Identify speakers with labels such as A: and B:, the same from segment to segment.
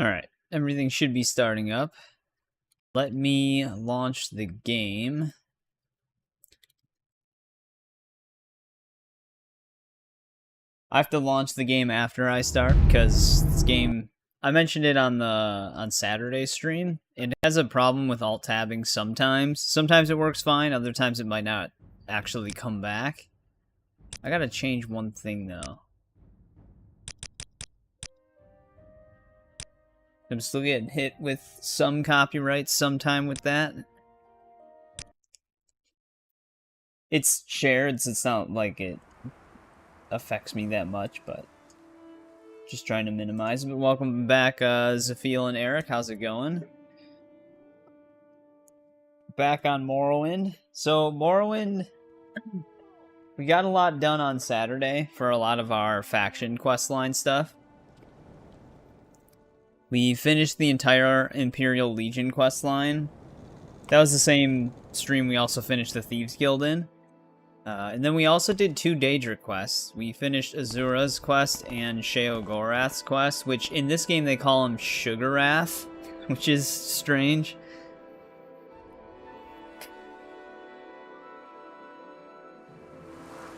A: Alright, everything should be starting up. Let me launch the game. I have to launch the game after I start, because this game, I mentioned it on Saturday's stream. It has a problem with alt-tabbing sometimes. Sometimes it works fine, other times it might not actually come back. I gotta change one thing, though. I'm still getting hit with some copyright sometime with that. It's shared, so it's not like it affects me that much, but just trying to minimize it. But welcome back, Zafil and Eric. How's it going? Back on Morrowind. So, Morrowind, we got a lot done on Saturday for a lot of our faction questline stuff. We finished the entire Imperial Legion questline. That was the same stream we also finished the Thieves Guild in. And then we also did 2 Daedra quests. We finished Azura's quest and Sheogorath's quest, which in this game they call him Sugarath, which is strange.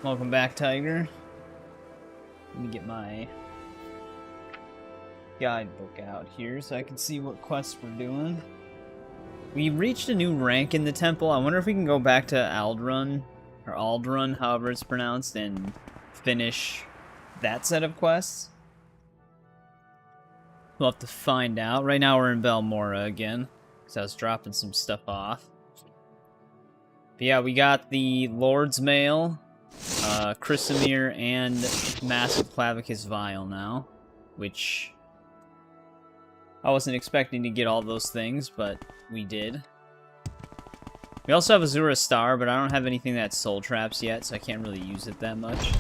A: Welcome back, Tiger. Let me get my guidebook out here so I can see what quests we're doing. We reached a new rank in the temple. I wonder if we can go back to Aldrun, or Aldrun, however it's pronounced, and finish that set of quests. We'll have to find out. Right now we're in Balmora again, because I was dropping some stuff off. But yeah, we got the Lord's Mail, Chrysamere, and Massive Clavicus Vial now, which I wasn't expecting to get all those things, but we did. We also have Azura Star, but I don't have anything that soul traps yet, so I can't really use it that much.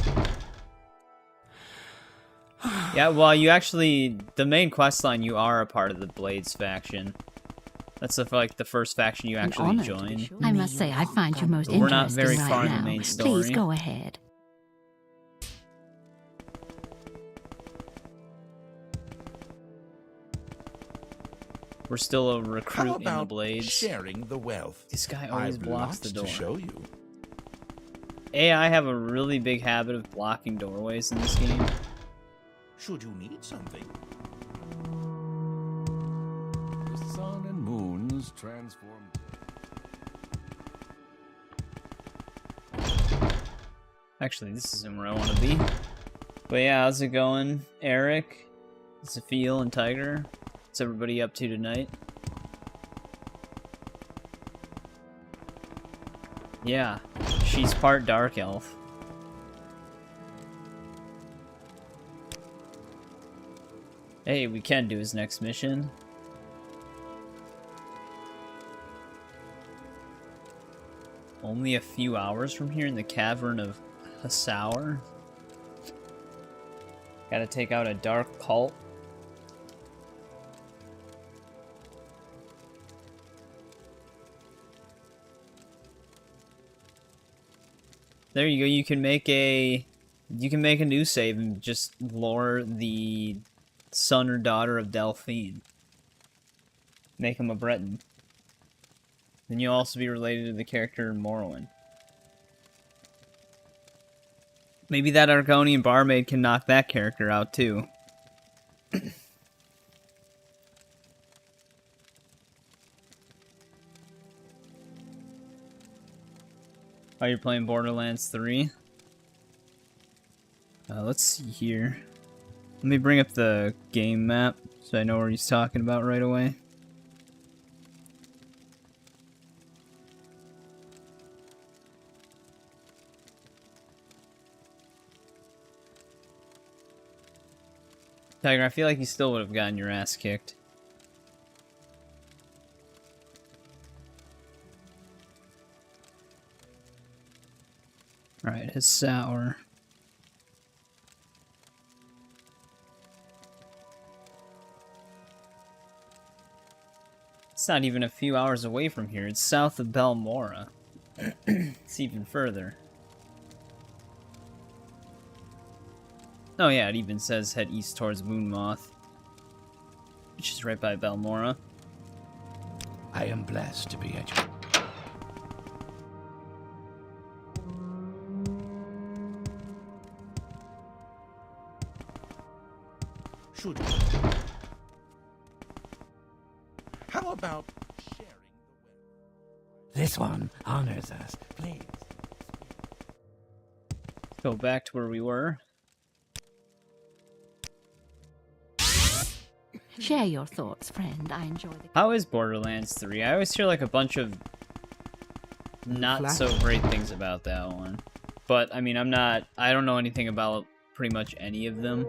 A: Yeah, well, you actually, the main questline, you are a part of the Blades faction. That's like the first faction you actually join.
B: I must say, I find you most
A: But we're not very
B: interesting
A: far
B: right
A: in the
B: now.
A: main story.
B: Please go ahead.
A: We're still a recruit in the Blades.
C: Sharing the wealth.
A: This guy always blocks the door.
C: To show you.
A: AI have a really big habit of blocking doorways in this game.
C: Should you need something?
D: The sun and moons transform.
A: Actually, this isn't where I want to be. But yeah, how's it going, Eric, Zafil, and Tiger? What's everybody up to tonight? Yeah, she's part Dark Elf. Hey, we can do his next mission. Only a few hours from here in the Cavern of Hasaur. Gotta take out a dark cult. There you go. You can make a new save and just lure the son or daughter of Delphine. Make him a Breton. Then you'll also be related to the character in Morrowind. Maybe that Argonian barmaid can knock that character out too. Oh, you're playing Borderlands 3? Let's see here. Let me bring up the game map so I know where he's talking about right away. Tiger, I feel like you still would have gotten your ass kicked. Alright, Hasaur. It's not even a few hours away from here. It's south of Balmora. It's even further. Oh yeah, it even says head east towards Moonmoth. which is right by Balmora.
C: I am blessed to be at your... Should we? How about sharing the wealth? This one honors us. Please.
A: Go back to where we were.
B: Share your thoughts, friend. I enjoy the...
A: How is Borderlands 3? I always hear like a bunch of not so great things about that one. But I mean, I don't know anything about pretty much any of them.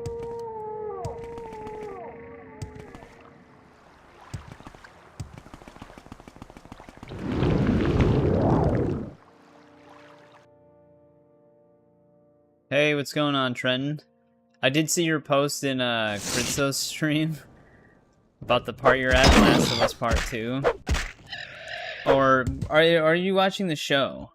A: Hey, what's going on, Trenton? I did see your post in Critzo's stream about the part you're at in Last of Us Part 2. Or are you watching the show?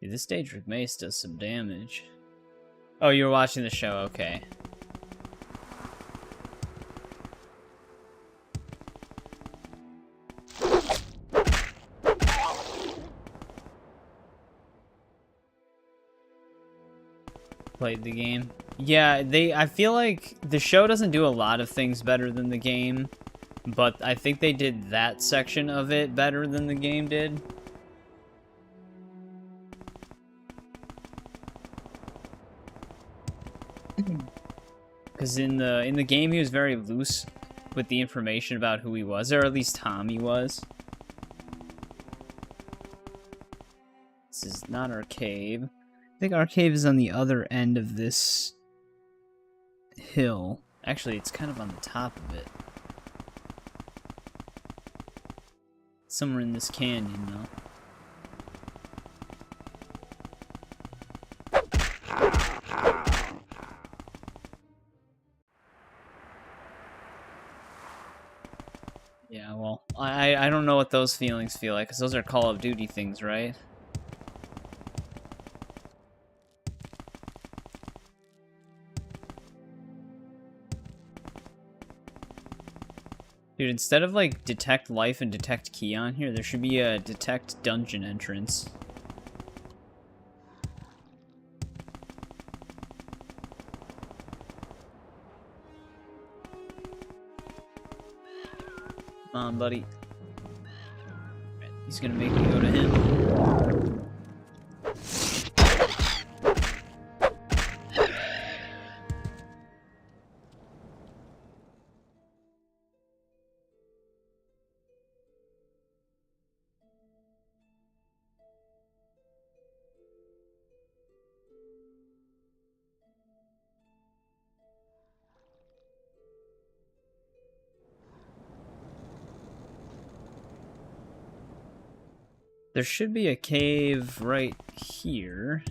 A: Dude, this Daedric Mace does some damage. Oh, you were watching the show, okay. Played the game. Yeah, I feel like the show doesn't do a lot of things better than the game, but I think they did that section of it better than the game did. Because in the game he was very loose with the information about who he was, or at least Tommy was. This is not our cave. I think our cave is on the other end of this hill. Actually, it's kind of on the top of it. Somewhere in this canyon, though. Yeah, well, I don't know what those feelings feel like, because those are Call of Duty things, right? Dude, instead of like detect life and detect key on here, there should be a detect dungeon entrance. Come on, buddy. He's gonna make me go to him. There should be a cave right here.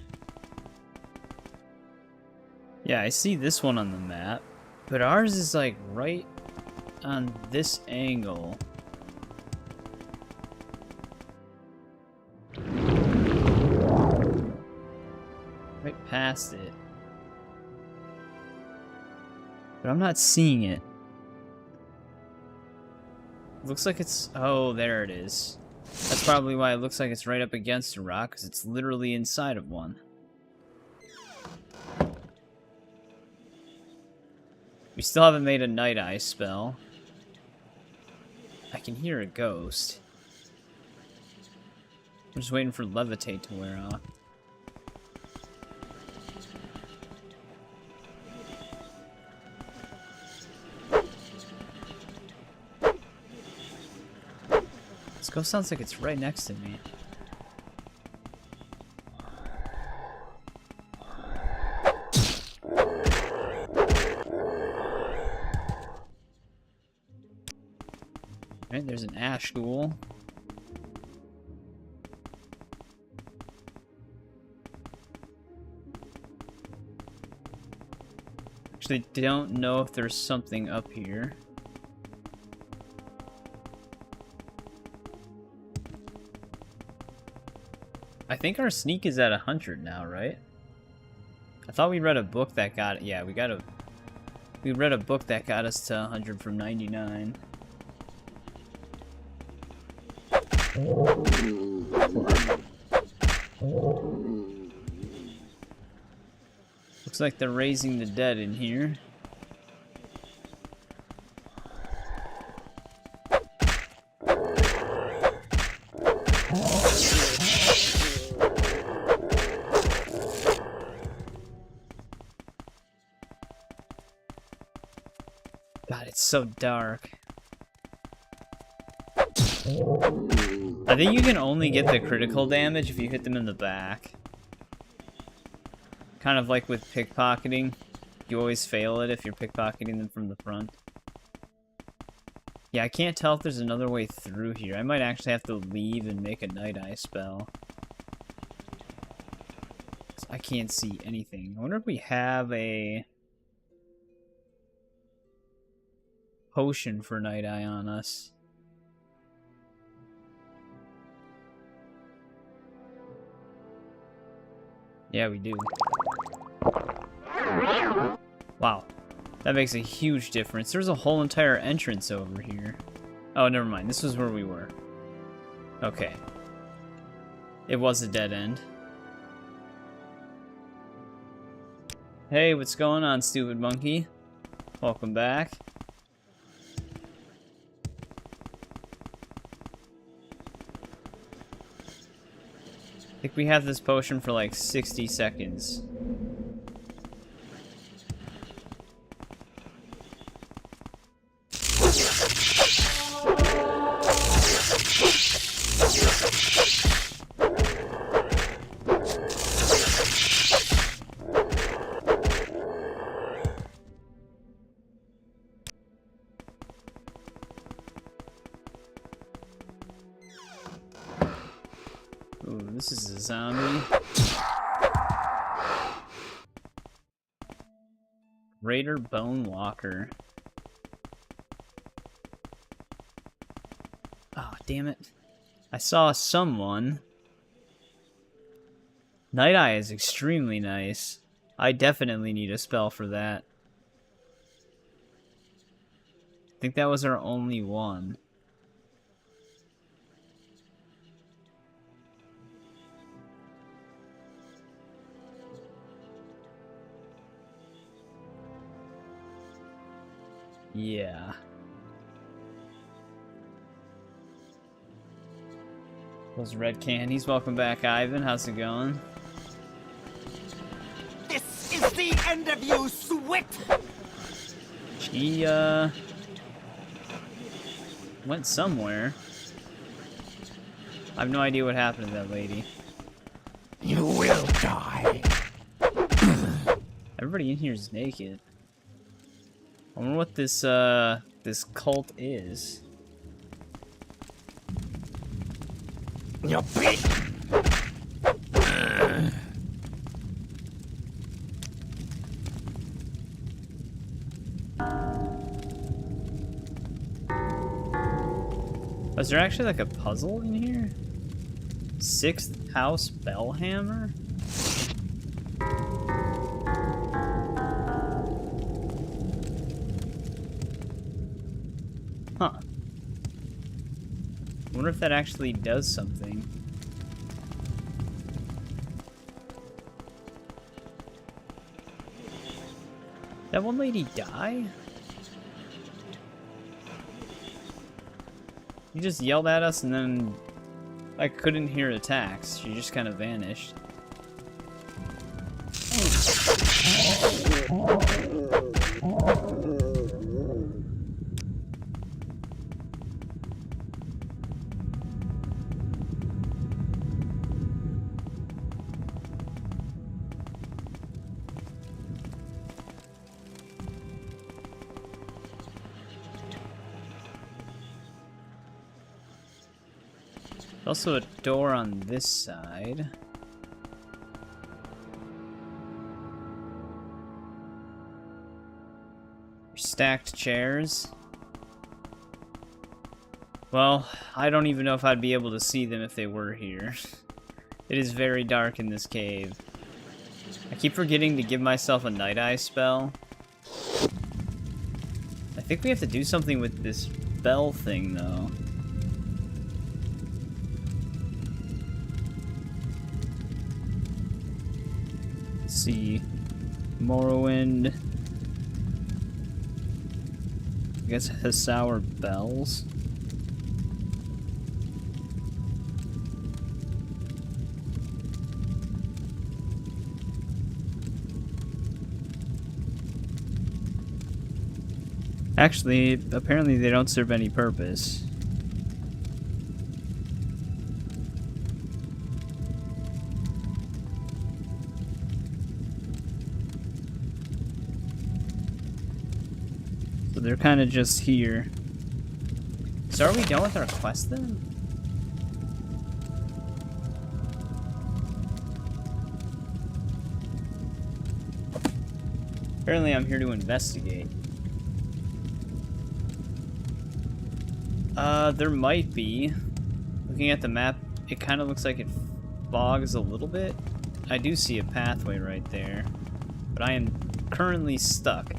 A: Yeah, I see this one on the map, but ours is like right on this angle. Right past it. But I'm not seeing it. Looks like it's... Oh, there it is. That's probably why it looks like it's right up against a rock, because it's literally inside of one. We still haven't made a Night Eye spell. I can hear a ghost. I'm just waiting for Levitate to wear off. This ghost sounds like it's right next to me. Right, there's an ash ghoul. Actually, don't know if there's something up here. I think our sneak is at 100 now, right? I thought we read a book that got it. Yeah, we read a book that got us to 100 from 99. Looks like they're raising the dead in here. God, it's so dark. I think you can only get the critical damage if you hit them in the back. Kind of like with pickpocketing. You always fail it if you're pickpocketing them from the front. Yeah, I can't tell if there's another way through here. I might actually have to leave and make a Night Eye spell. I can't see anything. I wonder if we have a potion for Night Eye on us. Yeah, we do. Wow. That makes a huge difference. There's a whole entire entrance over here. Oh, never mind. This was where we were. Okay. It was a dead end. Hey, what's going on, stupid monkey? Welcome back. I think we have this potion for like 60 seconds. Ooh, this is a zombie. Raider Bone Walker. Oh, damn it. I saw someone. Night Eye is extremely nice. I definitely need a spell for that. I think that was our only one. Yeah. Those red candies. Welcome back, Ivan. How's it going?
C: This is the end of you, Swit!
A: She, went somewhere. I have no idea what happened to that lady.
C: You will die.
A: Everybody in here is naked. I wonder what this, this cult is.
C: You're beaten.
A: Was there actually like a puzzle in here? Sixth House Bellhammer? Huh. I wonder if that actually does something. That one lady die? You just yelled at us and then I couldn't hear attacks. She just kind of vanished. Also a door on this side. Stacked chairs. Well, I don't even know if I'd be able to see them if they were here. It is very dark in this cave. I keep forgetting to give myself a Night Eye spell. I think we have to do something with this bell thing, though. Let's see. Morrowind. I guess Hisaur bells. Actually, apparently they don't serve any purpose. So they're kind of just here. So are we done with our quest then? Apparently I'm here to investigate. There might be. Looking at the map, it kind of looks like it fogs a little bit. I do see a pathway right there, but I am currently stuck.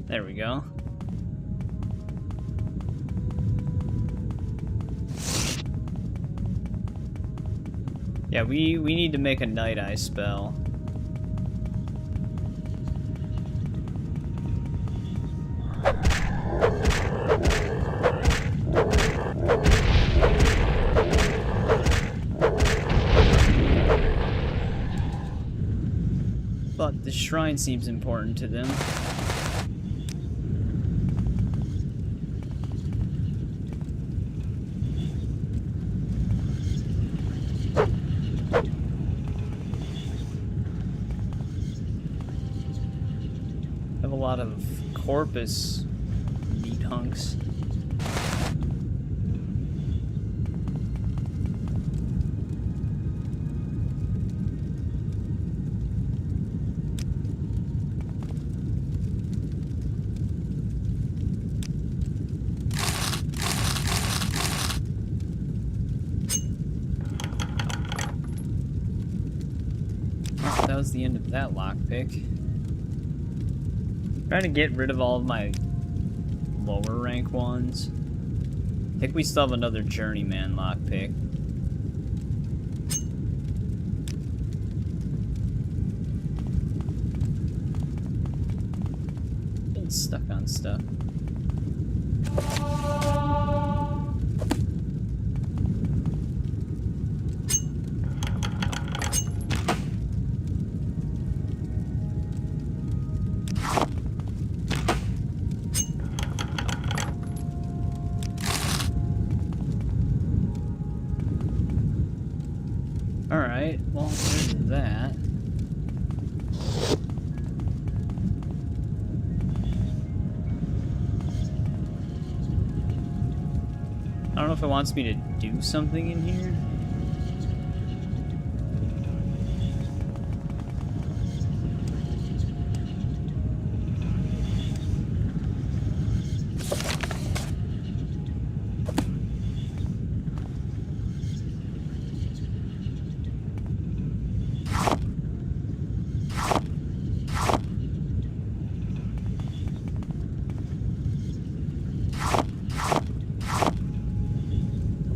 A: There we go. Yeah, we need to make a Night Eye spell. But the shrine seems important to them. Have a lot of corpus meat hunks. That was the end of that lockpick. Trying to get rid of all of my lower rank ones. I think we still have another journeyman lockpick. Getting stuck on stuff. Alright, well, there's that. I don't know if it wants me to do something in here.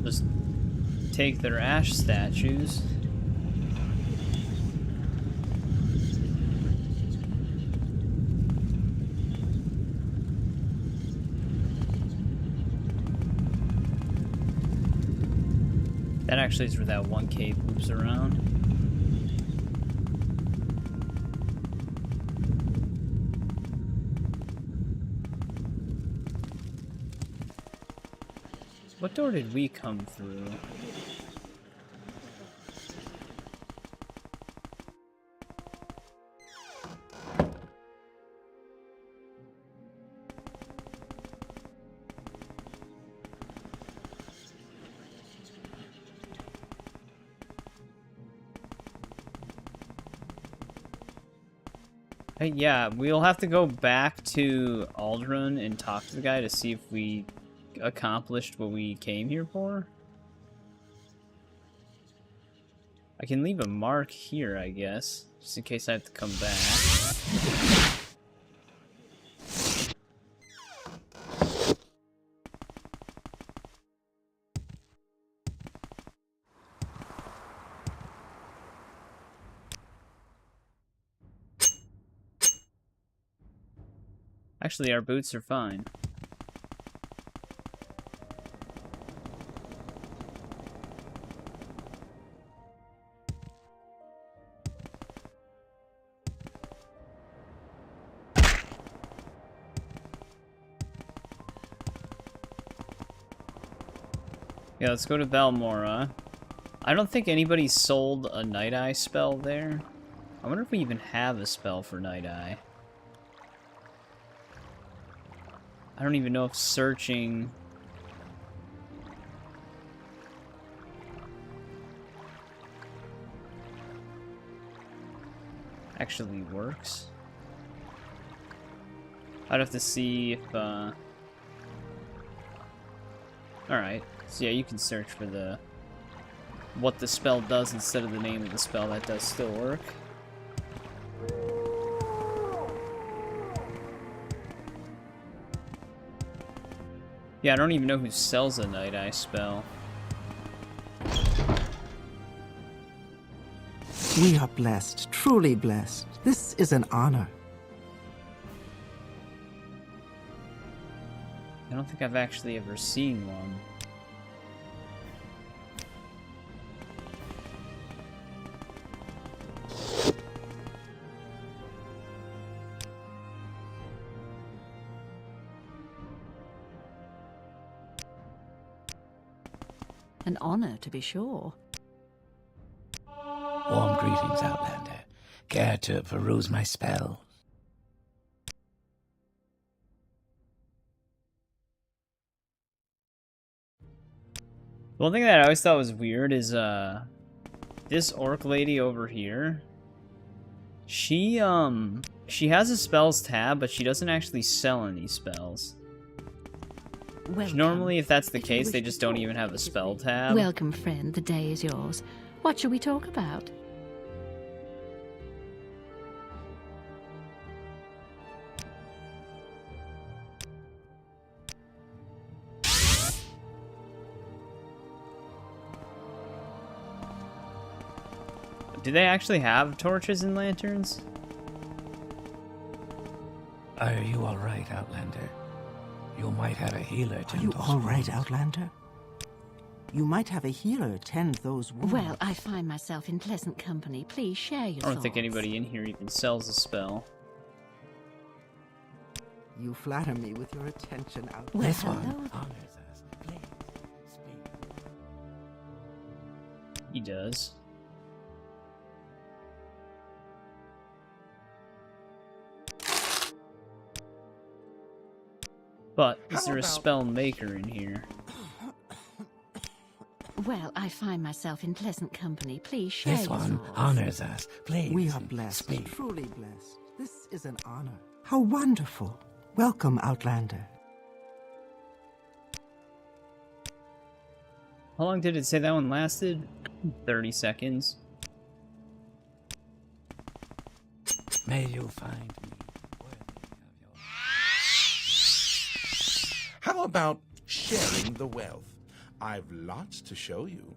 A: Just take their ash statues. That actually is where that one cave loops around. What door did we come through? Hey, yeah, we'll have to go back to Aldrun and talk to the guy to see if we accomplished what we came here for. I can leave a mark here, I guess, just in case I have to come back. Actually, our boots are fine. Yeah, let's go to Valmora. I don't think anybody sold a Night Eye spell there. I wonder if we even have a spell for Night Eye. I don't even know if searching... actually works. I'd have to see if, Alright, so yeah, you can search for the... what the spell does instead of the name of the spell. That does still work. Yeah, I don't even know who sells a Night Eye spell.
E: We are blessed, truly blessed. This is an honor.
A: I don't think I've actually ever seen one.
B: An honor, to be sure.
C: Warm greetings, Outlander. Care to peruse my spell?
A: One thing that I always thought was weird is, this orc lady over here, she has a spells tab, but she doesn't actually sell any spells.
B: Welcome.
A: Normally, if that's the
B: If you
A: case,
B: wish
A: they
B: to
A: just don't
B: talk,
A: even have a
B: please
A: spell
B: speak.
A: tab.
B: Welcome, friend. The day is yours. What shall we talk about?
A: Do they actually have torches and lanterns?
C: Are you all right, Outlander? You might have a healer
E: Are
C: tend
E: you
C: those
E: all right,
C: wounds.
E: Outlander? You might have a healer tend those wounds.
B: Well, I find myself in pleasant company. Please share your
A: I don't think
B: thoughts.
A: anybody in here even sells a spell.
E: You flatter me with your attention, Outlander.
B: Well,
C: This
B: hello.
C: one honors us. Please speak.
A: He does. But is there a spell maker in here?
B: Well, I find myself in pleasant company. Please share
C: This
B: your
C: one
B: thoughts.
C: honors us. Please
E: We are blessed,
C: speak.
E: truly blessed. This is an honor. How wonderful. Welcome, Outlander.
A: How long did it say that one lasted? 30 seconds.
C: May you find me worthy of your...
F: How about sharing the wealth? I've lots to show you.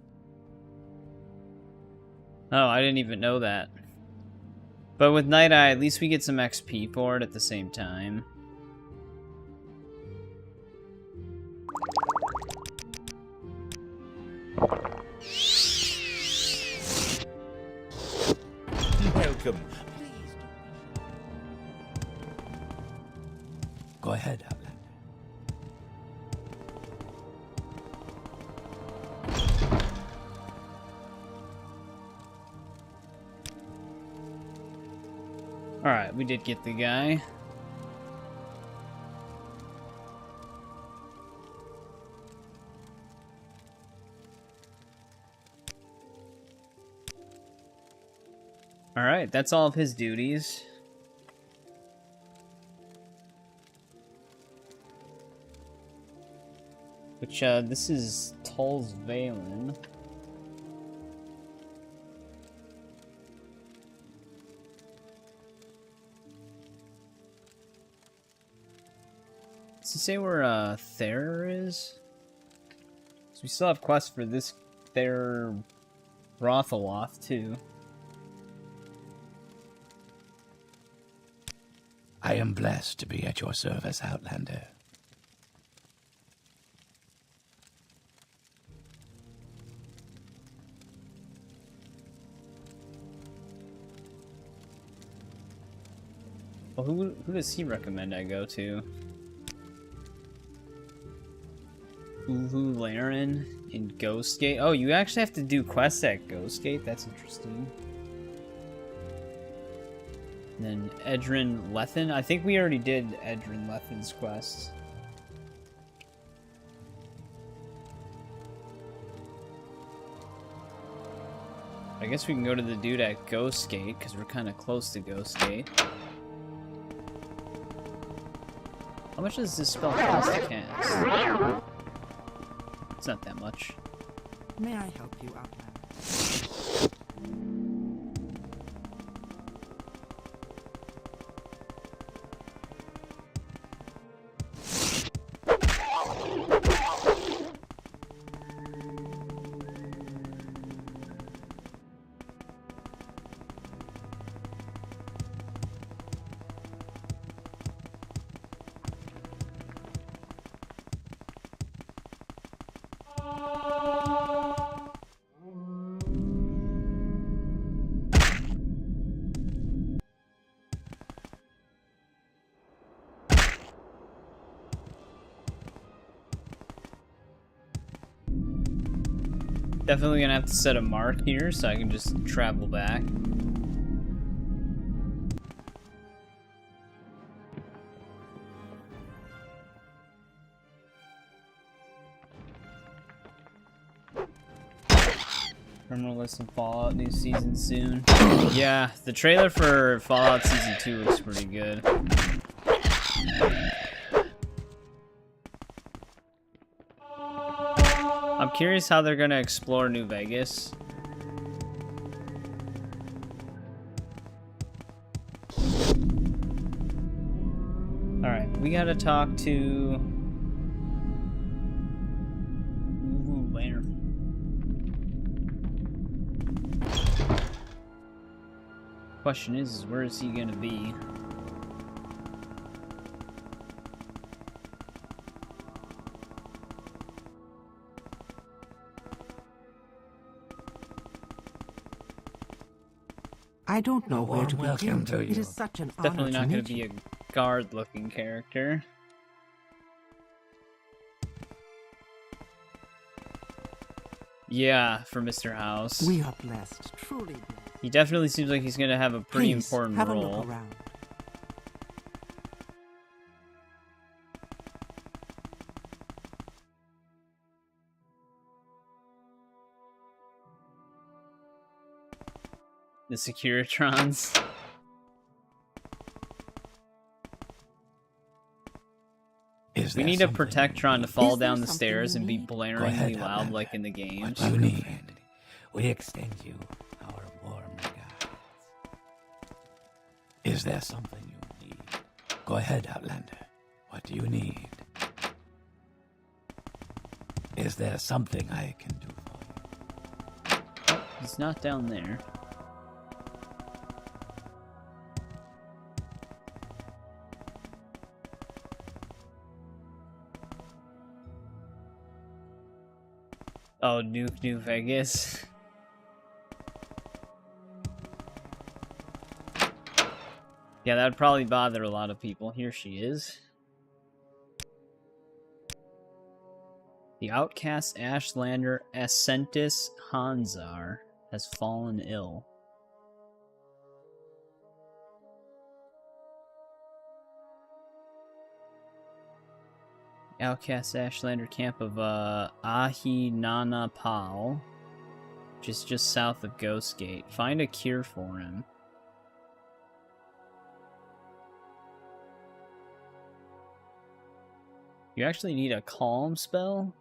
A: Oh, I didn't even know that. But with Night Eye, at least we get some XP for it at the same time.
F: Welcome.
C: Go ahead, Outlander.
A: Alright, we did get the guy. Alright, that's all of his duties. Which, this is Tull's Valen. Does it say where Thayer is? So we still have quests for this Thayer Rothaloth too.
C: I am blessed to be at your service, Outlander.
A: Well, who does he recommend I go to? Laren in Ghostgate. Oh, you actually have to do quests at Ghostgate? That's interesting. And then Edrin Lethen. I think we already did Edrin Lethen's quest. I guess we can go to the dude at Ghostgate, because we're kind of close to Ghostgate. How much does this spell cost to cast? It's not that much.
E: May I help you, Outlander?
A: Definitely gonna have to set a mark here so I can just travel back. Criminal list and Fallout new season soon. Yeah, the trailer for Fallout Season 2 looks pretty good. I'm curious how they're gonna explore New Vegas. Alright, we gotta talk to... Where? Question is where is he gonna be?
E: I don't know where to
C: welcome
E: begin.
C: to
E: It
C: you.
E: is such an
A: Definitely
E: honor
A: not
E: to
A: gonna
E: meet
A: be
E: you.
A: a guard-looking character. Yeah, for Mr. House.
E: We are blessed, truly blessed.
A: He definitely seems like he's gonna have a pretty
E: Please,
A: important
E: have a
A: role.
E: look around.
A: The Securitrons.
C: Is
A: We
C: there
A: need a
C: something
A: Protectron
C: you
A: to fall
E: Is there
A: down the
E: something
A: stairs
E: you
A: and be
E: need?
A: blaringly
C: ahead,
A: loud
C: Outlander.
A: like in the games.
C: What do you need? We extend you our warm regards. Is there something you need? Go ahead, Outlander. What do you need? Is there something I can do for you?
A: He's not down there. Oh, Nuke New Vegas. Yeah, that would probably bother a lot of people. Here she is. The outcast Ashlander Ascentus Hanzar has fallen ill. Outcast Ashlander camp of Ahinanapal, just south of Ghostgate. Find a cure for him. You actually need a calm spell?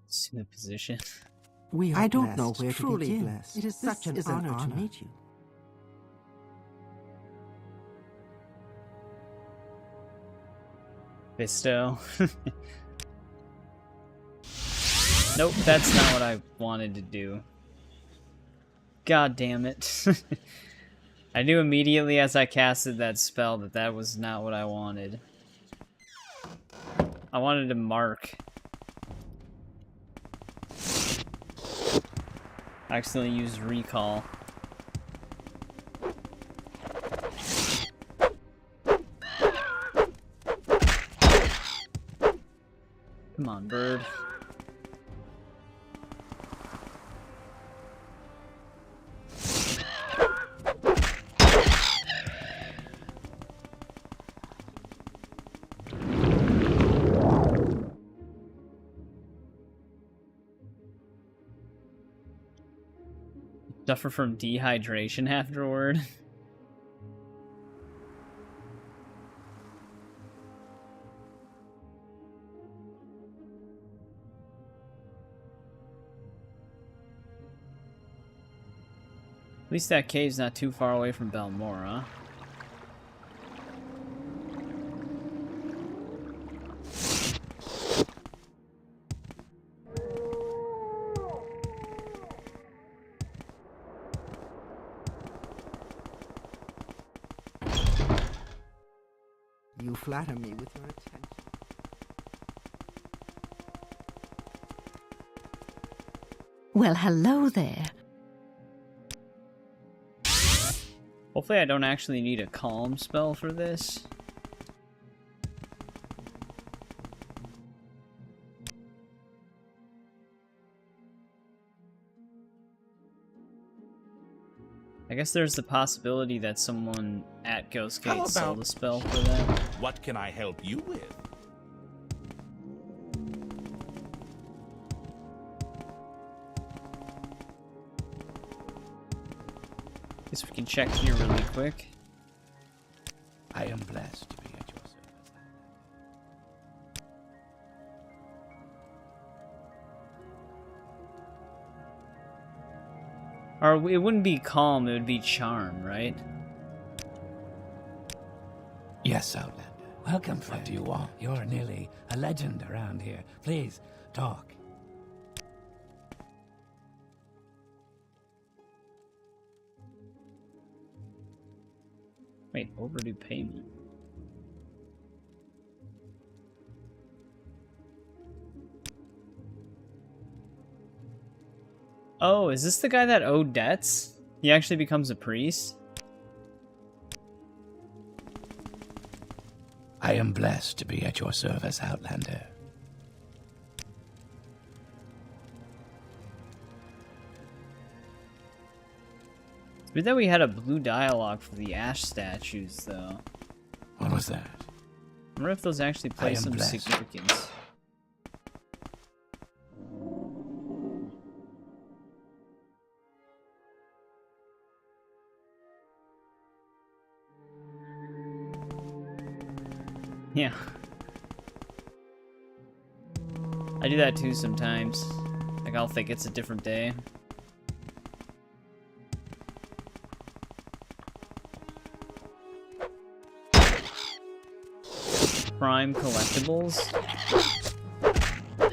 A: Assume the position.
E: We are
G: I don't
E: blessed,
G: know where to
E: truly
G: begin.
E: blessed.
G: It is
E: This
G: such an
E: is
G: honor to
E: honor
G: meet you.
A: Bisto. Nope, that's not what I wanted to do. God damn it. I knew immediately as I casted that spell that that was not what I wanted. I wanted to mark. I accidentally used recall. Come on, bird. Suffer from dehydration afterward. At least that cave's not too far away from Balmora.
E: You flatter me with your attention.
B: Well, hello there.
A: Hopefully I don't actually need a calm spell for this. I guess there's the possibility that someone at Ghostgate
F: How
A: sold
F: about-
A: a spell for that.
F: What can I help you with?
A: Guess we can check here really quick.
C: I am blessed to be at your service.
A: Or it wouldn't be calm, it would be charm, right?
C: Yes, Outlander. Welcome, friend. What do you want? You're nearly a legend around here. Please, talk.
A: Wait, overdue payment. Oh, is this the guy that owed debts? He actually becomes a priest?
C: I am blessed to be at your service, Outlander.
A: It's weird that we had a blue dialogue for the Ash statues, though.
C: What was that?
A: I wonder if those actually
C: I
A: play
C: am
A: some
C: blessed.
A: significance. Yeah. I do that too sometimes. Like, I'll think it's a different day. Prime collectibles?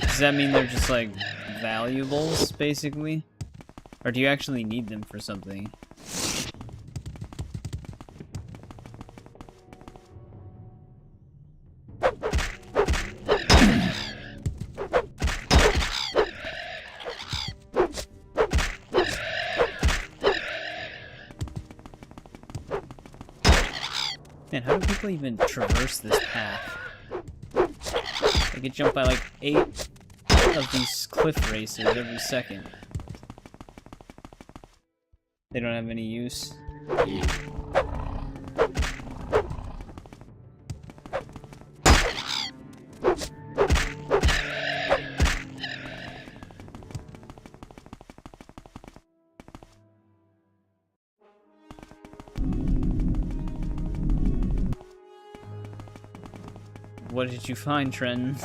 A: Does that mean they're just, like, valuables, basically? Or do you actually need them for something? Man, how do people even traverse this path? I get jumped by like 8 of these cliff racers every second. They don't have any use. What did you find, Trenton?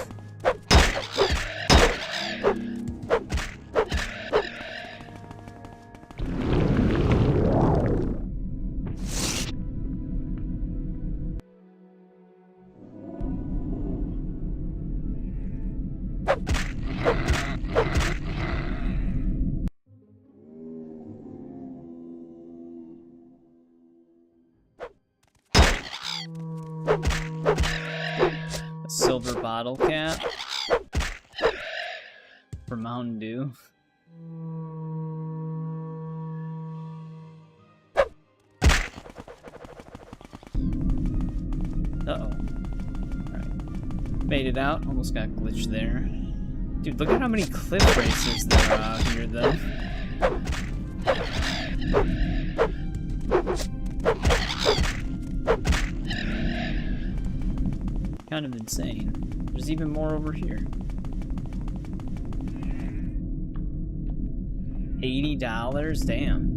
A: A silver bottle cap for Mountain Dew. Uh-oh. Alright. Made it out. Almost got glitched there. Dude, look at how many cliff racers there are out here, though. Kind of insane. There's even more over here. $80? Damn.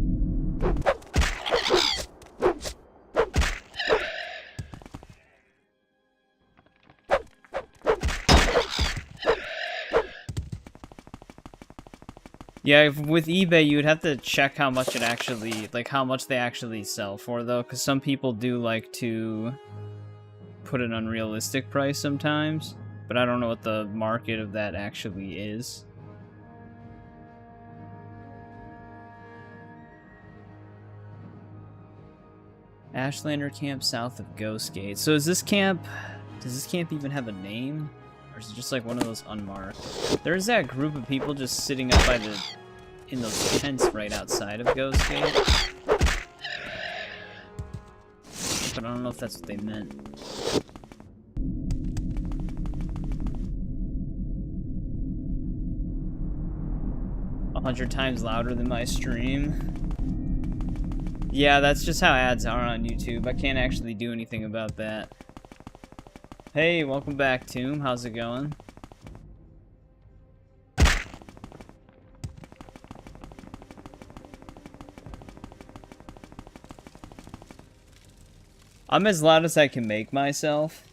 A: Yeah, with eBay, you would have to check how much it actually, like, how much they actually sell for, though, because some people do like to put an unrealistic price sometimes, but I don't know what the market of that actually is. Ashlander camp south of Ghost Gate. So is this camp, does this camp even have a name? Or is it just like one of those unmarked? There's that group of people just sitting up by the, in those tents right outside of Ghost Gate. But I don't know if that's what they meant. A 100 times louder than my stream. Yeah, that's just how ads are on YouTube. I can't actually do anything about that. Hey, welcome back, Tomb. How's it going? I'm as loud as I can make myself.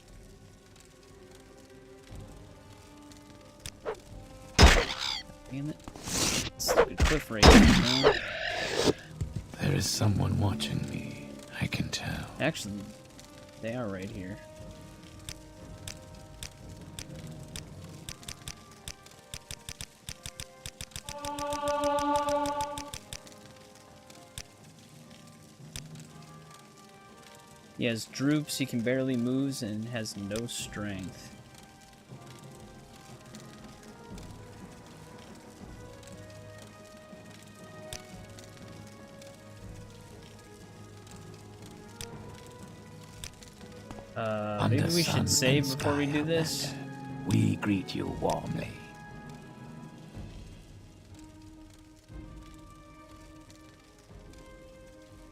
A: Damn it. Stupid cliff racer, man.
C: There is someone watching me, I can tell.
A: Actually, they are right here. He has droops, he can barely move, and has no strength. Maybe we should save before we do this.
C: We greet you warmly.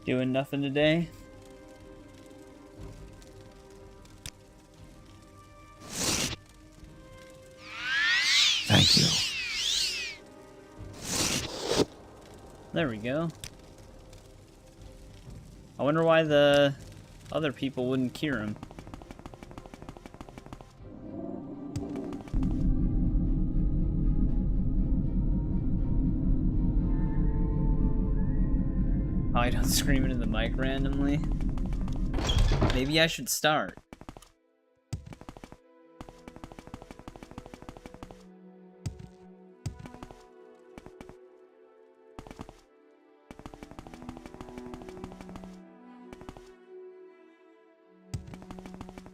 A: Doing nothing today?
C: Thank you.
A: There we go. I wonder why the other people wouldn't cure him. Oh, I don't scream into the mic randomly. Maybe I should start.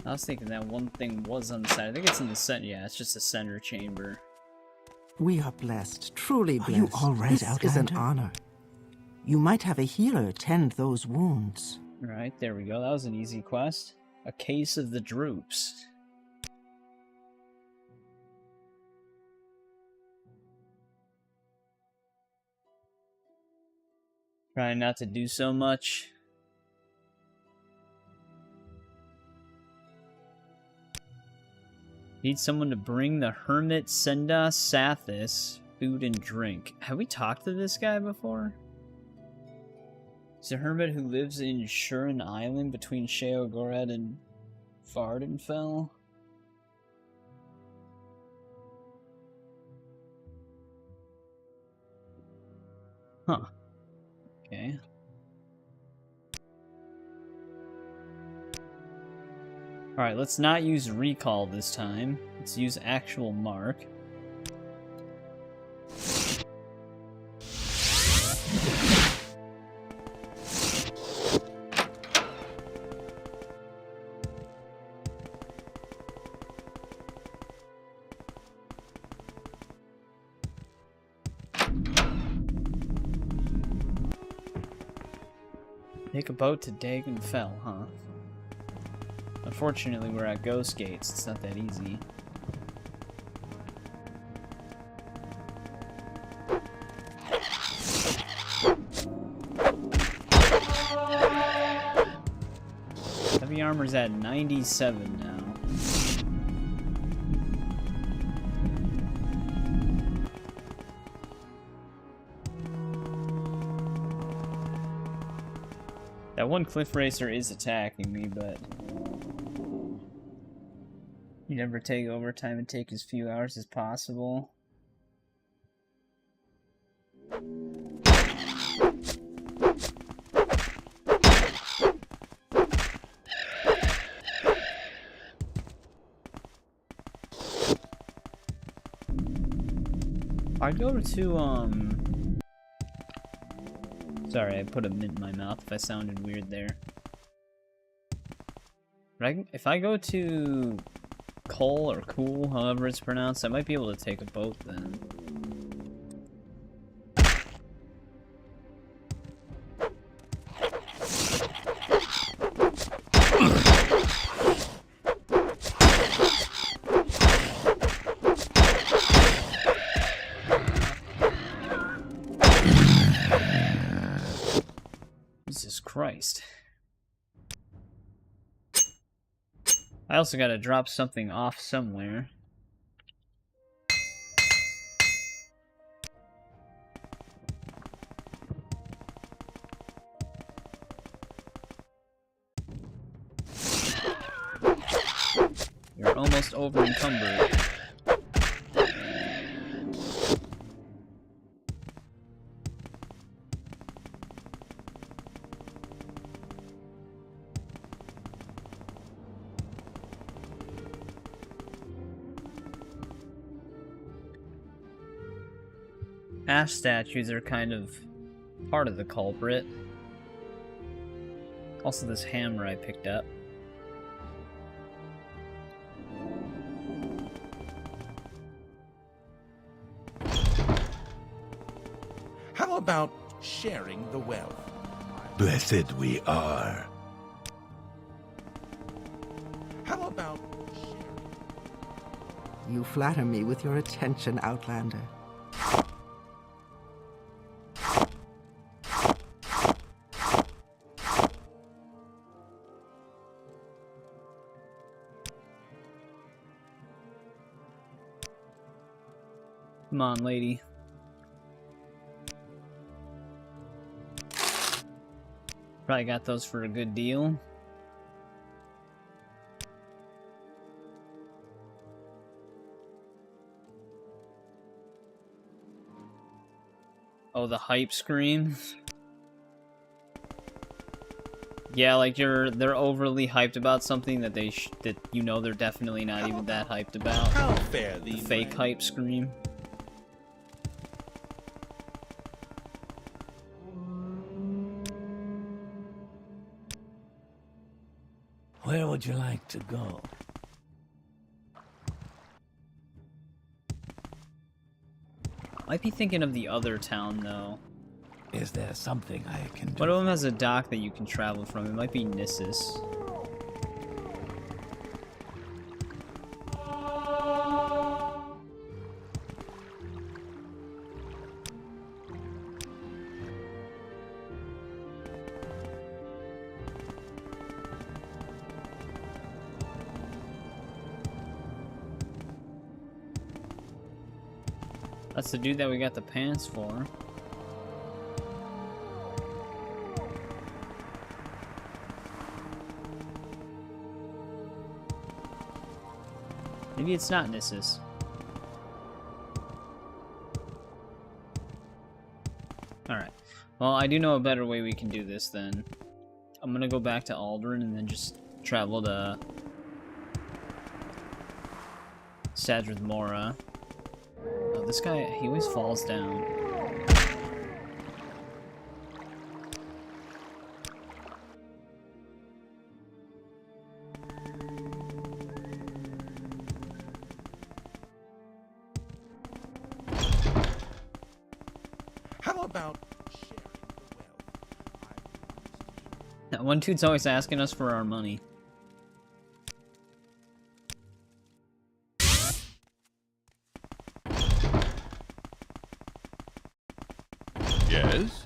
A: I was thinking that one thing was on the side. I think it's in the center. Yeah, it's just a center chamber.
E: We are blessed, truly blessed.
G: Are you all right,
E: This is an
G: Outlander?
E: honor. You might have a healer tend those wounds.
A: Alright, there we go. That was an easy quest. A case of the droops. Trying not to do so much. Need someone to bring the Hermit Senda Sathis food and drink. Have we talked to this guy before? He's a hermit who lives in Shurin Island between Sheogored and Vardenfell. Huh. Okay. Alright, let's not use recall this time. Let's use actual mark. Take a boat to Dagenfell, huh? Unfortunately, we're at Ghost Gates. It's not that easy. Heavy armor's at 97 now. That one cliff racer is attacking me, but you never take overtime and take as few hours as possible. I go to sorry, I put a mint in my mouth if I sounded weird there. But if I go to Cole or Cool, however it's pronounced, I might be able to take a boat then. Jesus Christ. I also gotta drop something off somewhere. You're almost over encumbered. Ash statues are kind of part of the culprit. Also this hammer I picked up.
F: How about sharing the wealth?
C: Blessed we are.
F: How about
E: You flatter me with your attention, Outlander.
A: Come on, lady. Probably got those for a good deal. Oh, the hype scream. Yeah, like they're overly hyped about something that that you know they're definitely not even that hyped about.
F: how fair
A: The
F: thee,
A: fake
F: friend?
A: hype scream.
C: Where would you like to go?
A: Might be thinking of the other town though.
C: Is there something I can do?
A: One of them has a dock that you can travel from. It might be Nissus. That's the dude that we got the pants for. Maybe it's not Nissus. Alright. Well, I do know a better way we can do this then. I'm gonna go back to Aldrin and then just travel to Sadrith Mora. Oh, this guy, he always falls down.
F: How about sharing the wealth?
A: That one dude's always asking us for our money.
D: Yes?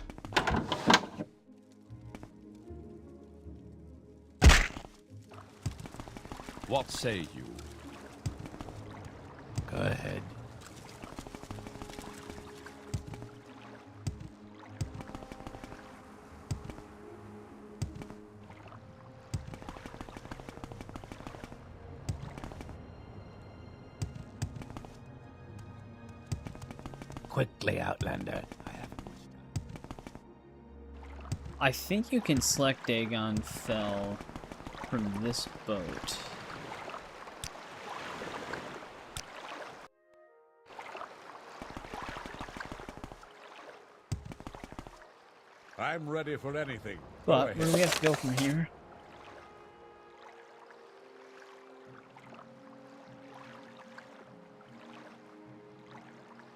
D: What say you?
C: Go ahead. Quickly, Outlander. I haven't much time.
A: I think you can select Dagon Fell from this boat.
D: I'm ready for anything.
A: But where do we have to go from here?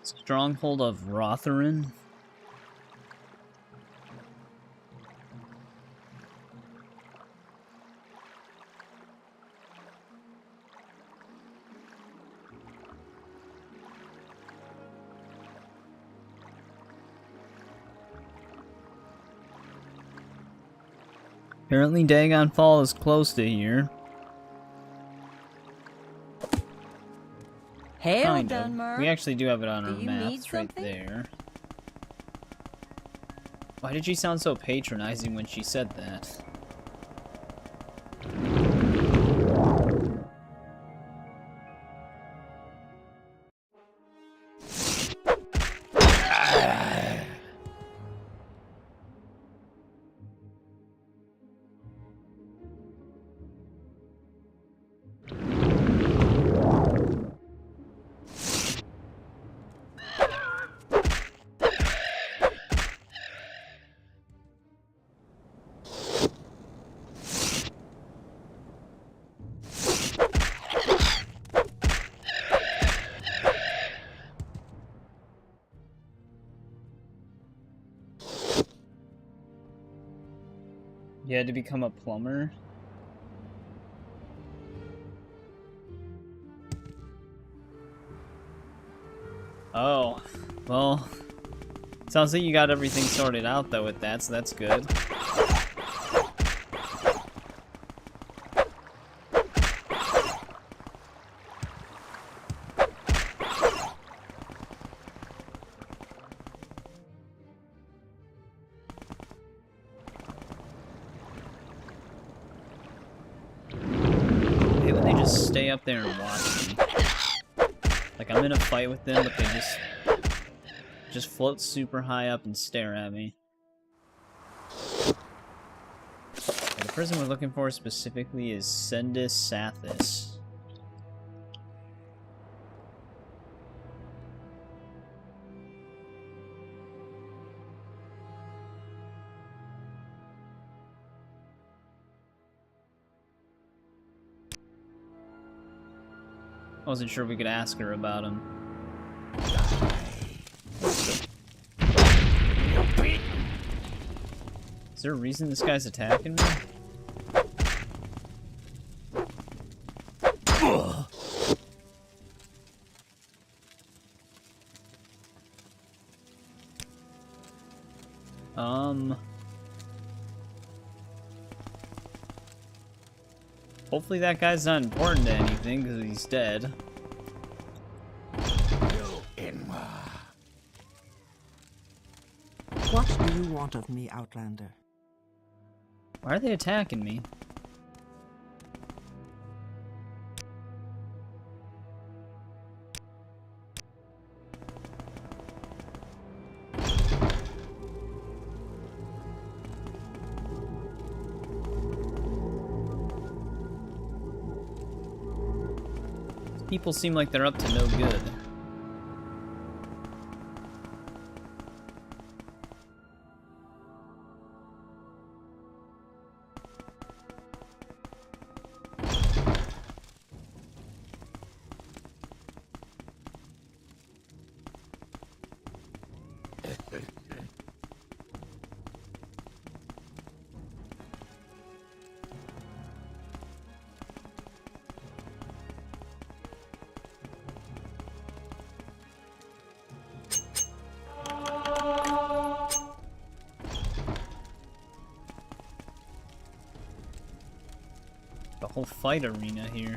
A: Stronghold of Rotharin? Apparently Dagon Fall is close to here.
G: Hail,
A: Kind of.
G: Dunmer.
A: We actually do have it on our
G: Do you
A: map.
G: need
A: It's right
G: something?
A: there. Why did she sound so patronizing when she said that? You had to become a plumber? Oh, well, sounds like you got everything sorted out though with that, so that's good. Hey, when they just stay up there and watch me. Like, I'm in a fight with them, but they just float super high up and stare at me. Yeah, the person we're looking for specifically is Sendis Sathis. I wasn't sure if we could ask her about him. Is there a reason this guy's attacking me? Hopefully that guy's not important to anything, because he's dead.
E: What do you want of me, Outlander?
A: Why are they attacking me? People seem like they're up to no good. The whole fight arena here.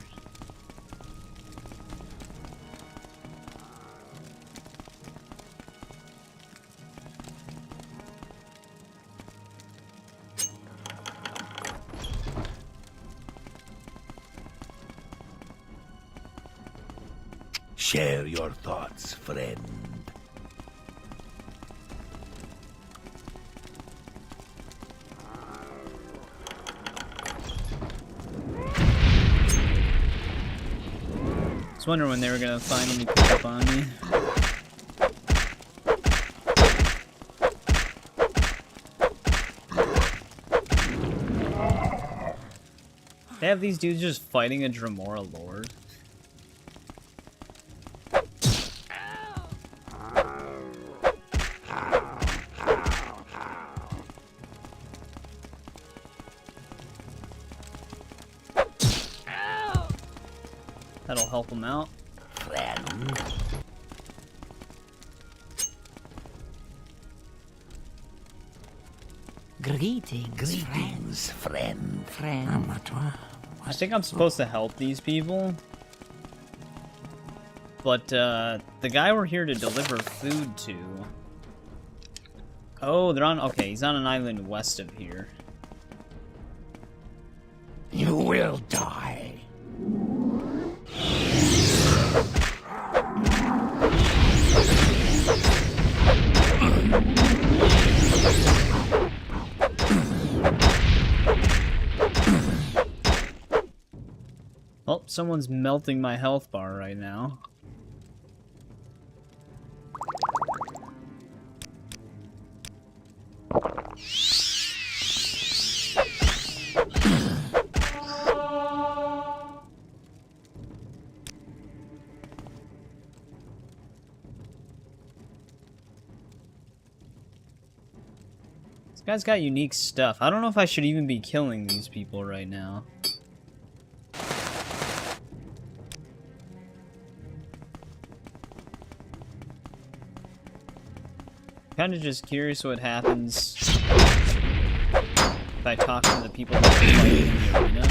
C: Share your thoughts, friend.
A: I was wondering when they were gonna finally pick up on me. They have these dudes just fighting a Dremora Lord. That'll help them out.
C: Friend.
E: Greetings,
C: friend.
A: I think I'm supposed to help these people. But, the guy we're here to deliver food to... Oh, they're on... Okay, he's on an island west of here.
C: You will die.
A: Oh, someone's melting my health bar right now. This guy's got unique stuff. I don't know if I should even be killing these people right now. Kind of just curious what happens if I talk to the people that are fighting in the arena.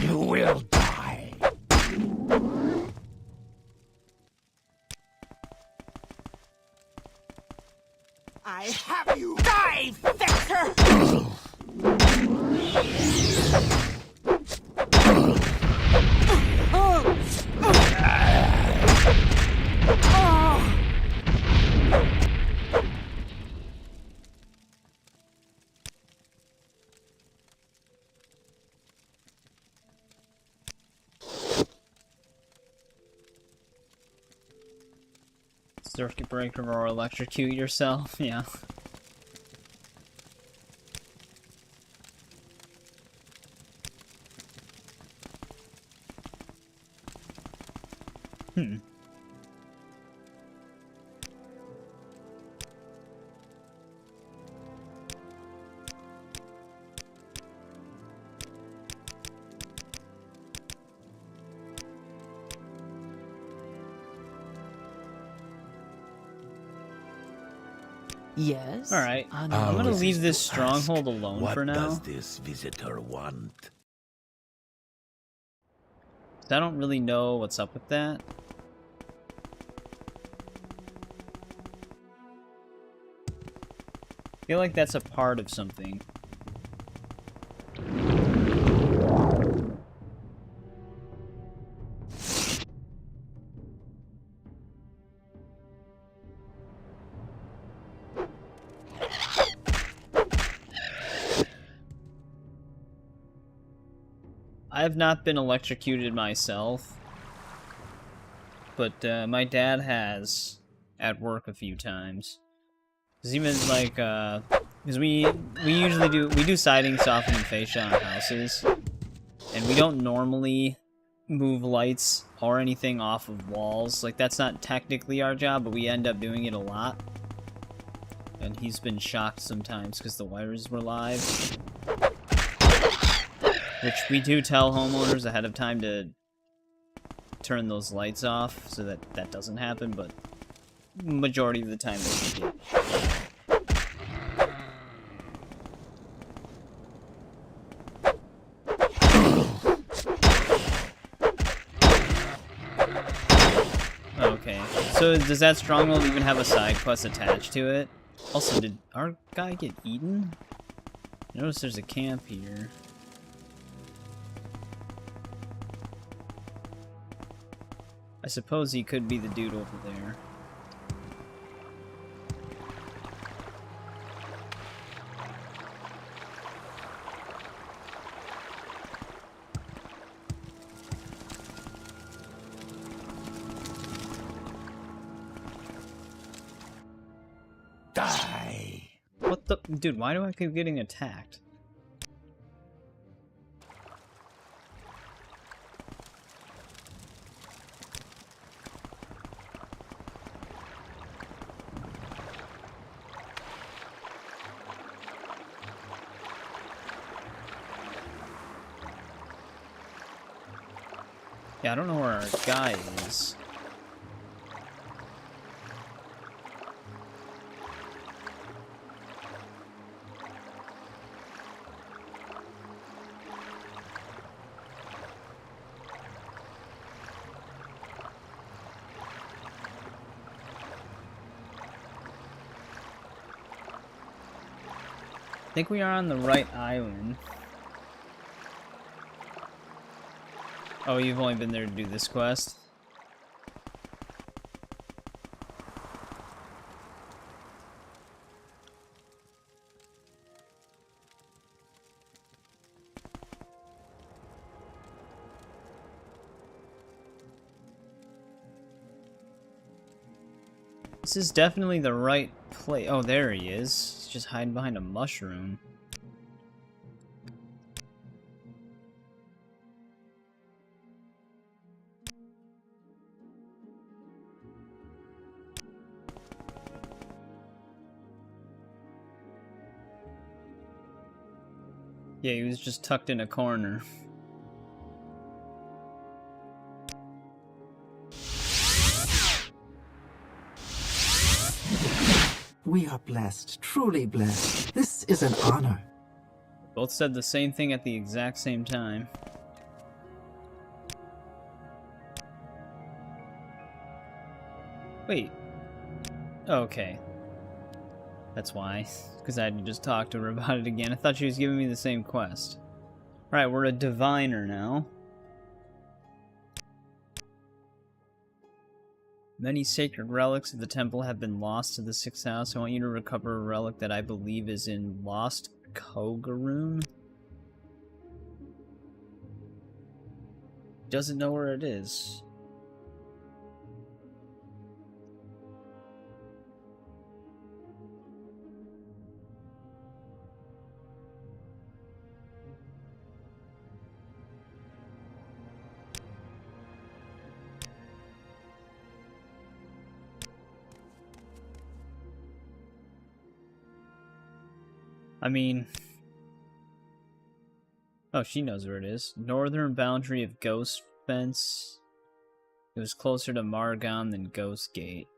C: You will die.
E: I have you! Die, Vector!
A: Circuit breaker or electrocute yourself, yeah.
B: Yes?
A: Alright, I'm gonna leave this stronghold alone
C: what
A: for now.
C: does this visitor want?
A: I don't really know what's up with that. I feel like that's a part of something. I have not been electrocuted myself, but my dad has at work a few times. Cause even like, cause we usually do siding, softening fascia on houses, and we don't normally move lights or anything off of walls. Like that's not technically our job, but we end up doing it a lot. And he's been shocked sometimes because the wires were live. Which we do tell homeowners ahead of time to turn those lights off so that that doesn't happen, but majority of the time they can get. Okay, so does that stronghold even have a side quest attached to it? Also, did our guy get eaten? Notice there's a camp here. I suppose he could be the dude over there.
C: Die!
A: What the? Dude, why do I keep getting attacked? Yeah, I don't know where our guy is. I think we are on the right island. Oh, you've only been there to do this quest? This is definitely the right place. Oh, there he is. He's just hiding behind a mushroom. Yeah, he was just tucked in a corner.
E: We are blessed, truly blessed. This is an honor.
A: Both said the same thing at the exact same time. Wait. Okay. That's why. Because I had to just talk to her about it again. I thought she was giving me the same quest. Alright, we're a diviner now. Many sacred relics of the temple have been lost to the 6th house. I want you to recover a relic that I believe is in Lost Kogaroon. Doesn't know where it is. I mean... Oh, she knows where it is. Northern boundary of Ghost Fence. It was closer to Margon than Ghost Gate.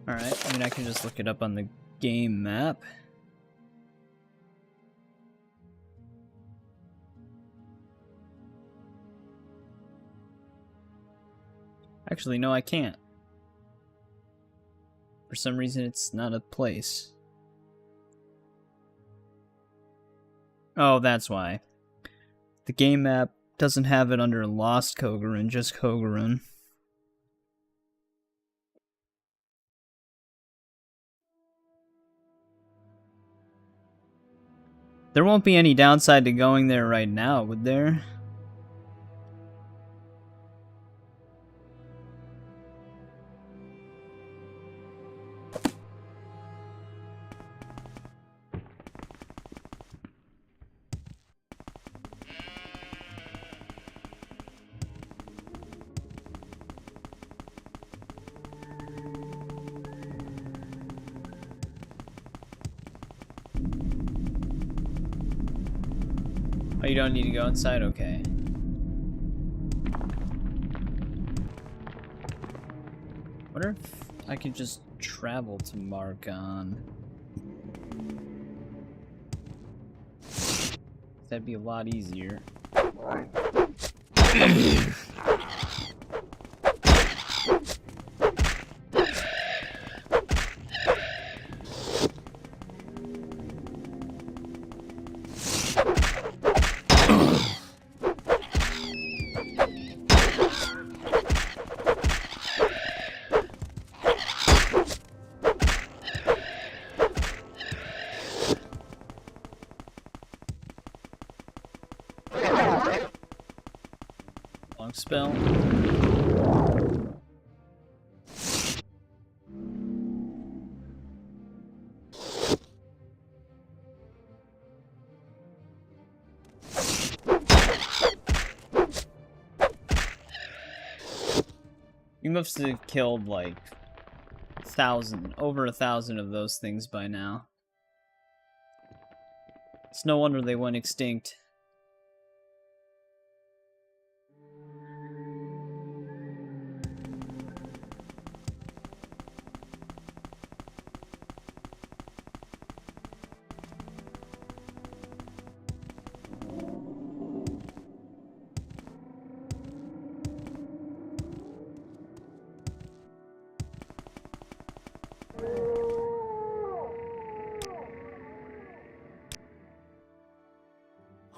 A: Alright, I mean I can just look it up on the game map. Actually, no, I can't. For some reason, it's not a place. Oh, that's why. The game map doesn't have it under Lost Kogaroon, just Kogaroon. There won't be any downside to going there right now, would there? Oh, you don't need to go inside? Okay. Wonder if I could just travel to Margon. That'd be a lot easier. Long spell. You must have killed like over 1,000 of those things by now. It's no wonder they went extinct.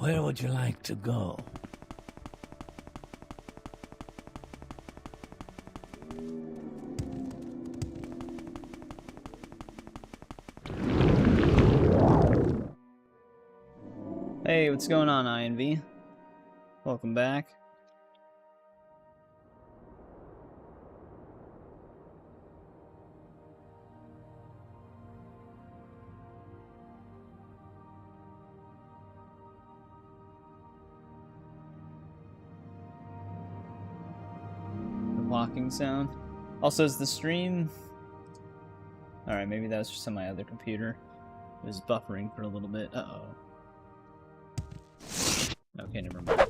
C: Where would you like to go?
A: Hey, what's going on, INV? Welcome back. Locking sound. Also, is the stream... Alright, maybe that was just on my other computer. It was buffering for a little bit. Uh-oh. Okay, never mind.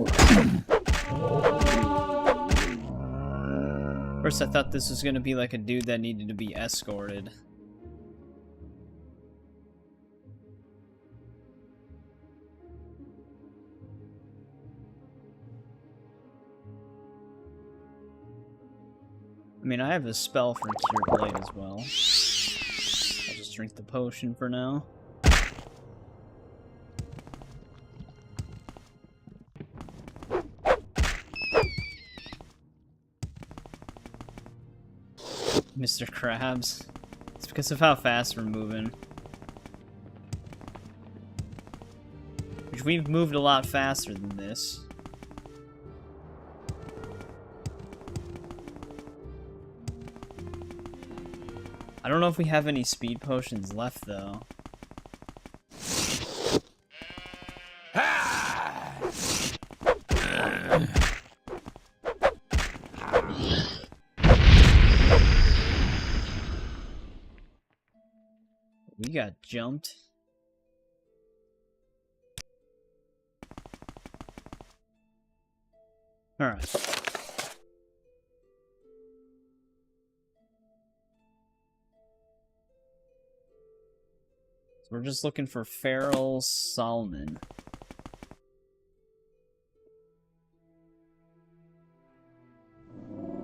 A: First, I thought this was gonna be like a dude that needed to be escorted. I mean, I have a spell for Cure Blade as well. I'll just drink the potion for now. Mr. Krabs. It's because of how fast we're moving. Which we've moved a lot faster than this. I don't know if we have any speed potions left, though. We got jumped. Alright. So we're just looking for Feral Salmon.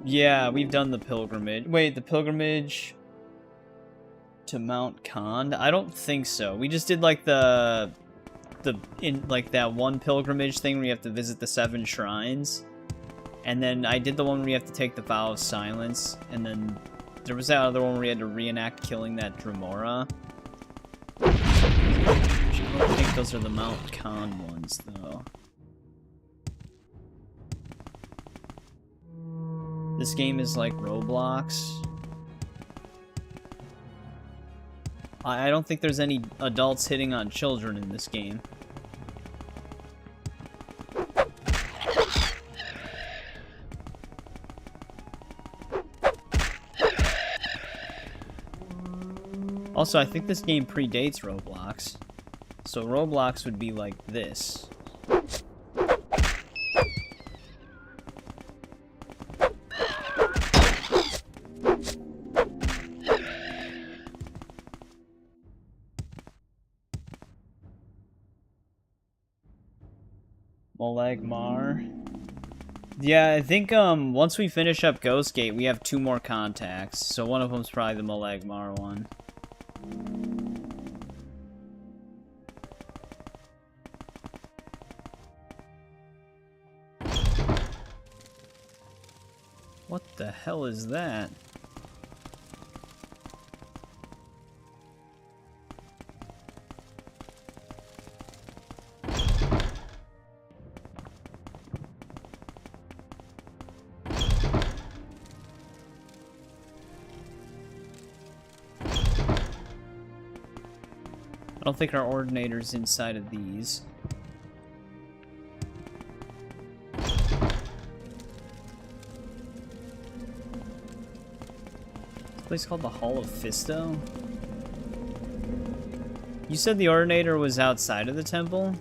A: Yeah, we've done the pilgrimage. Wait, the pilgrimage to Mount Kand? I don't think so. We just did like like that one pilgrimage thing where you have to visit the 7 shrines. And then I did the one where you have to take the vow of silence. And then there was that other one where you had to reenact killing that Dremora. I don't think those are the Mount Kand ones, though. This game is like Roblox. I don't think there's any adults hitting on children in this game. Also, I think this game predates Roblox. So Roblox would be like this. Molagmar. Yeah, I think once we finish up Ghost Gate, we have 2 more contacts. So one of them's probably the Molagmar one. What the hell is that? I don't think our Ordinator's inside of these. This place called the Hall of Fisto? You said the Ordinator was outside of the temple?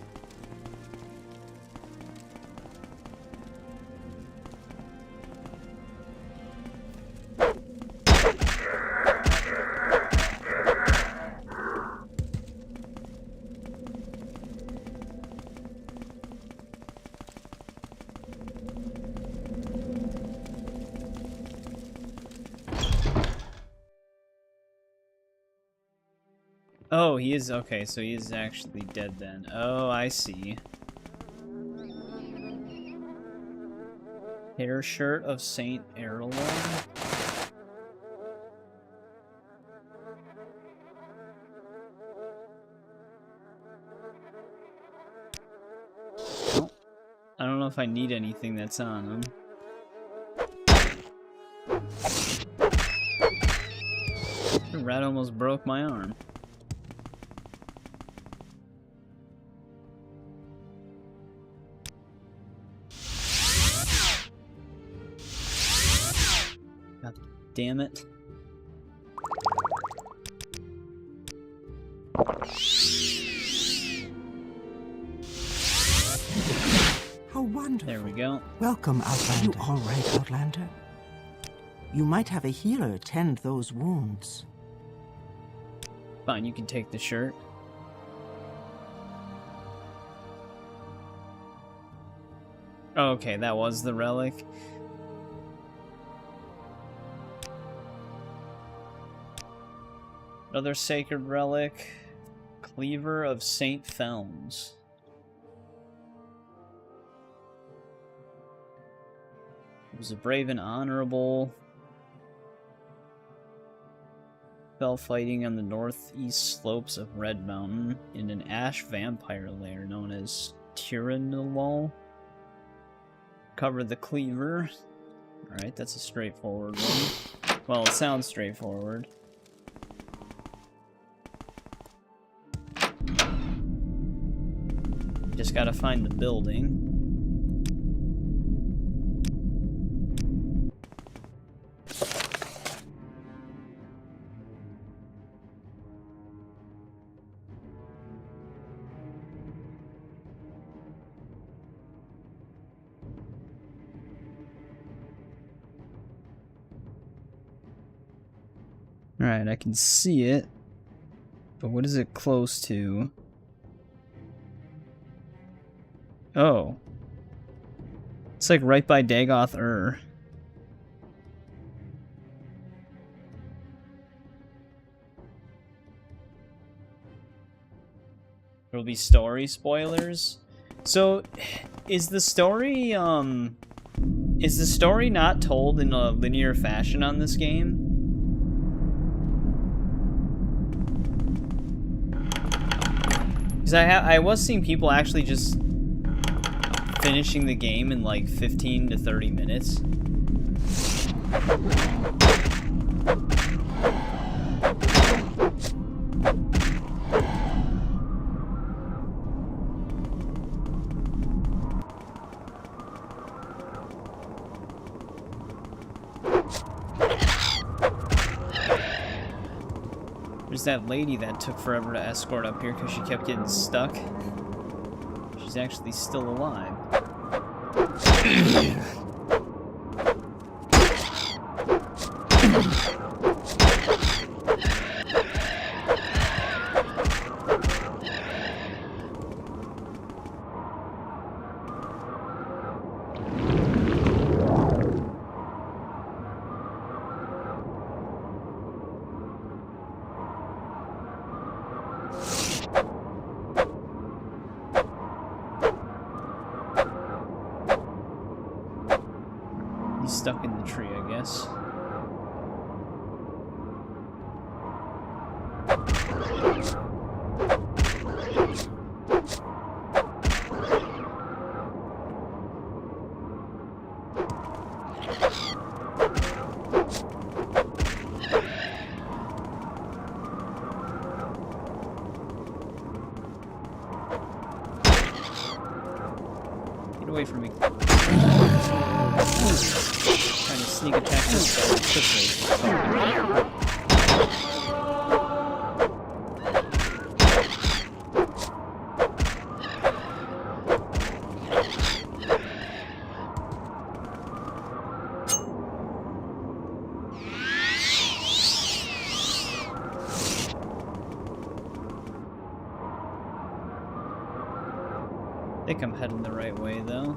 A: Oh, he is, okay, so he is actually dead then. Oh, I see. Hair shirt of Saint Erlon. Oh, I don't know if I need anything that's on him. The rat almost broke my arm. Damn it.
E: How wonderful.
A: There we go.
E: Welcome, Outlander. You all right, Outlander? You might have a healer tend those wounds.
A: Fine, you can take the shirt. Oh, okay, that was the relic. Another sacred relic. Cleaver of Saint Felms. He was a brave and honorable. Fell fighting on the northeast slopes of Red Mountain in an ash vampire lair known as Tyrannolol. Covered the cleaver. Alright, that's a straightforward one. Well, it sounds straightforward. Just gotta find the building. Alright, I can see it. But what is it close to? Oh. It's like right by Dagoth Ur. There'll be story spoilers. So, is the story not told in a linear fashion on this game? Because I was seeing people actually just finishing the game in like 15 to 30 minutes. There's that lady that took forever to escort up here because she kept getting stuck. She's actually still alive. He's stuck in the tree, I guess. Get away from me. Trying to sneak attack this guy quickly. I think I'm heading the right way, though.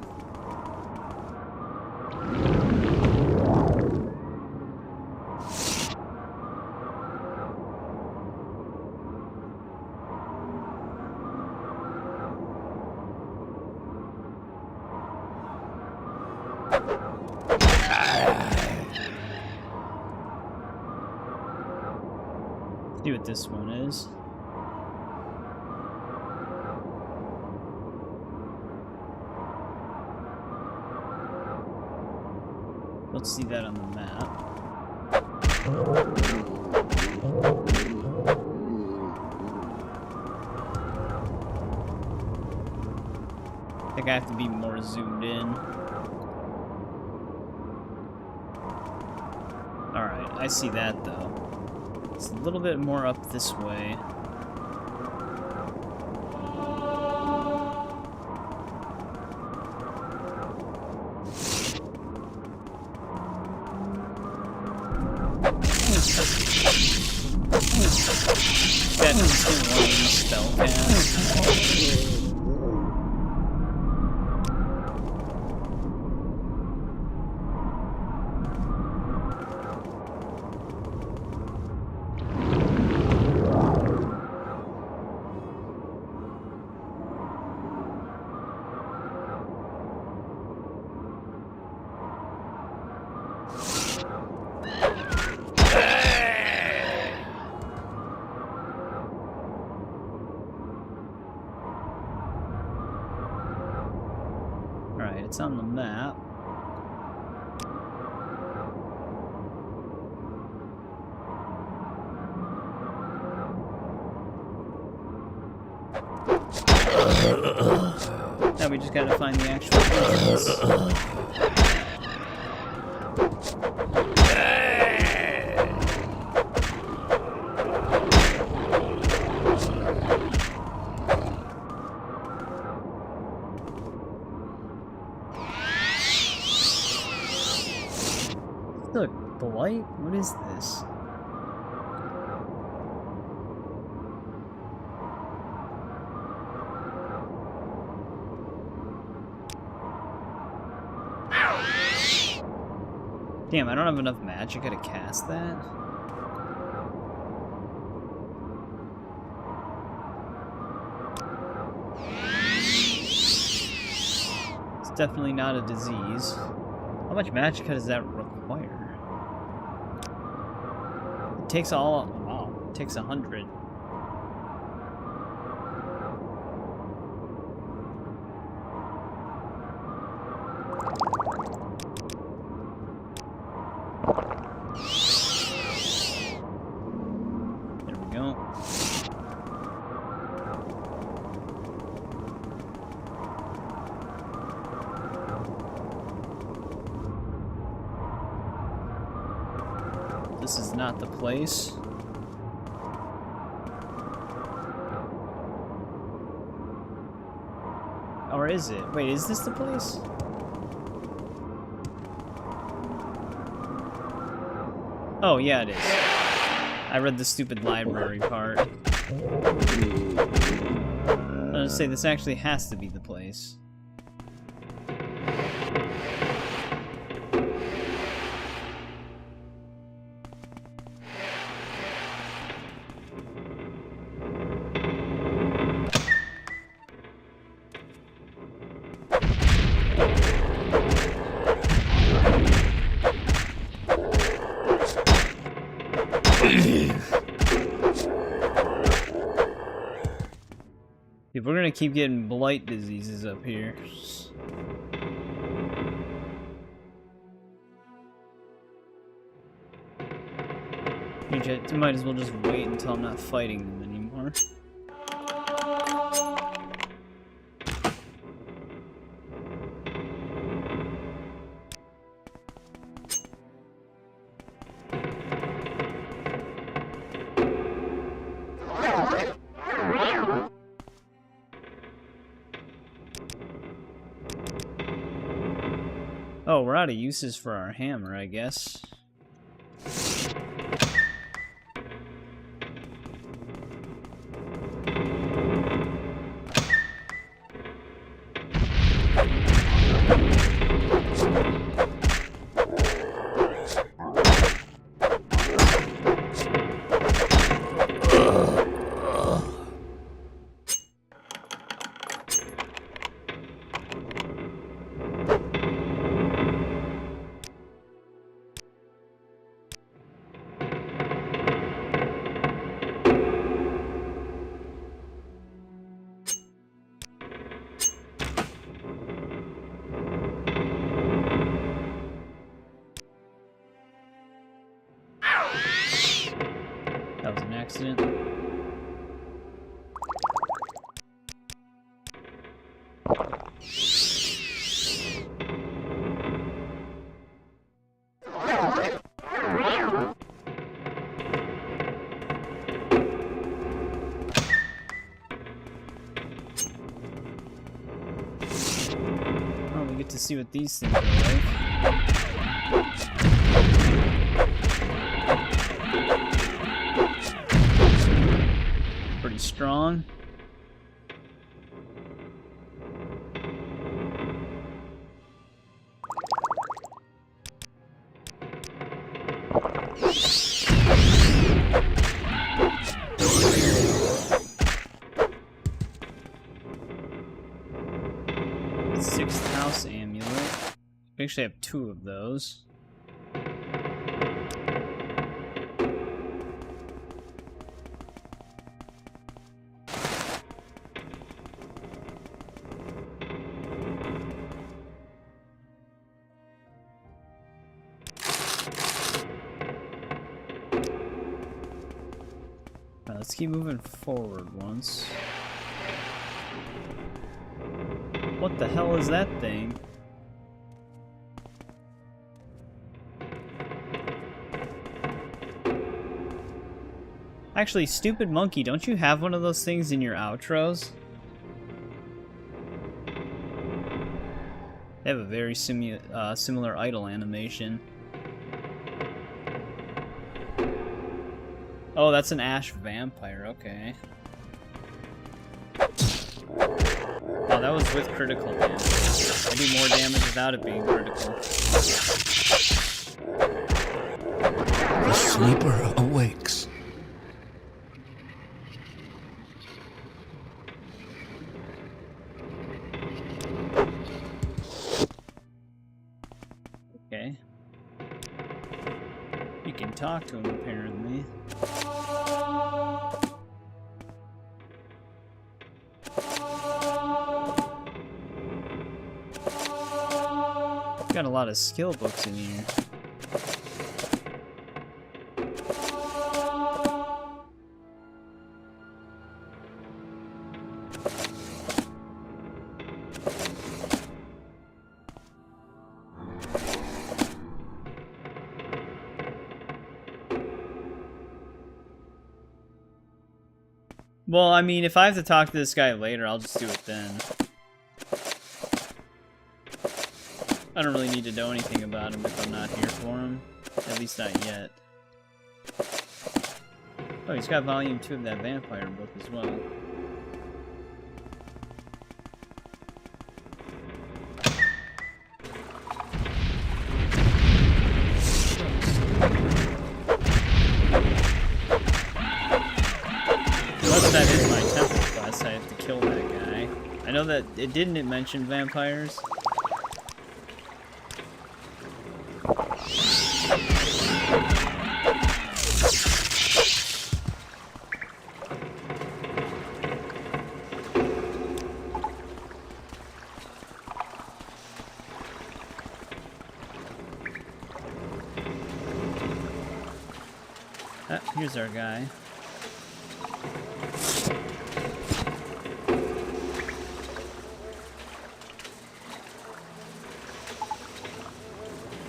A: See what this one is. Let's see that on the map. I think I have to be more zoomed in. Alright, I see that though. It's a little bit more up this way. That instant one spell cast. Alright, it's on the map. Now we just gotta find the actual entrance. Look, the light? What is this? Damn, I don't have enough magic to cast that? It's definitely not a disease. How much magic does that require? It takes all... wow, it takes 100. There we go. This is not the place. Or is it? Wait, is this the place? Oh, yeah, it is. I read the stupid library part. I was gonna say, this actually has to be the place. If we're gonna keep getting blight diseases up here. You might as well just wait until I'm not fighting them anymore. Oh, we're out of uses for our hammer, I guess. That was an accident. Oh, we get to see what these things are like. Pretty strong. Sixth house amulet. We actually have 2 of those. Let's keep moving forward once. What the hell is that thing? Actually, stupid monkey, don't you have one of those things in your outros? They have a very similar idle animation. Oh, that's an ash vampire, okay. Oh, that was with critical damage. I do more damage without it being critical.
C: The sleeper awakes.
A: Okay. You can talk to him, apparently. Got a lot of skill books in here. Well, I mean, if I have to talk to this guy later, I'll just do it then. I don't really need to know anything about him if I'm not here for him. At least not yet. Oh, he's got volume 2 of that vampire book as well. Unless that is my temple quest, I have to kill that guy. I know that it didn't mention vampires. Here's our guy.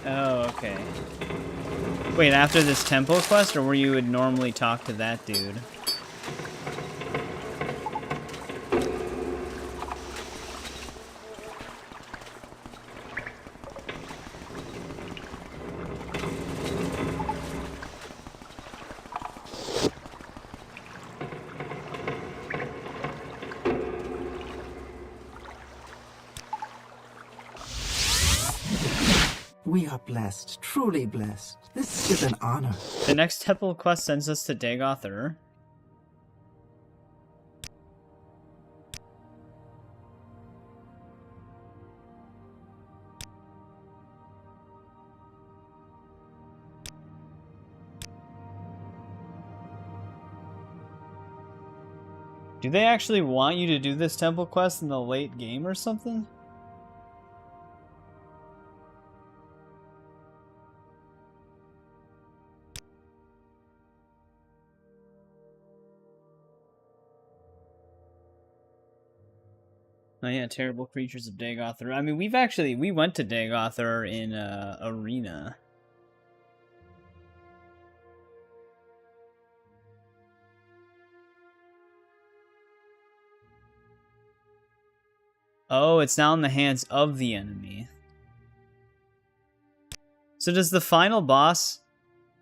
A: Oh, okay. Wait, after this temple quest, or where you would normally talk to that dude?
E: We are blessed, truly blessed. This is an honor.
A: The next temple quest sends us to Dagoth. Do they actually want you to do this temple quest in the late game or something? Oh yeah, terrible creatures of Dagoth. I mean, we went to Dagoth in Arena. Oh, it's now in the hands of the enemy. So does the final boss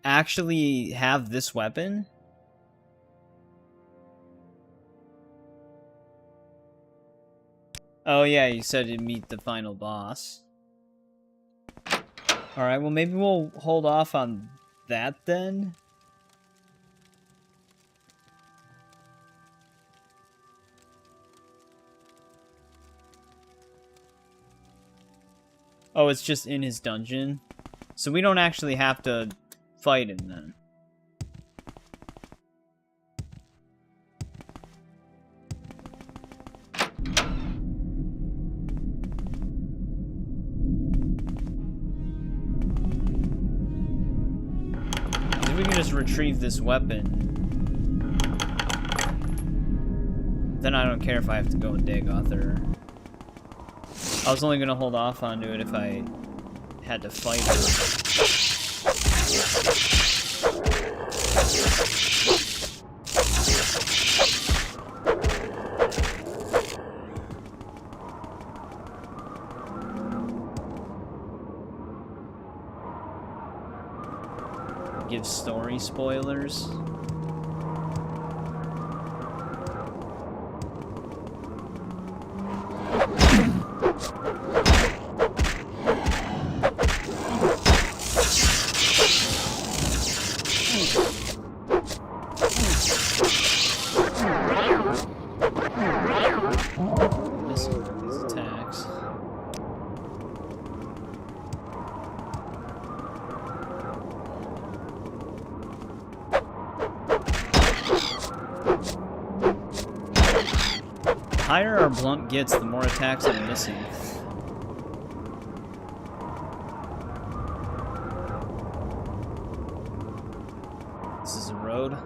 A: actually have this weapon? Oh yeah, you said you'd meet the final boss. Alright, well maybe we'll hold off on that then. Oh, it's just in his dungeon? So we don't actually have to fight him then. If we can just retrieve this weapon, then I don't care if I have to go with Dagoth. I was only gonna hold off onto it if I had to fight her. Give story spoilers. These attacks. The higher our blunt gets, the more attacks I'm missing. This is a road.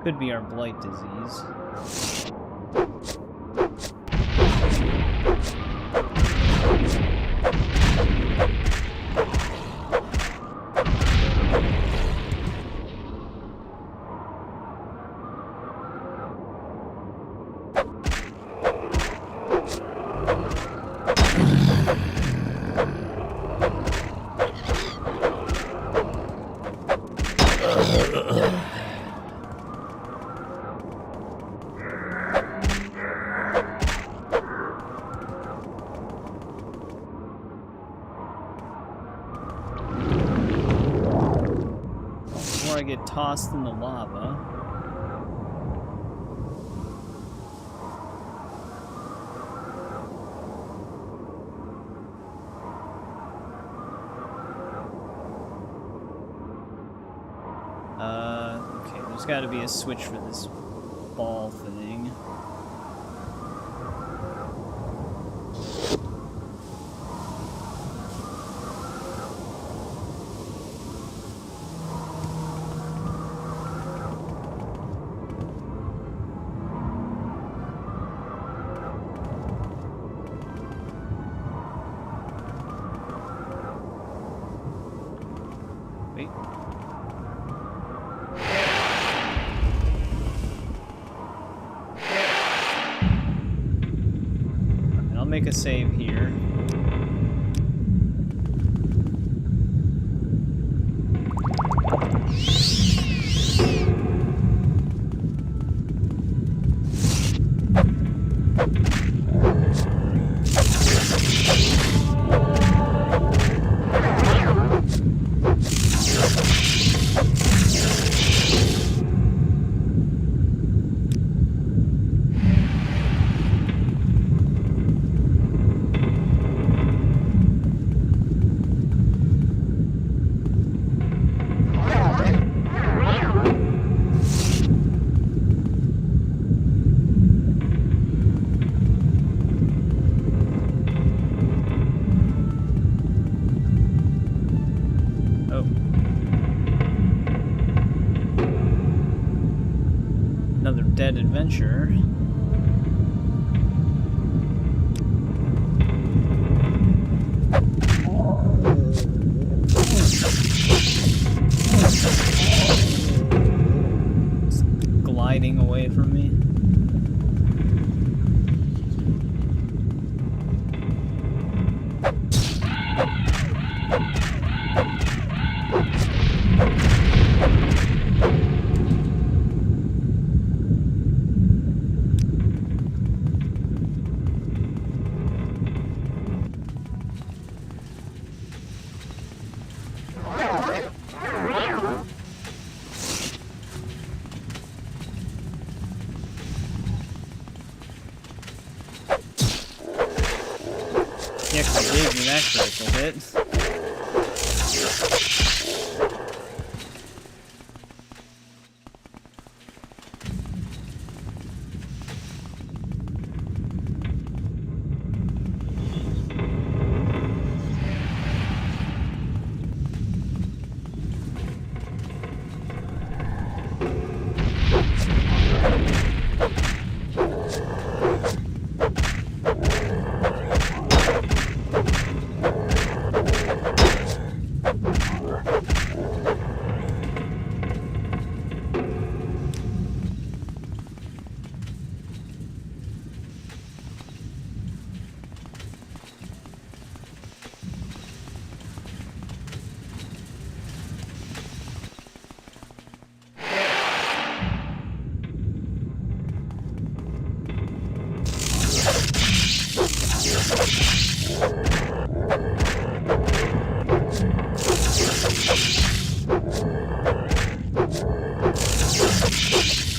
A: Could be our blight disease. Before I get tossed in the lava. Okay, there's There's gotta be a switch for this ball thing. Wait. And I'll make a save here. Oh. Another dead adventurer. It's gliding away from me. He actually gave me that critical hit.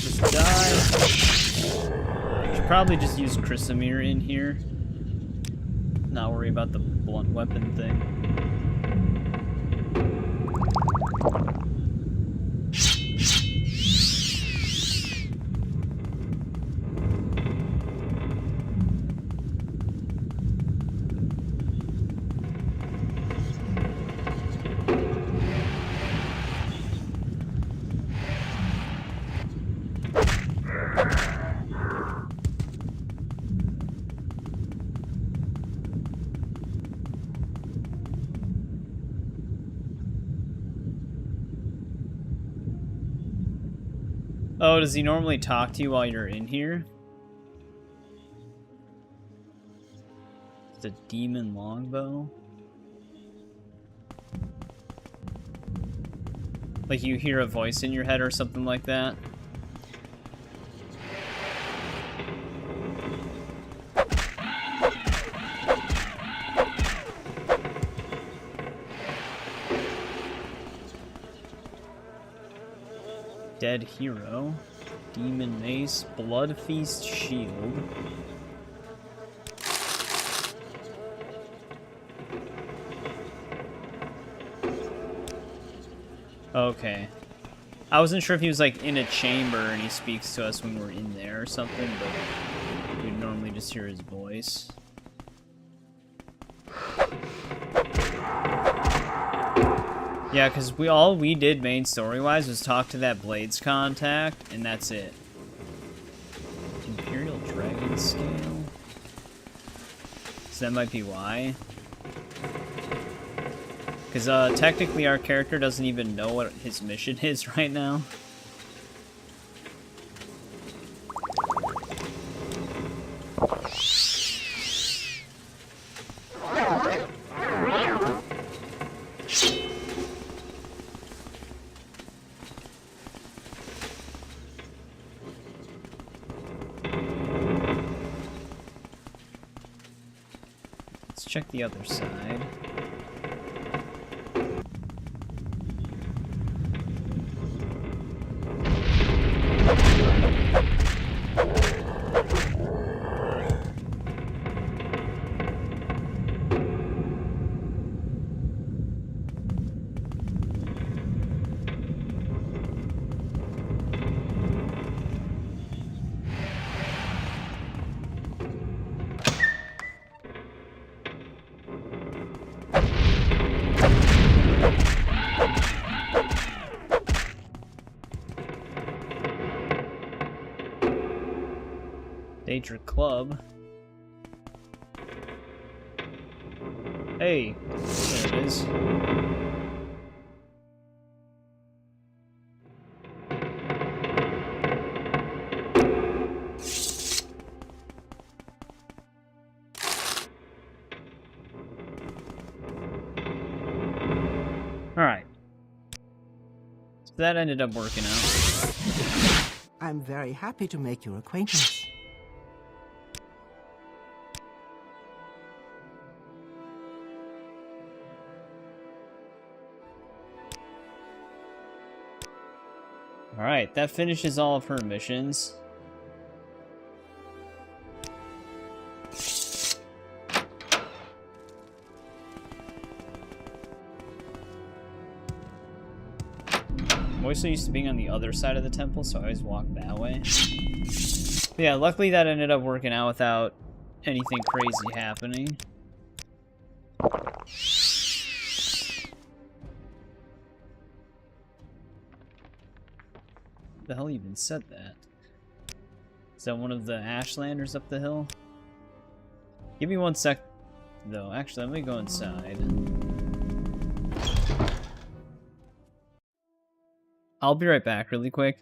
A: Just die. Should probably just use Chrysamir in here. Not worry about the blunt weapon thing. Oh, does he normally talk to you while you're in here? It's a demon longbow? Like you hear a voice in your head or something like that? Dead hero, demon mace, blood feast shield. Okay. I wasn't sure if he was like in a chamber and he speaks to us when we're in there or something, but we'd normally just hear his voice. Yeah, because all we did main story-wise was talk to that Blades contact, and that's it. Imperial Dragon Scale? So that might be why. Because technically our character doesn't even know what his mission is right now. Let's check the other side. Daedra Club. Hey, there it is. Alright. So that ended up working out.
E: I'm very happy to make your acquaintance.
A: Alright, that finishes all of her missions. I'm always so used to being on the other side of the temple, so I always walk that way. But yeah, luckily that ended up working out without anything crazy happening. The hell even said that? Is that one of the Ashlanders up the hill? Give me 1 sec, though. Actually, let me go inside. I'll be right back really quick.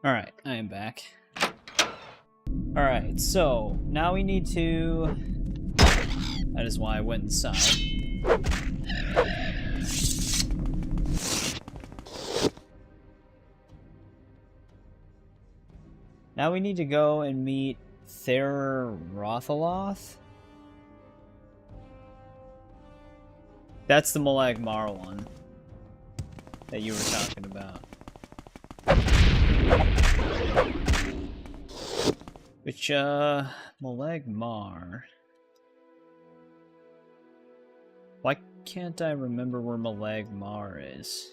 A: Alright, I am back. Alright, so now we need to... That is why I went inside. Now we need to go and meet Therer Rothaloth. That's the Molag Mar one that you were talking about. Which, Molag Mar. Why can't I remember where Molag Mar is?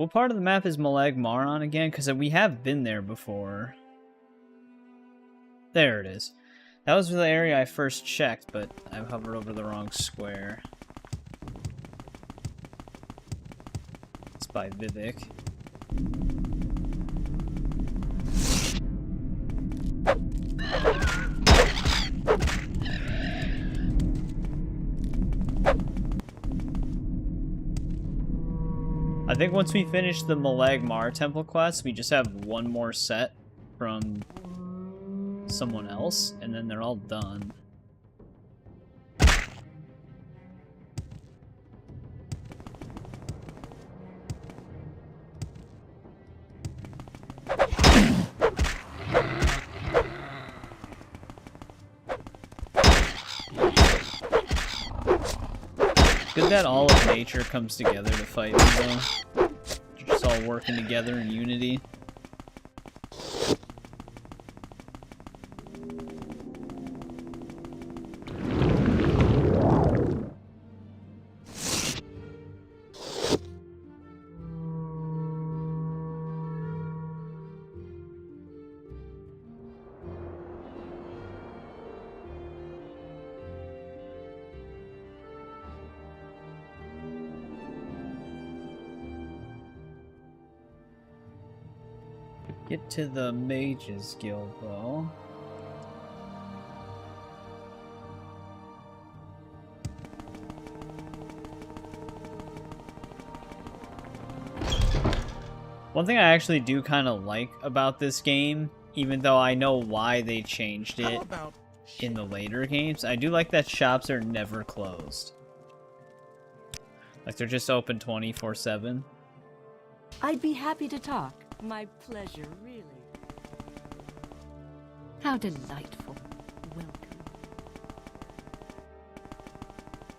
A: What part of the map is Malag Maron again? Because we have been there before. There it is. That was the area I first checked, but I hovered over the wrong square. It's by Vivek. I think once we finish the Malag Mar Temple quest, we just have one more set from someone else, and then they're all done. Good that all of nature comes together to fight me, though. They're just all working together in unity. Get to the Mages Guild, though. One thing I actually do kind of like about this game, even though I know why they changed it in the later games, I do like that shops are never closed. Like, they're just open 24/7.
B: I'd be happy to talk. My pleasure, really. How delightful. Welcome.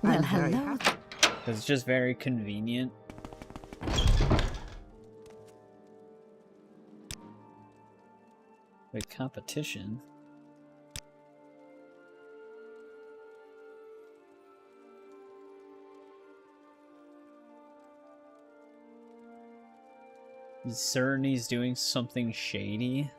B: Well,
E: I'm very
B: hello.
E: happy.
A: Because it's just very convenient. Wait, competition? Is Cerny's doing something shady?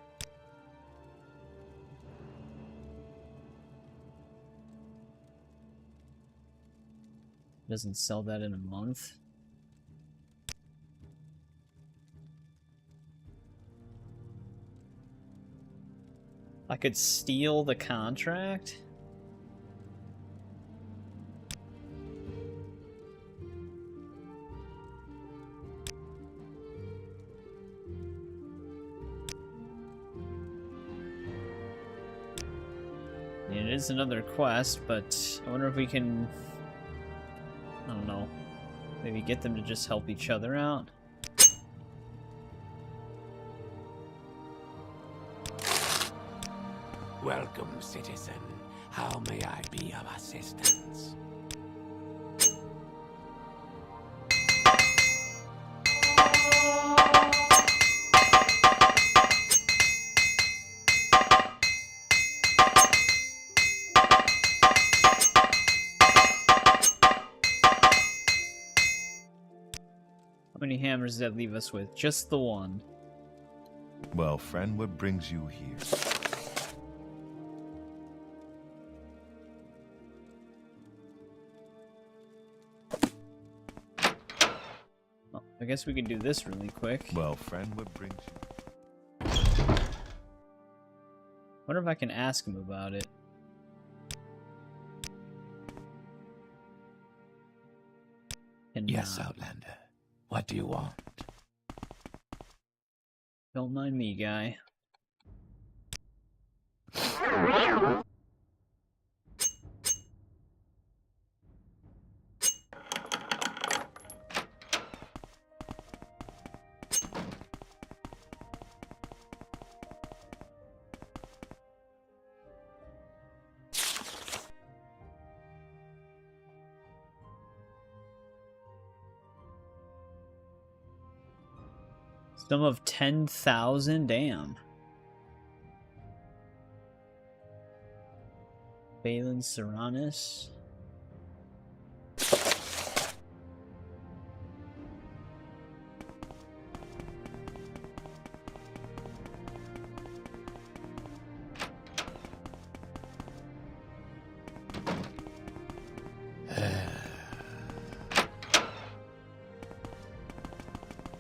A: Doesn't sell that in a month. I could steal the contract? It is another quest, but I wonder if we can, I don't know, maybe get them to just help each other out.
C: Welcome, citizen. How may I be of assistance?
A: How many hammers does that leave us with? Just the one.
D: Well, friend, what brings you here?
A: Well, I guess we can do this really quick.
D: Well, friend, what brings you?
A: Wonder if I can ask him about it.
C: Yes, Outlander. What do you want?
A: Don't mind me, guy. Sum of 10,000? Damn. Balin Serranus.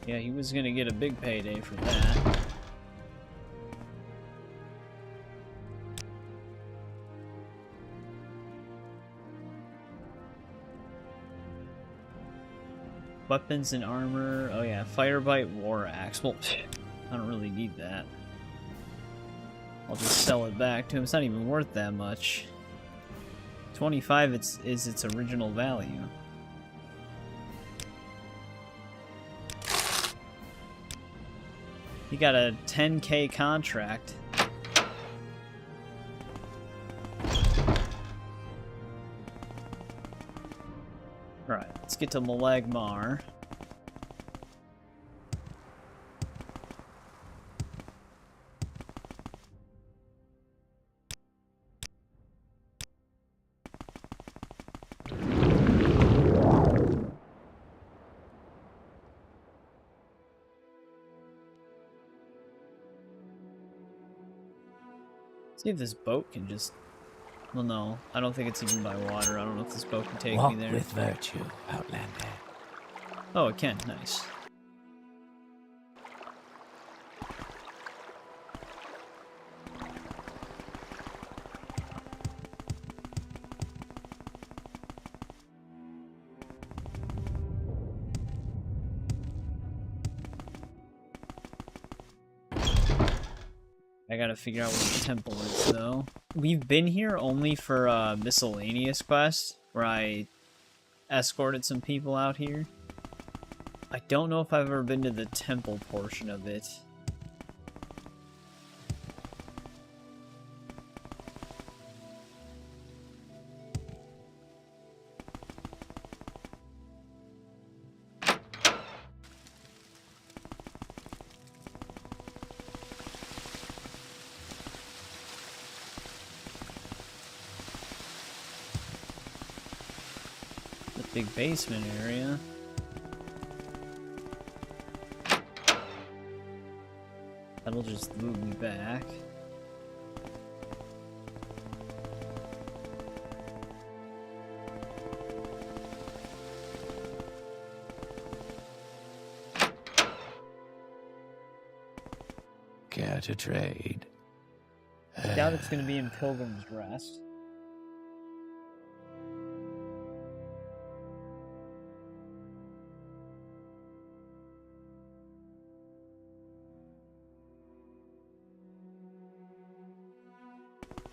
A: Yeah, he was gonna get a big payday for that. Weapons and armor. Oh yeah, Firebite War Axe. Well, I don't really need that. I'll just sell it back to him. It's not even worth that much. 25 is its original value. He got a 10k contract. Alright, let's get to Malagmar. See if this boat can just... Well, no. I don't think it's even by water. I don't know if this boat can take
C: Walk
A: me there.
C: with virtue, Outlander.
A: Oh, it can. Nice. I gotta figure out where the temple is, though. We've been here only for a miscellaneous quest, where I escorted some people out here. I don't know if I've ever been to the temple portion of it. The big basement area. That'll just move me back.
C: Care to trade?
A: I doubt it's gonna be in Pilgrim's Rest.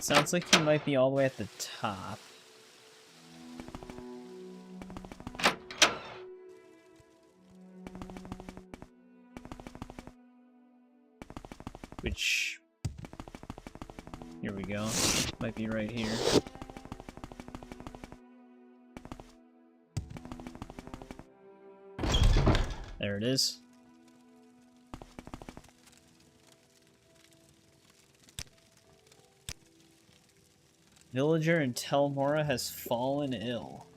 A: Sounds like he might be all the way at the top. Which... Here we go. Might be right here. There it is. Villager in Tel Mora has fallen ill.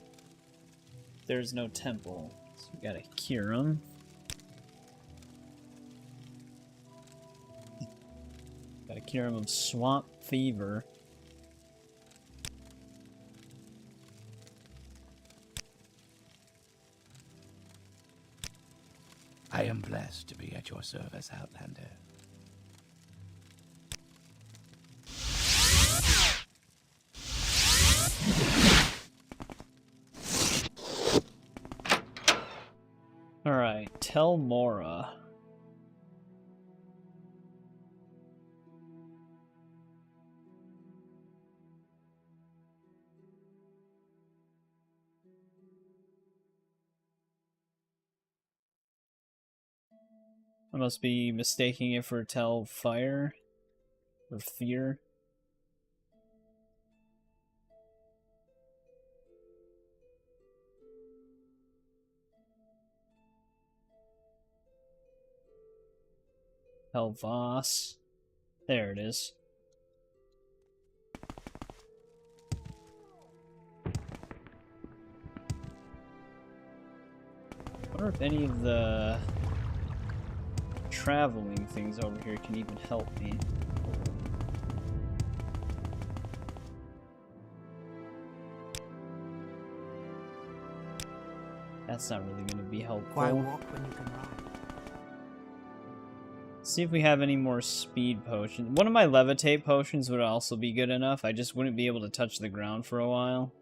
A: There's no temple, so we gotta cure him. Gotta cure him of swamp fever.
C: I am blessed to be at your service, Outlander.
A: Alright, Tel Mora. I must be mistaking it for Tel Fire or Fear. Tel Voss. There it is. I wonder if any of the traveling things over here can even help me. That's not really going to be helpful.
E: Why walk when you can ride?
A: See if we have any more speed potions. One of my levitate potions would also be good enough. I just wouldn't be able to touch the ground for a while.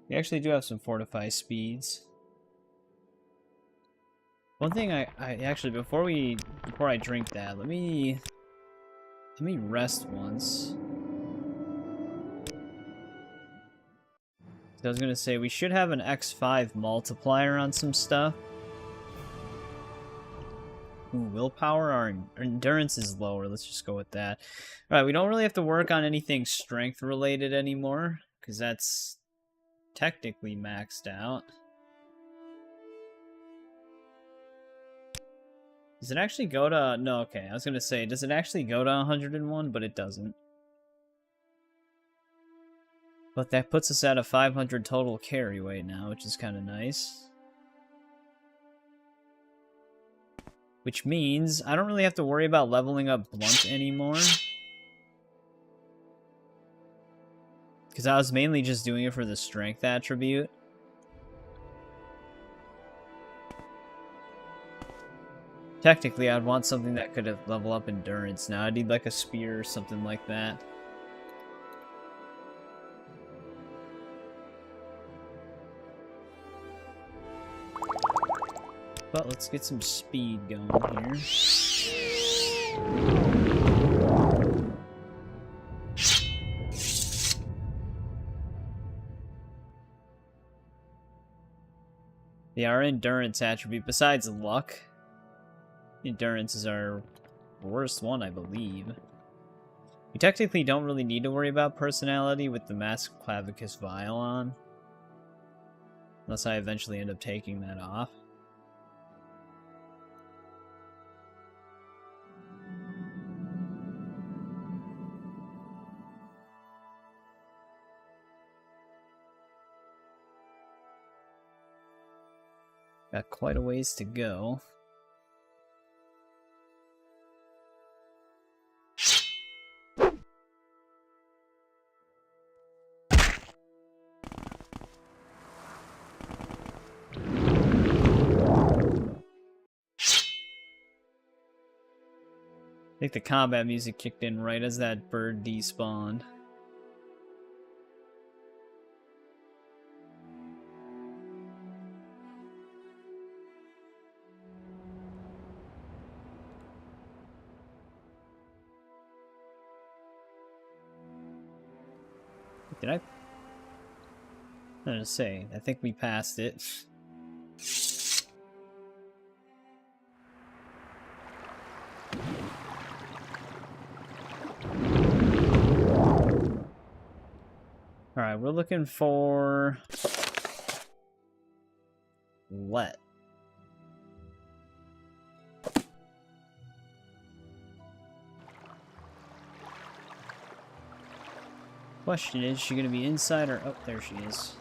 A: We actually do have some fortify speeds. One thing I actually before I drink that, let me rest once. So I was gonna say we should have an X5 multiplier on some stuff. Ooh, willpower, our endurance is lower. Let's just go with that. Alright, we don't really have to work on anything strength related anymore, because that's technically maxed out. Does it actually go to... No, okay. I was going to say, does it actually go to 101? But it doesn't. But that puts us at a 500 total carry weight now, which is kind of nice. Which means I don't really have to worry about leveling up Blunt anymore. Because I was mainly just doing it for the strength attribute. Technically, I'd want something that could level up endurance. Now, I'd need like a spear or something like that. But let's get some speed going here. Yeah, our endurance attribute, besides luck, endurance is our worst one, I believe. We technically don't really need to worry about personality with the Mask Clavicus Vial on. Unless I eventually end up taking that off. Got quite a ways to go. I think the combat music kicked in right as that bird despawned. Did I? I was gonna say, I think we passed it. Alright, we're looking for... Let. Question is she gonna be inside or... Oh, there she is.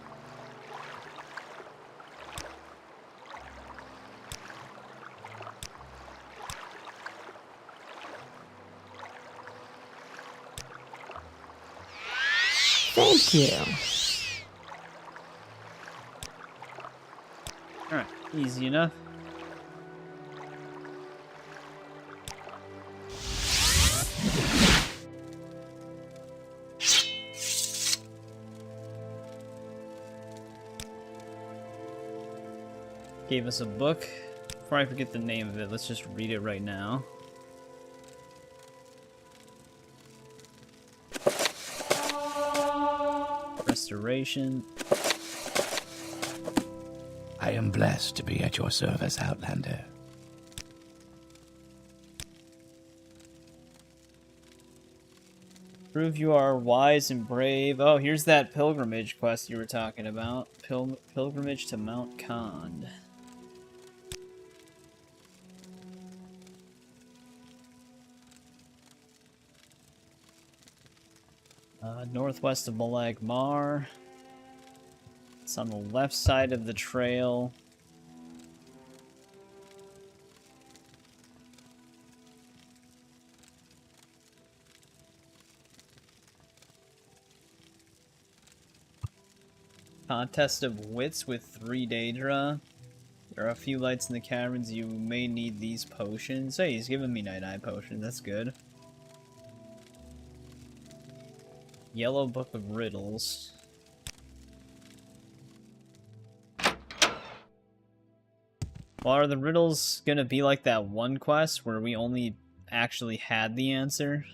E: Thank you.
A: Alright, easy enough. Gave us a book. Before I forget the name of it, let's just read it right now. Restoration.
C: I am blessed to be at your service, Outlander.
A: Prove you are wise and brave. Oh, here's that pilgrimage quest you were talking about. Pilgrimage to Mount Kand. Northwest of Malag Mar. It's on the left side of the trail. Contest of wits with 3 Daedra. There are a few lights in the caverns. You may need these potions. Hey, he's giving me Night Eye potions. That's good. Yellow Book of Riddles. Well, are the riddles gonna be like that one quest where we only actually had the answer?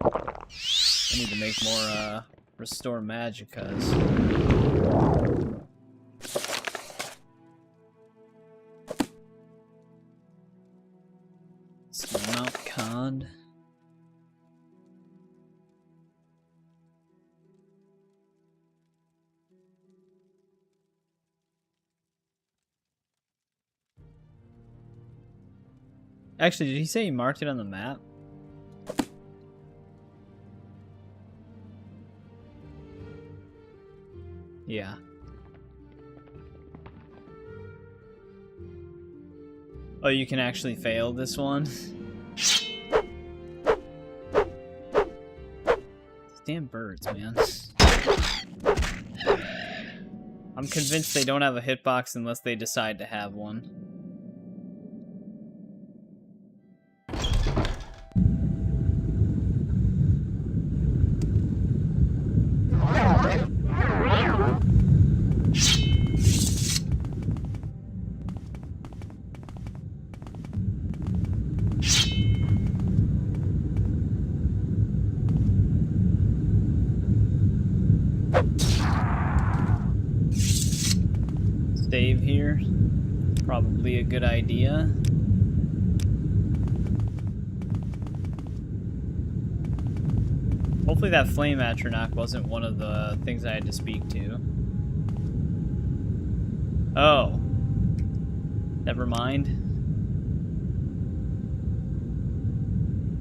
A: I need to make more, restore magicas. Mount Con. Actually, did he say he marked it on the map? Yeah. Oh, you can actually fail this one? Damn birds, man. I'm convinced they don't have a hitbox unless they decide to have one. Save here. Probably a good idea. Hopefully that flame atronach wasn't one of the things I had to speak to. Oh. Never mind.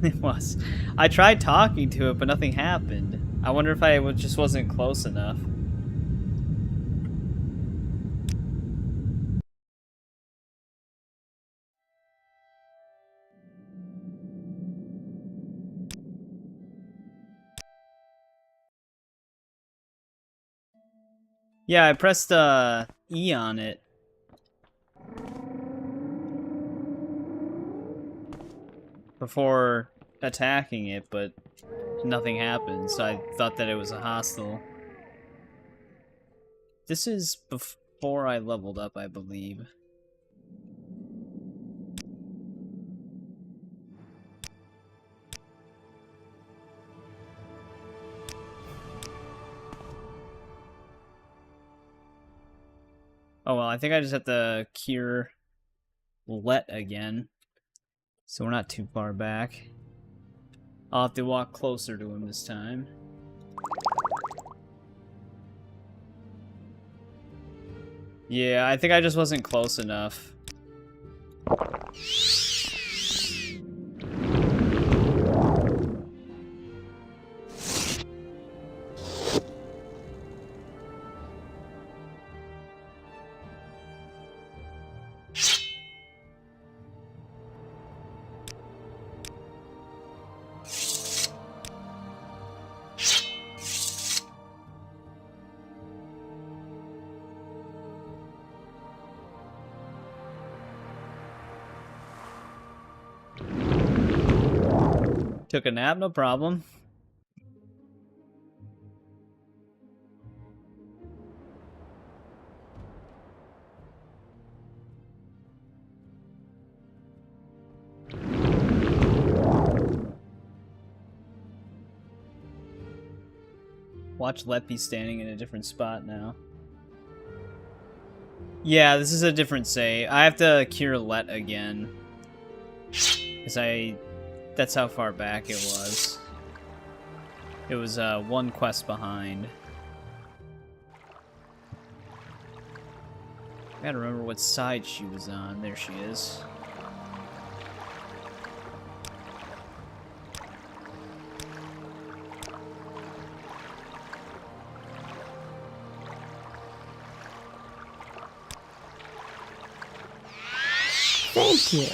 A: It was. I tried talking to it, but nothing happened. I wonder if I just wasn't close enough. Yeah, I pressed E on it. Before attacking it, but nothing happened, so I thought that it was a hostile. This is before I leveled up, I believe. Oh well, I think I just have to cure Let again. So we're not too far back. I'll have to walk closer to him this time. Yeah, I think I just wasn't close enough. Took a nap, no problem. Watch Let be standing in a different spot now. Yeah, this is a different save. I have to cure Let again. Because that's how far back it was. It was one quest behind. I gotta remember what side she was on. There she is.
B: Thank you.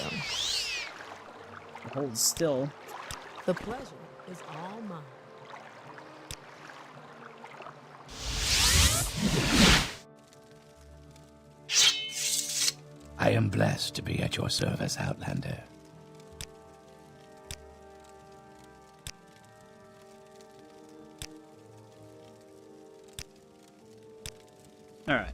A: Hold still.
B: The pleasure is all mine.
C: I am blessed to be at your service, Outlander.
A: All right.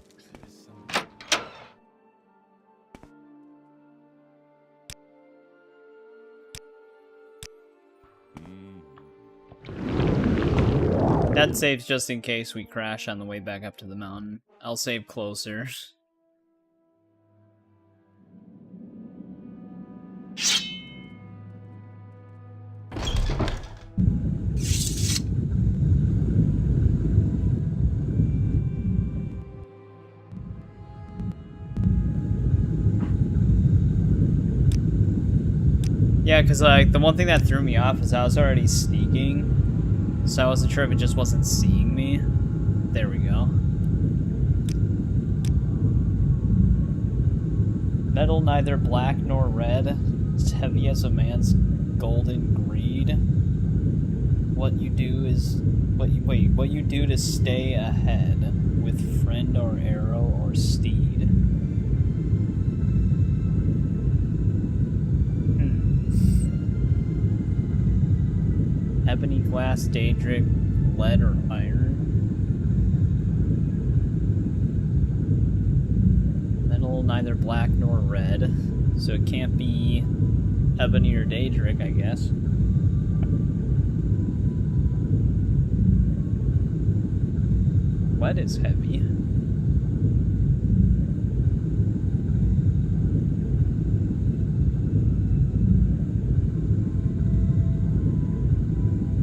A: That saves just in case we crash on the way back up to the mountain. I'll save closer. Yeah, because like the one thing that threw me off is I was already sneaking, so I wasn't sure if it just wasn't seeing me. There we go. Metal neither black nor red, it's heavy as a man's golden greed. What you do is what you do to stay ahead with friend or arrow or steed. Ebony, glass, daedric, lead, or iron. Metal, neither black nor red, so it can't be ebony or daedric, I guess. Lead is heavy.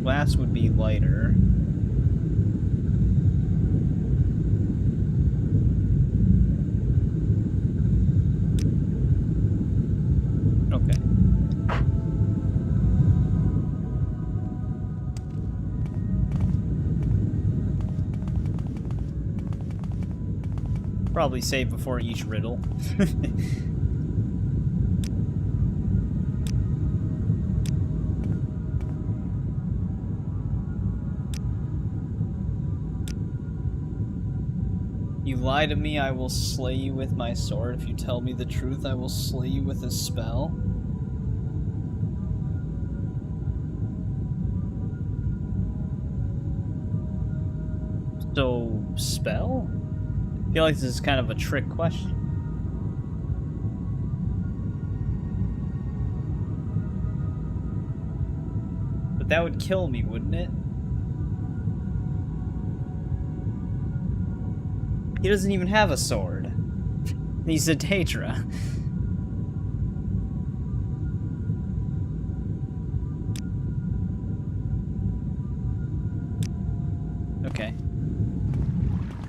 A: Glass would be lighter. Okay. Probably save before each riddle. You lie to me, I will slay you with my sword. If you tell me the truth, I will slay you with a spell. So, spell? I feel like this is kind of a trick question. But that would kill me, wouldn't it? He doesn't even have a sword. He's a Daedra. Okay.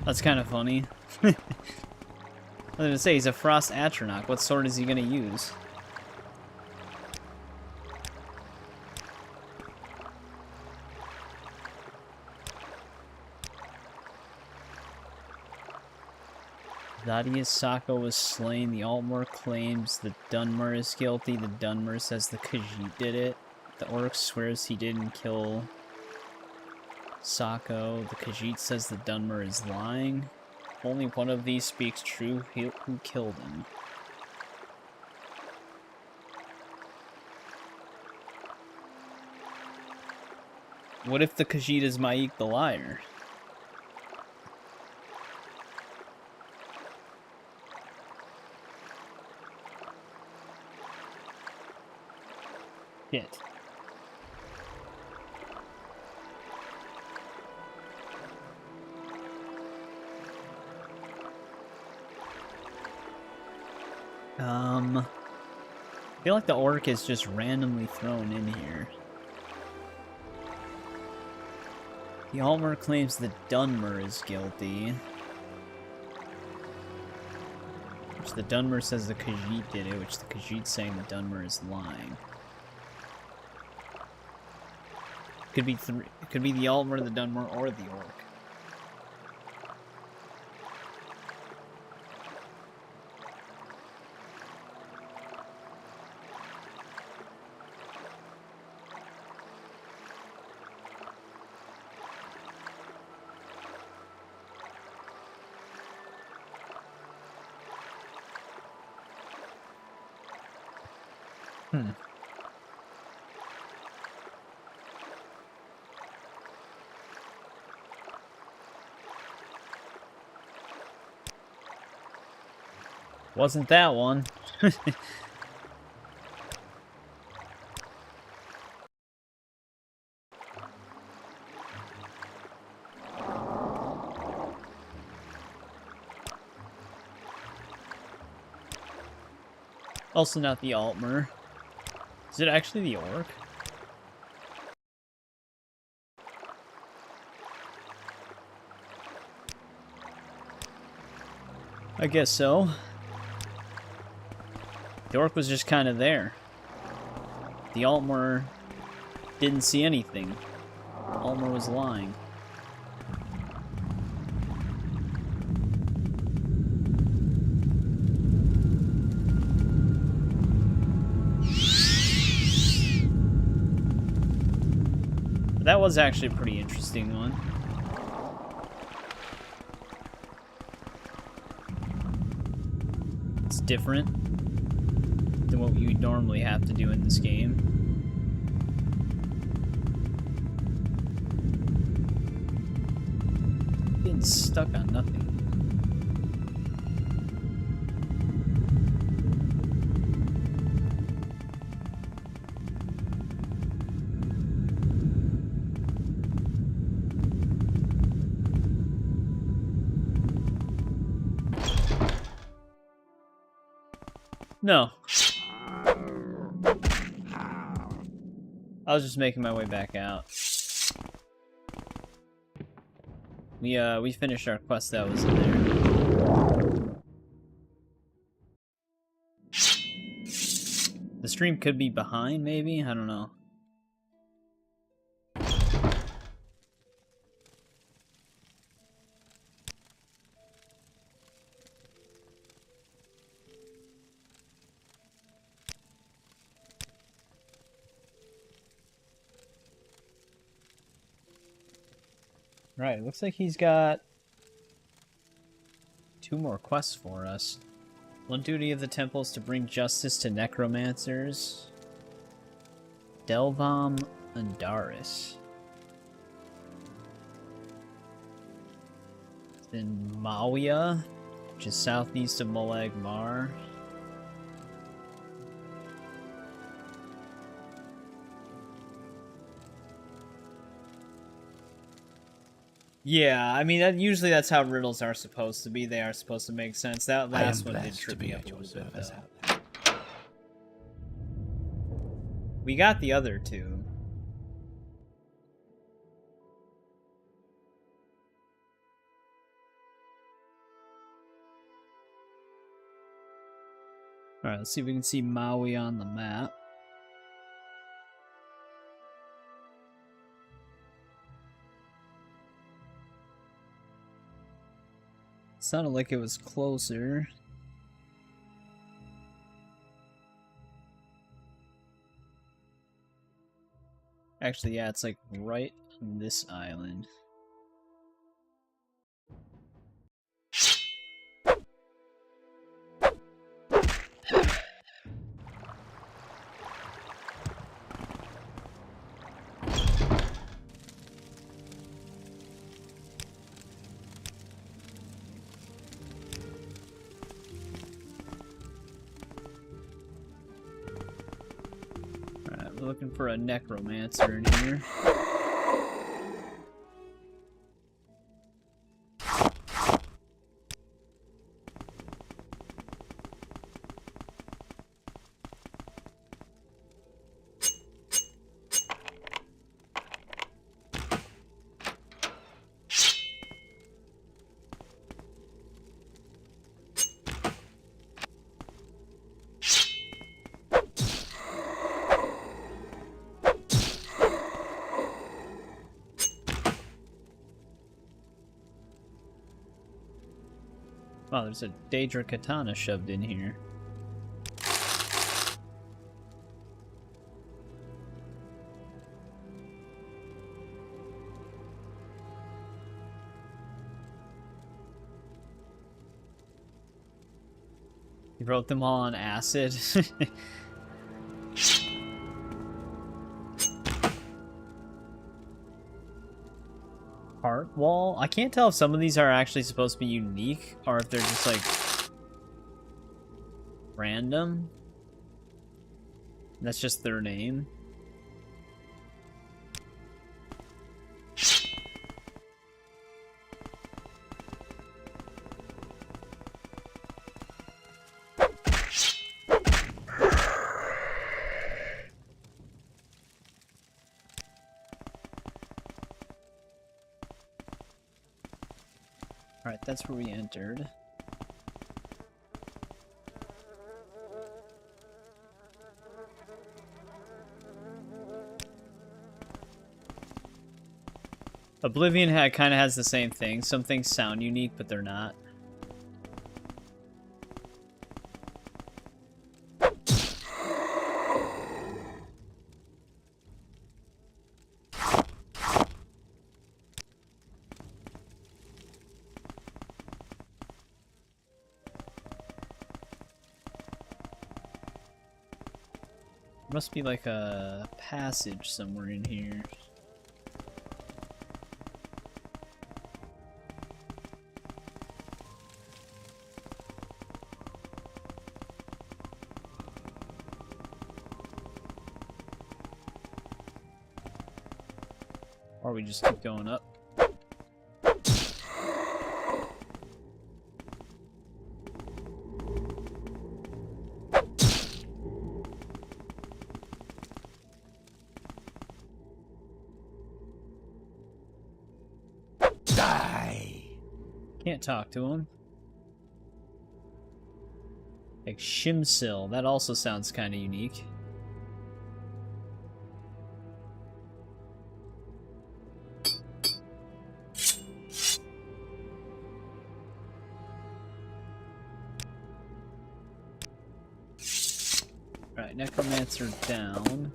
A: That's kind of funny. I was gonna say, he's a Frost Atronach. What sword is he gonna use? Thaddeus Sako was slain. The Altmer claims the Dunmer is guilty. The Dunmer says the Khajiit did it. The Orc swears he didn't kill Sako. The Khajiit says the Dunmer is lying. Only one of these speaks true. Who killed him? What if the Khajiit is Ma'ik the liar? Shit. I feel like the orc is just randomly thrown in here. The Altmer claims the Dunmer is guilty. Which the Dunmer says the Khajiit did it, which the Khajiit's saying the Dunmer is lying. Could be three. It could be the Altmer, the Dunmer, or the orc. Wasn't that one. Also not the Altmer. Is it actually the Orc? I guess so. The Orc was just kind of there. The Altmer didn't see anything. Altmer was lying. That was actually a pretty interesting one. It's different than what you normally have to do in this game. Getting stuck on nothing. No. I was just making my way back out. We finished our quest that was in there. The stream could be behind, maybe? I don't know. Right, looks like he's got 2 more quests for us. One duty of the temple is to bring justice to necromancers. Delvam Andaris. Then Mawia, which is southeast of Molag Mar. Yeah, I mean, usually that's how riddles are supposed to be. They are supposed to make sense. That last one did trip me up a little bit, though. We got the other 2. Alright, let's see if we can see Maui on the map. Sounded like it was closer. Actually, yeah, it's like right on this island. Alright, we're looking for a necromancer in here. Wow, there's a Daedra katana shoved in here. You wrote them all on acid? Heart wall? I can't tell if some of these are actually supposed to be unique or if they're just like random. That's just their name. Alright, that's where we entered. Oblivion kind of has the same thing. Some things sound unique, but they're not. There must be like a passage somewhere in here. Or we just keep going up.
C: Die!
A: Can't talk to him. Like Shimsil, that also sounds kind of unique. Alright, Necromancer down.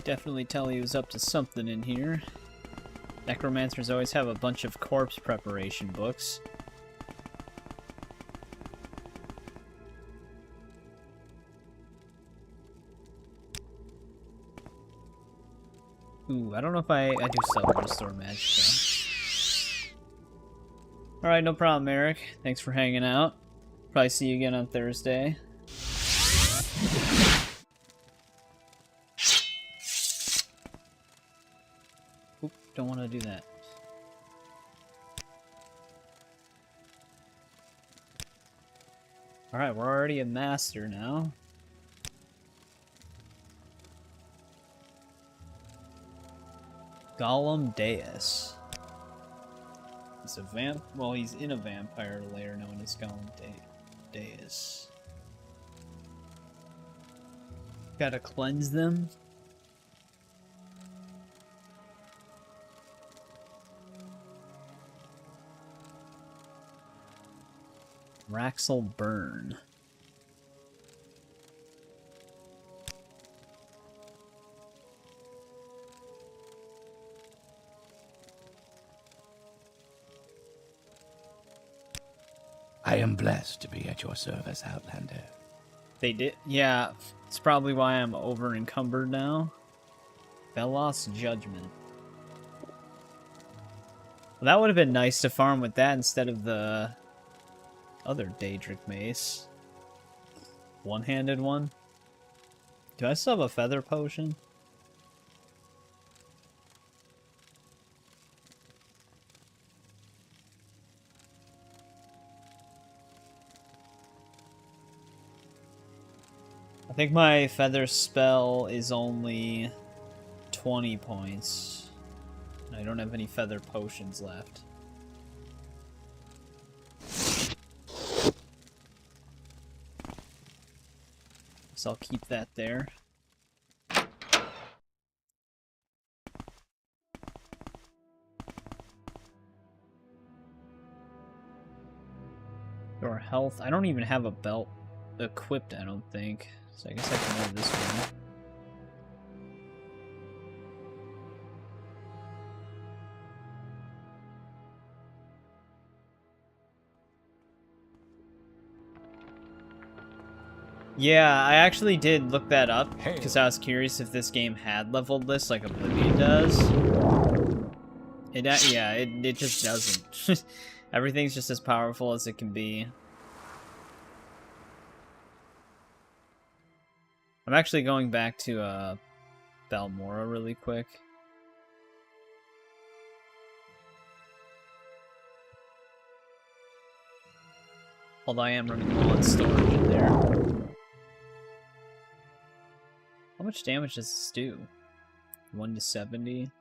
A: Definitely tell he was up to something in here. Necromancers always have a bunch of corpse preparation books. Ooh, I don't know if I do still restore magic though. Alright, no problem, Eric. Thanks for hanging out. Probably see you again on Thursday. Oop, don't want to do that. Alright, we're already a master now. Golem Deus. He's a vamp. Well, he's in a vampire lair known as Golem Deus. Gotta cleanse them. Raxel Burn.
C: I am blessed to be at your service, Outlander.
A: They did, yeah. It's probably why I'm over encumbered now. Velos Judgment. Well, that would have been nice to farm with that instead of the other Daedric Mace. One-handed one. Do I still have a feather potion? I think my feather spell is only 20 points. I don't have any feather potions left. So I'll keep that there. Restore health. I don't even have a belt equipped, I don't think. So I guess I can wear this one. Yeah, I actually did look that up because I was curious if this game had leveled this like Oblivion does. It just doesn't. Everything's just as powerful as it can be. I'm actually going back to Balmora really quick. Although I am running low on storage in there. How much damage does this do? 1 to 70?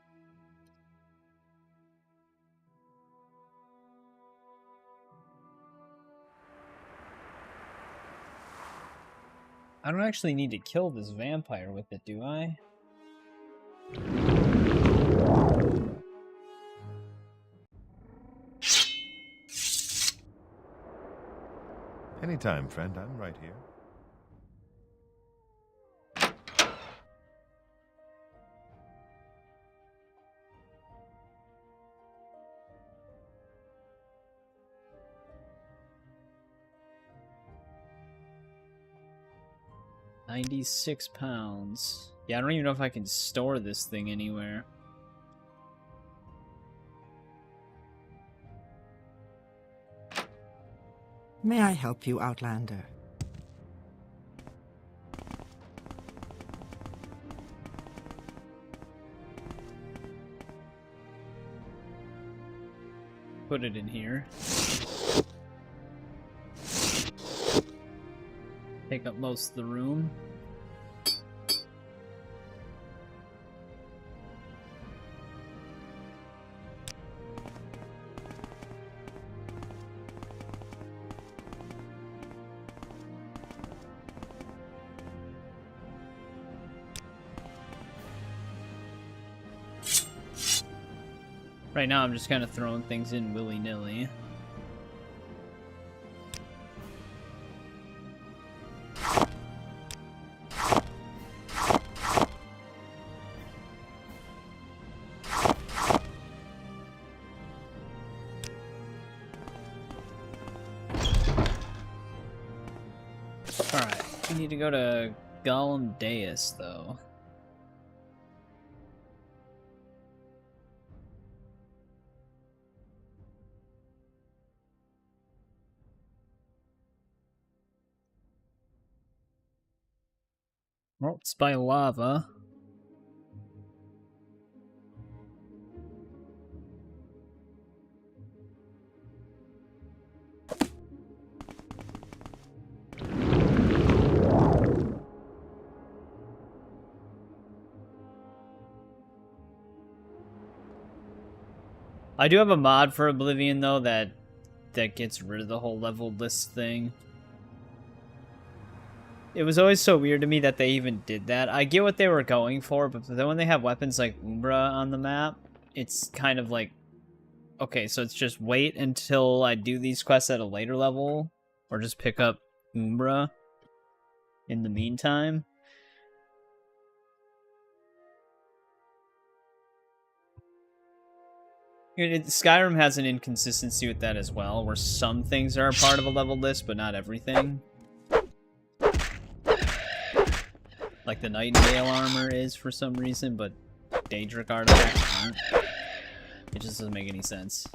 A: I don't actually need to kill this vampire with it, do I?
G: Anytime, friend. I'm right here.
A: £96. Yeah, I don't even know if I can store this thing anywhere.
E: May I help you, Outlander?
A: Put it in here. Take up most of the room. Right now I'm just kind of throwing things in willy-nilly. Alright, we need to go to Golem Deus, though. Well, it's by lava. I do have a mod for Oblivion, though, that gets rid of the whole leveled list thing. It was always so weird to me that they even did that. I get what they were going for, but then when they have weapons like Umbra on the map, it's kind of like, okay, so it's just wait until I do these quests at a later level, or just pick up Umbra in the meantime. Skyrim has an inconsistency with that as well, where some things are a part of a leveled list, but not everything. Like the Nightingale armor is for some reason, but Daedric artifacts aren't. It just doesn't make any sense.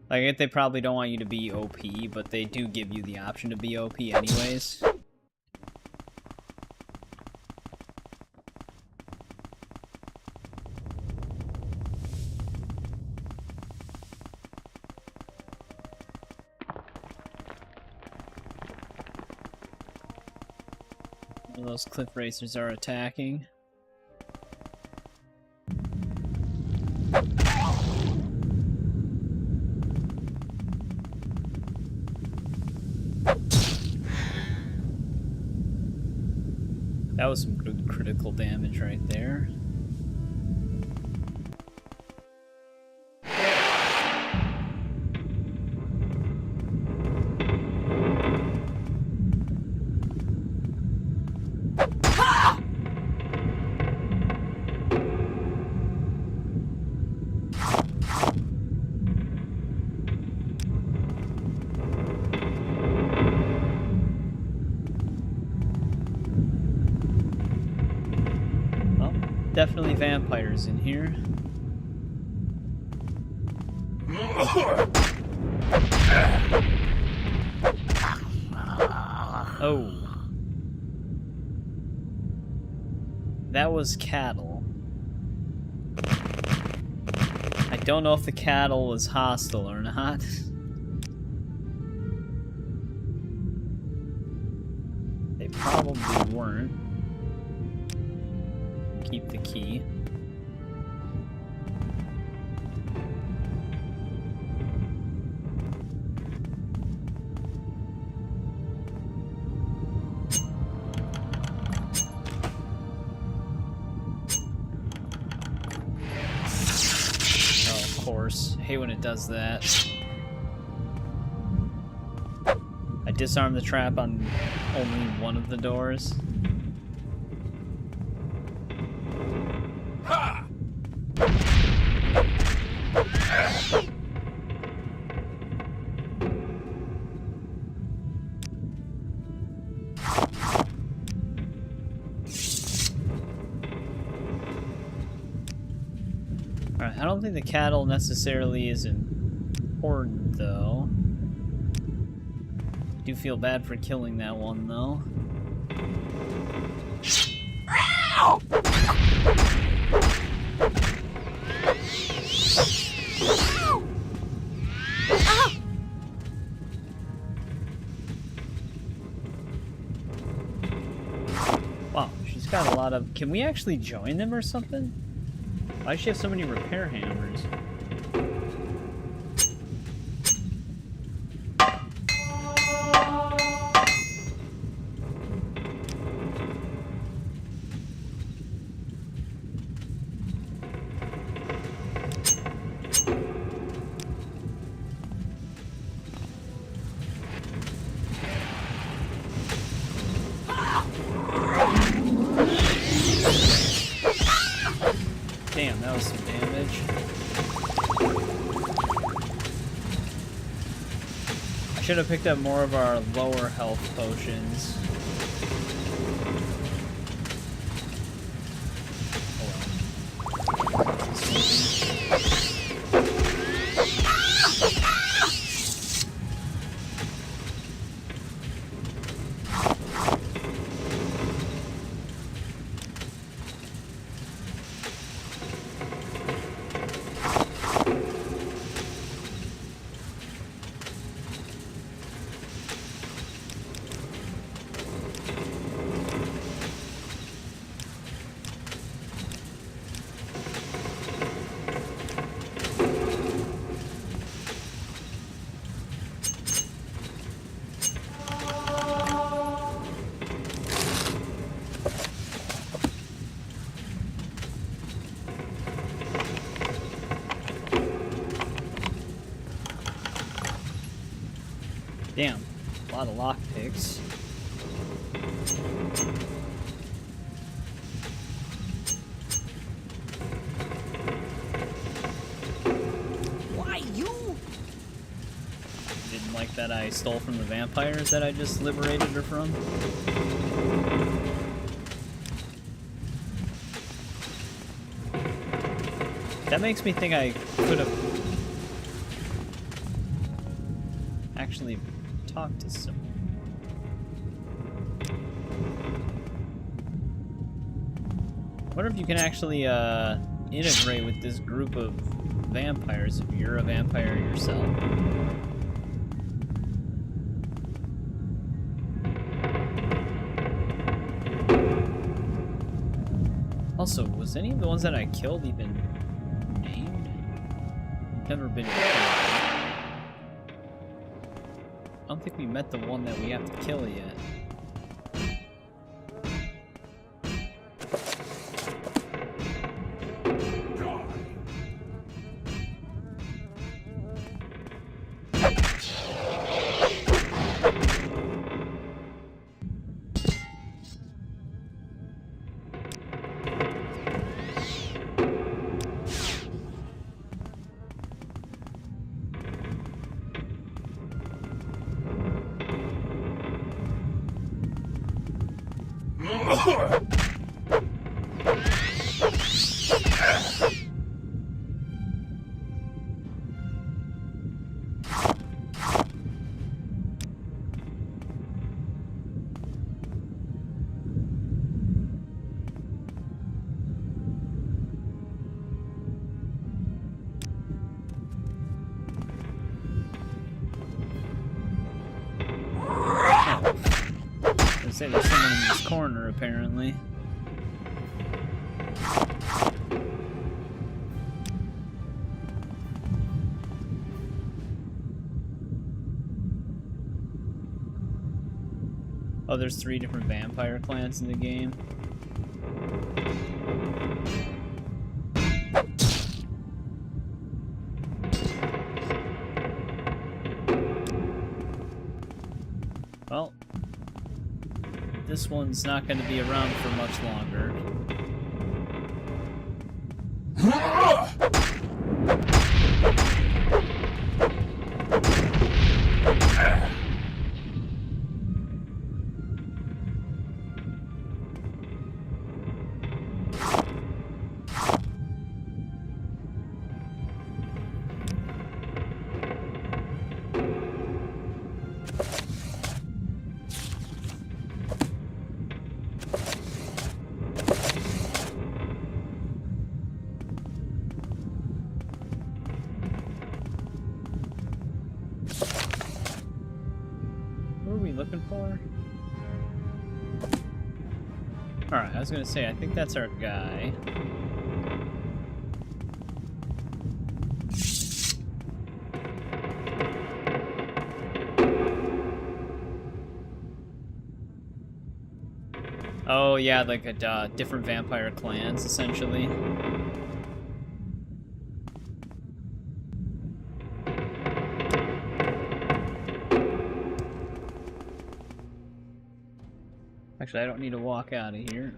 A: Like, I get they probably don't want you to be OP, but they do give you the option to be OP anyways. Those cliff racers are attacking. That was some good critical damage right there. Definitely vampires in here. Oh. That was cattle. I don't know if the cattle was hostile or not. They probably weren't. Keep the key. Hate when it does that. I disarmed the trap on only one of the doors.
F: Ha!
A: Alright, I don't think the cattle necessarily is important, though. I do feel bad for killing that one, though. Wow, she's got a lot of... Can we actually join them or something? Why does she have so many repair hammers? Damn, that was some damage. I should have picked up more of our lower health potions. Damn, a lot of lockpicks.
C: Why you?
A: Didn't like that I stole from the vampires that I just liberated her from. That makes me think I could have actually talked to someone. I wonder if you can actually integrate with this group of vampires if you're a vampire yourself. Also, was any of the ones that I killed even named? Never been killed. I don't think we met the one that we have to kill yet. corner, apparently. Oh, there's 3 different vampire clans in the game. Well, this one's not going to be around for much longer. What are we looking for? Alright, I was gonna say, I think that's our guy. Oh yeah, like a different vampire clans, essentially. Actually, I don't need to walk out of here.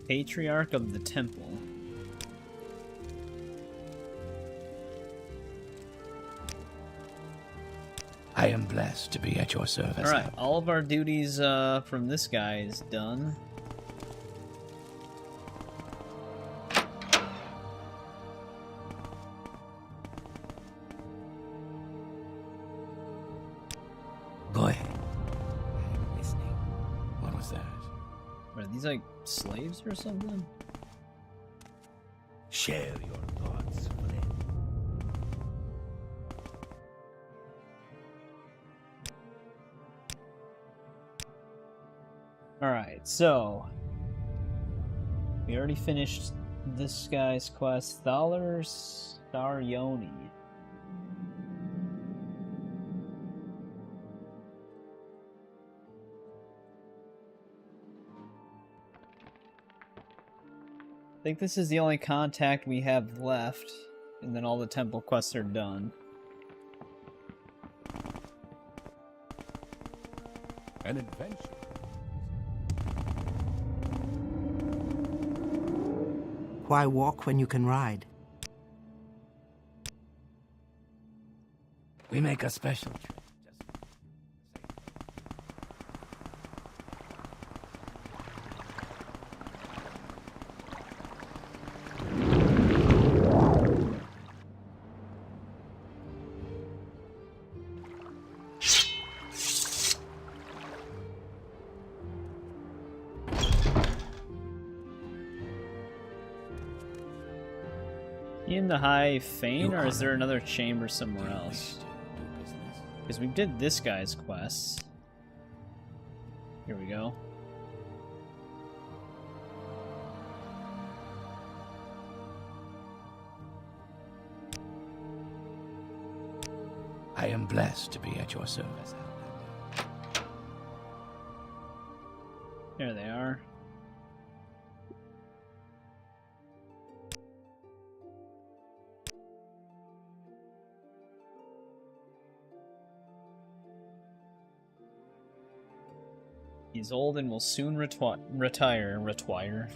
A: Patriarch of the Temple.
C: I am blessed to be at your service.
A: Alright, all of our duties from this guy is done.
C: Go ahead. I'm listening. What was that?
A: Are these like slaves or something?
C: Share your thoughts, friend.
A: Alright, so we already finished this guy's quest, Thaler Starioni. I think this is the only contact we have left, and then all the temple quests are done.
D: An adventure.
E: Why walk when you can ride?
C: We make a special trip.
A: In the High Fane, or is there another chamber somewhere else? Because we did this guy's quests. Here we go.
C: I am blessed to be at your service.
A: There they are. He's old and will soon retire. We're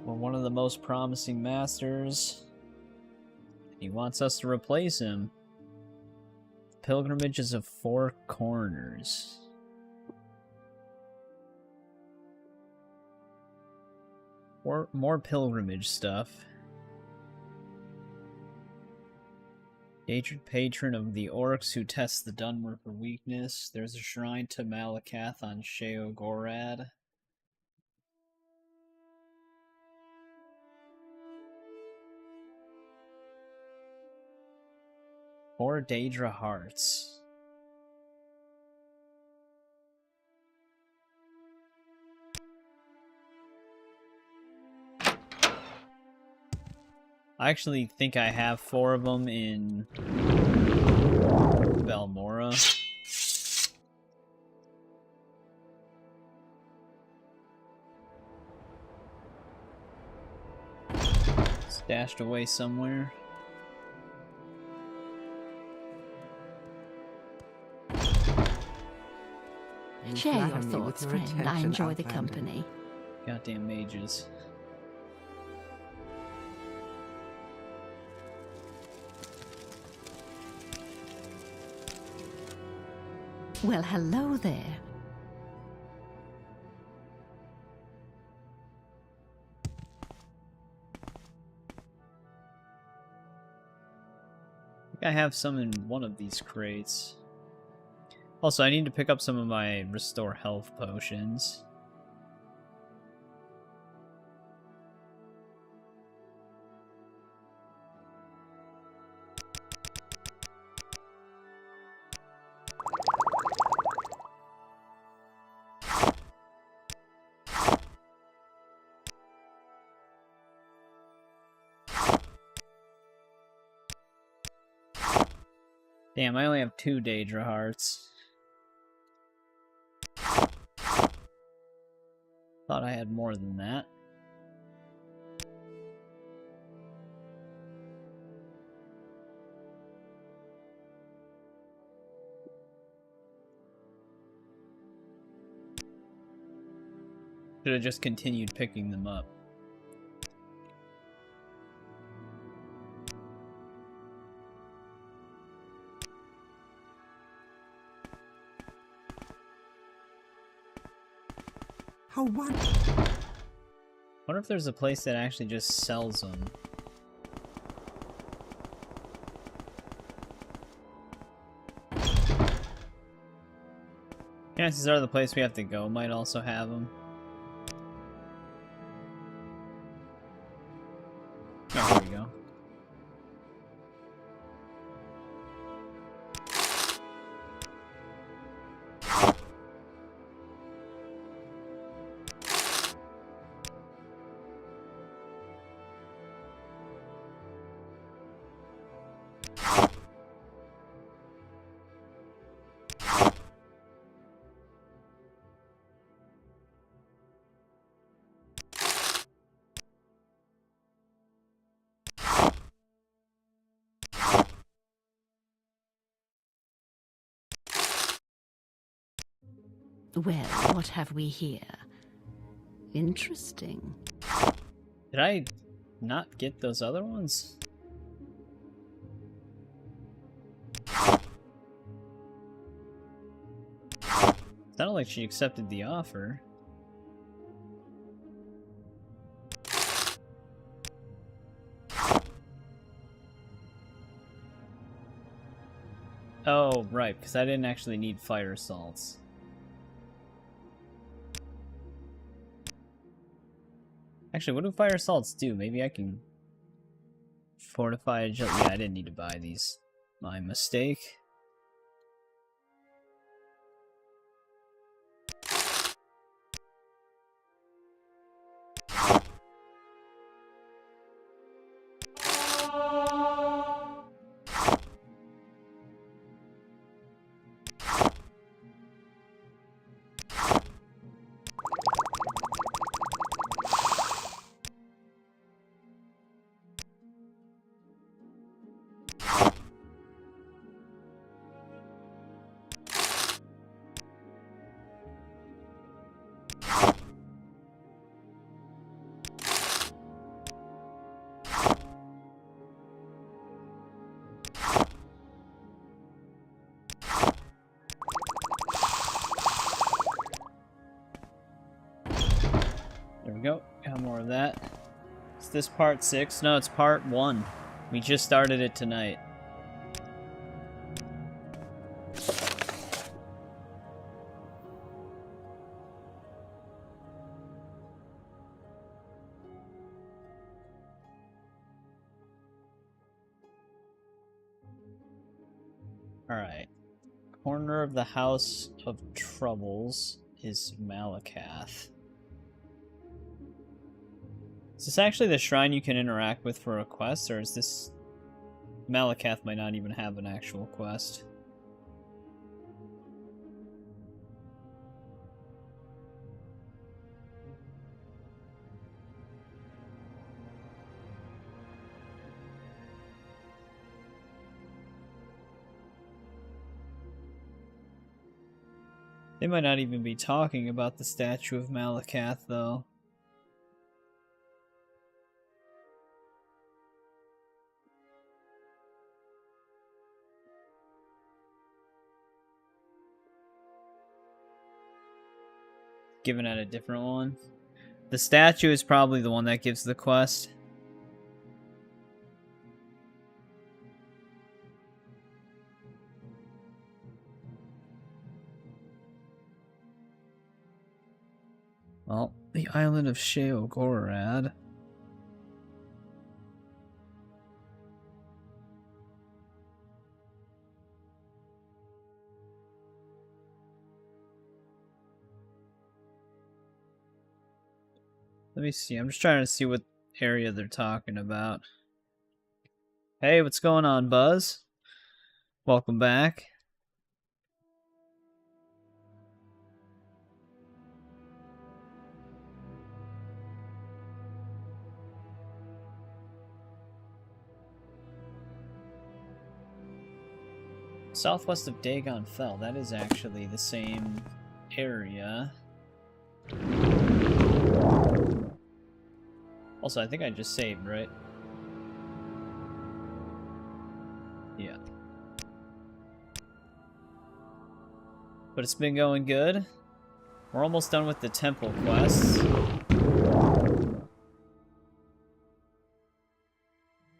A: one of the most promising masters. He wants us to replace him. Pilgrimages of 4 corners. More pilgrimage stuff. Patron of the orcs who test the Dunmer for weakness. There's a shrine to Malakath on Sheogorad. Four Daedra hearts. I actually think I have 4 of them in Valmora. Stashed away somewhere.
E: You
B: Share your
E: flatter me with
B: thoughts,
E: your
B: friend. I
E: attention,
B: enjoy the
E: Outlander.
B: company.
A: Goddamn mages.
B: Well, hello there.
A: I think I have some in one of these crates. Also, I need to pick up some of my restore health potions. Damn, I only have 2 Daedra hearts. Thought I had more than that. Should have just continued picking them up.
E: How wonderful.
A: Wonder if there's a place that actually just sells them. Chances are the place we have to go might also have them. Oh, here we go.
B: Well, what have we here? Interesting.
A: Did I not get those other ones? Sounded like she accepted the offer. Oh, right, because I didn't actually need fire salts. Actually, what do fire salts do? Maybe I can fortify a gel. Yeah, I didn't need to buy these. My mistake. There we go. Got more of that. Is this part 6? No, it's part 1. We just started it tonight. Alright. Corner of the House of Troubles is Malakath. Is this actually the shrine you can interact with for a quest, or is this... Malakath might not even have an actual quest. They might not even be talking about the statue of Malakath, though. Given at a different one. The statue is probably the one that gives the quest. Well, the island of Sheogorad. Let me see. I'm just trying to see what area they're talking about. Hey, what's going on, Buzz? Welcome back. Southwest of Dagon Fell. That is actually the same area. Also, I think I just saved, right? Yeah. But it's been going good. We're almost done with the temple quests.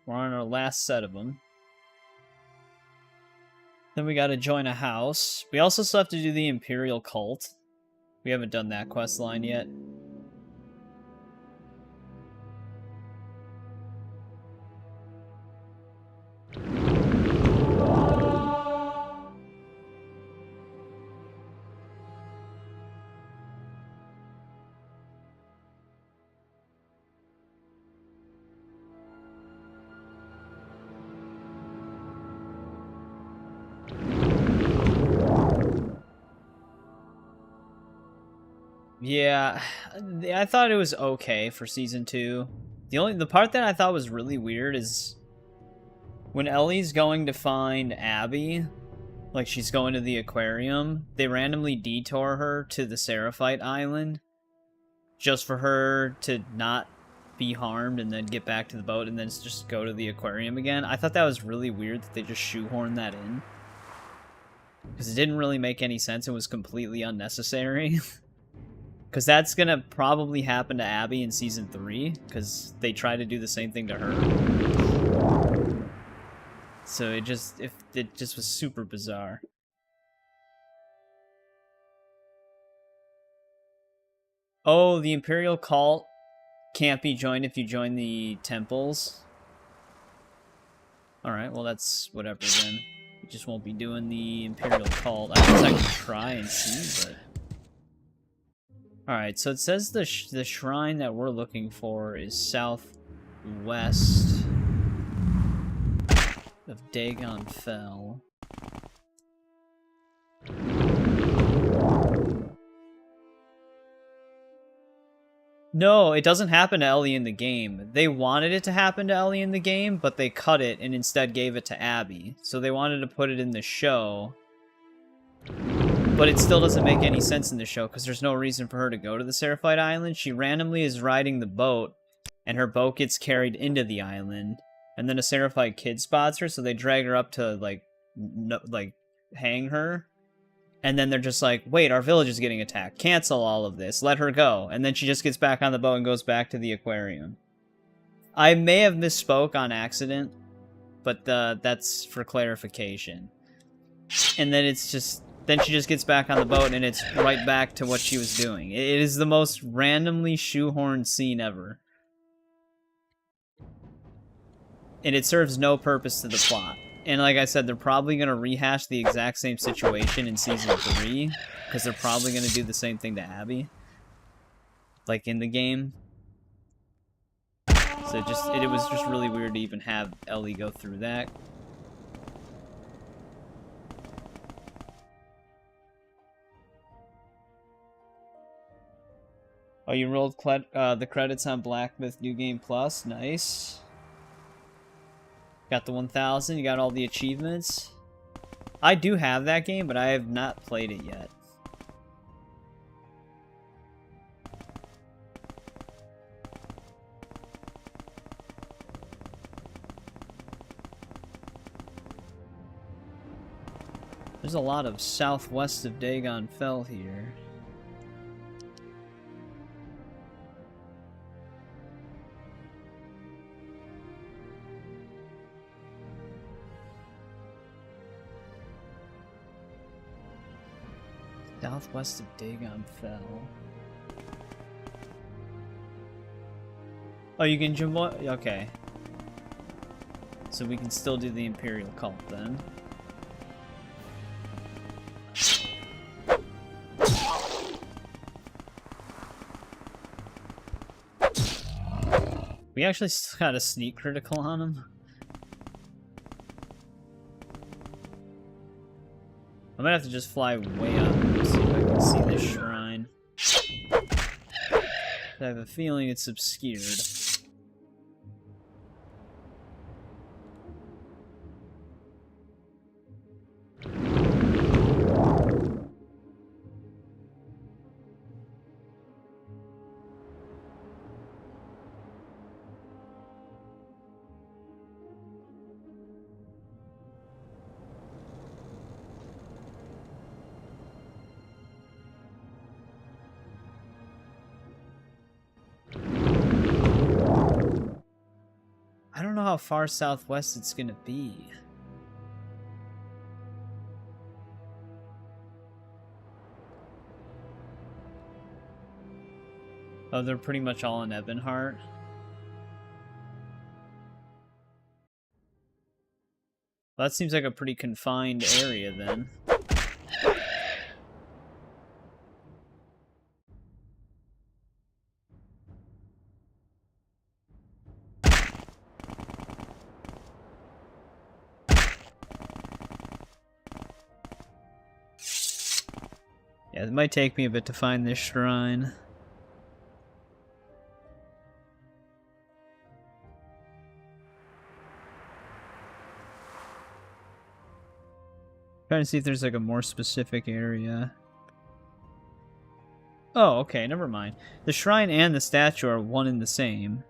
A: We're on our last set of them. Then we gotta join a house. We also still have to do the Imperial Cult. We haven't done that quest line yet. Yeah, I thought it was okay for season 2. The part that I thought was really weird is when Ellie's going to find Abby, like she's going to the aquarium, they randomly detour her to the Seraphite Island just for her to not be harmed and then get back to the boat and then just go to the aquarium again. I thought that was really weird that they just shoehorned that in. Because it didn't really make any sense. It was completely unnecessary. Because that's going to probably happen to Abby in Season 3, because they try to do the same thing to her. So it just was super bizarre. Oh, the Imperial Cult can't be joined if you join the temples. Alright, well that's whatever then. We just won't be doing the Imperial Cult. I guess I can try and see, but... Alright, so it says the shrine that we're looking for is southwest of Dagon Fell. No, it doesn't happen to Ellie in the game. They wanted it to happen to Ellie in the game, but they cut it and instead gave it to Abby. So they wanted to put it in the show. But it still doesn't make any sense in the show, because there's no reason for her to go to the Seraphite Island. She randomly is riding the boat, and her boat gets carried into the island. And then a Seraphite kid spots her, so they drag her up to, like, hang her. And then they're just like, wait, our village is getting attacked. Cancel all of this. Let her go. And then she just gets back on the boat and goes back to the aquarium. I may have misspoke on accident, but that's for clarification. And then it's just... Then she just gets back on the boat, and it's right back to what she was doing. It is the most randomly shoehorned scene ever. And it serves no purpose to the plot. And like I said, they're probably going to rehash the exact same situation in Season 3, because they're probably going to do the same thing to Abby. Like in the game. So it was just really weird to even have Ellie go through that. Oh, you rolled the credits on Black Myth New Game Plus. Nice. Got the 1000. You got all the achievements. I do have that game, but I have not played it yet. There's a lot of southwest of Dagon Fell here. Southwest of Dagon Fell. Oh, you can jump. Okay. So we can still do the Imperial Cult then. We actually got a sneak critical on him. I might have to just fly way up and see if I can see this shrine. I have a feeling it's obscured. I don't know how far southwest it's gonna be. Oh, they're pretty much all in Ebonheart. Well, that seems like a pretty confined area then. Yeah, it might take me a bit to find this shrine. Trying to see if there's like a more specific area. Oh, okay, never mind. The shrine and the statue are one and the same.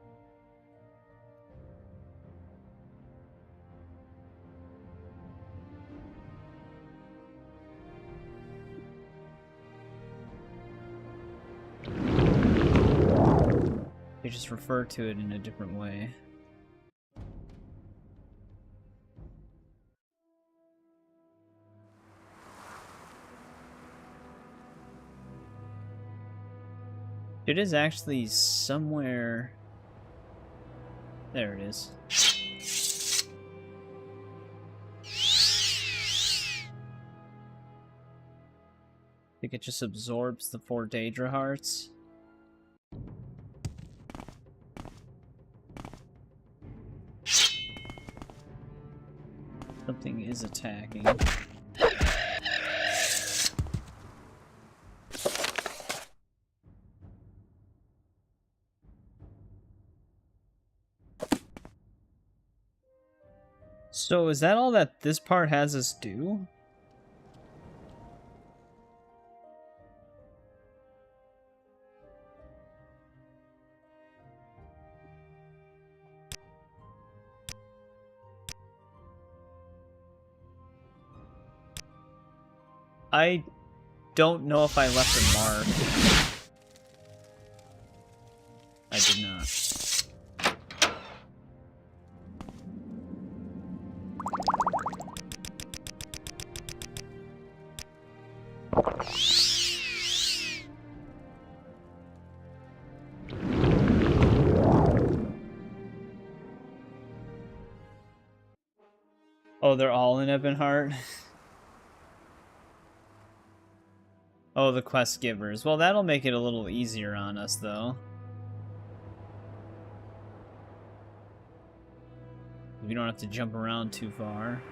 A: They just refer to it in a different way. It is actually somewhere... There it is. I think it just absorbs the 4 Daedra hearts. Something is attacking. So is that all that this part has us do? I don't know if I left a mark. I did not. Oh, they're all in Ebonheart? Oh, the quest givers. Well, that'll make it a little easier on us, though. We don't have to jump around too far.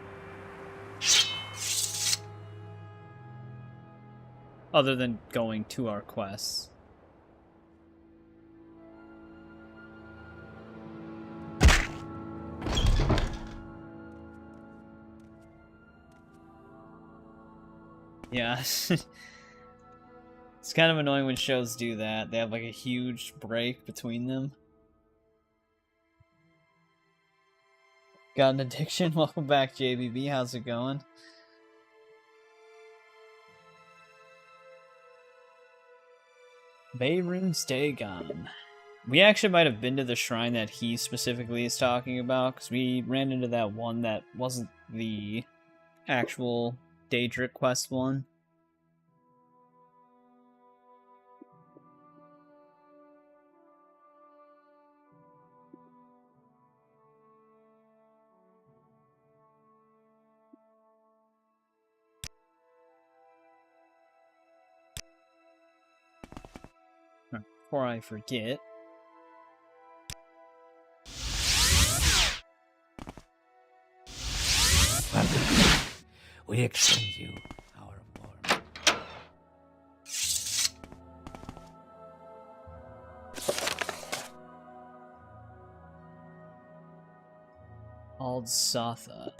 A: Other than going to our quests. Yeah. It's kind of annoying when shows do that. They have like a huge break between them. Got an addiction? Welcome back, JBB. How's it going? Bayroon's Dagon. We actually might have been to the shrine that he specifically is talking about, because we ran into that one that wasn't the actual Daedric quest one. Before I forget,
C: We extend you our warm.
A: Ald Sotha.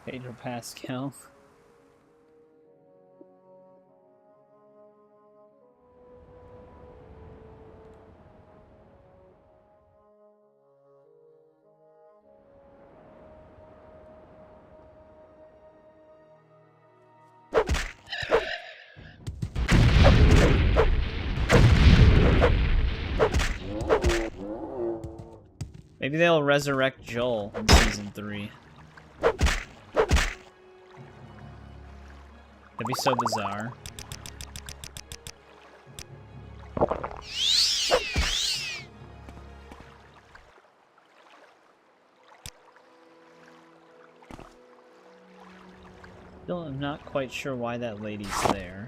A: Pedro Pascal. Maybe they'll resurrect Joel in Season 3. That'd be so bizarre. Still, I'm not quite sure why that lady's there.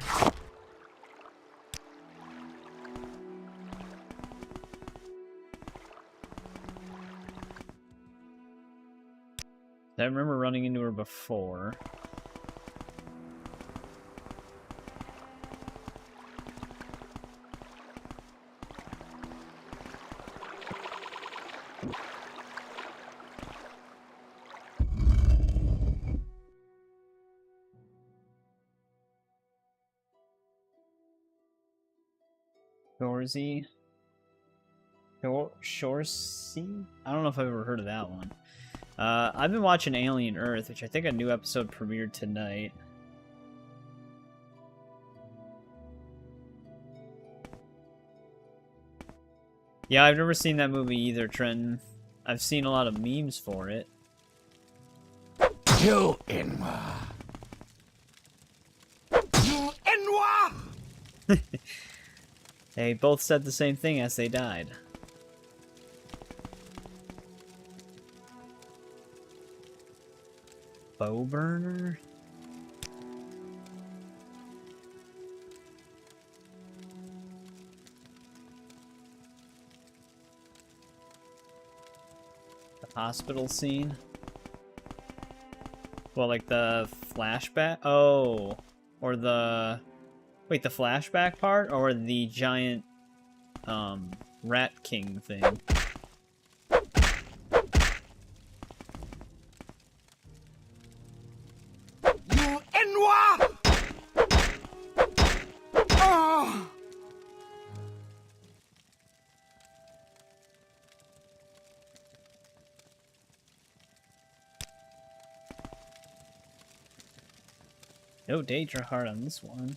A: I remember running into her before. Shorzy? Shorzy? I don't know if I've ever heard of that one. I've been watching Alien Earth, which I think a new episode premiered tonight. Yeah, I've never seen that movie either, Trenton. I've seen a lot of memes for it.
C: You Inwa. You Inwa.
A: They both said the same thing as they died. Bow burner? The hospital scene? Well, like the flashback? Oh, or the... Wait, the flashback part? Or the giant, Rat King thing? No Daedra Heart on this one.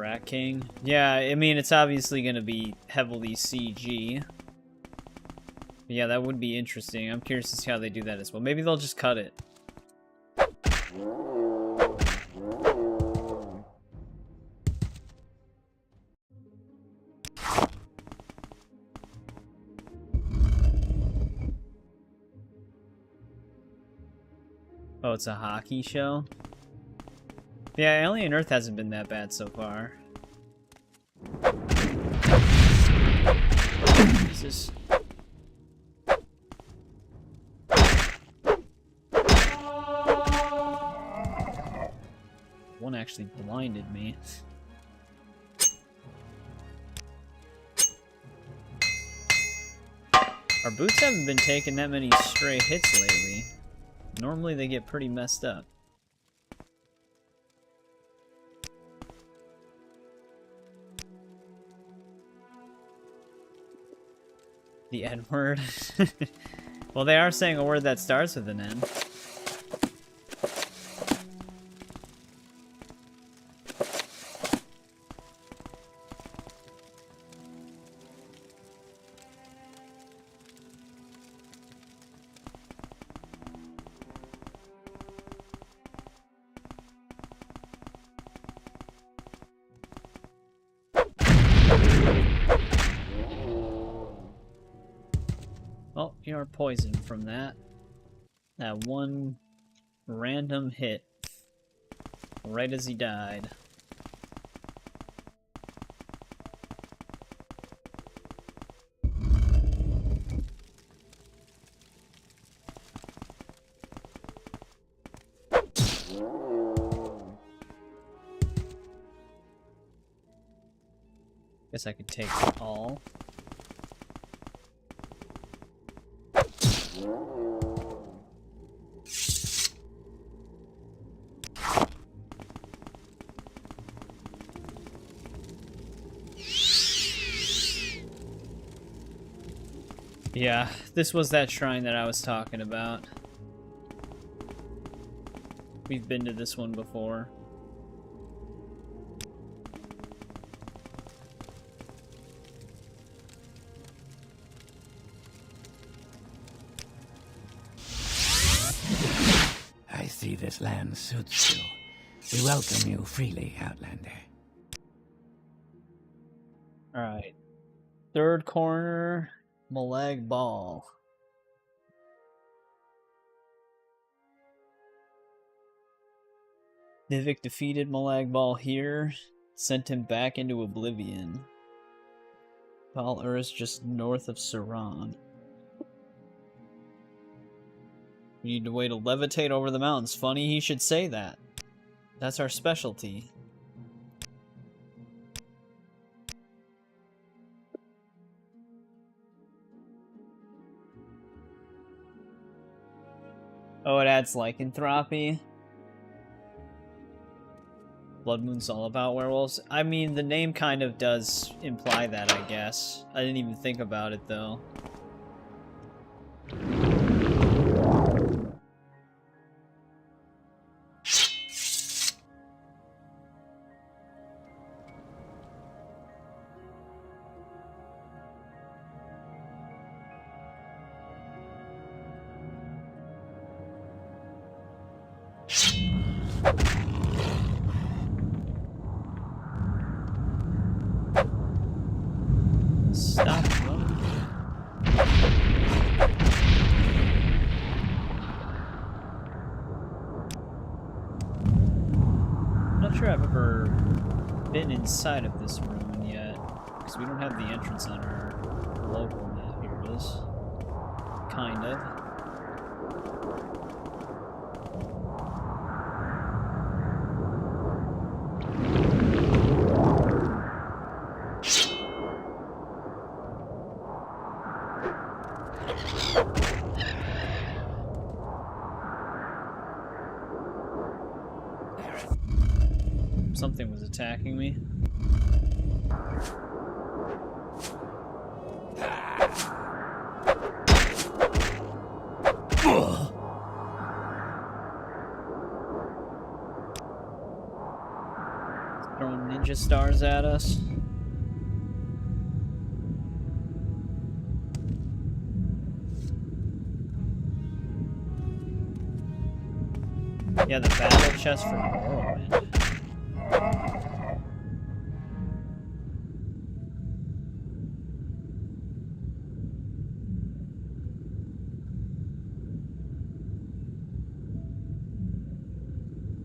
A: Rat King. Yeah, I mean, it's obviously going to be heavily CG. But yeah, that would be interesting. I'm curious to see how they do that as well. Maybe they'll just cut it. Oh, it's a hockey show? Yeah, Alien Earth hasn't been that bad so far. Jesus. One actually blinded me. Our boots haven't been taking that many stray hits lately. Normally they get pretty messed up. The N word. Well, they are saying a word that starts with an N. Oh, you are poisoned from that. That one random hit. Right as he died. Guess I could take all. Yeah, this was that shrine that I was talking about. We've been to this one before.
C: I see this land suits you. We welcome you freely, Outlander.
A: Alright. Third corner, Malag Ball. Nivik defeated Malag Ball here, sent him back into oblivion. Bal Ur's just north of Saran. We need a way to levitate over the mountains. Funny he should say that. That's our specialty. Oh, it adds lycanthropy. Blood Moon's all about werewolves. I mean, the name kind of does imply that, I guess. I didn't even think about it, though. Stop running. I'm not sure I've ever been inside of this ruin yet, because we don't have the entrance on our local map. Here it is. Kind of. Something was attacking me. Throwing ninja ninja stars at us. Yeah, the battle chest for Morrowind.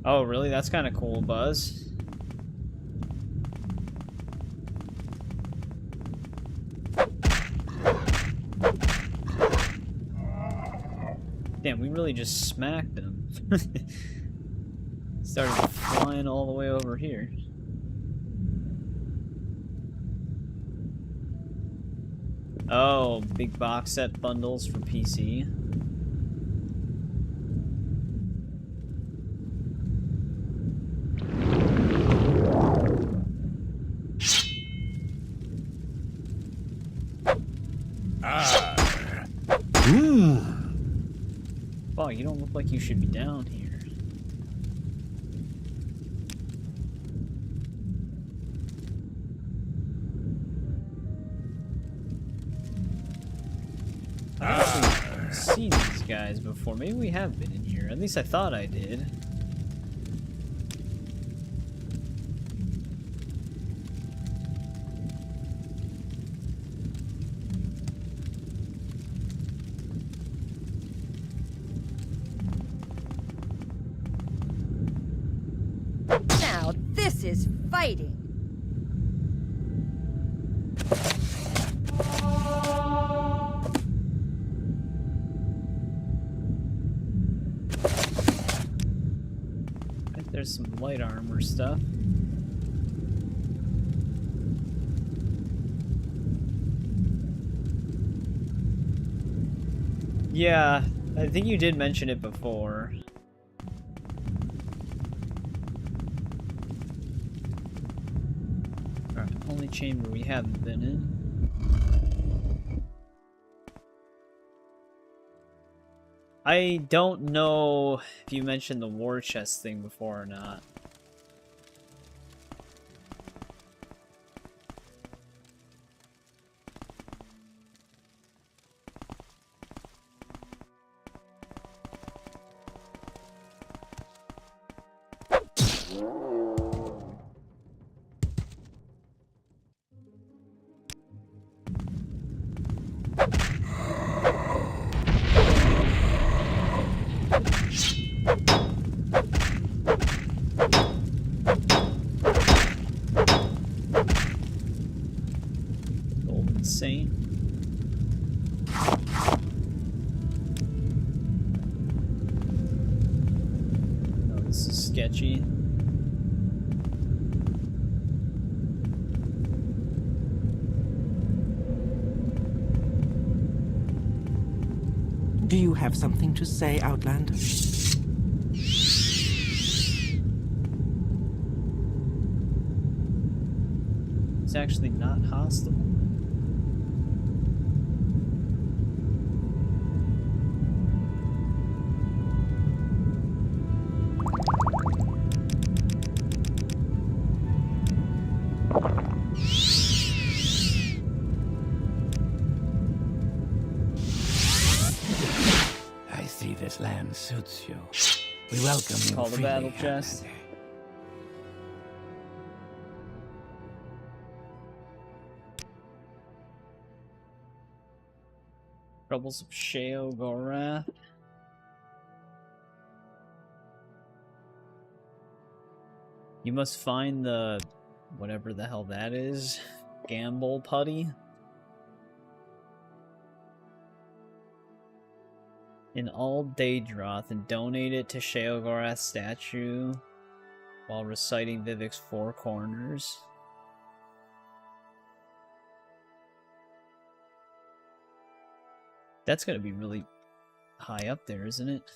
A: Oh, really? That's kind of cool, Buzz. Damn, we really just smacked him. Started flying all the way over here. Oh, big box set bundles for PC. Wow, you don't look like you should be down here. I've actually seen these guys before. Maybe we have been in here. At least I thought I did.
G: Now this is fighting.
A: There's some light armor stuff. Yeah, I think you did mention it before. Alright, only chamber we haven't been in. I don't know if you mentioned the war chest thing before or not. Saint. Oh, this is sketcy.
E: Do you have something to say, Outlander?
A: It's actually not hostile.
C: This land suits you. We welcome you.
A: Call the
C: freely,
A: battle chest.
C: Outlander.
A: Troubles of Sheogorath. You must find the whatever the hell that is. Gamble putty. In all Daedroth and donate it to Sheogorath's statue while reciting Vivek's Four Corners. That's gonna be really high up there, isn't it?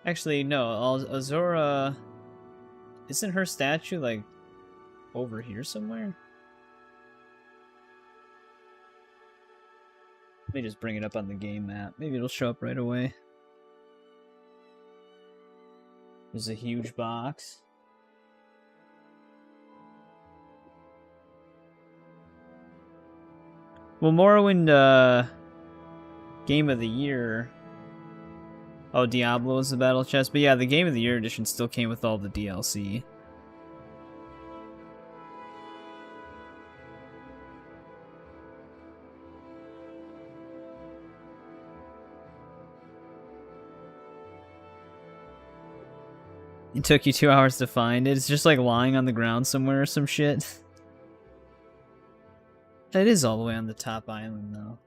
A: Actually, no. Azura... Isn't her statue, like, over here somewhere? Let me just bring it up on the game map. Maybe it'll show up right away. There's a huge box. Well, Morrowind, Game of the Year... Oh, Diablo is the battle chest. But yeah, the Game of the Year edition still came with all the DLC. It took you 2 hours to find it. It's just like lying on the ground somewhere or some shit. It is all the way on the top island, though.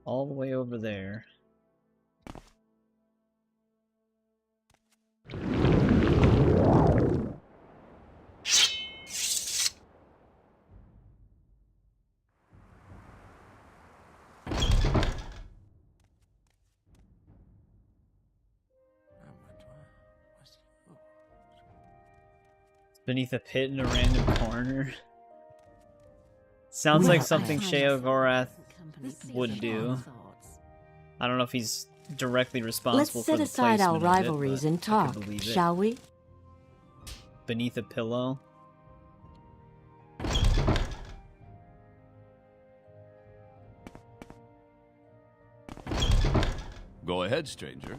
A: All the way over there. Beneath a pit in a random corner. Sounds like something Sheogorath would do. I don't know if he's directly responsible
H: Let's
A: for
H: set
A: the
H: aside our
A: placement of it,
H: rivalries
A: but
H: and
A: I could
H: talk,
A: believe it.
H: shall we?
A: Beneath a pillow.
D: Go ahead, stranger.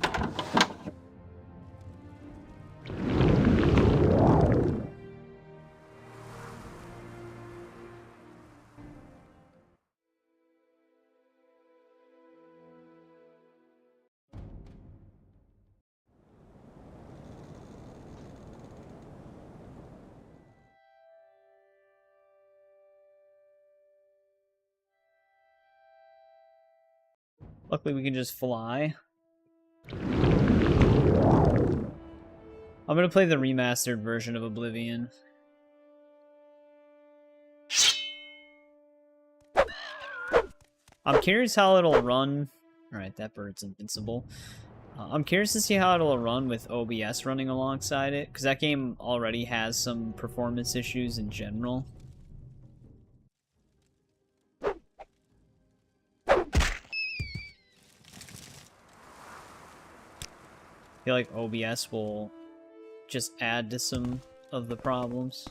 A: Luckily, we can just fly. I'm gonna play the remastered version of Oblivion. I'm curious how it'll run. Alright, that bird's invincible. I'm curious to see how it'll run with OBS running alongside it, because that game already has some performance issues in general. I feel like OBS will just add to some of the problems.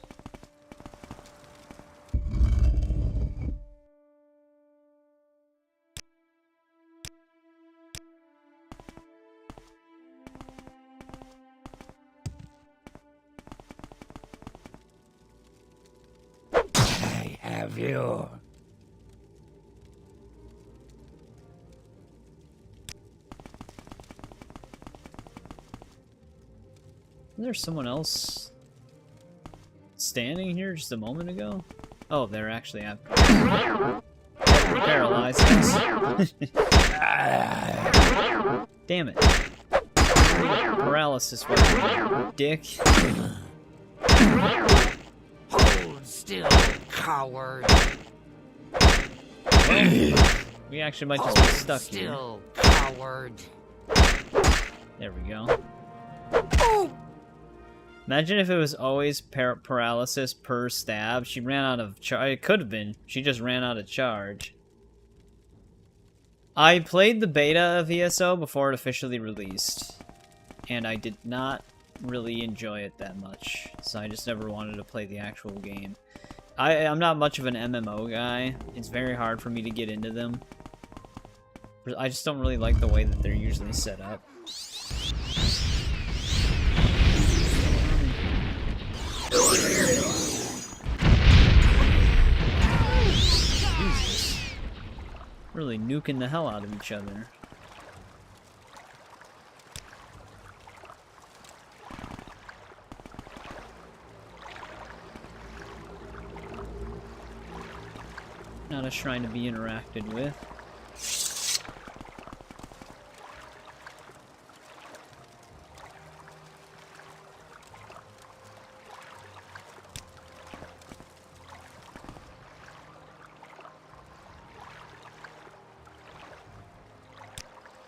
C: I have you.
A: Isn't there someone else standing here just a moment ago? Oh, they're actually paralyzed. Damn it. Paralysis weapon, dick.
C: Hold still, coward.
A: Well, we actually might just be stuck here.
C: Still, coward.
A: There we go. Imagine if it was always paralysis per stab. She ran out of charge. It could have been. She just ran out of charge. I played the beta of ESO before it officially released, and I did not really enjoy it that much, so I just never wanted to play the actual game. I'm not much of an MMO guy. It's very hard for me to get into them. I just don't really like the way that they're usually set up. Jesus. Really nuking the hell out of each other. Not a shrine to be interacted with.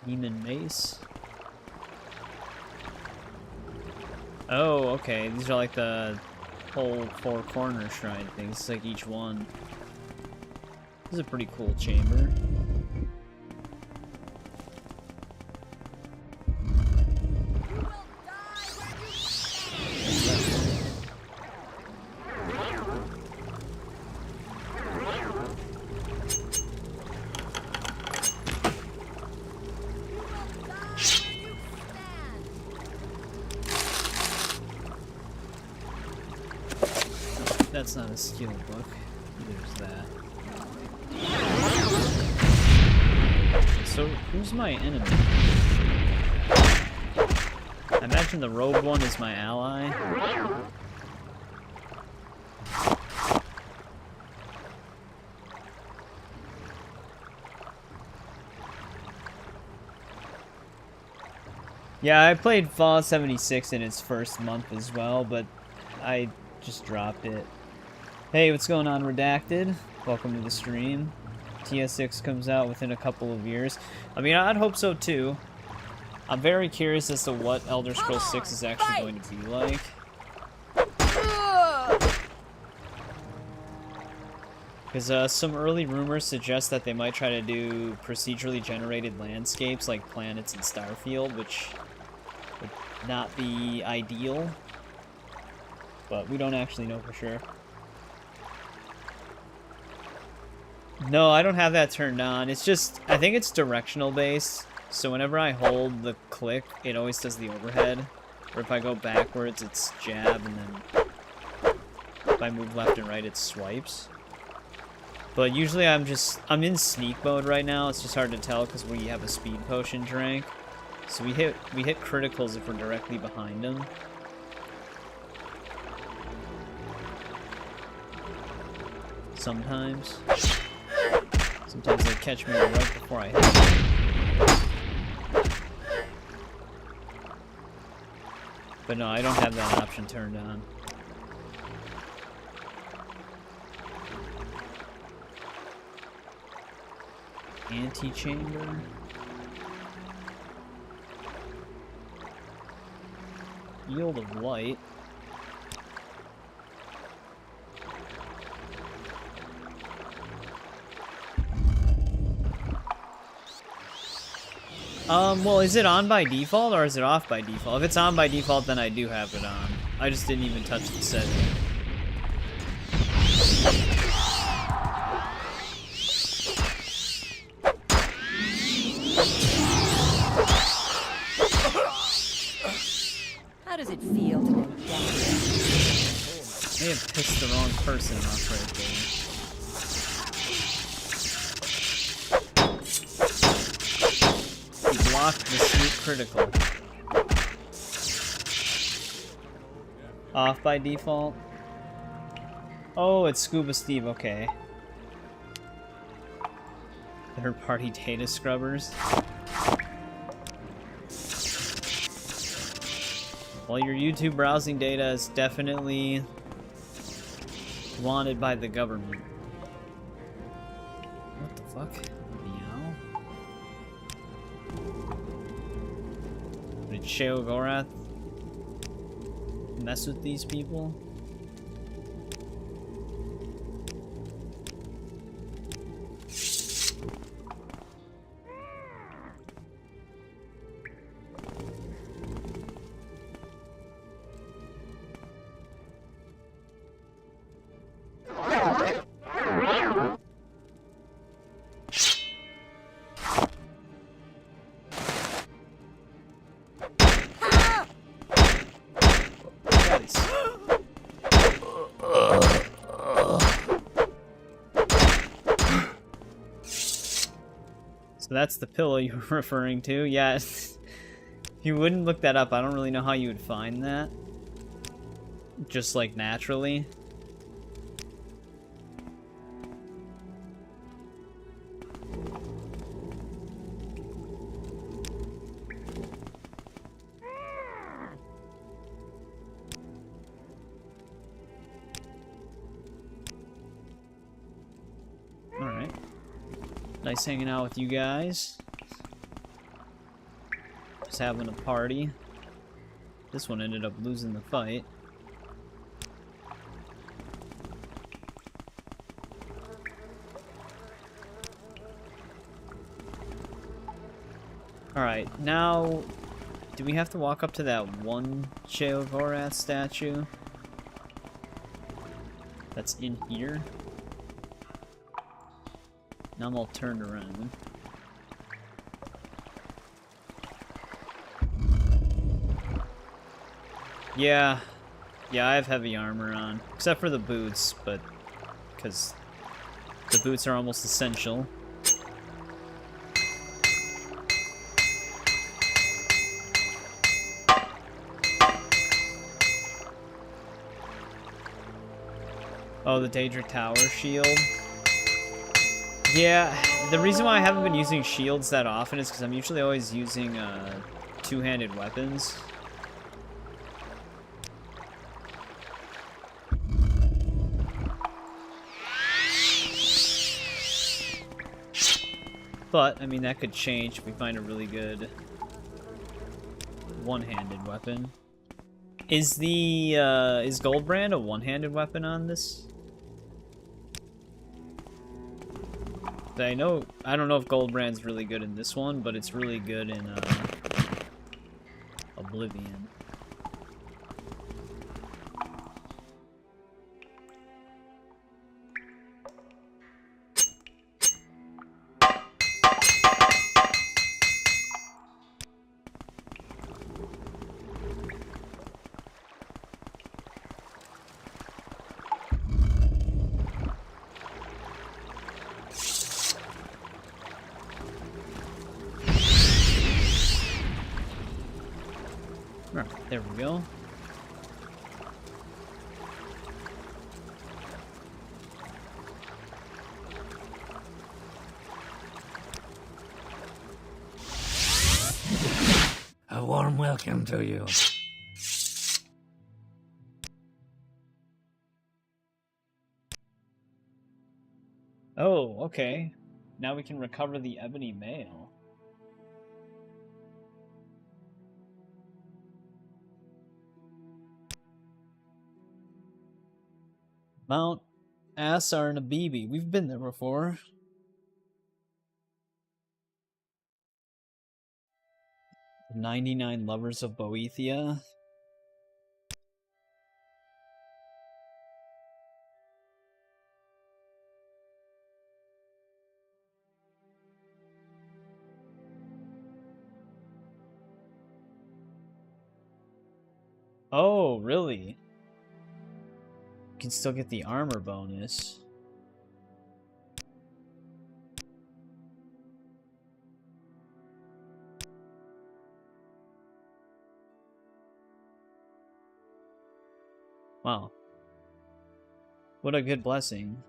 A: Demon Mace. Oh, okay. These are like the whole four corner shrine things. It's like each one. This is a pretty cool chamber. That's not a skill book. There's that. So, who's my enemy? I imagine the rogue one is my ally. Yeah, I played Fallout 76 in its first month as well, but I just dropped it. Hey, what's going on, Redacted? Welcome to the stream. TS6 comes out within a couple of years. I mean, I'd hope so too. I'm very curious as to what Elder Scrolls 6 is actually going to be like. Because some early rumors suggest that they might try to do procedurally generated landscapes like planets in Starfield, which would not be ideal. But we don't actually know for sure. No, I don't have that turned on. It's just, I think it's directional based. So whenever I hold the click, it always does the overhead. Or if I go backwards, it's jab, and then if I move left and right, it swipes. But usually I'm in sneak mode right now. It's just hard to tell because we have a speed potion drank. So we hit criticals if we're directly behind them. Sometimes. Sometimes they catch me right before I hit them. But no, I don't have that option turned on. Antechamber. Yield of light. Well, is it on by default or is it off by default? If it's on by default, then I do have it on. I just didn't even touch the setting.
G: How does it feel to know death?
A: May have pissed the wrong person off right there. Blocked the sneak critical. Off by default. Oh, it's Scuba Steve, okay. Third party data scrubbers. Well, your YouTube browsing data is definitely wanted by the government. What the fuck? Did Sheogorath mess with these people? So that's the pillow you were referring to. Yeah, if you wouldn't look that up, I don't really know how you would find that. Just like naturally. Alright. Nice hanging out with you guys. was having a party. This one ended up losing the fight. Alright, now... Do we have to walk up to that one Sheogorath statue? That's in here? Now I'm all turned around. Yeah. Yeah, I have heavy armor on. Except for the boots, but... because the boots are almost essential. Oh, the Daedric Tower shield. Yeah, the reason why I haven't been using shields that often is because I'm usually always using two-handed weapons. But, I mean, that could change if we find a really good one-handed weapon. Is the, is Goldbrand a one-handed weapon on this? I don't know if Goldbrand's really good in this one, but it's really good in, Oblivion. Alright, there we go.
C: A warm welcome to you.
A: Oh, okay. Now we can recover the ebony mail. Mount Asar Nabibi. We've been there before. The 99 Lovers of Boethia. Oh, really? You can still get the armor bonus. Wow. What a good blessing.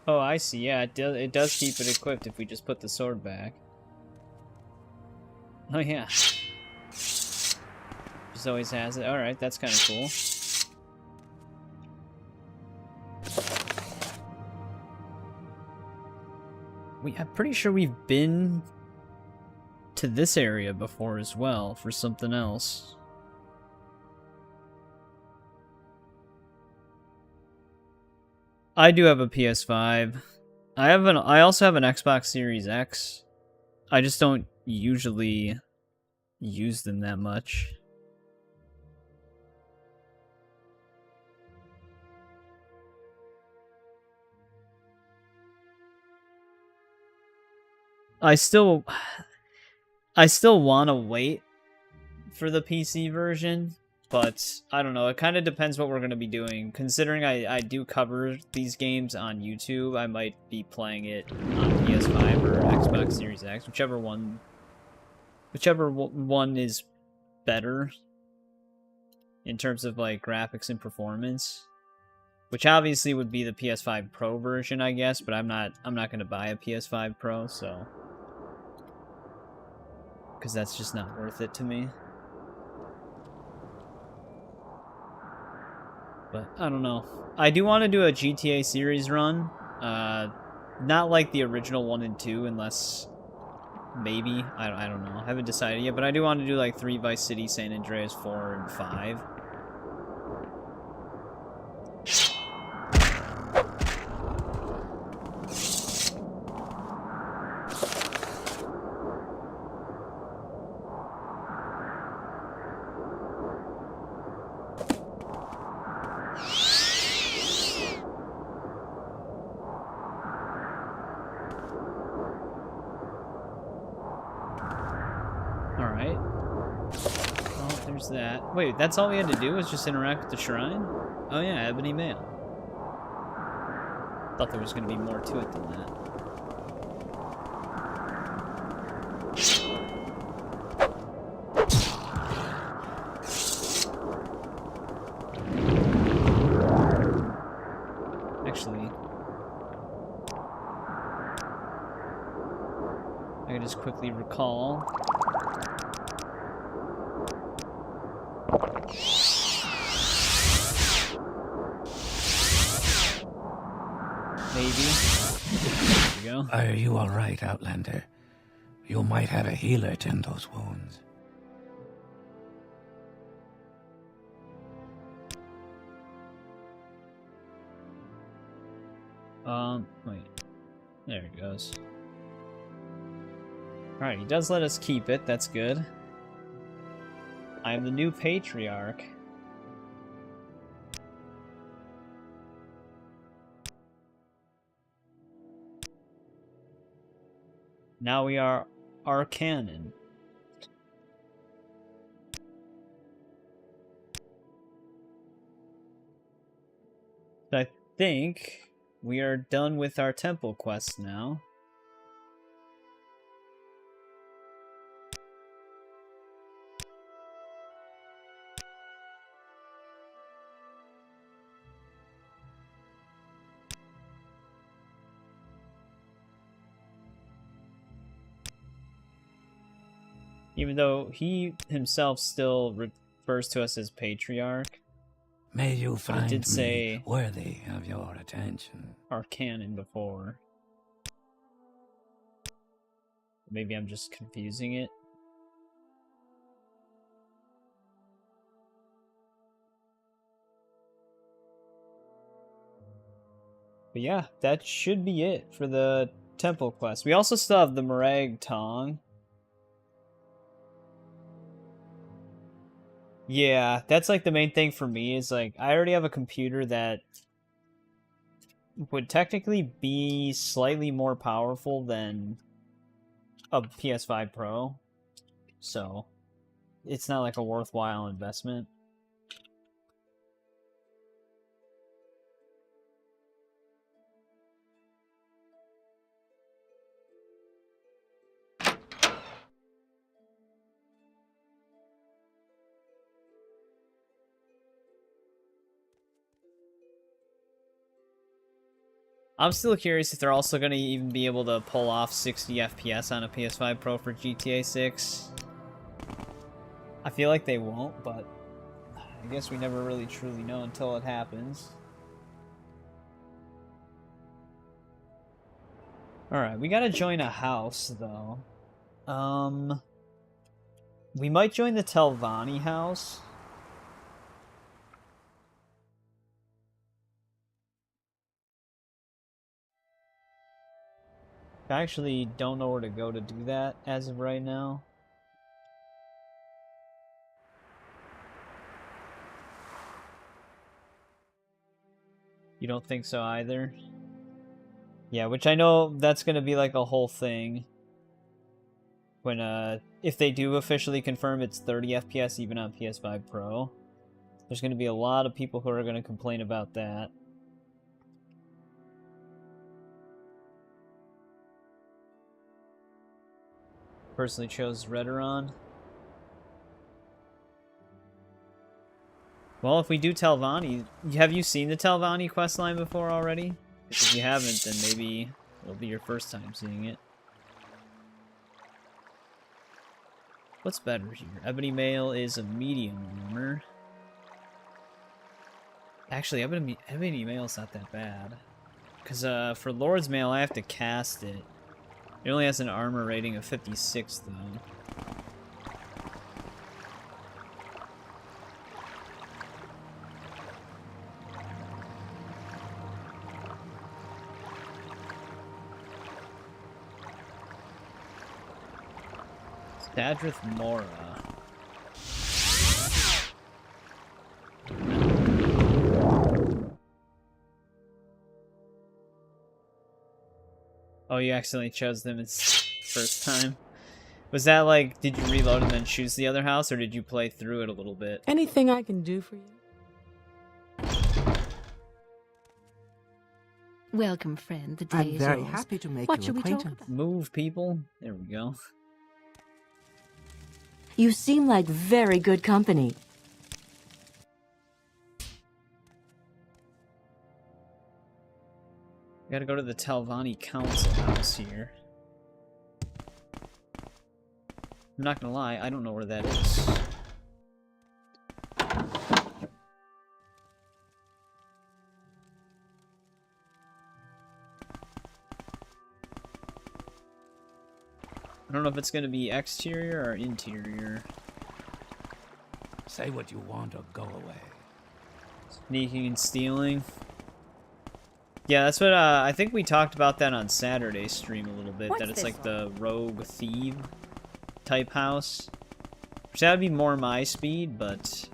A: Oh, I see. Yeah, it does keep it equipped if we just put the sword back. Oh, yeah. Just always has it. Alright, that's kind of cool. I'm pretty sure we've been to this area before as well for something else. I do have a PS5. I also have an Xbox Series X. I just don't usually use them that much. I still want to wait for the PC version, but I don't know. It kind of depends what we're going to be doing. Considering I do cover these games on YouTube, I might be playing it on PS5 or Xbox Series X, whichever one is better in terms of like graphics and performance. which obviously would be the PS5 Pro version, I guess, but I'm not going to buy a PS5 Pro, so because that's just not worth it to me. But I don't know. I do want to do a GTA series run. Not like the original 1 and 2, unless maybe. I don't know. I haven't decided yet, but I do want to do like 3 Vice City, San Andreas, 4, and 5. Alright. Well, there's that. Wait, that's all we had to do was just interact with the shrine? Oh yeah, Ebony Mail. Thought there was going to be more to it than that. Actually, I can just quickly recall. Maybe. There we go.
C: Are you all right, Outlander? You might have a healer tend those wounds.
A: Wait. There it goes. Alright, he does let us keep it. That's good. I am the new patriarch. Now we are Arcanon. I think we are done with our temple quest now. Even though he himself still refers to us as patriarch.
C: May you find
A: did
C: me
A: say
C: worthy of your attention.
A: Arcanon before. Maybe I'm just confusing it. But yeah, that should be it for the temple quest. We also still have the Morag Tong. Yeah, that's like the main thing for me is like I already have a computer that would technically be slightly more powerful than a PS5 Pro. So it's not like a worthwhile investment. I'm still curious if they're also going to even be able to pull off 60 FPS on a PS5 Pro for GTA 6. I feel like they won't, but I guess we never really truly know until it happens. Alright, we gotta join a house, though. We might join the Telvanni house. I actually don't know where to go to do that as of right now. You don't think so either? Yeah, which I know that's gonna be like a whole thing. When, if they do officially confirm it's 30 FPS even on PS5 Pro, there's gonna be a lot of people who are gonna complain about that. Personally chose Redoron. Well, if we do Telvanni, have you seen the Telvanni questline before already? Because if you haven't, then maybe it'll be your first time seeing it. What's better here? Ebony Mail is a medium armor. Actually, Ebony Mail's not that bad. Because for Lord's Mail, I have to cast it. It only has an armor rating of 56, though. Stadrith Mora. Oh, you accidentally chose them first time. Was that like, did you reload and then choose the other house, or did you play through it a little bit?
H: Anything I can do for you?
B: Welcome, friend. The day
E: I'm
B: is
E: very
B: yours.
E: happy to make
B: What
E: your
B: shall we talk
E: acquaintance.
B: about?
A: Move, people. There we go.
G: You seem like very good company.
A: Gotta go to the Telvanni Council house here. I'm not gonna lie, I don't know where that is. I don't know if it's gonna be exterior or interior.
C: Say what you want or go away.
A: Sneaking and stealing. Yeah, that's what, I think we talked about that on Saturday's stream a little bit,
G: What's
A: that it's
G: this
A: like the rogue thief type house. Which that would be more my speed, but...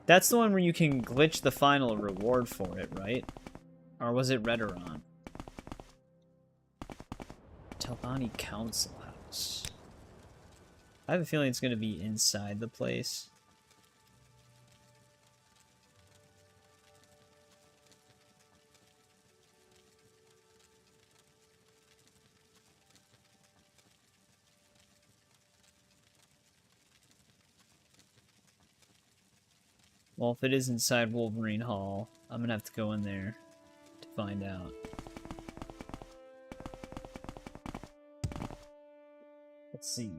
A: That's the one where you can glitch the final reward for it, right? Or was it Redoron? Telvanni Council House. I have a feeling it's going to be inside the place. Well, if it is inside Wolverine Hall, I'm gonna have to go in there to find out. Let's see.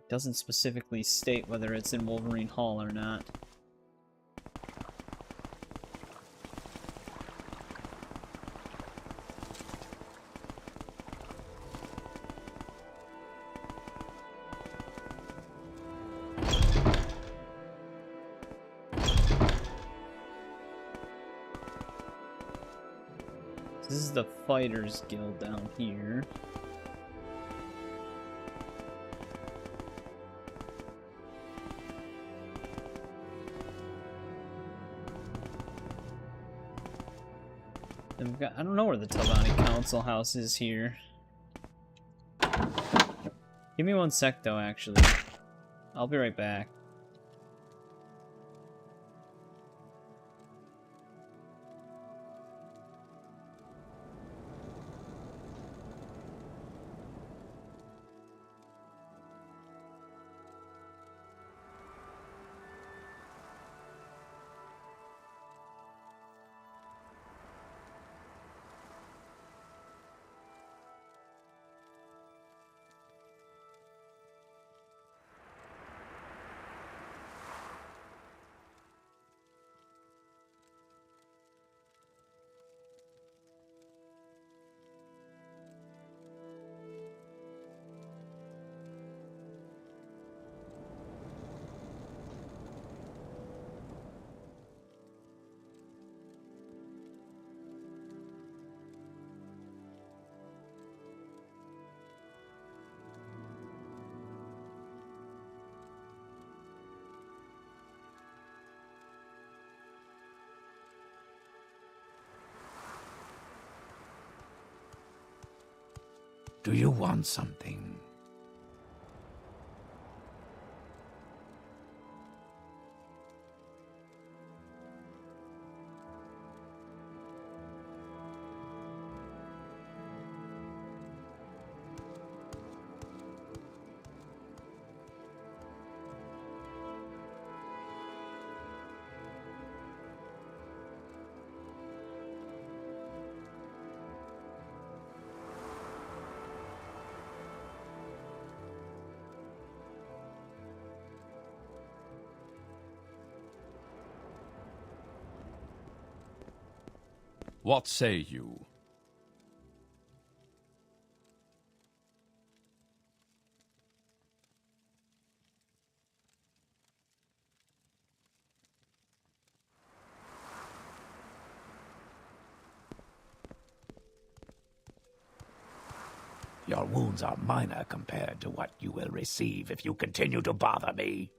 A: It doesn't specifically state whether it's in Wolverine Hall or not. This is the Fighters Guild down here. Then we've got, I don't know where the Telvanni Council House is here. Give me one sec though, actually. I'll be right back.
C: Do you want something?
D: What say you?
C: Your wounds are minor compared to what you will receive if you continue to bother me.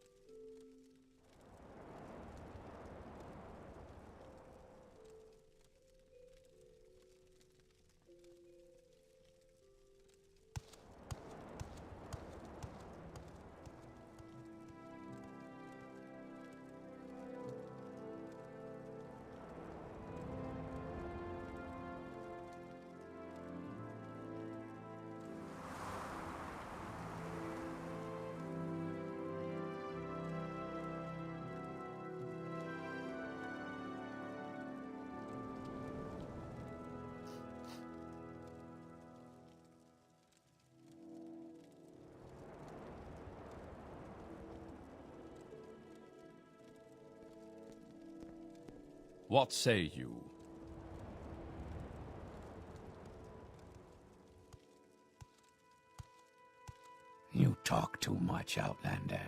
D: What say you?
C: You talk too much, Outlander.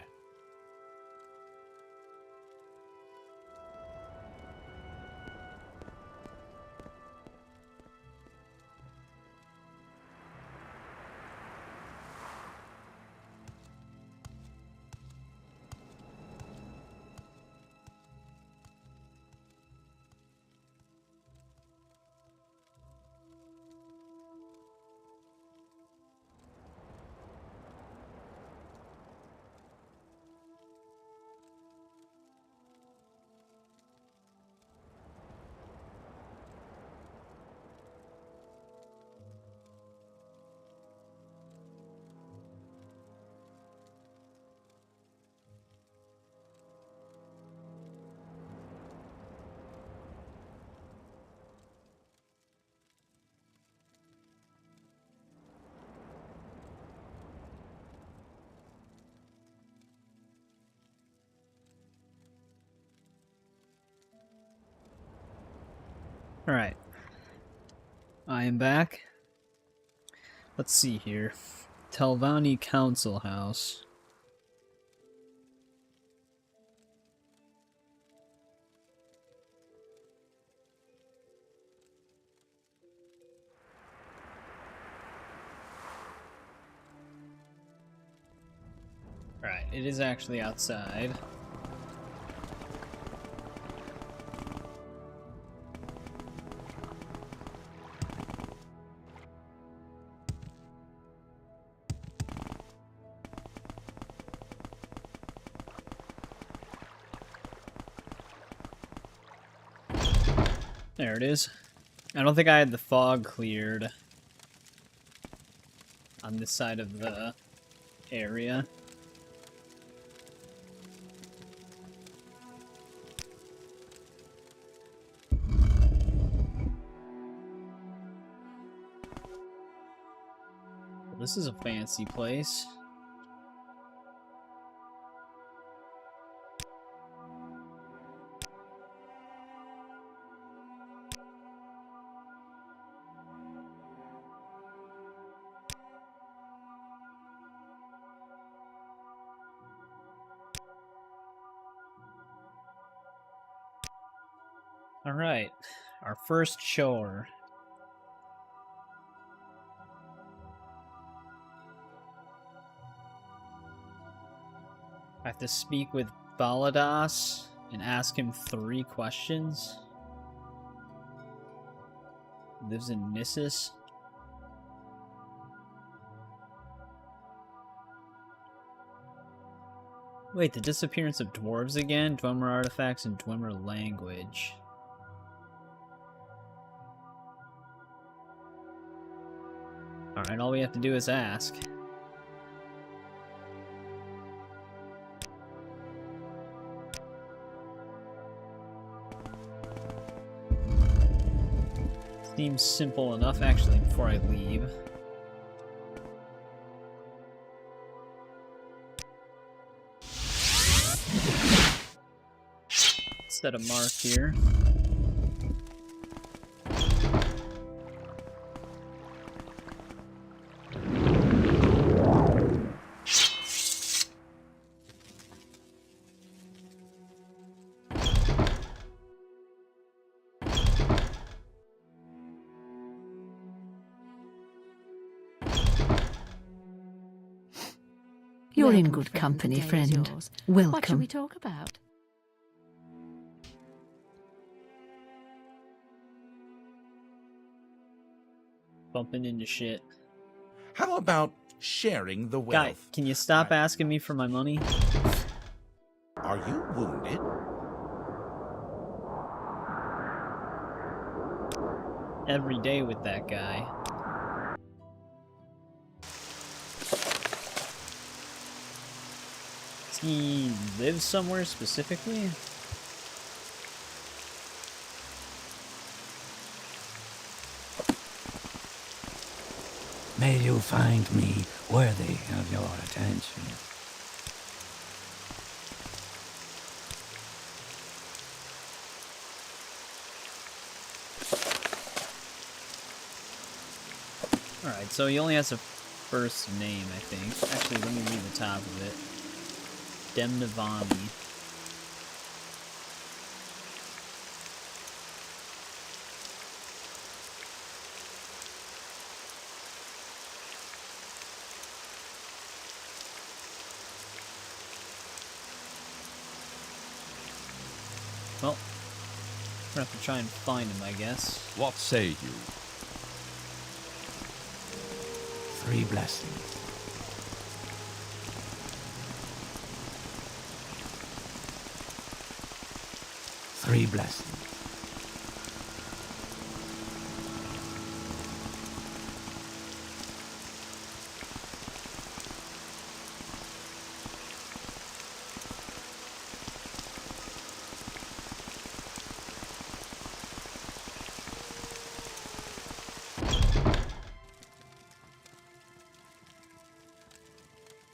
A: Alright. I am back. Let's see here. Telvanni Council House. Alright, it is actually outside. There it is. I don't think I had the fog cleared on this side of the area. Well, this is a fancy place. Alright, our first chore. I have to speak with Baladas and ask him 3 questions. Lives in Nissus. Wait, the disappearance of dwarves again? Dwemer artifacts and Dwemer language. Alright, all we have to do is ask. Seems simple enough, actually, before I leave. Set a mark here.
B: You're in
H: Welcome,
B: good
H: friend.
B: company,
H: The day is
B: friend.
H: yours.
B: Welcome.
H: What shall we talk about?
A: Bumping into shit.
F: How about sharing the
A: Guy,
F: wealth?
A: can you stop asking me for my money?
F: Are you wounded?
A: Every day with that guy. Does he live somewhere specifically?
C: May you find me worthy of your attention.
A: Alright, so he only has a first name, I think. Actually, let me read the top of it. Demnavani. Well, we're gonna have to try and find him, I guess.
D: What say you?
C: 3 blessings. 3 blessings.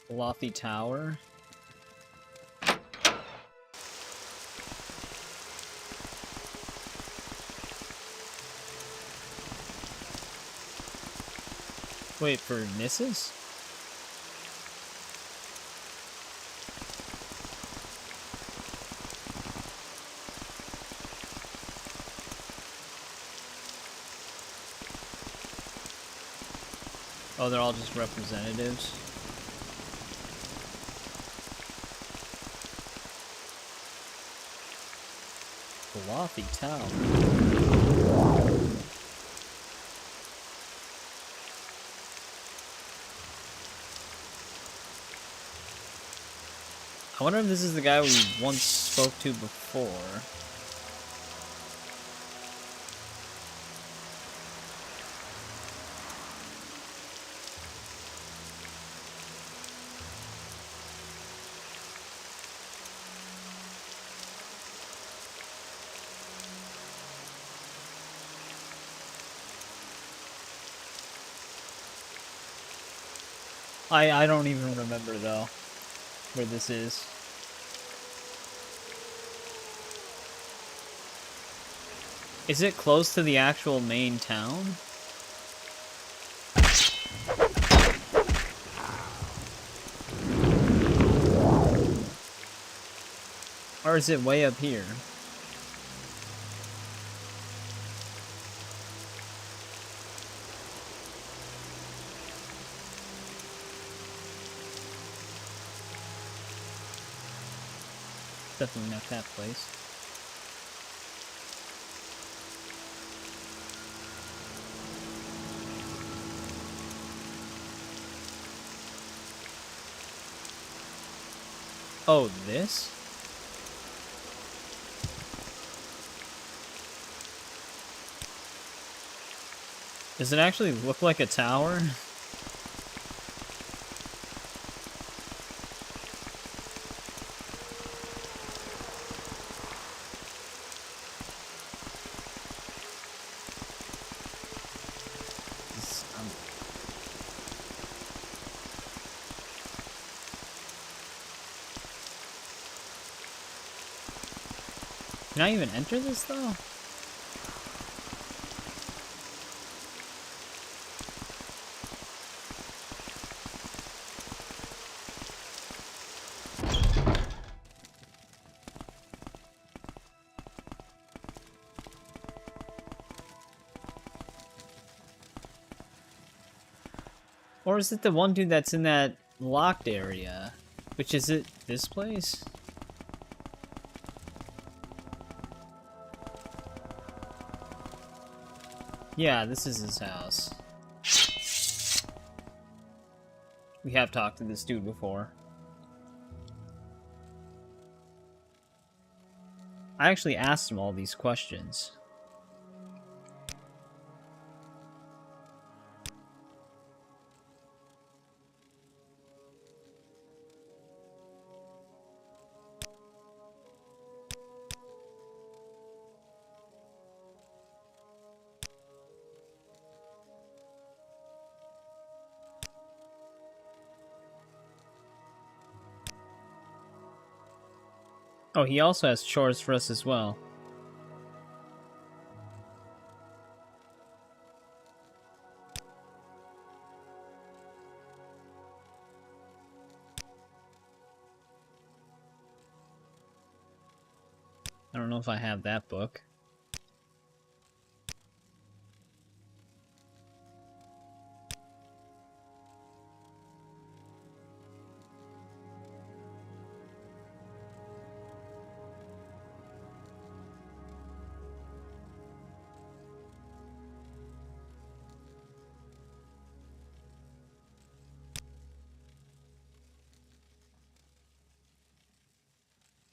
A: Lofty Tower. Wait, for Nissus? Oh, they're all just representatives? Lofty Tower. I wonder if this is the guy we once spoke to before. I don't even remember though where this is. Is it close to the actual main town? Or is it way up here? Definitely not that place. Oh, this? Does it actually look like a tower? Can I even enter this though? Or is it the one dude that's in that locked area. Which is it? This place? Yeah, this is his house. We have talked to this dude before. I actually asked him all these questions. Oh, he also has chores for us as well. I don't know if I have that book.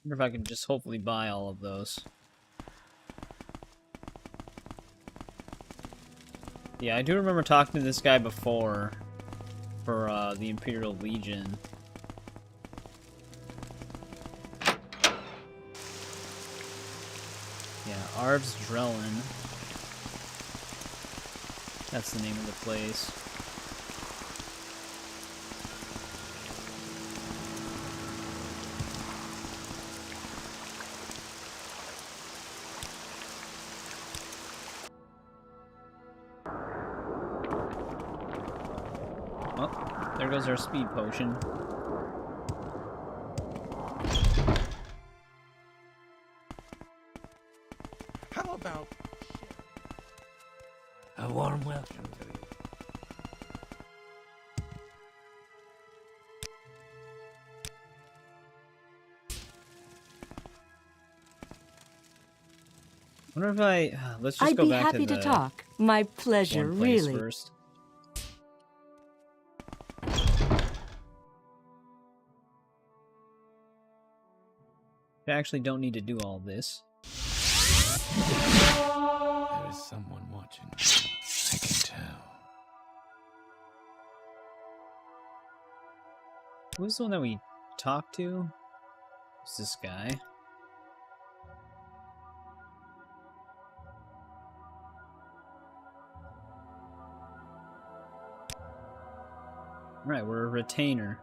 A: I wonder if I can just hopefully buy all of those. Yeah, I do remember talking to this guy before for the Imperial Legion. Yeah, Arv's Drellin. That's the name of the place. Oh, there goes our speed potion.
F: How about
C: A warm welcome to you.
A: I wonder if I... let's just
G: I'd
A: go
G: be
A: back
G: happy
A: to
G: to
A: the
G: talk. My pleasure,
A: one place
G: really.
A: first. I actually don't need to do all this.
C: There is someone watching. I can tell.
A: Who's the one that we talked to? Who's this guy? Right, we're a retainer.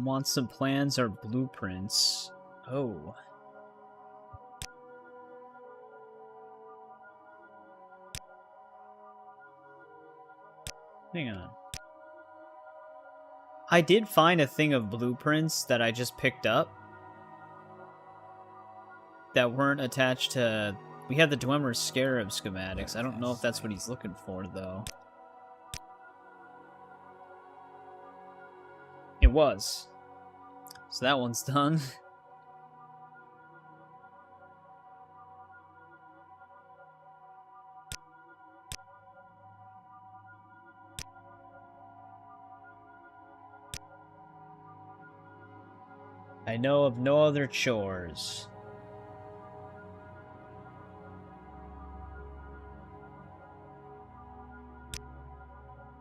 A: Want some plans or blueprints? Oh. Hang on. I did find a thing of blueprints that I just picked up that weren't attached to... We had the Dwemer Scarab schematics. I don't know if that's what he's looking for, though. It was. So that one's done. I know of no other chores.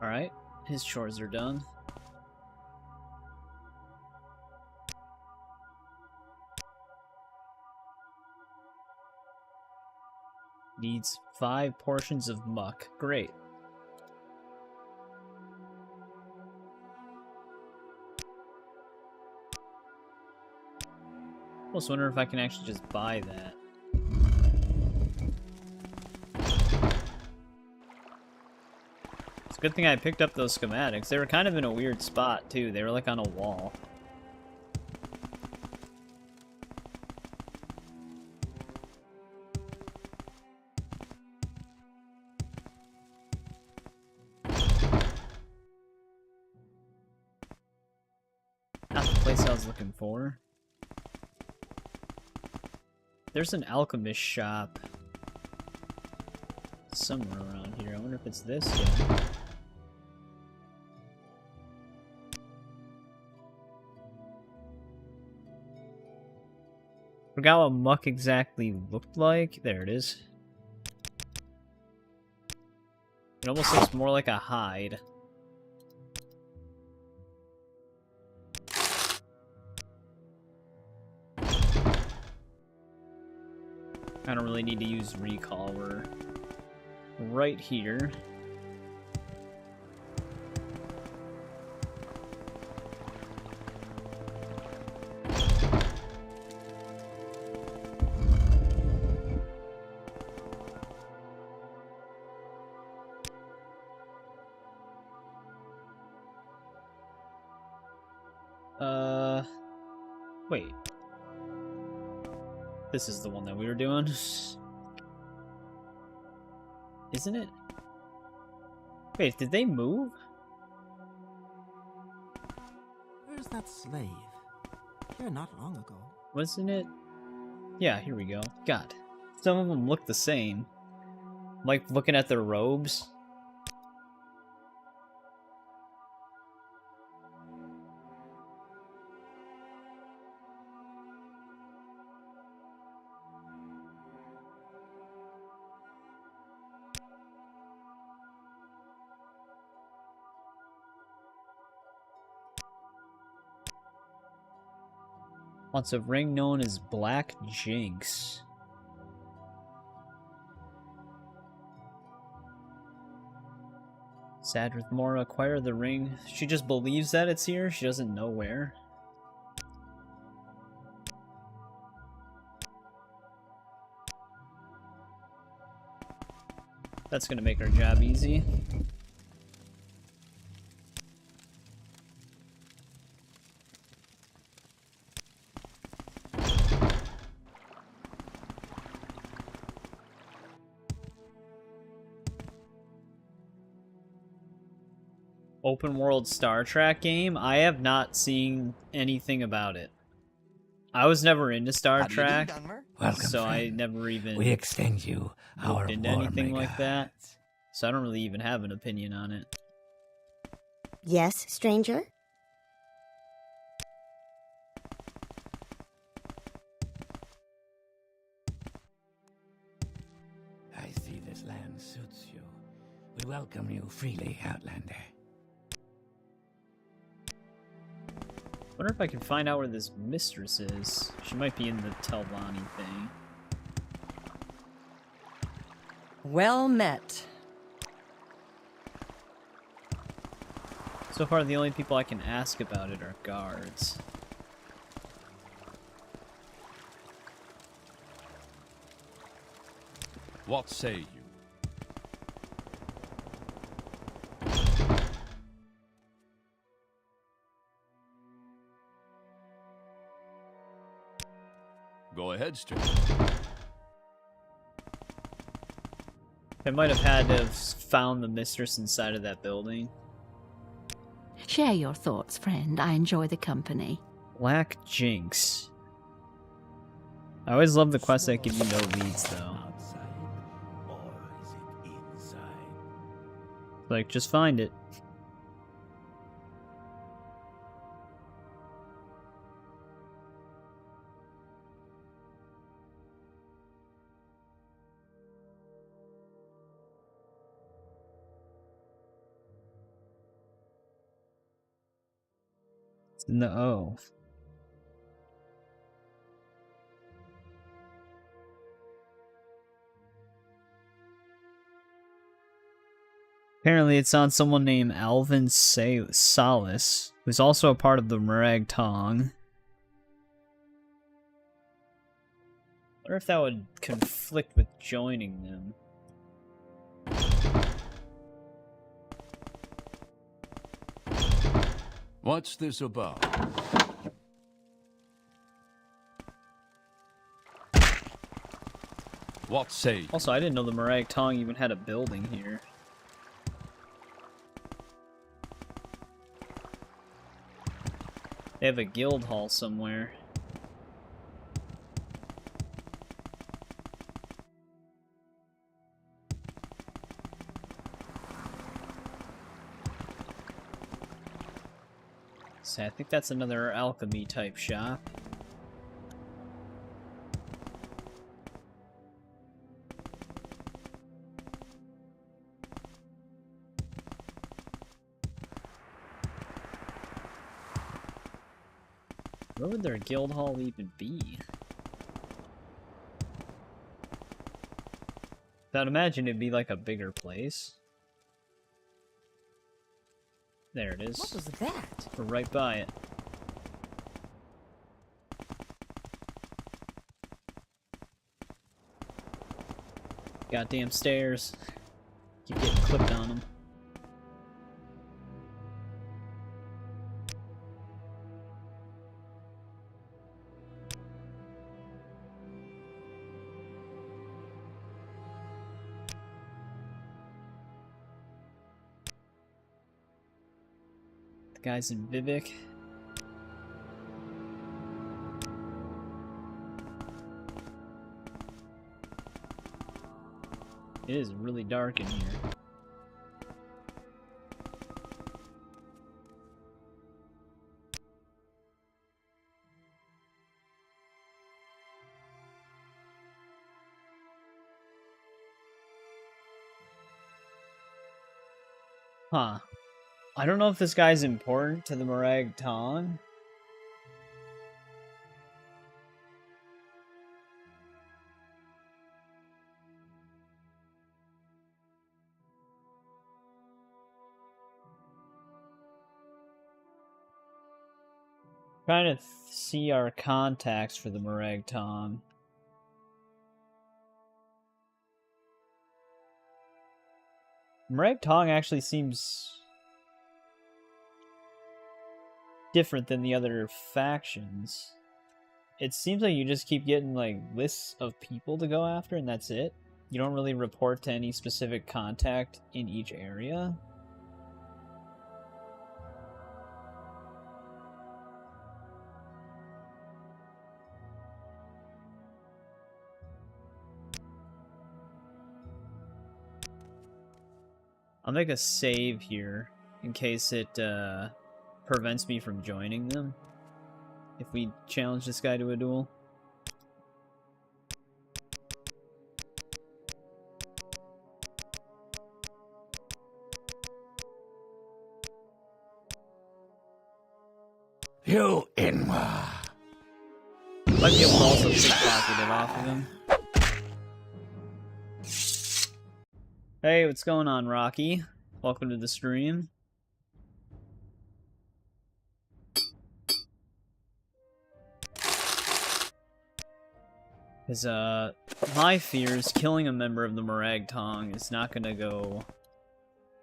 A: Alright, his chores are done. Needs 5 portions of muck. Great. I was wondering if I can actually just buy that. It's a good thing I picked up those schematics. They were kind of in a weird spot, too. They were like on a wall. Not the place I was looking for. There's an alchemist shop somewhere around here. I wonder if it's this yet. Forgot what muck exactly looked like. There it is. It almost looks more like a hide. I don't really need to use recall. We're right here. Wait. This is the one that we were doing. Isn't it? Wait, did they move?
E: Where's that slave? Here not long ago.
A: Wasn't it? Yeah, here we go. God. Some of them look the same. Like looking at their robes. Wants a ring known as Black Jinx. Sad with Mora, acquire the ring. She just believes that it's here. She doesn't know where. That's gonna make our job easy. Open world Star Trek game? I have not seen anything about it. I was never into Star Trek,
C: Welcome,
A: so I
C: friend.
A: never even
C: We extend you our
A: looked into
C: warm
A: anything like that.
C: regards.
A: So I don't really even have an opinion on it.
I: Yes, stranger?
C: I see this land suits you. We welcome you freely, Outlander.
A: Wonder if I can find out where this mistress is. She might be in the Telvani thing.
H: Well met.
A: So far, the only people I can ask about it are guards.
D: What say you? Go ahead, stranger.
A: I might have had to have found the mistress inside of that building.
B: Share your thoughts, friend. I enjoy the company.
A: Black Jinx. I always love the quests that give you no leads, though.
C: Outside, or is it inside?
A: Like, just find it. It's in the O. Apparently, it's on someone named Alvin Salas, who's also a part of the Murag Tong. Wonder if that would conflict with joining them.
D: What's this about? What say?
A: Also, I didn't know the Morag Tong even had a building here. They have a guild hall somewhere. So I think that's another alchemy type shop. Where would their guild hall even be? I'd imagine it'd be like a bigger place. There it is.
H: What was that?
A: We're right by it. Goddamn stairs. Keep getting clipped on them. The guys in Vivek. It is really dark in here. Huh. I don't know if this guy's important to the Morag Tong. Trying to see our contacts for the Morag Tong. Morag Tong actually seems different than the other factions. It seems like you just keep getting like lists of people to go after and that's it. You don't really report to any specific contact in each area. I'll make a save here in case it prevents me from joining them if we challenge this guy to a duel.
C: You Inwa.
A: Might be able to also pickpocket it off of him. Hey, what's going on, Rocky? Welcome to the stream. Because, my fear is killing a member of the Morag Tong is not gonna go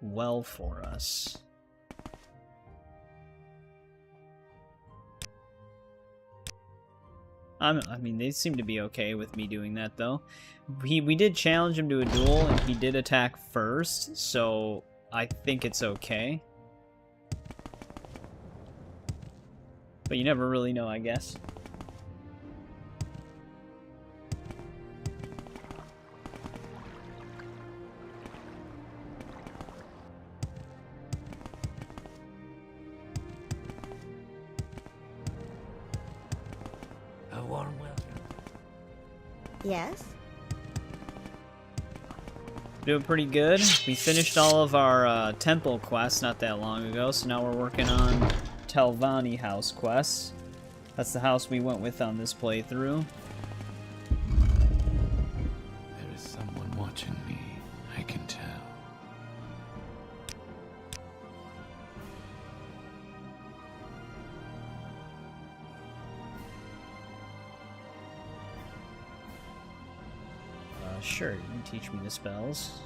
A: well for us. I mean, they seem to be okay with me doing that, though. We did challenge him to a duel, and he did attack first, so I think it's okay. But you never really know, I guess.
C: A warm welcome.
I: Yes?
A: Doing pretty good. We finished all of our temple quests not that long ago, so now we're working on Telvanni house quests. That's the house we went with on this playthrough.
C: There is someone watching me, I can tell.
A: Sure, you can teach me the spells.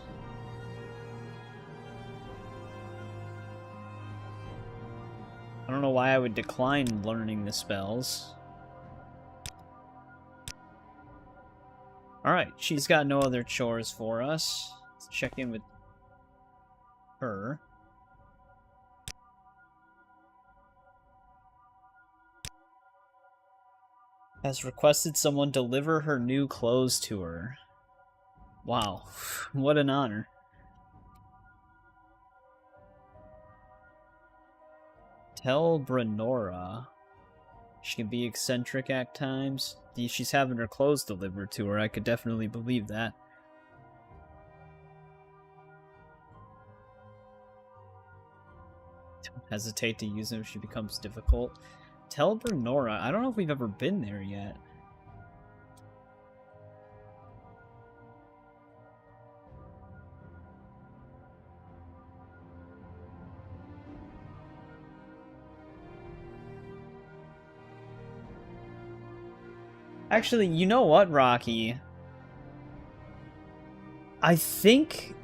A: I don't know why I would decline learning the spells. Alright, she's got no other chores for us. Let's check in with her. Has requested someone deliver her new clothes to her. Wow, what an honor. Tell Brenora she can be eccentric at times. She's having her clothes delivered to her. I could definitely believe that. Don't hesitate to use them if she becomes difficult. Tell Brenora. I don't know if we've ever been there yet. Actually, you know what, Rocky? I think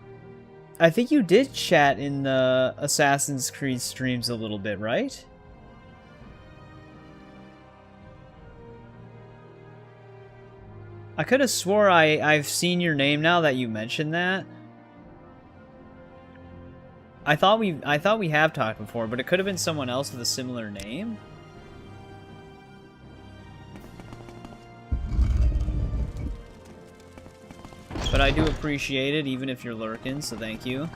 A: you did chat in the Assassin's Creed streams a little bit, right? I could have swore I've seen your name now that you mentioned that. I thought we have talked before, but it could have been someone else with a similar name. But I do appreciate it, even if you're lurking, so thank you.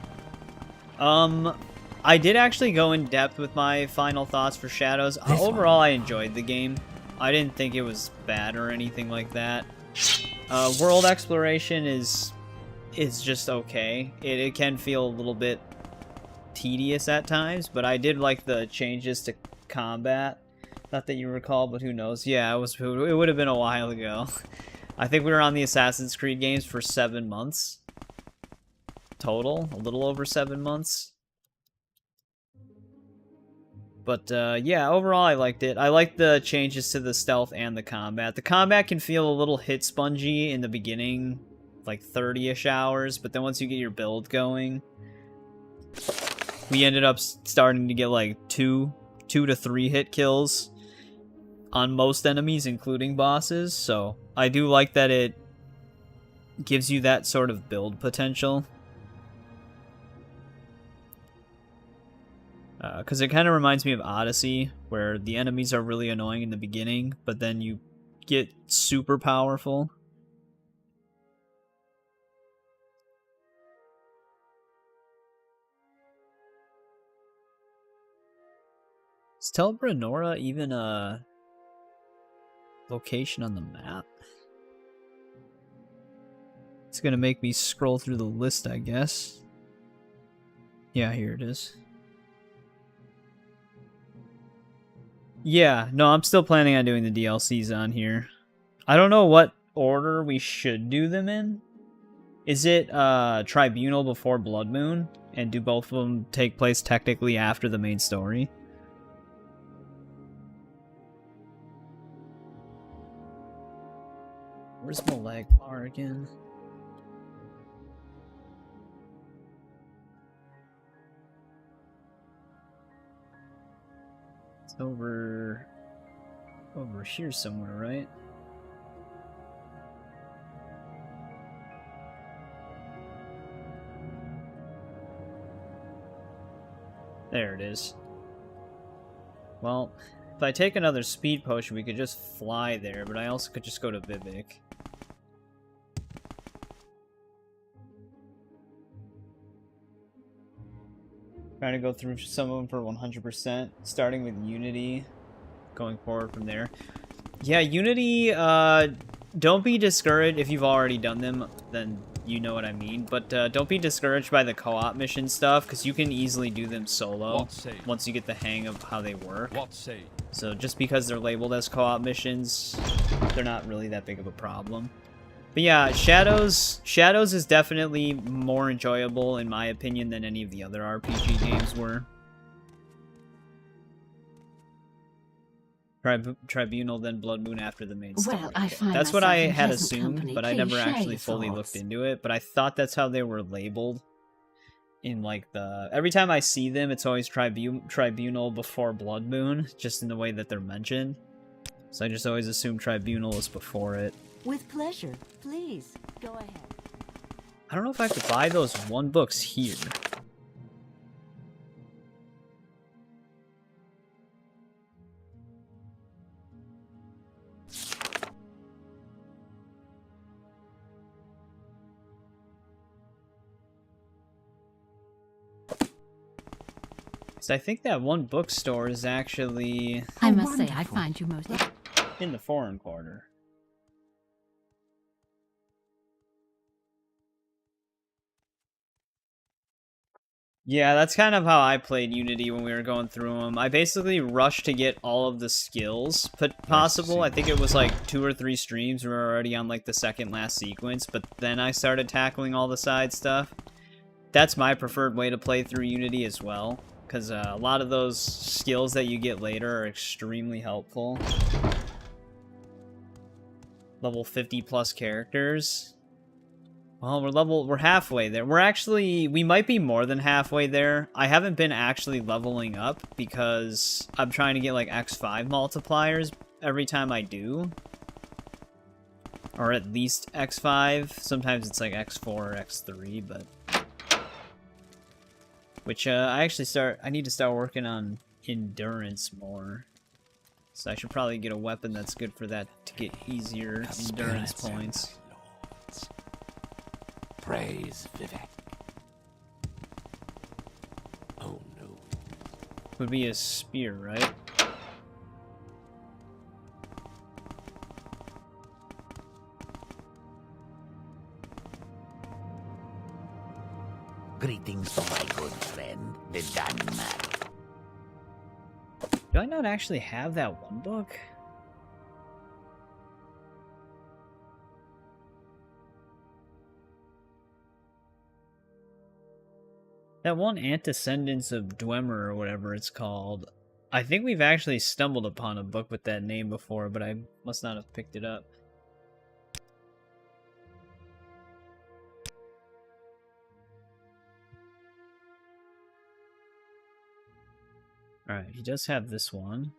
A: I did actually go in depth with my final thoughts for Shadows. Overall, I enjoyed the game. I didn't think it was bad or anything like that. World exploration is just okay. It can feel a little bit tedious at times, but I did like the changes to combat. Not that you recall, but who knows? Yeah, it would have been a while ago. I think we were on the Assassin's Creed games for 7 months. Total. A little over 7 months. But, yeah, overall I liked it. I liked the changes to the stealth and the combat. The combat can feel a little hit spongy in the beginning, like 30-ish hours, but then once you get your build going, we ended up starting to get like 2 to 3 hit kills on most enemies, including bosses, so I do like that it gives you that sort of build potential. Because it kind of reminds me of Odyssey, where the enemies are really annoying in the beginning, but then you get super powerful. Is Tel Brenora even a location on the map? It's gonna make me scroll through the list, I guess. Yeah, here it is. Yeah, no, I'm still planning on doing the DLCs on here. I don't know what order we should do them in. Is it Tribunal before Blood Moon? And do both of them take place technically after the main story? Where's my lag bar again? It's over here somewhere, right? There it is. Well, if I take another speed potion, we could just fly there, but I also could just go to Vivek. Trying to go through some of them for 100%, starting with Unity, going forward from there. Yeah, Unity, don't be discouraged. If you've already done them, then you know what I mean. But don't be discouraged by the co-op mission stuff, because you can easily do them solo once you get the hang of how they work. So just because they're labeled as co-op missions, they're not really that big of a problem. But yeah, Shadows is definitely more enjoyable, in my opinion, than any of the other RPG games were. Tribunal, then Blood Moon after the main story.
B: Well, I find
A: that's what
B: myself
A: I
B: in
A: had
B: pleasant
A: assumed,
B: company.
A: but I
B: Please
A: never
B: share
A: actually
B: your
A: fully
B: thoughts.
A: looked into it. But I thought that's how they were labeled. in like the every time I see them, it's always Tribunal before Blood Moon, just in the way that they're mentioned. So I just always assume Tribunal is before it.
B: With pleasure. Please, go ahead.
A: I don't know if I have to buy those 1 books here. So I think that 1 bookstore is actually
B: I
E: Oh,
B: must say, I
E: wonderful.
B: find you most...
A: in the foreign quarter. Yeah, that's kind of how I played Unity when we were going through them. I basically rushed to get all of the skills possible. I think it was like 2 or 3 streams. We were already on like the second last sequence, but then I started tackling all the side stuff. That's my preferred way to play through Unity as well, because a lot of those skills that you get later are extremely helpful. Level 50 plus characters. Well, we're halfway there. We might be more than halfway there. I haven't been actually leveling up because I'm trying to get like X5 multipliers every time I do. Or at least X5. Sometimes it's like X4 or X3, but... Which, I need to start working on endurance more. So I should probably get a weapon that's good for that to get easier endurance points.
C: Praise Vivek. Oh no.
A: Would be a spear, right?
C: Greetings to my good friend, the Danmark.
A: Do I not actually have that 1 book? That one Antecedents of Dwemer or whatever it's called. I think we've actually stumbled upon a book with that name before, but I must not have picked it up. Alright, he does have this one.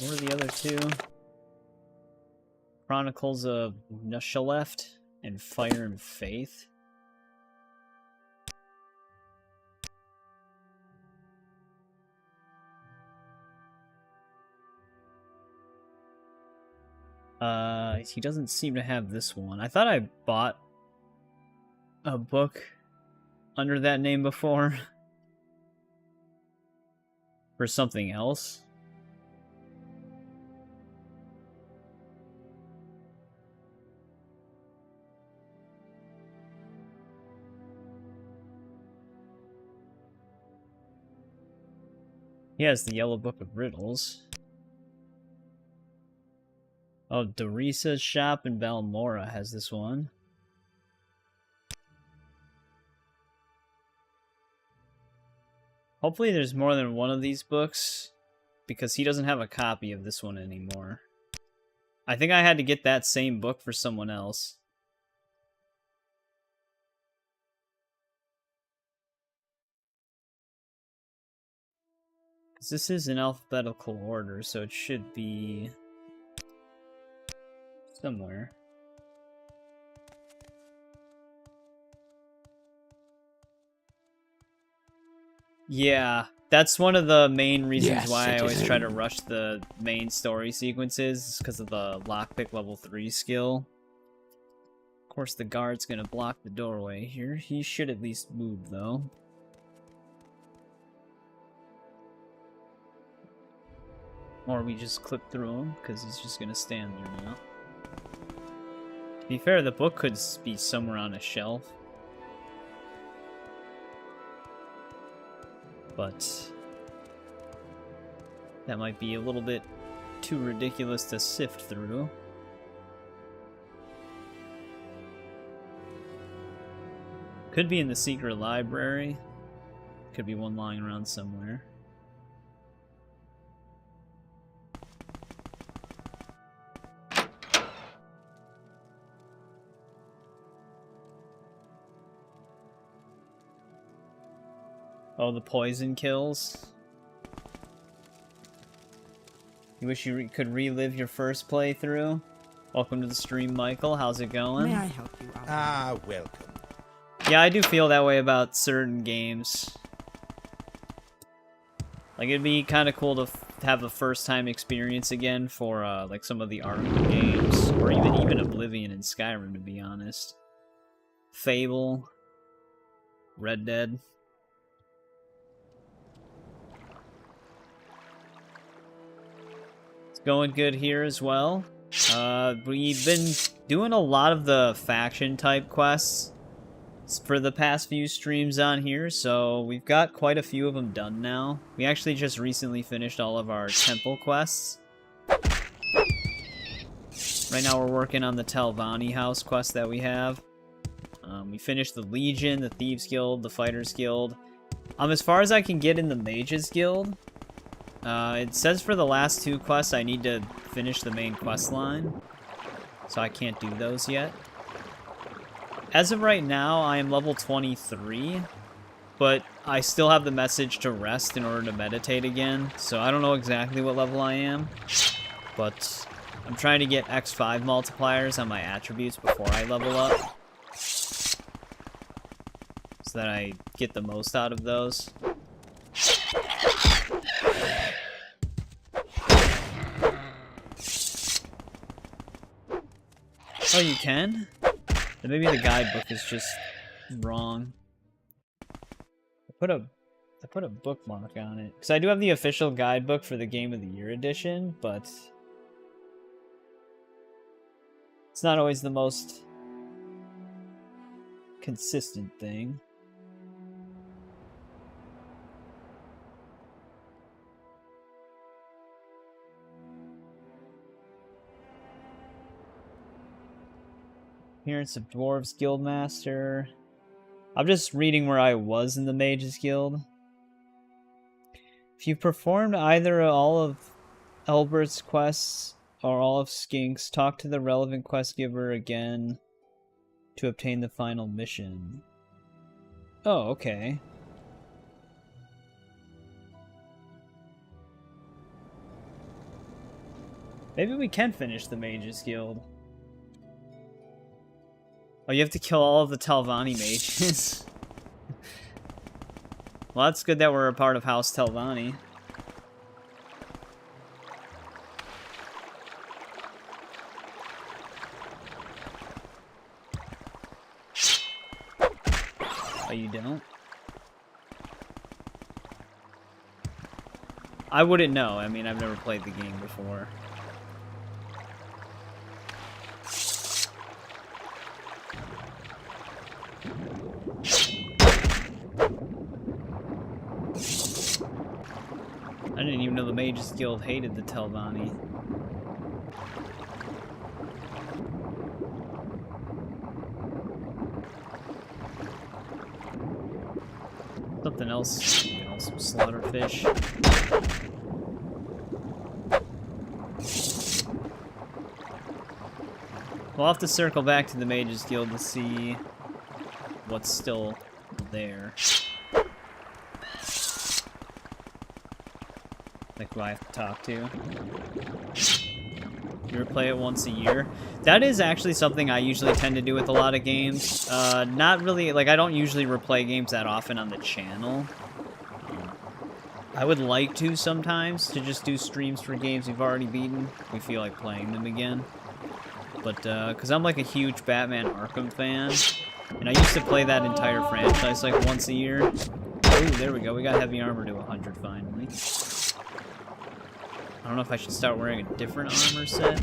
A: What are the other 2? Chronicles of Nushaleft and Fire and Faith. He doesn't seem to have this one. I thought I bought a book under that name before. For something else. He has the Yellow Book of Riddles. Oh, Dorissa's shop in Balmora has this one. Hopefully there's more than one of these books, because he doesn't have a copy of this one anymore. I think I had to get that same book for someone else. Because this is in alphabetical order, so it should be somewhere. Yeah, that's one of the main reasons
C: Yes,
A: why I always try to
C: citizen.
A: rush the main story sequences, because of the lockpick level 3 skill. Of course, the guard's gonna block the doorway here. He should at least move, though. Or we just clip through him, because he's just gonna stand there now. To be fair, the book could be somewhere on a shelf. But that might be a little bit too ridiculous to sift through. Could be in the secret library. Could be one lying around somewhere. Oh, the poison kills. You wish you could relive your first playthrough? Welcome to the stream, Michael. How's it going?
E: May I help you out?
F: Ah, welcome.
A: Yeah, I do feel that way about certain games. Like, it'd be kind of cool to have a first-time experience again for, like, some of the Arkham games. Or even Oblivion and Skyrim, to be honest. Fable. Red Dead. It's going good here as well. We've been doing a lot of the faction-type quests for the past few streams on here, so we've got quite a few of them done now. We actually just recently finished all of our temple quests. Right now we're working on the Telvanni house quest that we have. We finished the Legion, the Thieves Guild, the Fighters Guild. As far as I can get in the Mages Guild, it says for the last 2 quests I need to finish the main quest line, so I can't do those yet. As of right now, I am level 23, but I still have the message to rest in order to meditate again, so I don't know exactly what level I am, but I'm trying to get X5 multipliers on my attributes before I level up, so that I get the most out of those. Oh, you can? Then maybe the guidebook is just wrong. I put a bookmark on it. Because I do have the official guidebook for the Game of the Year edition, but it's not always the most consistent thing. Appearance of Dwarves Guildmaster. I'm just reading where I was in the Mages Guild. If you've performed either or all of Elbert's quests or all of Skink's, talk to the relevant quest giver again to obtain the final mission. Oh, okay. Maybe we can finish the Mages Guild. Oh, you have to kill all of the Telvanni mages. Well, that's good that we're a part of House Telvanni. Oh, you don't? I wouldn't know. I mean, I've never played the game before. I didn't even know the Mages Guild hated the Telvanni. Something else. You know, some slaughterfish. We'll have to circle back to the Mages Guild to see what's still there. Like who I have to talk to. You replay it once a year. That is actually something I usually tend to do with a lot of games. Not really, like I don't usually replay games that often on the channel. I would like to sometimes, to just do streams for games we've already beaten. If we feel like playing them again. But, because I'm like a huge Batman Arkham fan. And I used to play that entire franchise like once a year. Ooh, there we go. We got heavy armor to 100 finally. I don't know if I should start wearing a different armor set.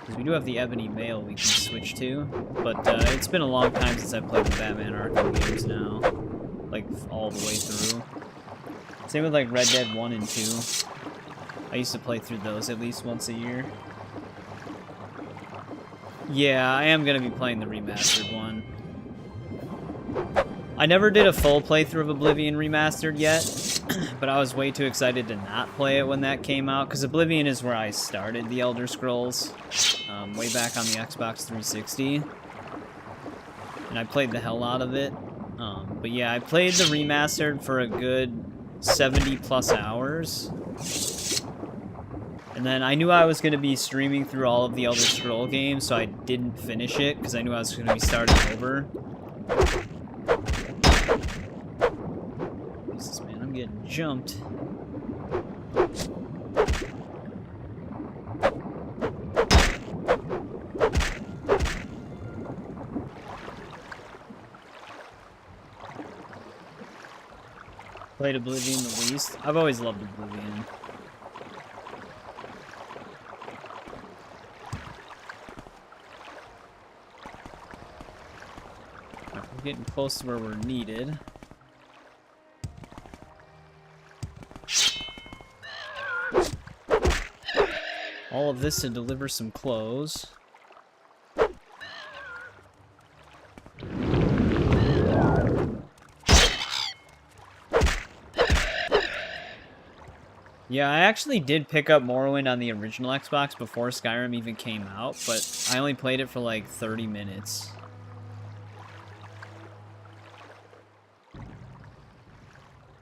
A: Because we do have the Ebony Mail we can switch to. But it's been a long time since I've played the Batman Arkham games now. Like, all the way through. Same with like Red Dead 1 and 2. I used to play through those at least once a year. Yeah, I am going to be playing the remastered one. I never did a full playthrough of Oblivion Remastered yet, but I was way too excited to not play it when that came out, because Oblivion is where I started the Elder Scrolls. way back on the Xbox 360. And I played the hell out of it. But yeah, I played the remastered for a good 70 plus hours. And then I knew I was going to be streaming through all of the Elder Scroll games, so I didn't finish it, because I knew I was going to be starting over. Jesus, man, I'm getting jumped. Played Oblivion the least. I've always loved Oblivion. Right, we're getting close to where we're needed. All of this to deliver some clothes. Yeah, I actually did pick up Morrowind on the original Xbox before Skyrim even came out, but I only played it for like 30 minutes.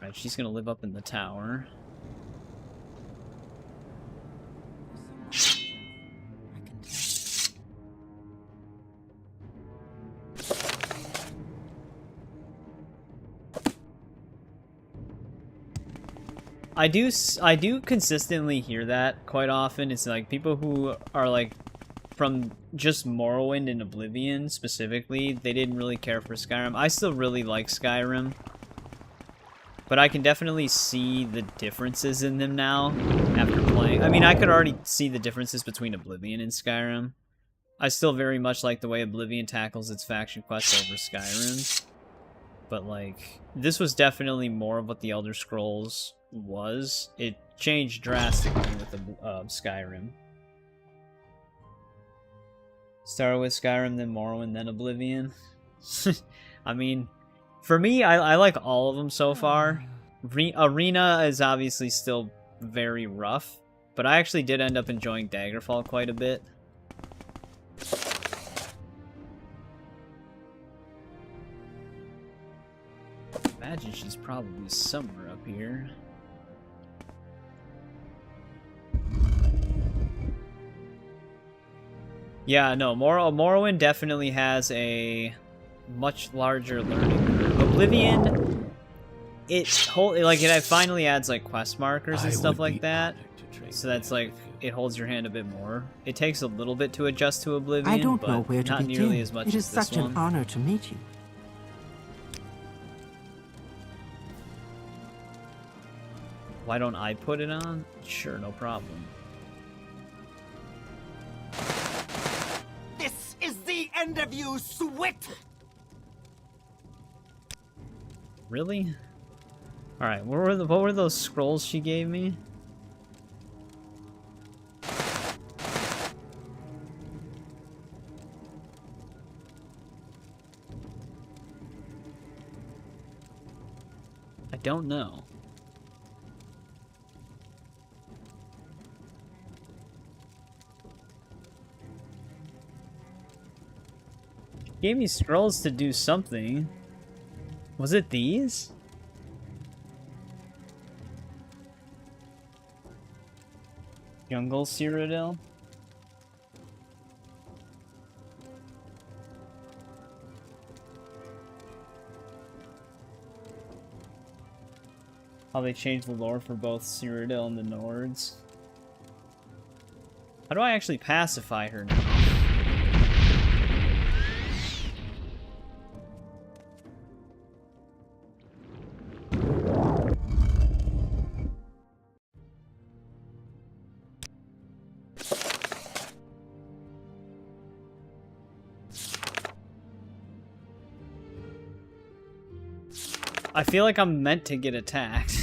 A: Right, she's gonna live up in the tower. I do consistently hear that quite often. It's like people who are like from just Morrowind and Oblivion specifically, they didn't really care for Skyrim. I still really like Skyrim, but I can definitely see the differences in them now after playing. I mean, I could already see the differences between Oblivion and Skyrim. I still very much like the way Oblivion tackles its faction quests over Skyrim. But, like, this was definitely more of what the Elder Scrolls was. It changed drastically with the Skyrim. Started with Skyrim, then Morrowind, then Oblivion. I mean, for me, I like all of them so far. Arena is obviously still very rough, but I actually did end up enjoying Daggerfall quite a bit. Imagine she's probably somewhere up here. Yeah, no, Morrowind definitely has a much larger learning curve. Oblivion, it finally adds like quest markers and stuff like that, so that's like it holds your hand a bit more. It takes a little bit to adjust to Oblivion,
E: I don't
A: but
E: know where to
A: not
E: begin.
A: nearly as much
E: It is
A: as this
E: such
A: one.
E: an honor to meet you.
A: Why don't I put it on? Sure, no problem.
C: This is the end of you, Swit!
A: Really? Alright, what were those scrolls she gave me? I don't know. Gave me scrolls to do something. Was it these? Jungle Cyrodiil? How they changed the lore for both Cyrodiil and the Nords. How do I actually pacify her now? I feel like I'm meant to get attacked.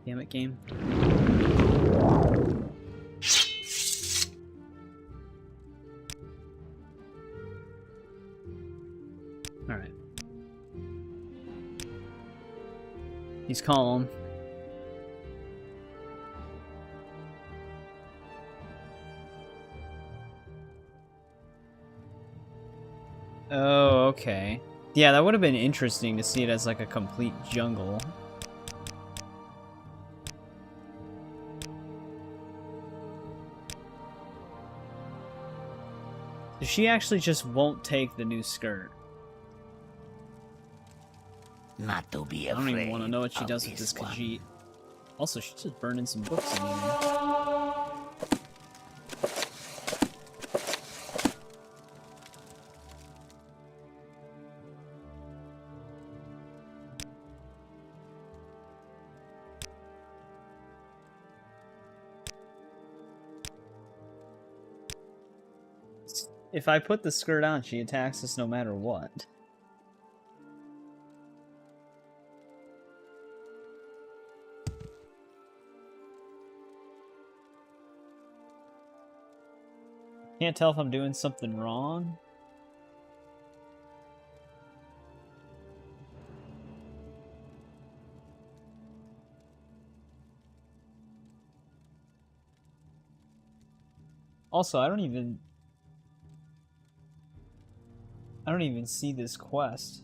A: Damn it, game. Alright. He's calm. Oh, okay. Yeah, that would have been interesting to see it as like a complete jungle. She actually just won't take the new skirt.
C: Not to be
A: I
C: afraid.
A: don't even want to know what she
C: of
A: does with this
C: one.
A: Khajiit. Also, she's just burning some books in here. If I put the skirt on, she attacks us no matter what. Can't tell if I'm doing something wrong. Also, I don't even see this quest.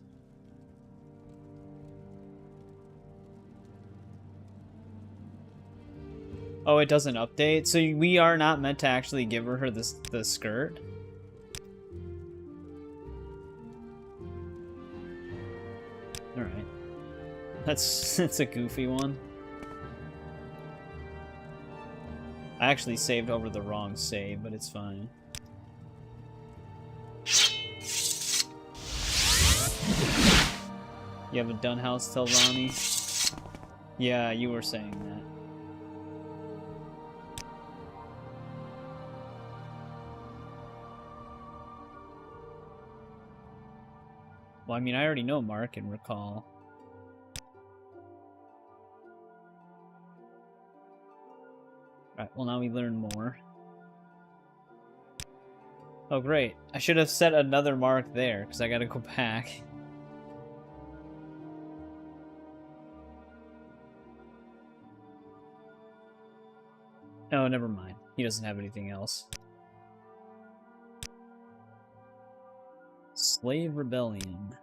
A: Oh, it doesn't update? So we are not meant to actually give her the skirt? Alright. That's a goofy one. I actually saved over the wrong save, but it's fine. You haven't done House Tell Ronnie? Yeah, you were saying that. Well, I mean, I already know Mark and recall. Alright, well now we learn more. Oh great, I should have set another mark there, because I gotta go back. Oh, never mind. He doesn't have anything else. Slave Rebellion.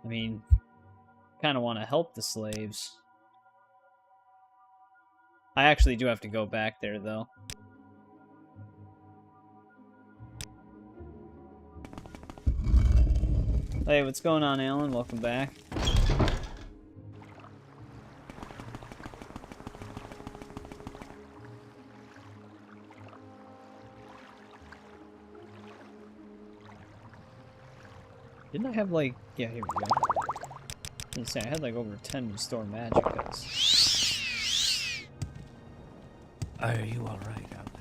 A: I mean, kind of want to help the slaves. I actually do have to go back there, though. Hey, what's going on, Alan? Welcome back. Didn't I have, like... Yeah, here we go. I was gonna say, I had, like, over 10 restore magicas.
C: Are you alright, Outlander?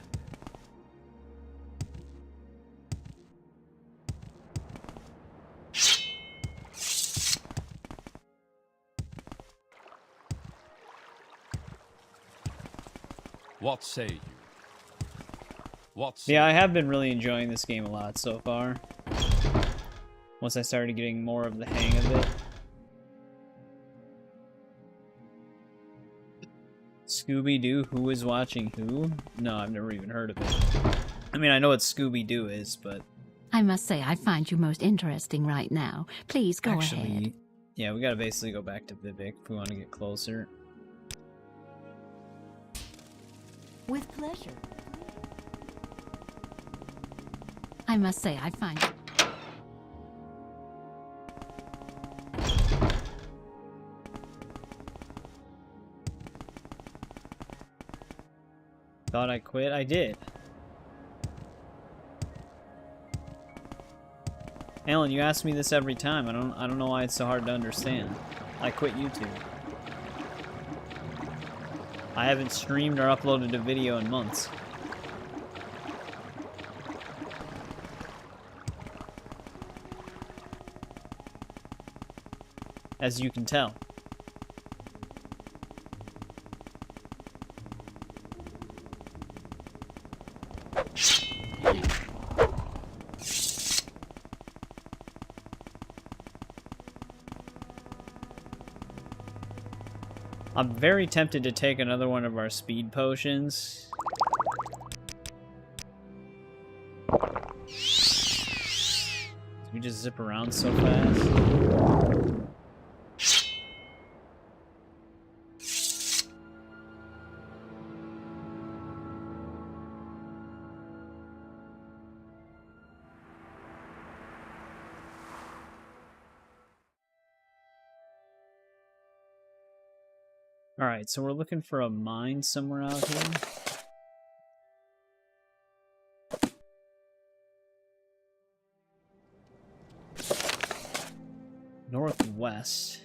D: What say you? What say
A: Yeah, I have been really enjoying this game a lot so far. Once I started getting more of the hang of it. Scooby-Doo, who is watching who? No, I've never even heard of it. I mean, I know what Scooby-Doo is, but...
B: I must say, I find you most interesting right now. Please go ahead.
A: Yeah, we gotta basically go back to Vivek if we want to get closer.
B: With pleasure. I must say, I find you...
A: Thought I quit? I did. Alan, you ask me this every time. I don't know why it's so hard to understand. I quit YouTube. I haven't streamed or uploaded a video in months. As you can tell. I'm very tempted to take another one of our speed potions. We just zip around so fast. Alright, so we're looking for a mine somewhere out here. Northwest.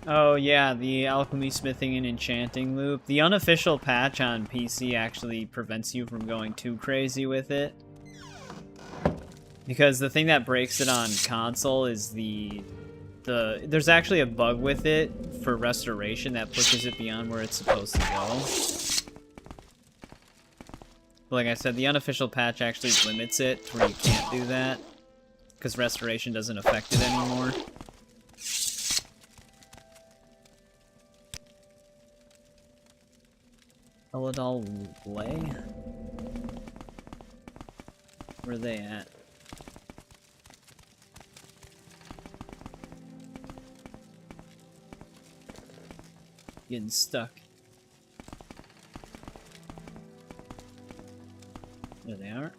A: Oh yeah, the alchemy, smithing, and enchanting loop. The unofficial patch on PC actually prevents you from going too crazy with it. Because the thing that breaks it on console is there's actually a bug with it for restoration that pushes it beyond where it's supposed to go. But like I said, the unofficial patch actually limits it to where you can't do that. Because restoration doesn't affect it anymore. Eladal Lay? Where are they at? Getting stuck. There they are.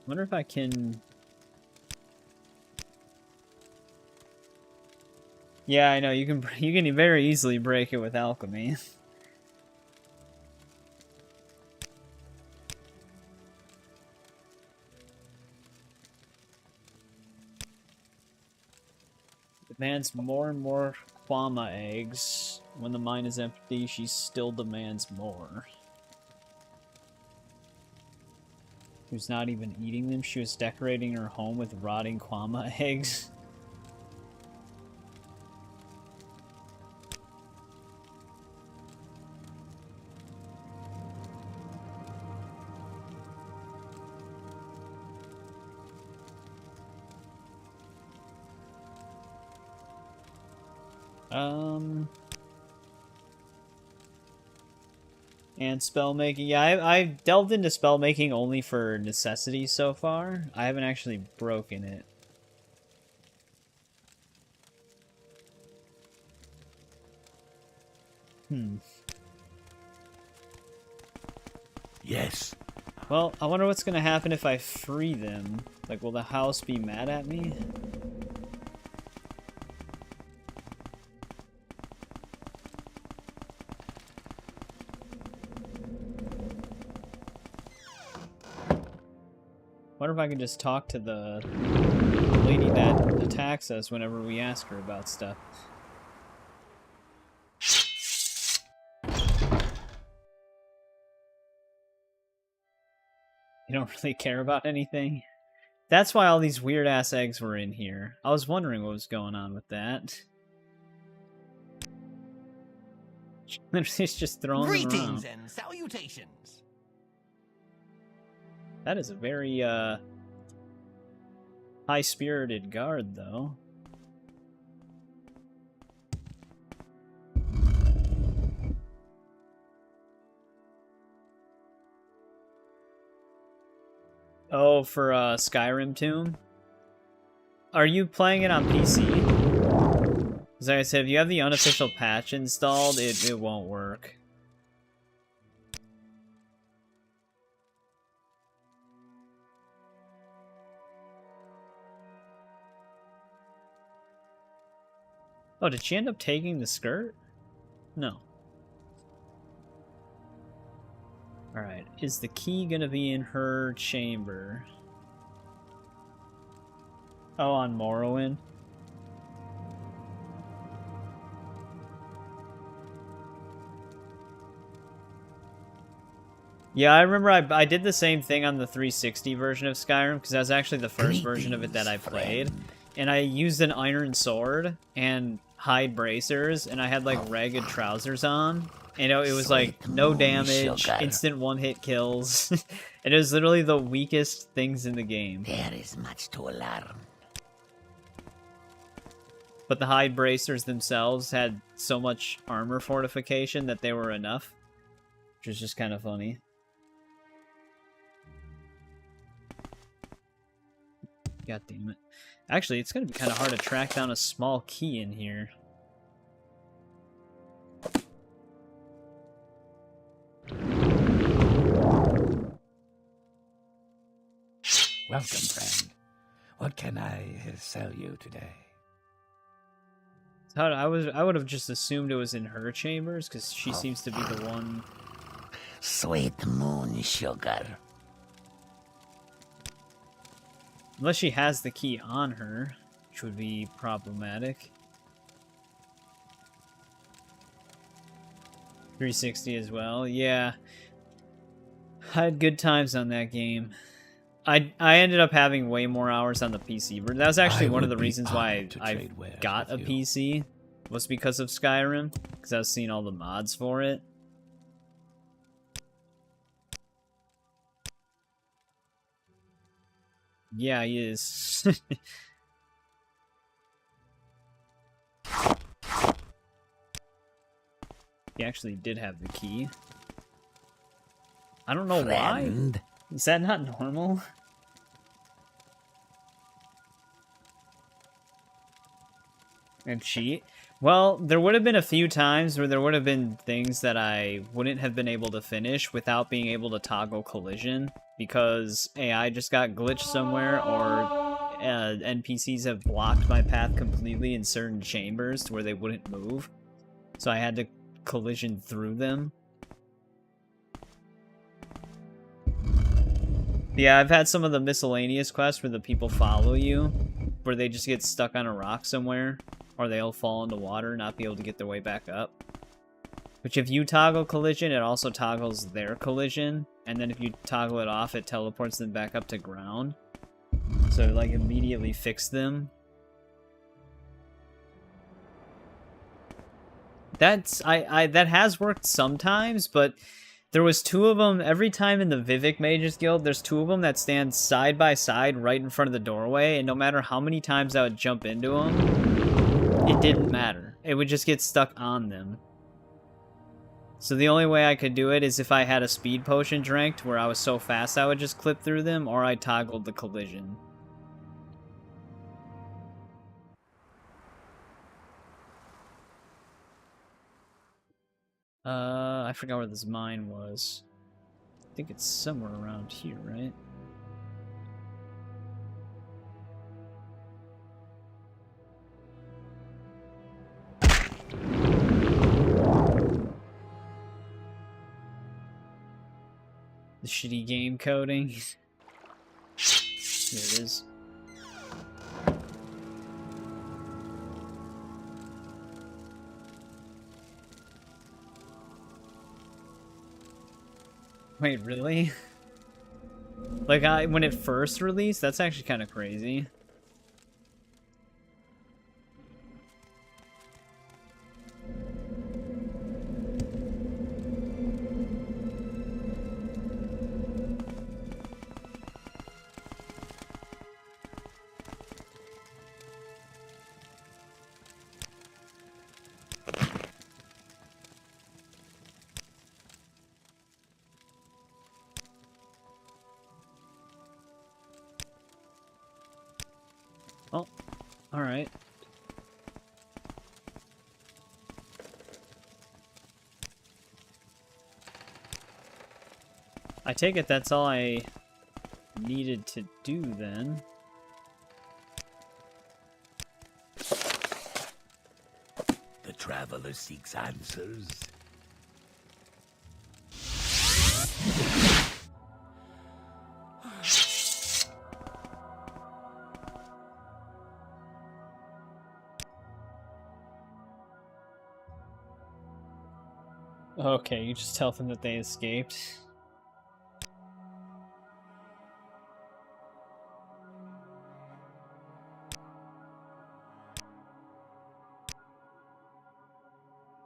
A: Wonder if I can... Yeah, I know, you can very easily break it with alchemy. Demands more and more Kwama eggs. When the mine is empty, she still demands more. She was not even eating them, she was decorating her home with rotting Kwama eggs. And spell making. Yeah, I've delved into spell making only for necessity so far. I haven't actually broken it.
C: Yes.
A: Well, I wonder what's gonna happen if I free them. Like, will the house be mad at me? Wonder if I can just talk to the lady that attacks us whenever we ask her about stuff. You don't really care about anything? That's why all these weird-ass eggs were in here. I was wondering what was going on with that. She's just throwing them around.
C: Greetings and salutations.
A: That is a very, high-spirited guard, though. Oh, for, Skyrim Tomb? Are you playing it on PC? As I said, if you have the unofficial patch installed, it won't work. Oh, did she end up taking the skirt? No. Alright, is the key gonna be in her chamber? Oh, on Morrowind. Yeah, I remember I did the same thing on the 360 version of Skyrim, because that was actually the first version of it that I played. And I used an iron sword and hide bracers, and I had, like, ragged trousers on. And it was, like, no damage, instant one-hit kills. And it was literally the weakest things in the game.
C: There is much to learn.
A: But the hide bracers themselves had so much armor fortification that they were enough. Which was just kind of funny. God damn it. Actually, it's going to be kind of hard to track down a small key in here.
C: Welcome, friend. What can I sell you today?
A: I would have just assumed it was in her chambers, because she seems to be the one...
C: Sweet moon sugar.
A: Unless she has the key on her, which would be problematic. 360 as well, yeah. I had good times on that game. I ended up having way more hours on the PC. That was actually one of the reasons why I got a PC, was because of Skyrim, because I was seeing all the mods for it. Yeah, he is. He actually did have the key. I don't know why. Is that not normal? And cheat? Well, there would have been a few times where there would have been things that I wouldn't have been able to finish without being able to toggle collision, because AI just got glitched somewhere, or NPCs have blocked my path completely in certain chambers to where they wouldn't move. So I had to collision through them. Yeah, I've had some of the miscellaneous quests where the people follow you, where they just get stuck on a rock somewhere, or they'll fall into water and not be able to get their way back up. Which, if you toggle collision, it also toggles their collision, and then if you toggle it off, it teleports them back up to ground. So it, like, immediately fix them. That has worked sometimes, but there was two of them every time in the Vivek Mages Guild. There's two of them that stand side by side right in front of the doorway, and no matter how many times I would jump into them, it didn't matter. It would just get stuck on them. So the only way I could do it is if I had a speed potion drank, where I was so fast I would just clip through them, or I toggled the collision. I forgot where this mine was. I think it's somewhere around here, right? The shitty game coding. Here it is. Wait, really? Like, when it first released? That's actually kind of crazy. Oh, alright. I take it that's all I needed to do then.
C: The traveler seeks answers.
A: Okay, you just tell them that they escaped.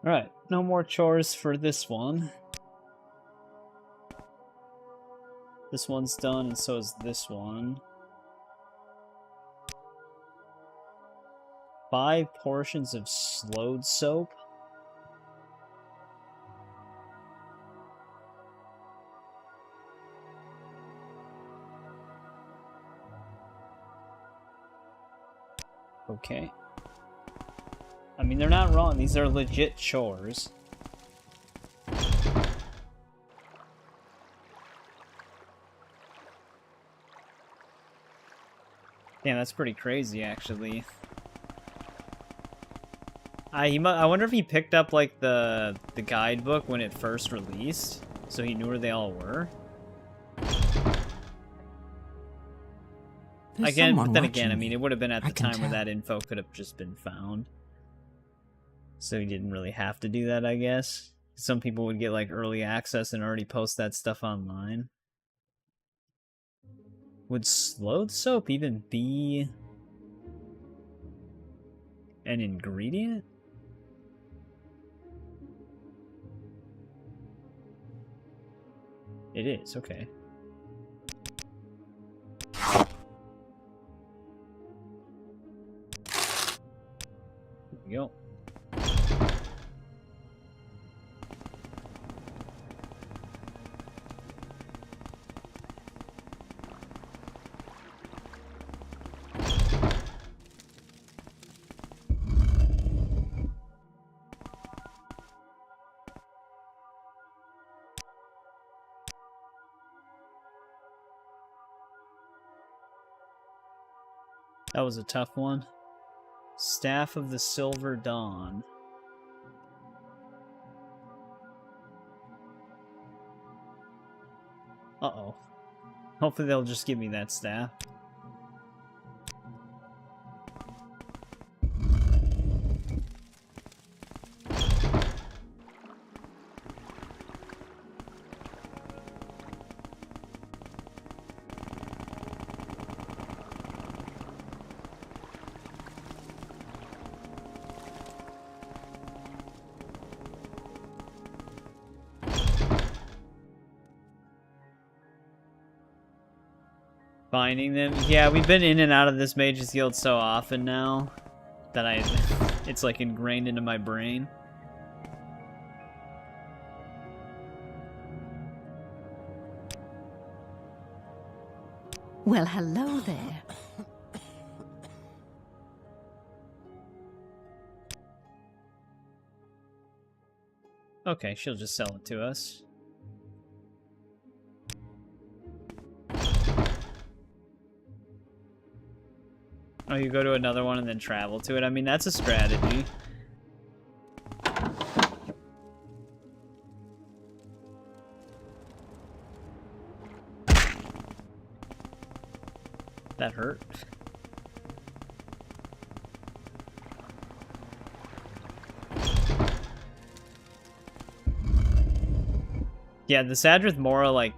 A: Alright, no more chores for this one. This one's done, and so is this one. 5 portions of slowed soap. Okay. I mean, they're not wrong. These are legit chores. Damn, that's pretty crazy, actually. I wonder if he picked up, like, the guidebook when it first released, so he knew where they all were.
E: There's
A: Again,
E: someone
A: but then
E: watching
A: again, I mean, it would have been at
E: I
A: the
E: can
A: time where
E: tell.
A: that info could have just been found. So he didn't really have to do that, I guess. Some people would get, like, early access and already post that stuff online. Would slowed soap even be an ingredient? It is, okay. Here we go. That was a tough one. Staff of the Silver Dawn. Uh-oh. Hopefully they'll just give me that staff. Finding them. Yeah, we've been in and out of this Mage's Guild so often now that it's like ingrained into my brain.
B: Well, hello there.
A: Okay, she'll just sell it to us. Oh, you go to another one and then travel to it? I mean, that's a strategy. That hurt. Yeah, the Sadrith Mora, like,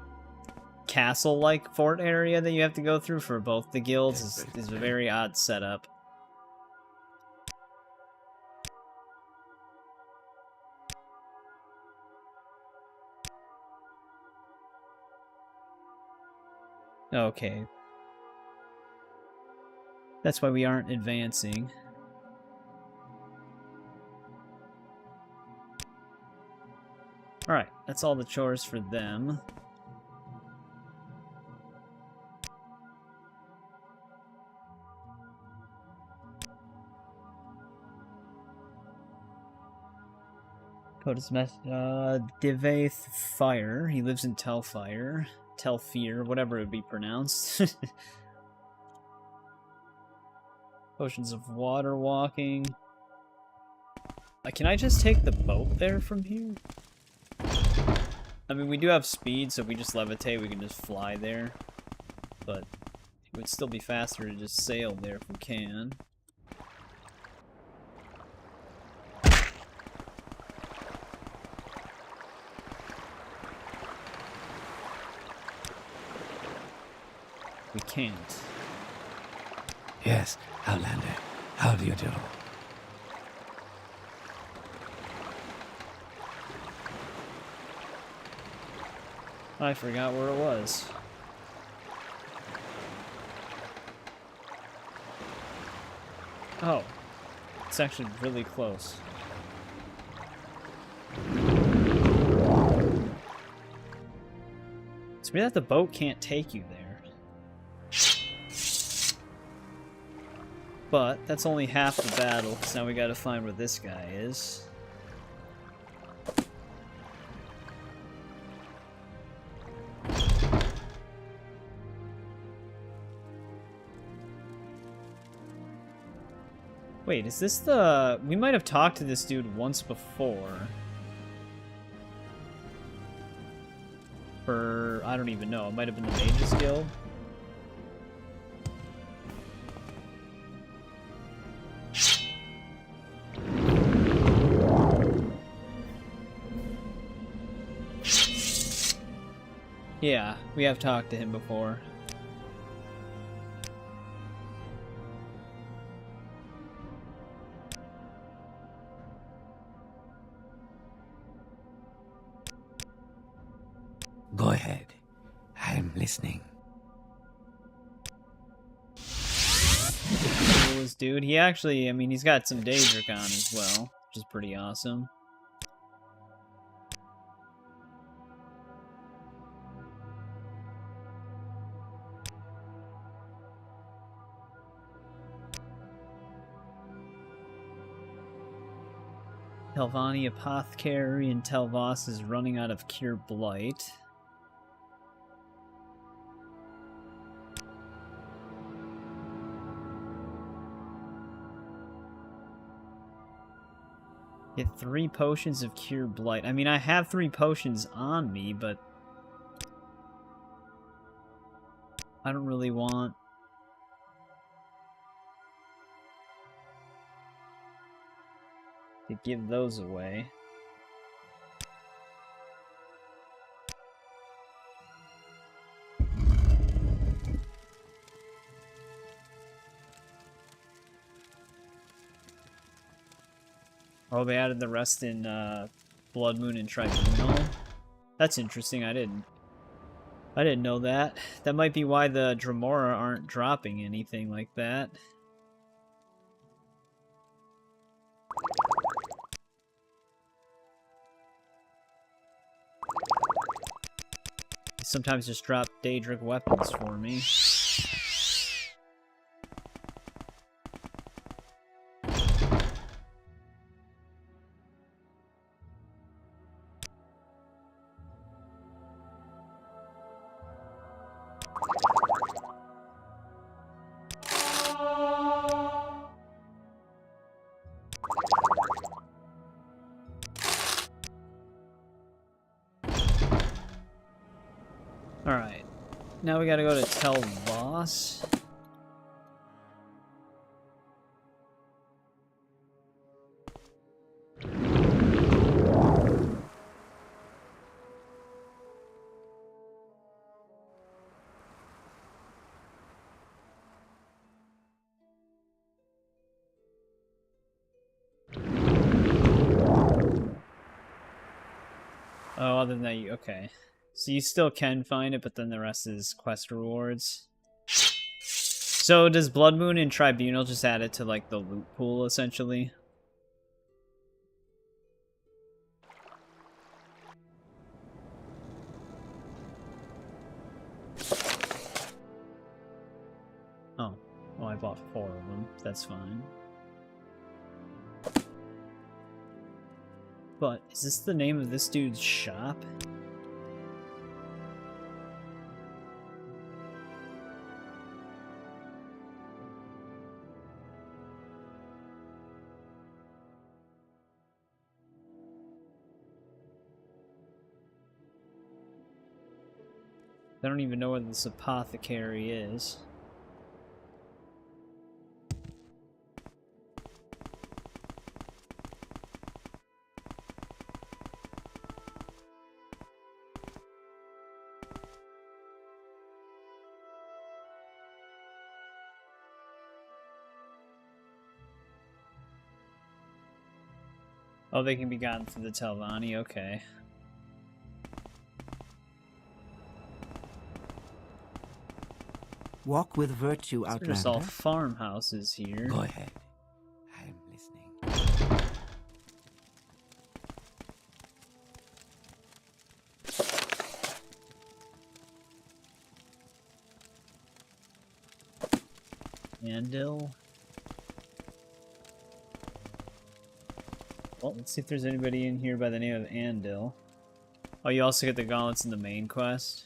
A: castle-like fort area that you have to go through for both the guilds is a very odd setup. Okay. That's why we aren't advancing. Alright, that's all the chores for them. Potus Divaith Fire. He lives in Telfire. Telfir, whatever it would be pronounced. Potions of water walking. Can I just take the boat there from here? I mean, we do have speed, so if we just levitate, we can just fly there. But it would still be faster to just sail there if we can. can't.
C: Yes, Outlander. How do you do?
A: I forgot where it was. Oh, it's actually really close. It's weird that the boat can't take you there. But that's only half the battle, because now we gotta find where this guy is. Wait, is this the... We might have talked to this dude once before. For... I don't even know. It might have been the Mages Guild. Yeah, we have talked to him before.
C: Go ahead. I'm listening.
A: This dude, he actually, I mean, he's got some Daedric on as well, which is pretty awesome. Telvanni Apothecary and Telvas is running out of Cure Blight. Get 3 potions of Cure Blight. I mean, I have 3 potions on me, but I don't really want... to give those away. Oh, they added the rest in Blood Moon and Tribunal. That's interesting. I didn't know that. That might be why the Dremora aren't dropping anything like that. They sometimes just drop Daedric weapons for me. Alright. Now we gotta go to Telvas. Oh, other than that, okay. So you still can find it, but then the rest is quest rewards. So does Blood Moon and Tribunal just add it to, like, the loot pool, essentially? Oh. Well, I bought 4 of them. That's fine. But, is this the name of this dude's shop? I don't even know where this apothecary is. Oh, they can be gotten through the Telvanni, okay.
E: Walk with virtue,
A: So there's all
E: Outlander.
A: farmhouses here.
C: Go ahead. I'm listening.
A: Andil. Well, let's see if there's anybody in here by the name of Andil. Oh, you also get the gauntlets in the main quest.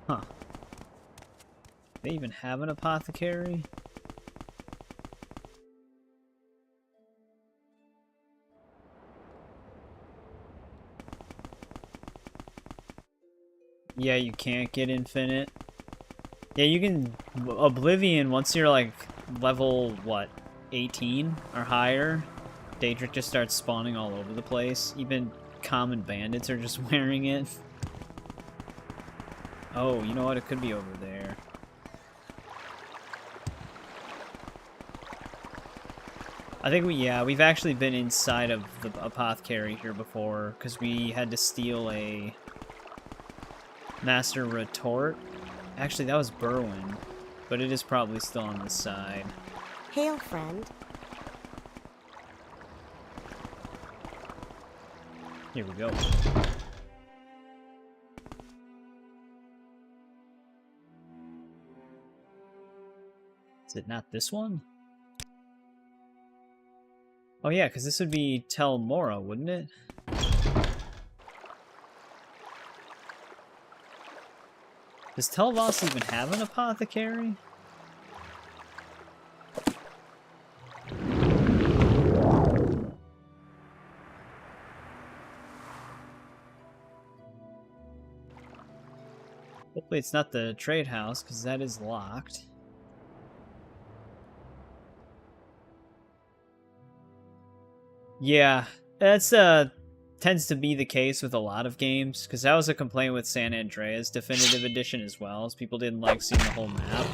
A: Huh. They even have an apothecary? Yeah, you can't get infinite. Yeah, you can... Oblivion, once you're like level, what, 18 or higher, Daedric just starts spawning all over the place. Even common bandits are just wearing it. Oh, you know what? It could be over there. I think we've actually been inside of the apothecary here before, because we had to steal a Master Retort. Actually, that was Berwyn, but it is probably still on this side.
I: Hail, friend.
A: Here we go. Is it not this one? Oh yeah, because this would be Tel Mora, wouldn't it? Does Telvos even have an apothecary? Hopefully it's not the trade house, because that is locked. Yeah, that's tends to be the case with a lot of games, because that was a complaint with San Andreas Definitive Edition as well, as people didn't like seeing the whole map.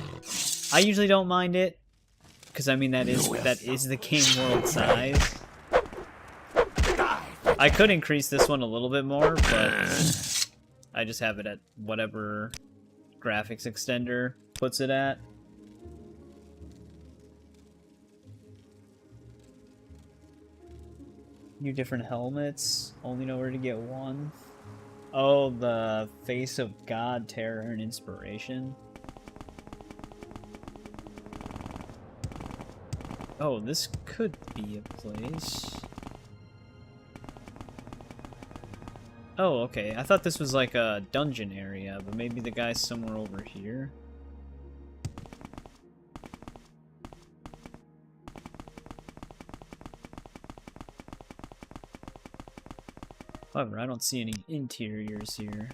A: I usually don't mind it, because I mean that is the game world size. I could increase this one a little bit more, but I just have it at whatever graphics extender puts it at. New different helmets. Only know where to get one. Oh, the Face of God, Terror, and Inspiration. Oh, this could be a place. Oh, okay. I thought this was like a dungeon area, but maybe the guy's somewhere over here. However, I don't see any interiors here.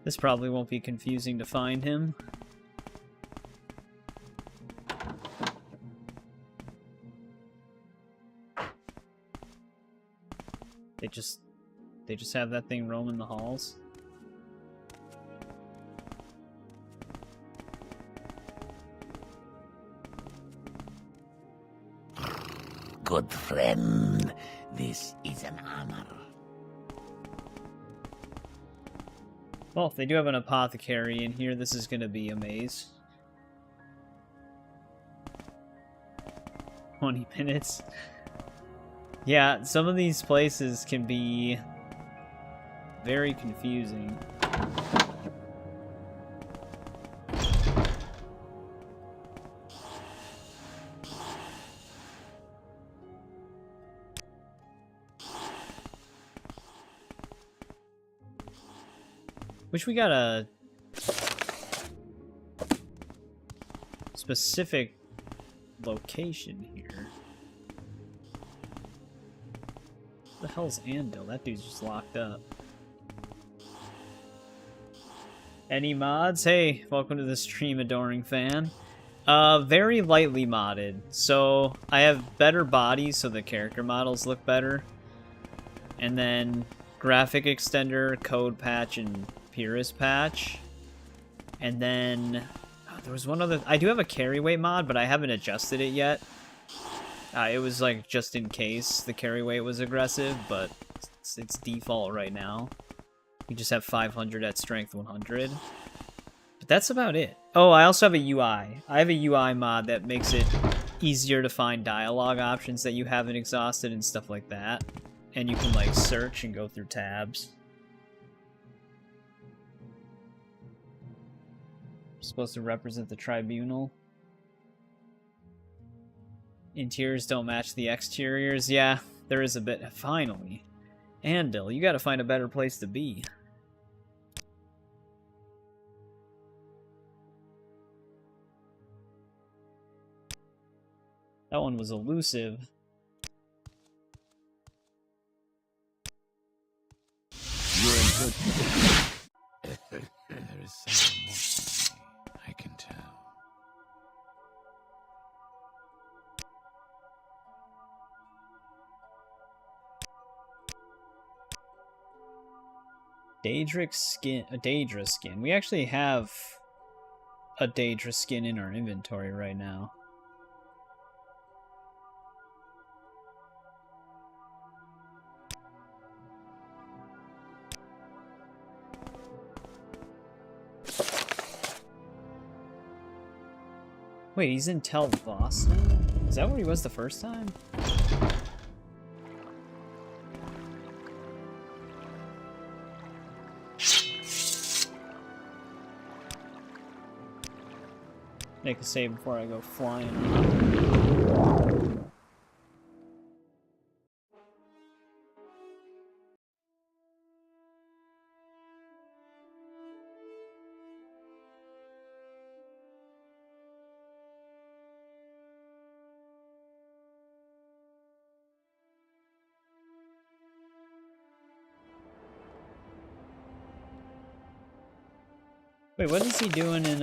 A: This probably won't be confusing to find him. They just have that thing roaming the halls.
C: Good friend, this is an honor.
A: Well, if they do have an apothecary in here, this is going to be a maze. 20 minutes. Yeah, some of these places can be very confusing. Wish we got a specific location here. What the hell's Andil? That dude's just locked up. Any mods? Hey, welcome to the stream, adoring fan. Very lightly modded. So, I have better bodies so the character models look better. And then, graphic extender, code patch, and purist patch. And then, there was one other... I do have a carry weight mod, but I haven't adjusted it yet. It was like, just in case the carry weight was aggressive, but it's default right now. You just have 500 at strength 100. But that's about it. Oh, I also have a UI. I have a UI mod that makes it easier to find dialogue options that you haven't exhausted and stuff like that. And you can, like, search and go through tabs. Supposed to represent the tribunal. Interiors don't match the exteriors. Yeah, there is a bit. Finally. Andil, you gotta find a better place to be. That one was elusive.
D: You're in good. There is someone watching me. I can tell.
A: Daedra skin. We actually have a Daedra skin in our inventory right now. Wait, he's in Tel Voss now? Is that where he was the first time? Make a save before I go flying. Wait, what is he doing in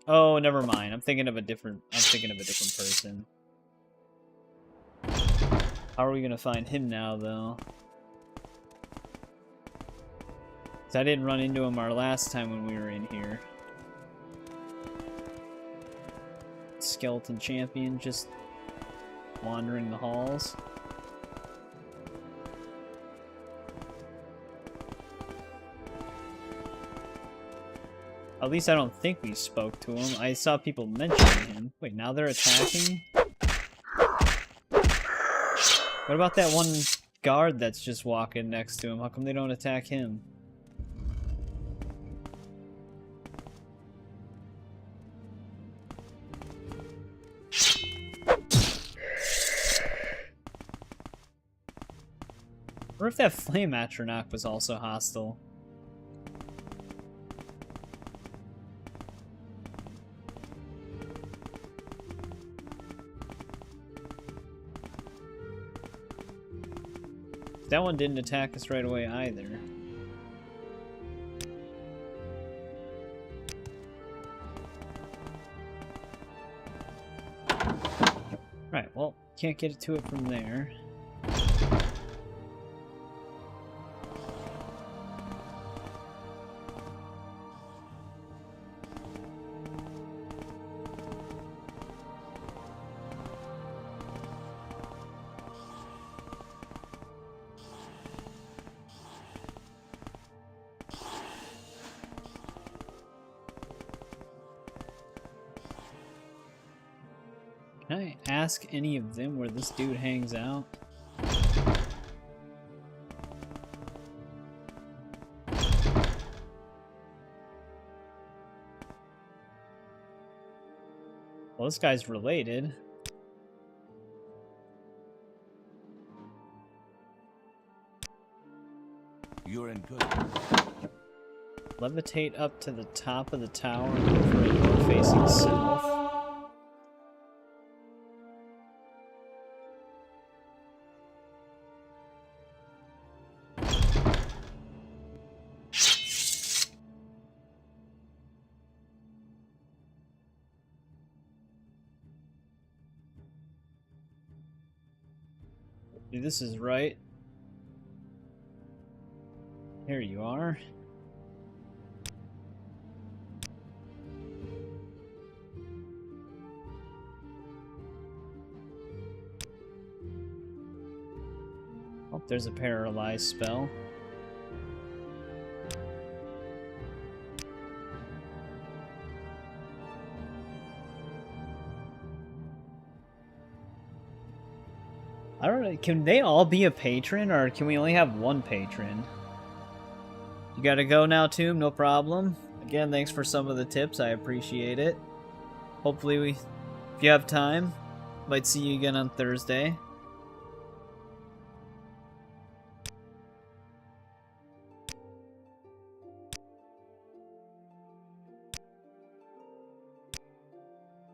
A: Oh, never mind. I'm thinking of a different person. How are we gonna find him now, though? 'Cause I didn't run into him our last time when we were in here. Skeleton champion just wandering the halls. At least I don't think we spoke to him. I saw people mentioning him. Wait, now they're attacking? What about that one guard that's just walking next to him? How come they don't attack him? Or if that flame atronach was also hostile. That one didn't attack us right away either. Right, well, can't get to it from there. Can I ask any of them where this dude hangs out? Well, this guy's related.
C: You're in good.
A: Levitate up to the top of the tower and look for a door facing south. Dude, this is right. Here you are. Oh, there's a paralyzed spell. I don't know, can they all be a patron, or can we only have one patron? You gotta go now, Tomb, no problem. Again, thanks for some of the tips, I appreciate it. Hopefully if you have time, might see you again on Thursday.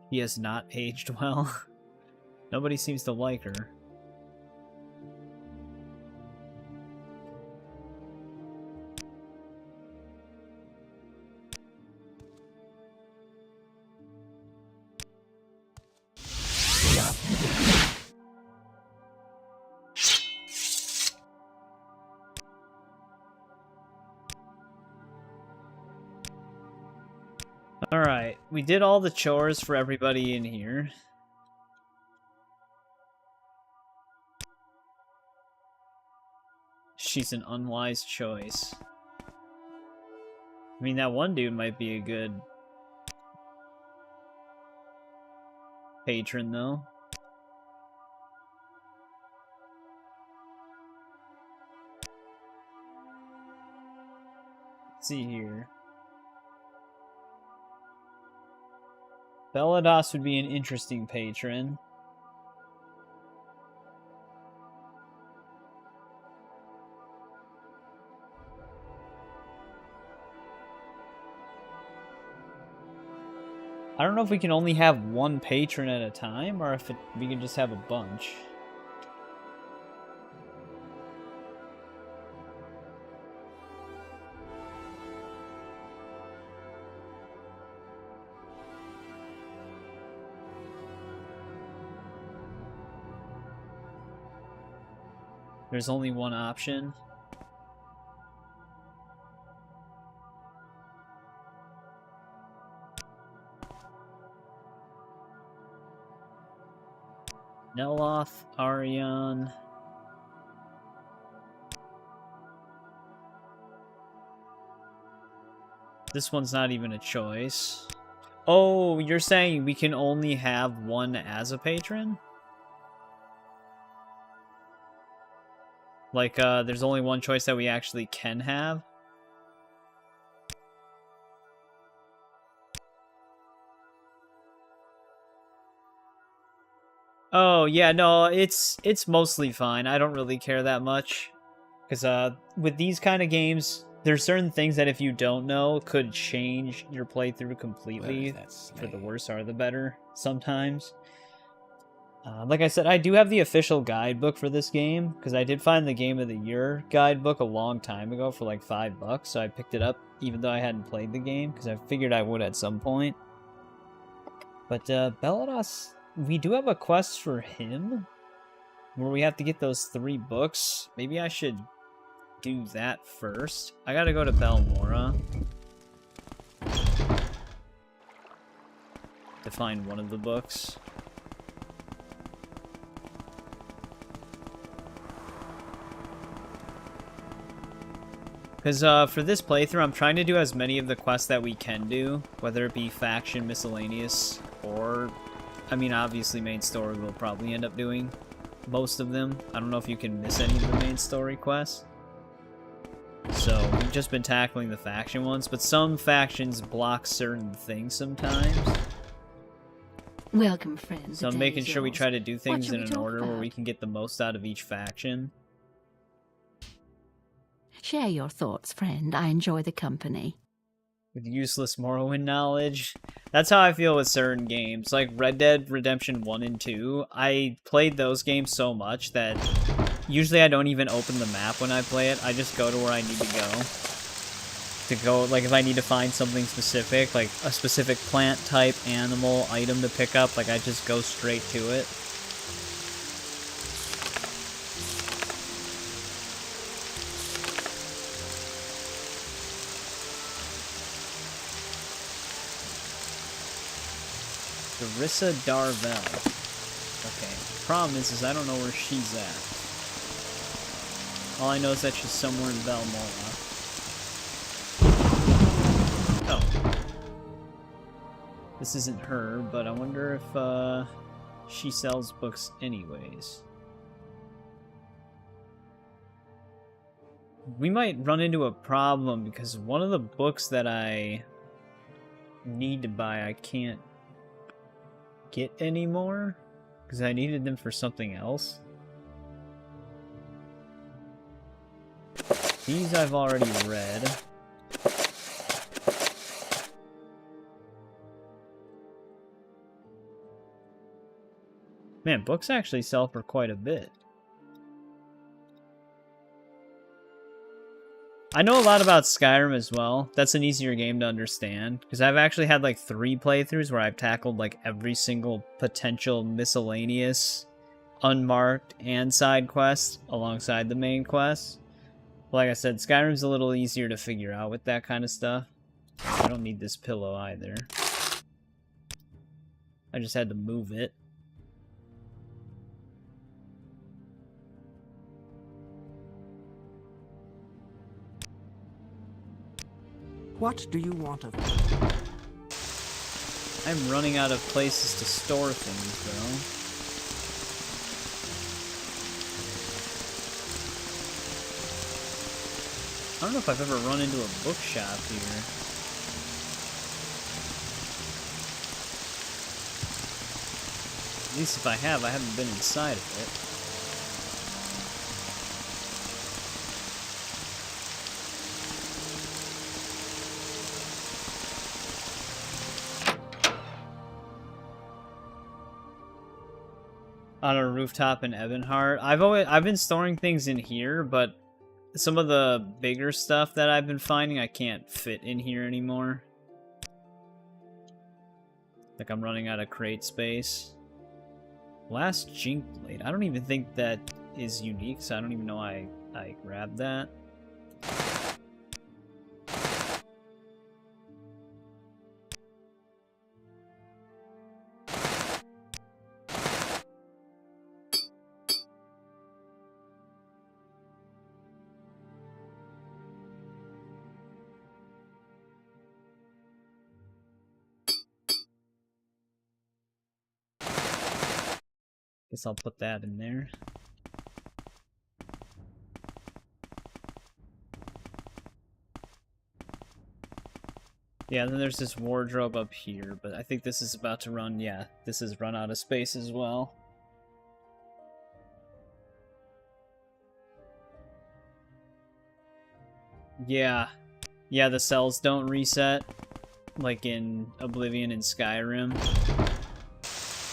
A: He has not aged well. Nobody seems to like her. Alright, we did all the chores for everybody in here. She's an unwise choice. I mean, that one dude might be a good patron, though. Let's see here. Belados would be an interesting patron. I don't know if we can only have one patron at a time, or if we can just have a bunch. There's only one option. Neloth, Arion. This one's not even a choice. Oh, you're saying we can only have one as a patron? Like, there's only one choice that we actually can have? Oh, yeah, no, it's mostly fine. I don't really care that much. Because, with these kind of games, there's certain things that if you don't know could change your playthrough completely, for the worse or the better, sometimes. Like I said, I do have the official guidebook for this game, because I did find the Game of the Year guidebook a long time ago for like $5, so I picked it up even though I hadn't played the game, because I figured I would at some point. But Belados, we do have a quest for him, where we have to get those 3 books. Maybe I should do that first. I gotta go to Balmora to find one of the books. Because for this playthrough, I'm trying to do as many of the quests that we can do, whether it be faction, miscellaneous, or, I mean, obviously main story we'll probably end up doing most of them. I don't know if you can miss any of the main story quests. So, we've just been tackling the faction ones, but some factions block certain things sometimes.
B: Welcome, friends.
A: So I'm making sure we try to do things in an order where we can get the most out of each faction.
B: Share your thoughts, friend. I enjoy the company.
A: With useless Morrowind knowledge. That's how I feel with certain games. Like Red Dead Redemption 1 and 2. I played those games so much that usually I don't even open the map when I play it. I just go to where I need to go. Like, if I need to find something specific, like a specific plant type, animal, item to pick up, like, I just go straight to it. Darissa Darvel. Okay. Problem is I don't know where she's at. All I know is that she's somewhere in Valmora. Oh. This isn't her, but I wonder if she sells books anyways. We might run into a problem because one of the books that I need to buy I can't get anymore because I needed them for something else. These I've already read. Man, books actually sell for quite a bit. I know a lot about Skyrim as well. That's an easier game to understand, because I've actually had like 3 playthroughs where I've tackled like every single potential miscellaneous, unmarked, and side quest alongside the main quest. Like I said, Skyrim's a little easier to figure out with that kind of stuff. I don't need this pillow either. I just had to move it.
E: What do you want of me?
A: I'm running out of places to store things, though. I don't know if I've ever run into a bookshop here. At least if I have, I haven't been inside of it. On a rooftop in Ebonheart. I've been storing things in here, but some of the bigger stuff that I've been finding I can't fit in here anymore. Like I'm running out of crate space. Last Jink Blade. I don't even think that is unique, so I don't even know why I grabbed that. Guess I'll put that in there. Yeah, then there's this wardrobe up here, but I think this is about to run, yeah, this is run out of space as well. Yeah. Yeah, the cells don't reset, like in Oblivion and Skyrim.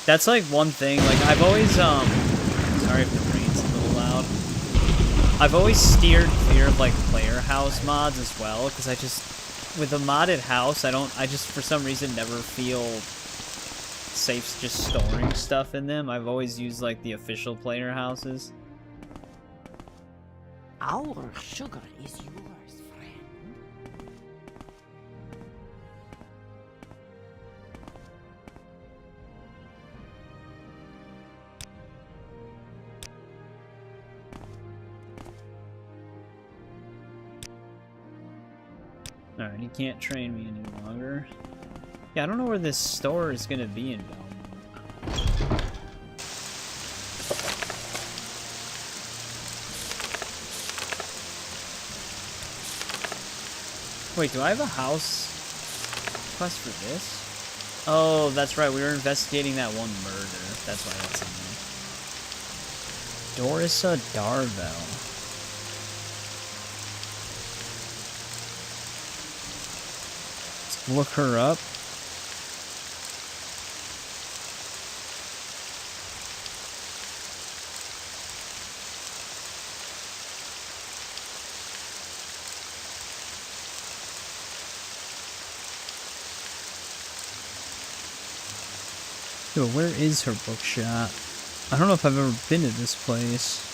A: That's like one thing, like I've always, sorry if the rain's a little loud. I've always steered clear of like player house mods as well, because I just, with a modded house, I just for some reason never feel safe just storing stuff in them. I've always used like the official player houses.
E: Our sugar is yours, friend.
A: Alright, he can't train me any longer. Yeah, I don't know where this store is gonna be in Belmont. Wait, do I have a house quest for this? Oh, that's right, we were investigating that one murder. That's why that's in there. Dorissa Darvel. Look her up. Yo, where is her bookshop? I don't know if I've ever been to this place.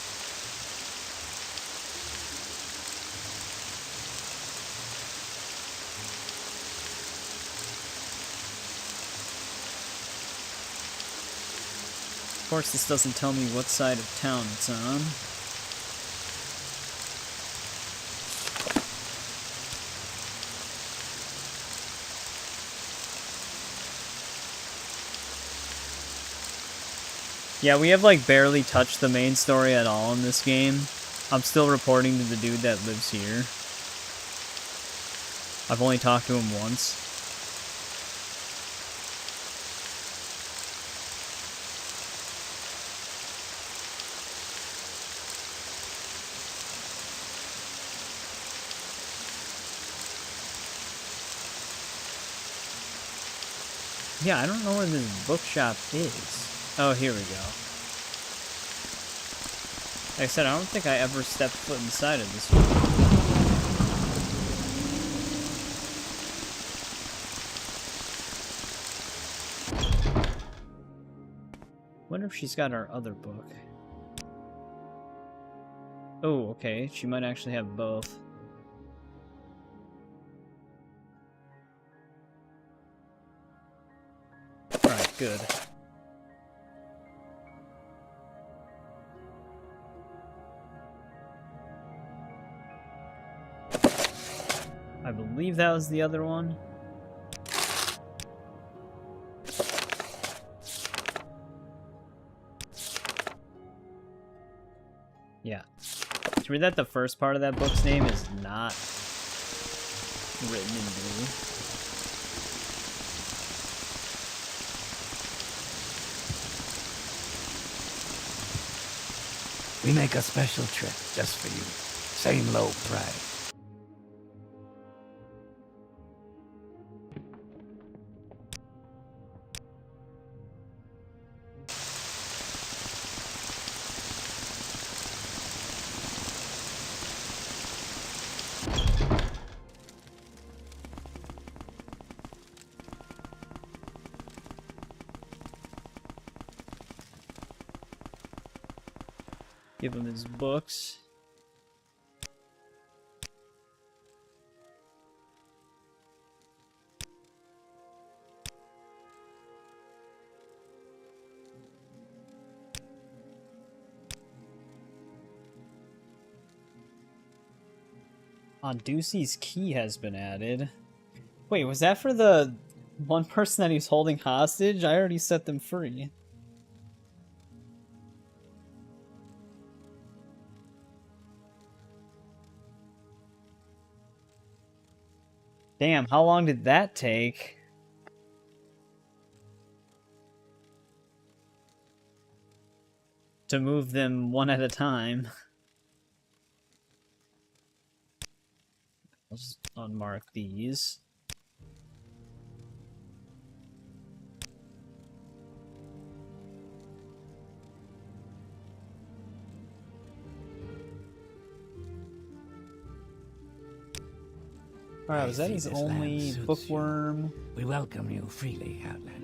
A: Of course, this doesn't tell me what side of town it's on. Yeah, we have like barely touched the main story at all in this game. I'm still reporting to the dude that lives here. I've only talked to him once. Yeah, I don't know where this bookshop is. Oh, here we go. Like I said, I don't think I ever stepped foot inside of this one. Wonder if she's got our other book. Oh, okay. She might actually have both. Alright, good. I believe that was the other one. Yeah. Did you read that the first part of that book's name is not written in blue?
C: We make a special trip just for you. Same low price.
A: Give him his books. Ducey's key has been added. Wait, was that for the one person that he's holding hostage? I already set them free. Damn, how long did that take? To move them one at a time. I'll just unmark these. Alright, was that his only bookworm?
C: We welcome you freely, Outlander.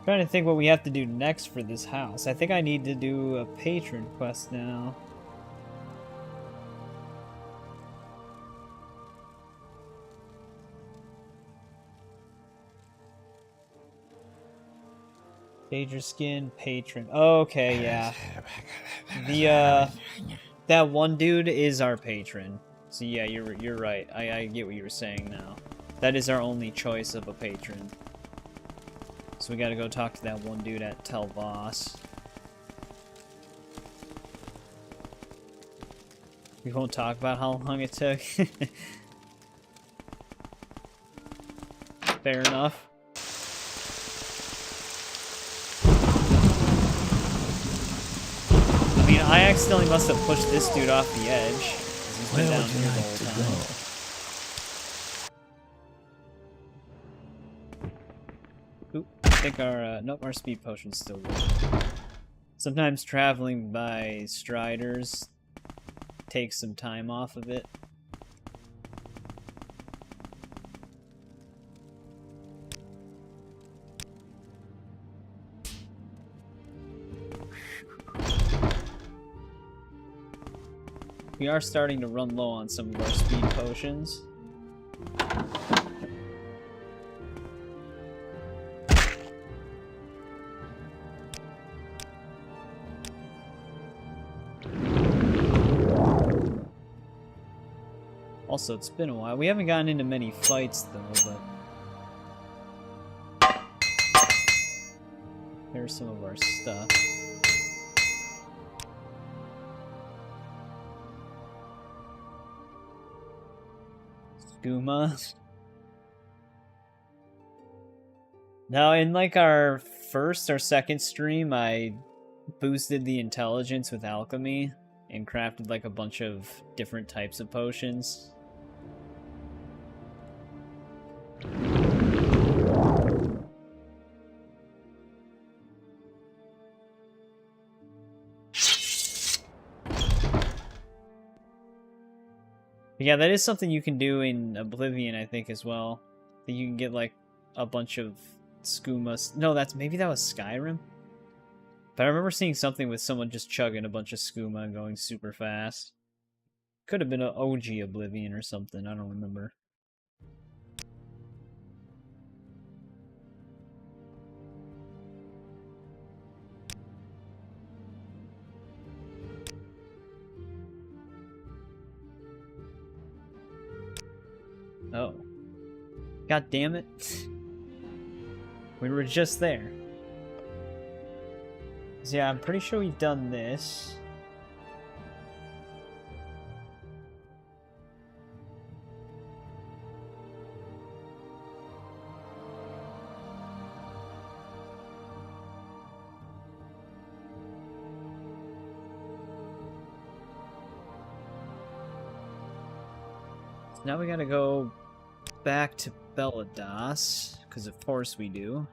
A: Trying to think what we have to do next for this house. I think I need to do a patron quest now. Danger skin, patron. Okay, yeah. The that one dude is our patron. So yeah, you're right. I get what you were saying now. That is our only choice of a patron. So we gotta go talk to that one dude at Tel Voss. We won't talk about how long it took. Fair enough. I mean, I accidentally must have pushed this dude off the edge. 'Cause he's been down here the whole time. Oop, I think our, nope, our speed potion's still good. Sometimes traveling by striders takes some time off of it. We are starting to run low on some of our speed potions. Also, it's been a while. We haven't gotten into many fights, though, but... Here's some of our stuff. Skooma. Now, in like our first or second stream, I boosted the intelligence with alchemy and crafted like a bunch of different types of potions. Yeah, that is something you can do in Oblivion, I think, as well. That you can get like a bunch of skooma. No, maybe that was Skyrim. But I remember seeing something with someone just chugging a bunch of skooma and going super fast. Could have been an OG Oblivion or something. I don't remember. Oh. God damn it. We were just there. So yeah, I'm pretty sure we've done this. Now we gotta go back to Beladas, because of course we do.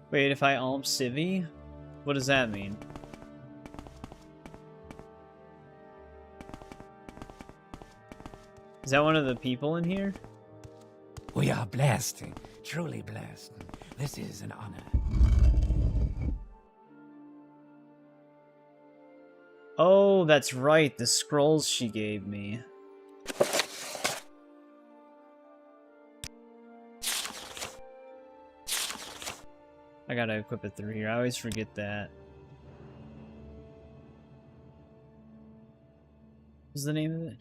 A: Wait, if I alm Civi? What does that mean? Is that one of the people in here?
C: We are blessed, truly blessed. This is an honor.
A: Oh, that's right, the scrolls she gave me. I gotta equip it through here. I always forget that. What's the name of it?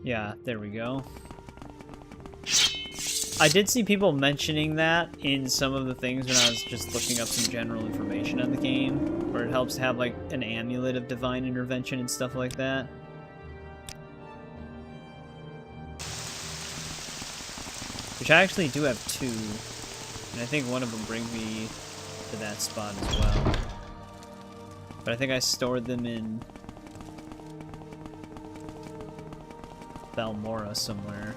A: Yeah, there we go. I did see people mentioning that in some of the things when I was just looking up some general information on the game, where it helps to have like an amulet of divine intervention and stuff like that. Which I actually do have two, and I think one of them brings me to that spot as well. But I think I stored them in Balmora somewhere.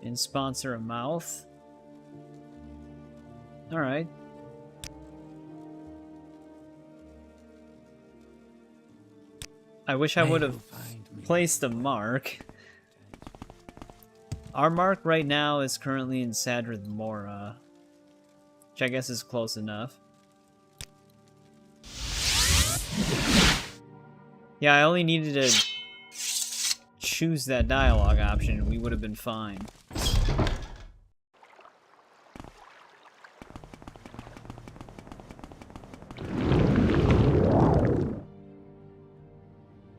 A: And sponsor a mouth. Alright. I wish I would have placed a mark. Our mark right now is currently in Sadrith Mora, which I guess is close enough. Yeah, I only needed to choose that dialogue option and we would have been fine.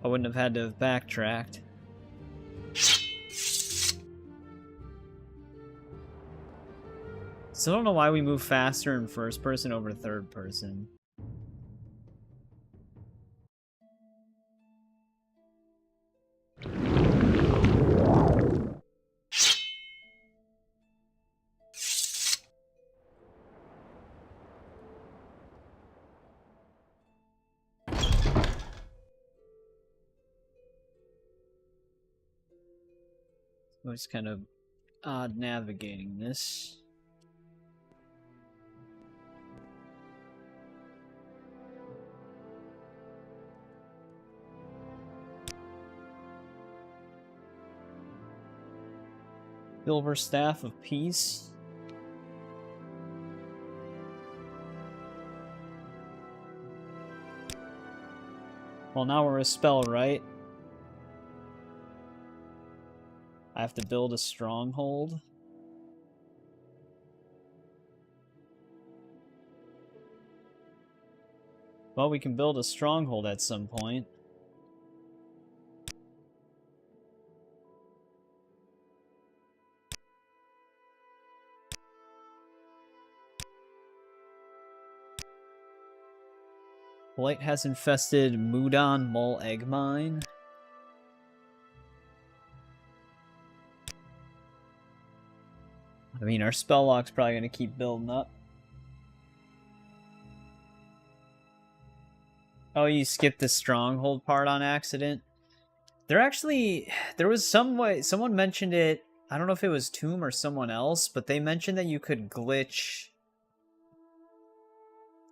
A: I wouldn't have had to have backtracked. Still don't know why we move faster in first person over third person. Always kind of odd navigating this. Silver Staff of Peace. Well, now we're a spell, right? I have to build a stronghold. Well, we can build a stronghold at some point. Blight has infested Mudon Mole Egg Mine. I mean, our spell lock's probably going to keep building up. Oh, you skipped the stronghold part on accident? There was some way, someone mentioned it, I don't know if it was Tomb or someone else, but they mentioned that you could glitch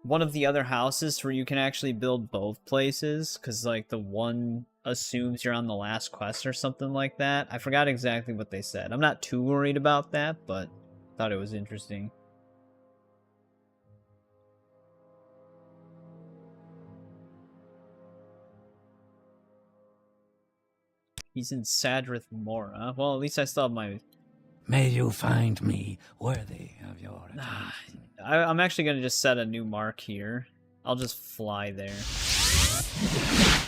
A: one of the other houses where you can actually build both places, because like the one assumes you're on the last quest or something like that. I forgot exactly what they said. I'm not too worried about that, but thought it was interesting. He's in Sadrith Mora. Well, at least I still have my...
C: May you find me worthy of your attention.
A: I'm actually going to just set a new mark here. I'll just fly there.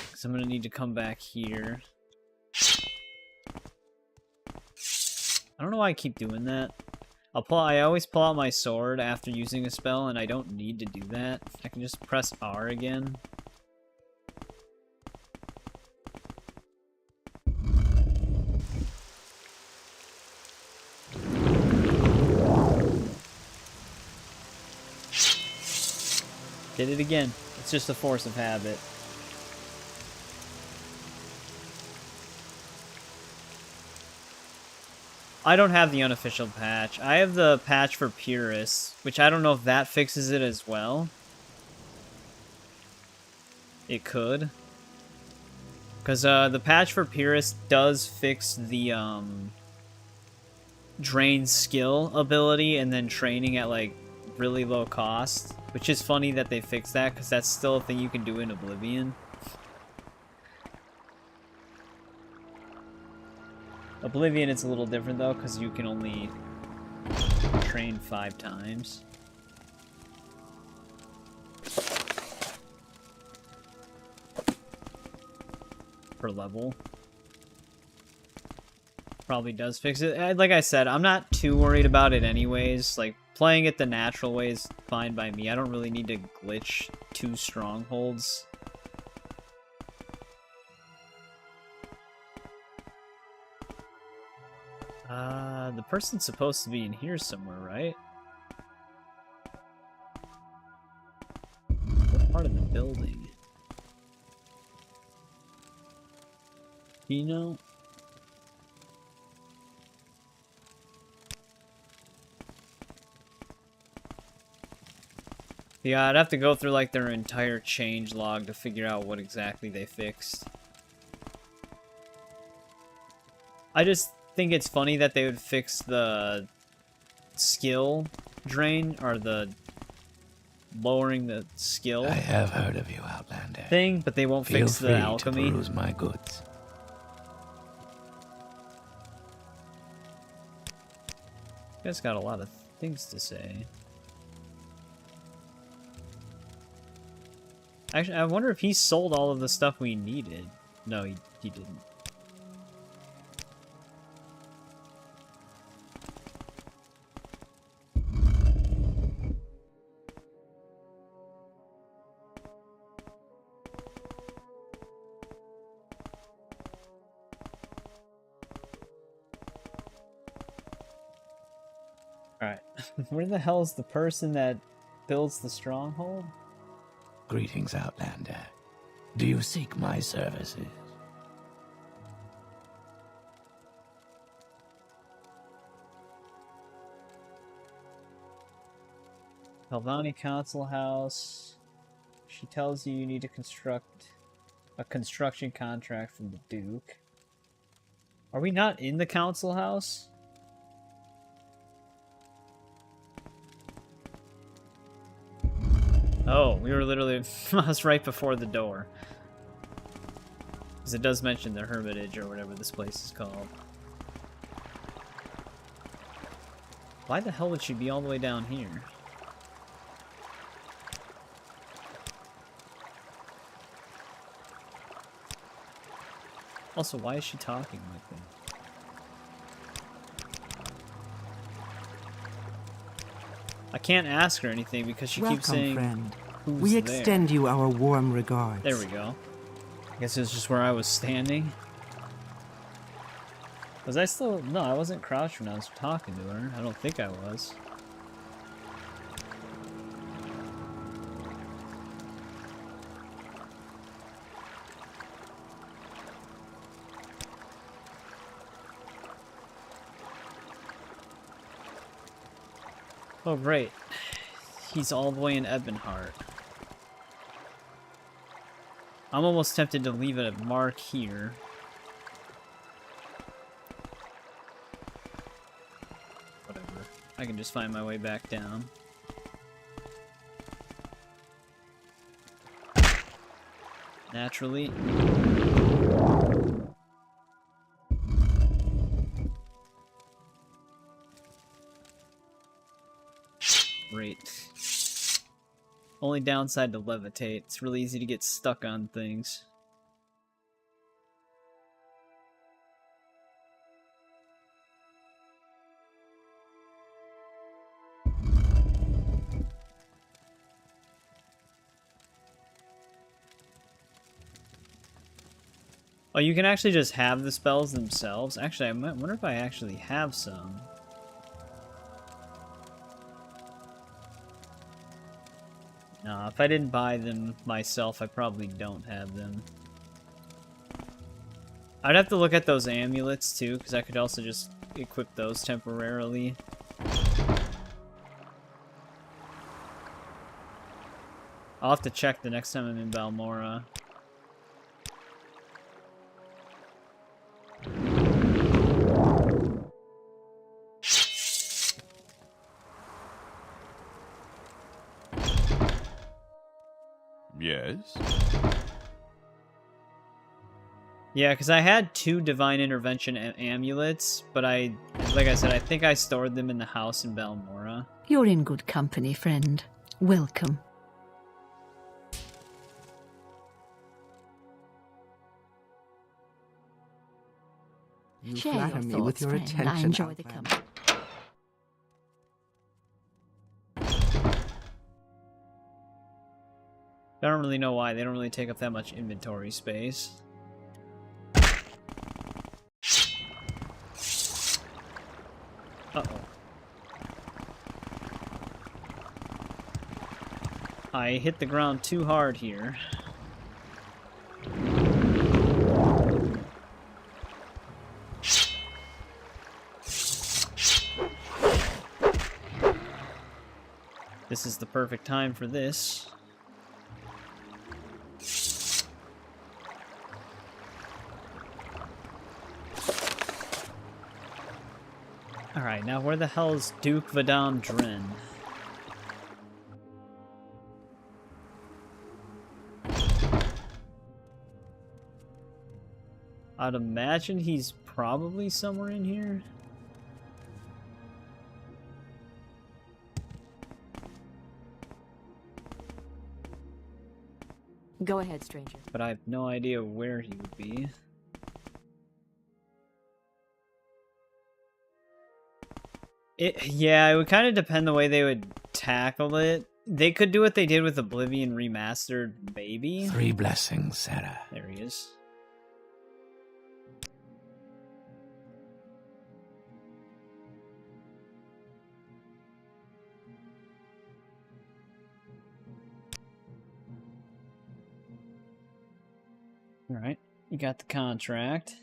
A: Because I'm going to need to come back here. I don't know why I keep doing that. I always pull out my sword after using a spell, and I don't need to do that. I can just press R again. Did it again. It's just a force of habit. I don't have the unofficial patch. I have the patch for purists, which I don't know if that fixes it as well. It could. Because the patch for purists does fix the drain skill ability and then training at like really low cost. Which is funny that they fixed that, because that's still a thing you can do in Oblivion. Oblivion, it's a little different, though, because you can only train 5 times. Per level. Probably does fix it. Like I said, I'm not too worried about it anyways. Like, playing it the natural way is fine by me. I don't really need to glitch 2 strongholds. The person's supposed to be in here somewhere, right? What part of the building? Do you know? Yeah, I'd have to go through like their entire change log to figure out what exactly they fixed. I just think it's funny that they would fix the skill drain, or the lowering the skill.
C: I have heard of you, Outlander.
A: Thing, but they won't fix the alchemy.
C: Feel free to peruse my goods.
A: You guys got a lot of things to say. Actually, I wonder if he sold all of the stuff we needed. No, he didn't. Alright. Where the hell is the person that builds the stronghold?
C: Greetings, Outlander. Do you seek my services?
A: Helvani Council House. She tells you need to construct a construction contract from the Duke. Are we not in the Council House? Oh, we were literally... I was right before the door. Because it does mention the Hermitage or whatever this place is called. Why the hell would she be all the way down here? Also, why is she talking like that? I can't ask her anything because she keeps saying,
E: friend.
A: who's
E: We
A: there?
E: extend you our warm regards.
A: There we go. I guess it's just where I was standing. Was I still... No, I wasn't crouched when I was talking to her. I don't think I was. Oh, great. He's all the way in Ebonheart. I'm almost tempted to leave it at mark here. Whatever. I can just find my way back down. Naturally. Great. Only downside to levitate. It's really easy to get stuck on things. Oh, you can actually just have the spells themselves? Actually, I might wonder if I actually have some. Nah, if I didn't buy them myself, I probably don't have them. I'd have to look at those amulets too, because I could also just equip those temporarily. I'll have to check the next time I'm in Balmora.
D: Yes?
A: Yeah, because I had 2 Divine Intervention amulets, but like I said, I think I stored them in the house in Balmora.
B: You're in good company, friend. Welcome.
E: You
B: Share
E: flatter
B: your
E: me
B: thoughts,
E: with your
B: friend.
E: attention.
B: I enjoy the
E: Outlander.
B: company.
A: I don't really know why. They don't really take up that much inventory space. Uh-oh. I hit the ground too hard here. This is the perfect time for this. Alright, now where the hell is Duke Vadam Dren? I'd imagine he's probably somewhere in here.
G: Go ahead, stranger.
A: But I have no idea where he would be. Yeah, it would kind of depend the way they would tackle it. They could do what they did with Oblivion Remastered, maybe?
C: 3 blessings, Sarah.
A: There he is. Alright, you got the contract.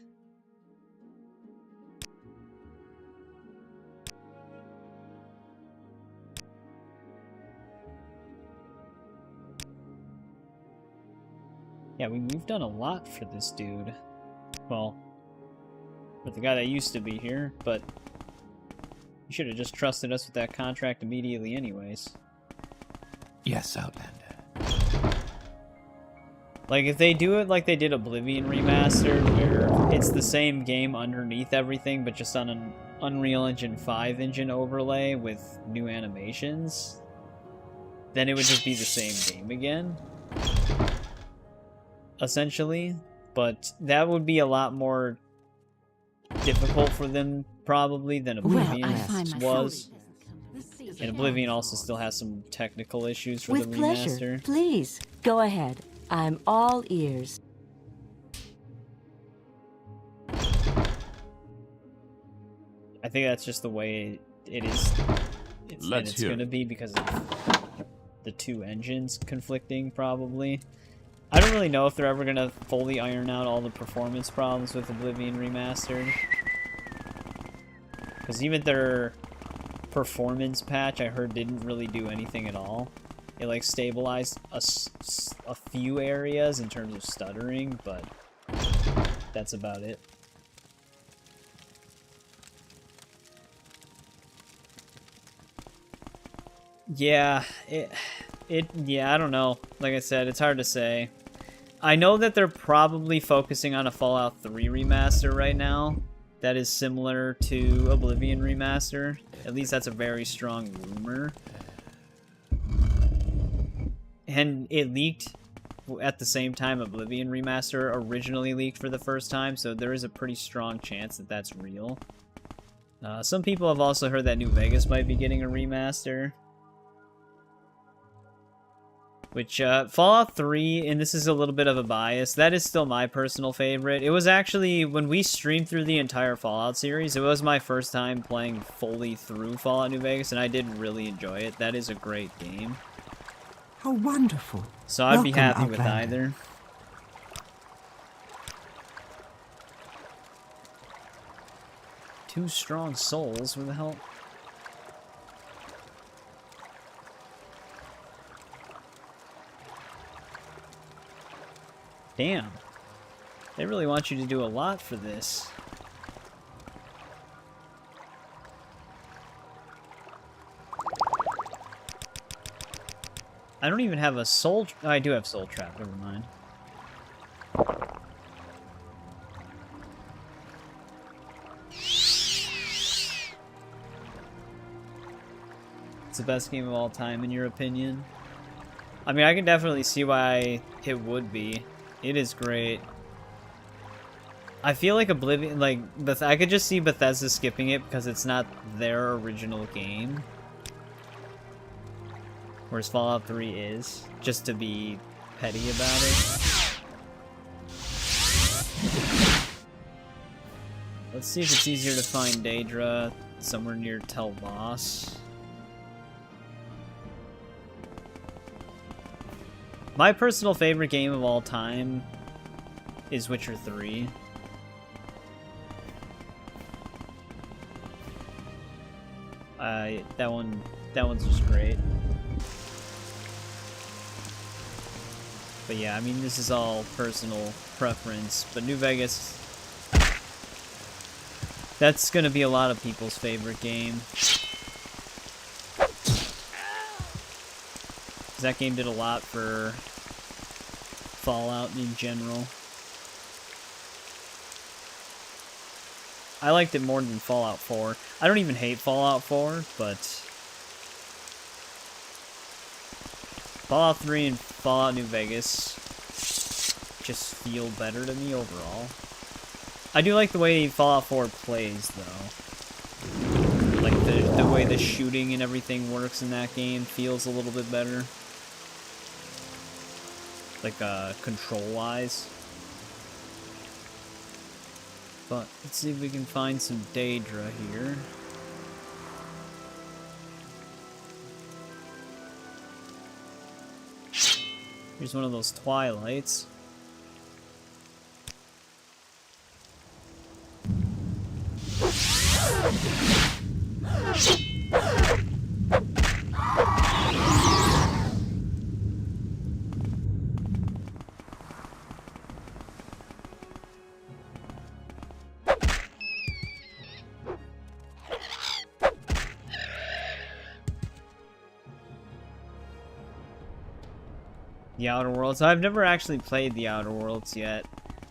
A: Yeah, we've done a lot for this dude. Well, for the guy that used to be here, but you should have just trusted us with that contract immediately anyways.
C: Yes, Outlander.
A: Like, if they do it like they did Oblivion Remastered, where it's the same game underneath everything, but just on an Unreal Engine 5 engine overlay with new animations, then it would just be the same game again. Essentially. But that would be a lot more difficult for them, probably, than Oblivion
B: Well, I find myself
A: was. And Oblivion also still has some technical issues for
G: With
A: the
G: pleasure.
A: remaster.
G: Please, go ahead. I'm all ears.
A: I think that's just the way it is.
D: Let's
A: It's
D: hear
A: going to
D: it.
A: be because of the two engines conflicting, probably. I don't really know if they're ever going to fully iron out all the performance problems with Oblivion Remastered. Because even their performance patch, I heard, didn't really do anything at all. It, like, stabilized a few areas in terms of stuttering, but that's about it. Yeah, yeah, I don't know. Like I said, it's hard to say. I know that they're probably focusing on a Fallout 3 remaster right now that is similar to Oblivion Remaster. At least that's a very strong rumor. And it leaked at the same time Oblivion Remaster originally leaked for the first time, so there is a pretty strong chance that that's real. Some people have also heard that New Vegas might be getting a remaster. Which, Fallout 3, and this is a little bit of a bias, that is still my personal favorite. It was actually, when we streamed through the entire Fallout series, it was my first time playing fully through Fallout New Vegas, and I did really enjoy it. That is a great game.
E: How wonderful.
A: So I'd be
E: Welcome,
A: happy with
E: Outlander.
A: either. Two strong souls, where the hell? Damn. They really want you to do a lot for this. I don't even have a soul... Oh, I do have soul trap, never mind. It's the best game of all time, in your opinion? I mean, I can definitely see why it would be. It is great. I feel like Oblivion, like, I could just see Bethesda skipping it because it's not their original game. Whereas Fallout 3 is, just to be petty about it. Let's see if it's easier to find Daedra somewhere near Tel Boss. My personal favorite game of all time is Witcher 3. That one's just great. But yeah, I mean, this is all personal preference, but New Vegas, that's gonna be a lot of people's favorite game. That game did a lot for Fallout in general. I liked it more than Fallout 4. I don't even hate Fallout 4, but Fallout 3 and Fallout New Vegas just feel better to me overall. I do like the way Fallout 4 plays, though. Like, the way the shooting and everything works in that game feels a little bit better. Like, control-wise. But, let's see if we can find some Daedra here. Here's one of those Twilights. The Outer Worlds. I've never actually played The Outer Worlds yet.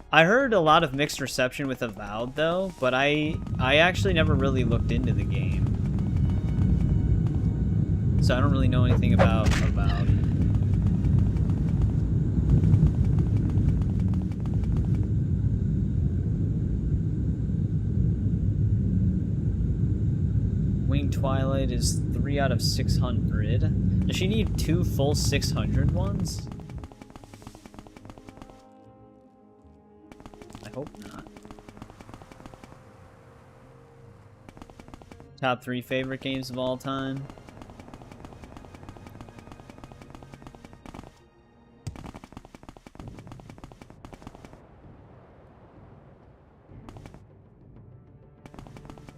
A: I heard a lot of mixed reception with Avowed, though, but I actually never really looked into the game. So I don't really know anything about Avowed. Winged Twilight is 3 out of 600. Does she need 2 full 600 ones? I hope not. Top 3 favorite games of all time.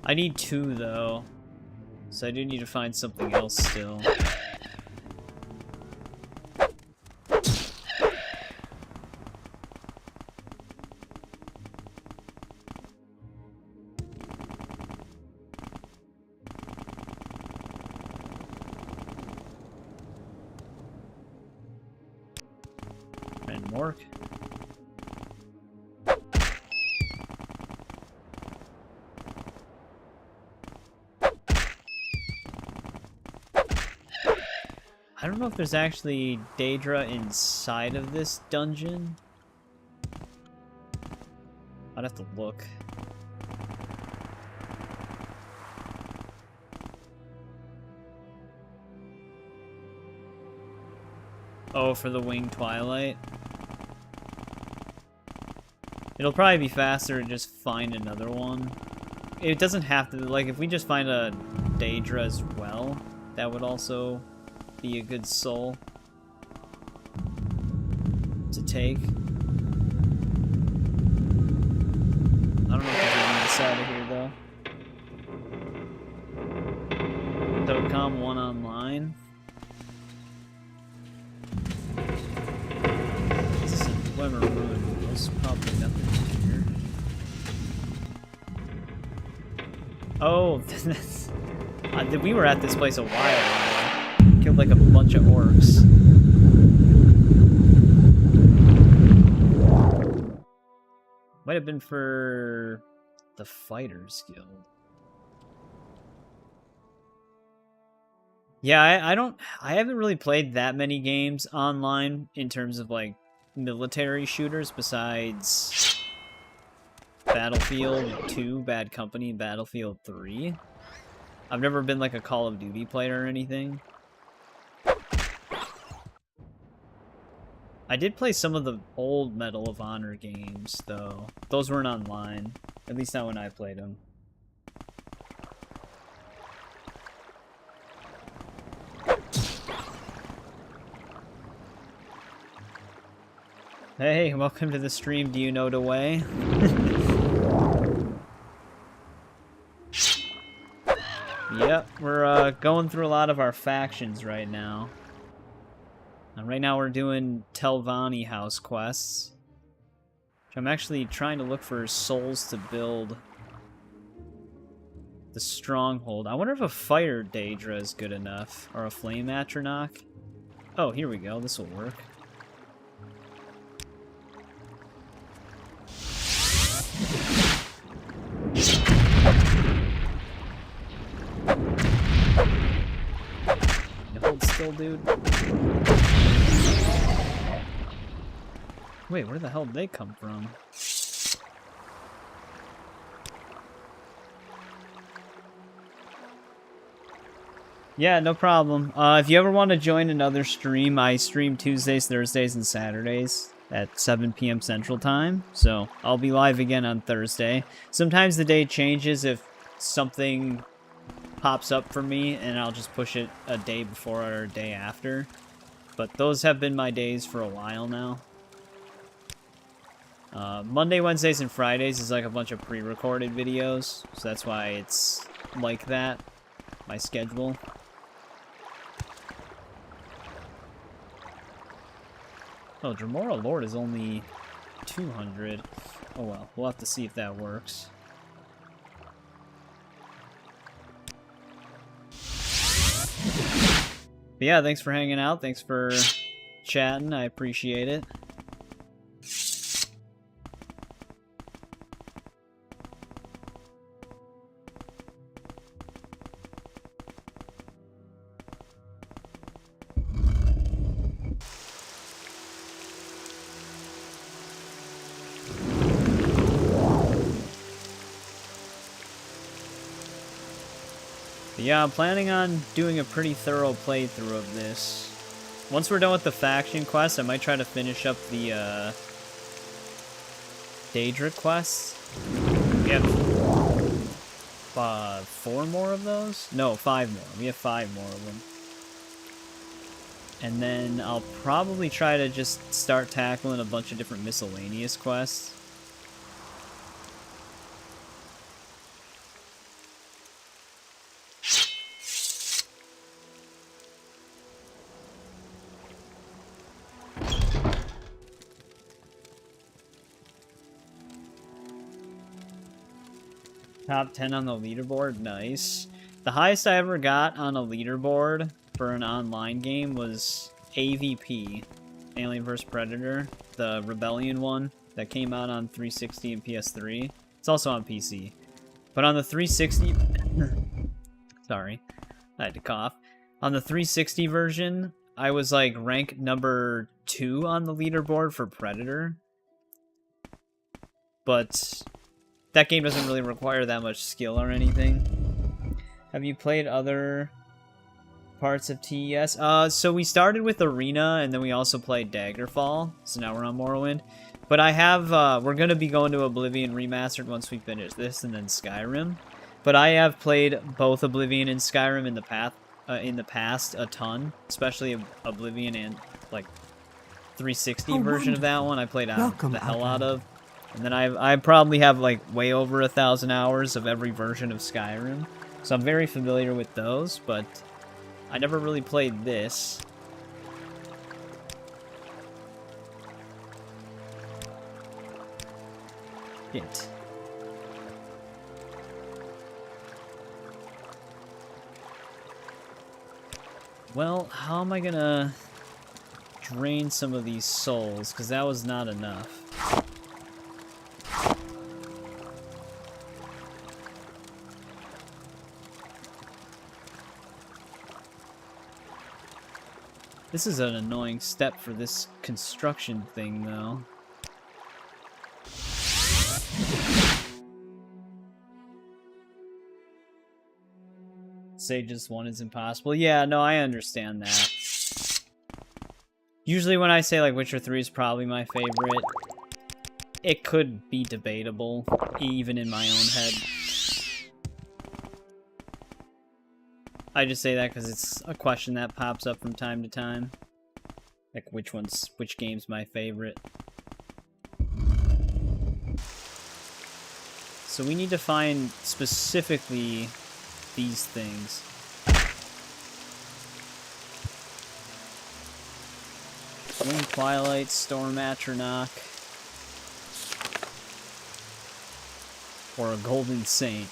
A: I need 2 though. So I do need to find something else still. And Mork. I don't know if there's actually Daedra inside of this dungeon. I'd have to look. Oh, for the Winged Twilight? It'll probably be faster to just find another one. It doesn't have to, like, if we just find a Daedra as well, that would also be a good soul to take. I don't know if there's anyone inside of here though. Dokkan 1 online. This is a Glimmer Ruin. There's probably nothing here. Oh, that's... we were at this place a while ago. Killed like a bunch of orcs. Might have been for the Fighters Guild. Yeah, I haven't really played that many games online in terms of like military shooters besides Battlefield 2, Bad Company, and Battlefield 3. I've never been like a Call of Duty player or anything. I did play some of the old Medal of Honor games, though. Those weren't online. At least not when I played them. Hey, welcome to the stream. Do you know the way? Yep, we're going through a lot of our factions right now. And right now we're doing Telvanni house quests. I'm actually trying to look for souls to build the stronghold. I wonder if a fire Daedra is good enough, or a flame Atronach. Oh, here we go. This will work. You hold still, dude. Wait, where the hell did they come from? Yeah, no problem. If you ever want to join another stream, I stream Tuesdays, Thursdays, and Saturdays at 7 p.m. Central Time. So I'll be live again on Thursday. Sometimes the day changes if something pops up for me, and I'll just push it a day before or a day after. But those have been my days for a while now. Monday, Wednesdays, and Fridays is like a bunch of pre-recorded videos, so that's why it's like that, my schedule. Oh, Dremora Lord is only 200. Oh well, we'll have to see if that works. But yeah, thanks for hanging out. Thanks for chatting. I appreciate it. But yeah, I'm planning on doing a pretty thorough playthrough of this. Once we're done with the faction quest, I might try to finish up the Daedric quests. We have 4 more of those? No, 5 more. We have 5 more of them. And then I'll probably try to just start tackling a bunch of different miscellaneous quests. Top 10 on the leaderboard, nice. The highest I ever got on a leaderboard for an online game was AVP, Alien vs. Predator, the Rebellion one that came out on 360 and PS3. It's also on PC. But on the 360... Sorry, I had to cough. On the 360 version, I was like rank number 2 on the leaderboard for Predator. But that game doesn't really require that much skill or anything. Have you played other parts of TES? So we started with Arena, and then we also played Daggerfall. So now we're on Morrowind. But I have, we're going to be going to Oblivion Remastered once we finish this, and then Skyrim. But I have played both Oblivion and Skyrim in the past a ton. Especially Oblivion and, like, 360 version of that one. I played the hell out of. And then I probably have like way over 1,000 hours of every version of Skyrim. So I'm very familiar with those, but I never really played this. Shit. Well, how am I gonna drain some of these souls? Because that was not enough. This is an annoying step for this construction thing, though. Say just one is impossible. Yeah, no, I understand that. Usually when I say, like, Witcher 3 is probably my favorite, it could be debatable, even in my own head. I just say that because it's a question that pops up from time to time. Like, which game's my favorite? So we need to find specifically these things. Winged Twilight, Storm Atronach, or a Golden Saint.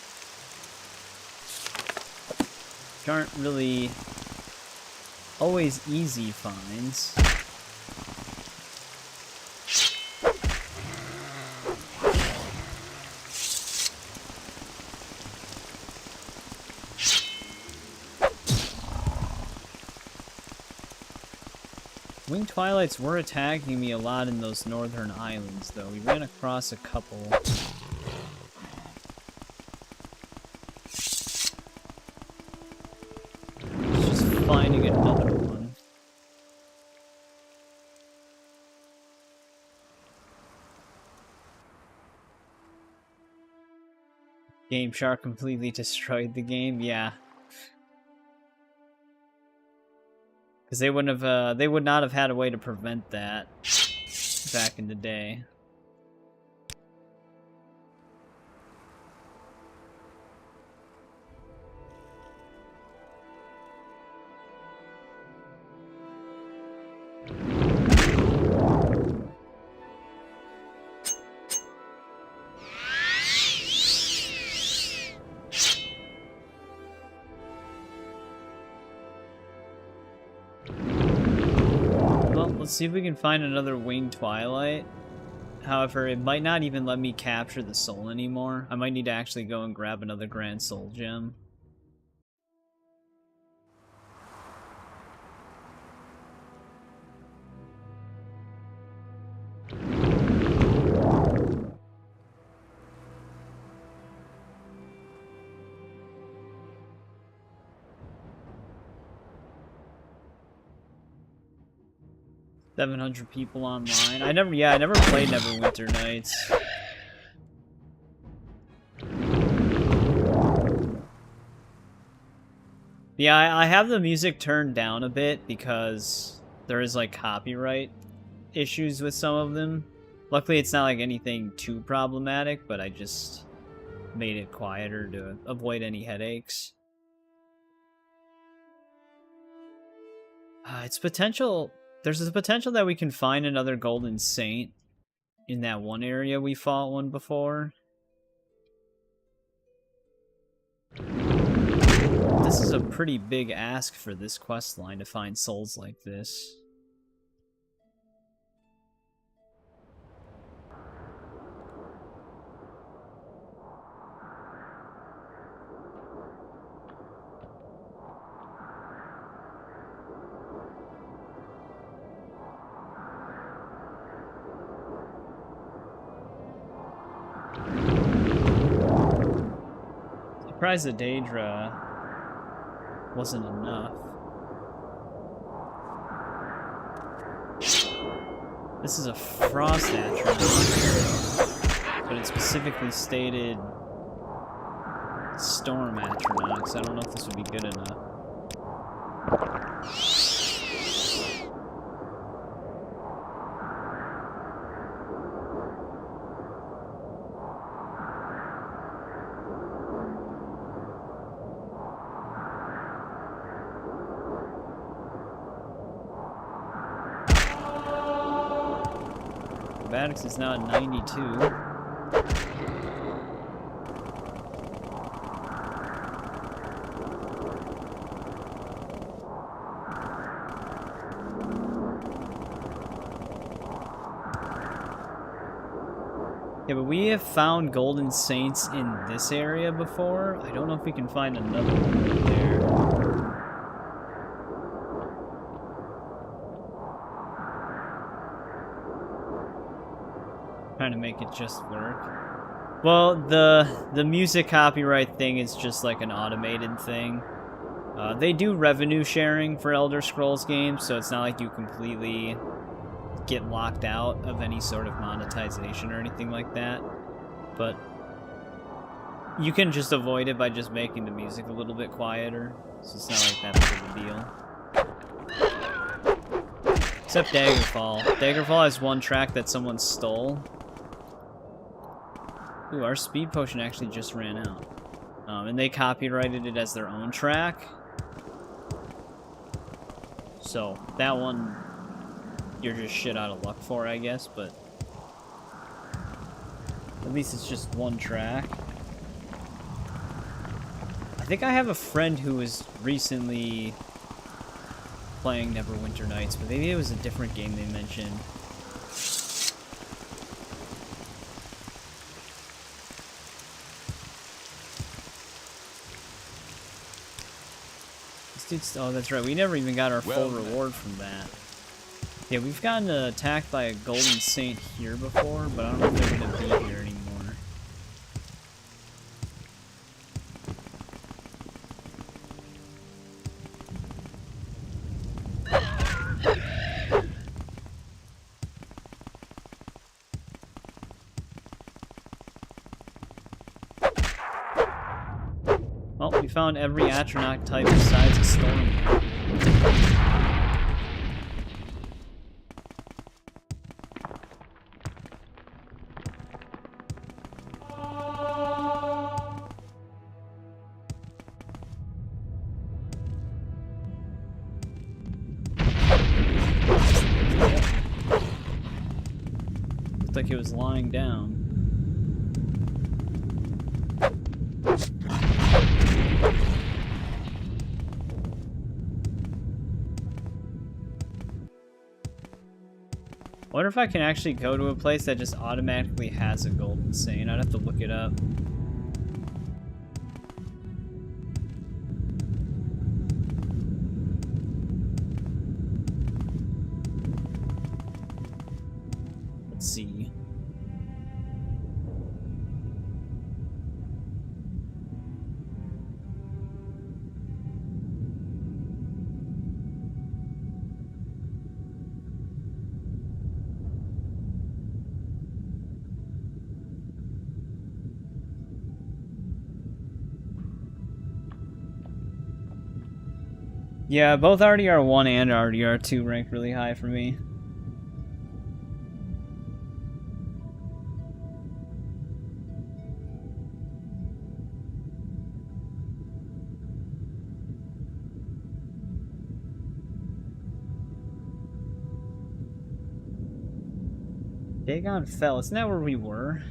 A: Which aren't really always easy finds. Winged Twilights were attacking me a lot in those northern islands, though. We ran across a couple. Finding another one. Game Shark completely destroyed the game, yeah. Because they wouldn't have, they would not have had a way to prevent that back in the day. Well, let's see if we can find another Winged Twilight. However, it might not even let me capture the soul anymore. I might need to actually go and grab another Grand Soul Gem. $700 people online. I never played Neverwinter Nights. Yeah, I have the music turned down a bit because there is like copyright issues with some of them. Luckily, it's not like anything too problematic, but I just made it quieter to avoid any headaches. It's potential. There's a potential that we can find another Golden Saint in that one area we fought one before. This is a pretty big ask for this quest line to find souls like this. Surprised the Daedra wasn't enough. This is a frost atronach, but it specifically stated storm atronach, so I don't know if this would be good enough. Acrobatics is now at 92. Yeah, but we have found Golden Saints in this area before. I don't know if we can find another one there. Trying to make it just work. Well, the music copyright thing is just like an automated thing. They do revenue sharing for Elder Scrolls games, so it's not like you completely get locked out of any sort of monetization or anything like that. But you can just avoid it by just making the music a little bit quieter, so it's not like that big of a deal. Except Daggerfall. Daggerfall has one track that someone stole. Ooh, our speed potion actually just ran out. And they copyrighted it as their own track. So, that one, you're just shit out of luck for, I guess, but at least it's just one track. I think I have a friend who was recently playing Neverwinter Nights, but maybe it was a different game they mentioned. Oh, that's right. We never even got our full reward from that. Yeah, we've gotten attacked by a Golden Saint here before, but I don't know if they're going to be here anymore. Well, we found every atronach type besides a storm. Looked like it was lying down. I wonder if I can actually go to a place that just automatically has a golden saint. I'd have to look it up. Let's see. Yeah, both RDR1 and RDR2 rank really high for me. Dagon fell. Isn't that where we were?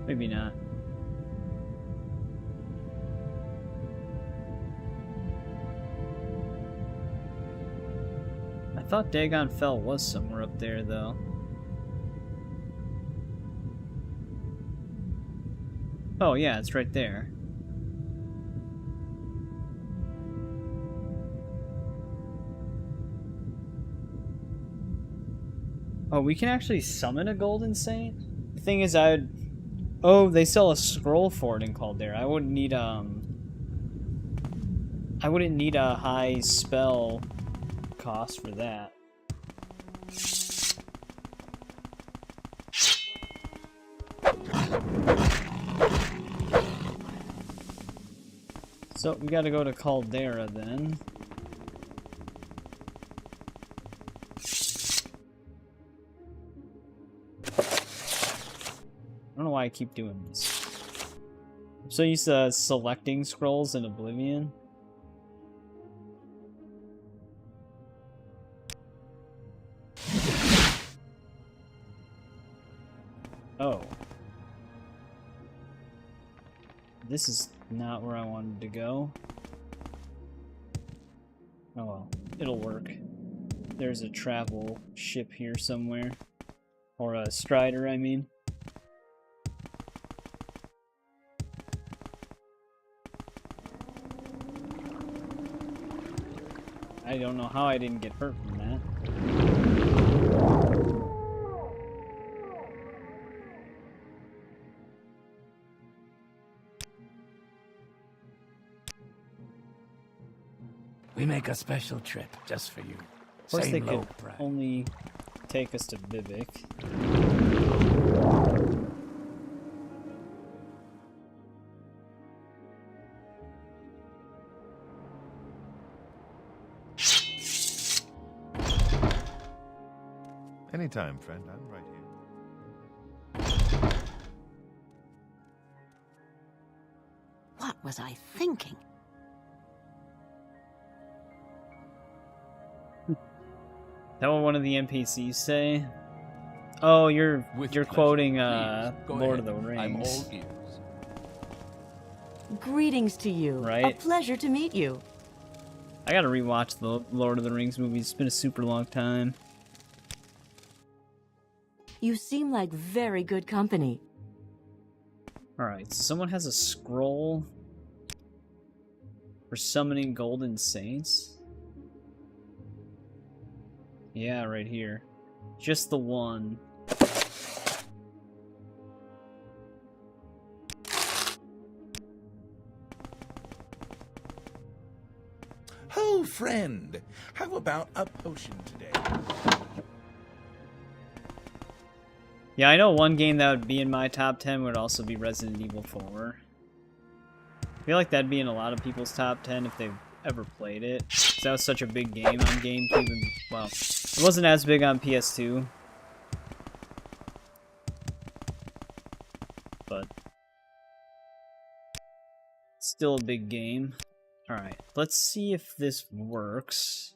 A: Maybe not. I thought Dagon Fell was somewhere up there, though. Oh, yeah, it's right there. Oh, we can actually summon a Golden Saint? The thing is, oh, they sell a scroll for it in Caldera. I wouldn't need a high spell cost for that. So we gotta go to Caldera then. I don't know why I keep doing this. I'm so used to selecting scrolls in Oblivion. Oh. This is not where I wanted to go. Oh well, it'll work. There's a travel ship here somewhere. Or a strider, I mean. I don't know how I didn't get hurt from that.
C: We make a special trip just for you.
A: Of course, they could
C: price.
A: only take us to Vivek.
D: Anytime, friend. I'm right here.
B: What was I thinking?
A: That what one of the NPCs say? Oh, you're
C: With
A: quoting
C: pleasure. Please, go
A: Lord
C: ahead.
A: of the Rings.
C: I'm all ears.
G: Greetings to you.
A: Right?
G: A pleasure to meet you.
A: I gotta rewatch the Lord of the Rings movies. It's been a super long time.
G: You seem like very good company.
A: Alright, so someone has a scroll for summoning golden saints? Yeah, right here. Just the one.
F: Oh, friend, how about a potion today?
A: Yeah, I know one game that would be in my top 10 would also be Resident Evil 4. I feel like that'd be in a lot of people's top 10 if they've ever played it. 'Cause that was such a big game on GameCube and, well, it wasn't as big on PS2. But still a big game. Alright, let's see if this works.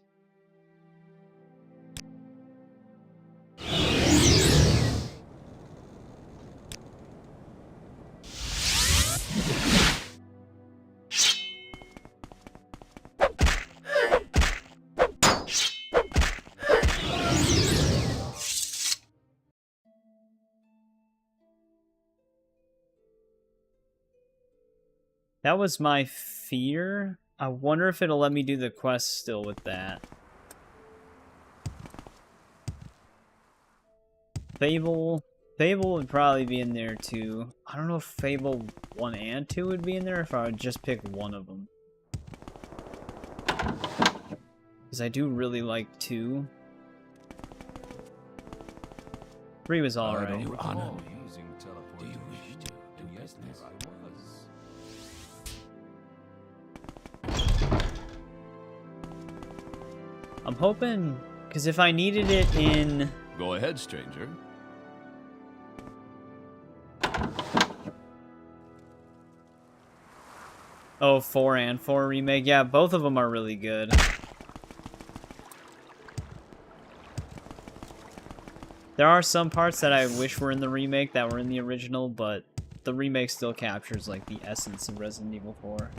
A: That was my fear. I wonder if it'll let me do the quest still with that. Fable would probably be in there too. I don't know if Fable 1 and 2 would be in there, if I would just pick one of them. Because I do really like 2. 3 was alright.
C: Your Honor,
D: Using
C: do
D: teleportation.
C: you wish to do
D: Yes,
C: business?
D: there I was.
A: I'm hoping, because if I needed it in...
D: Go ahead, stranger.
A: Oh, 4 and 4 remake. Yeah, both of them are really good. There are some parts that I wish were in the remake that were in the original, but the remake still captures, like, the essence of Resident Evil 4.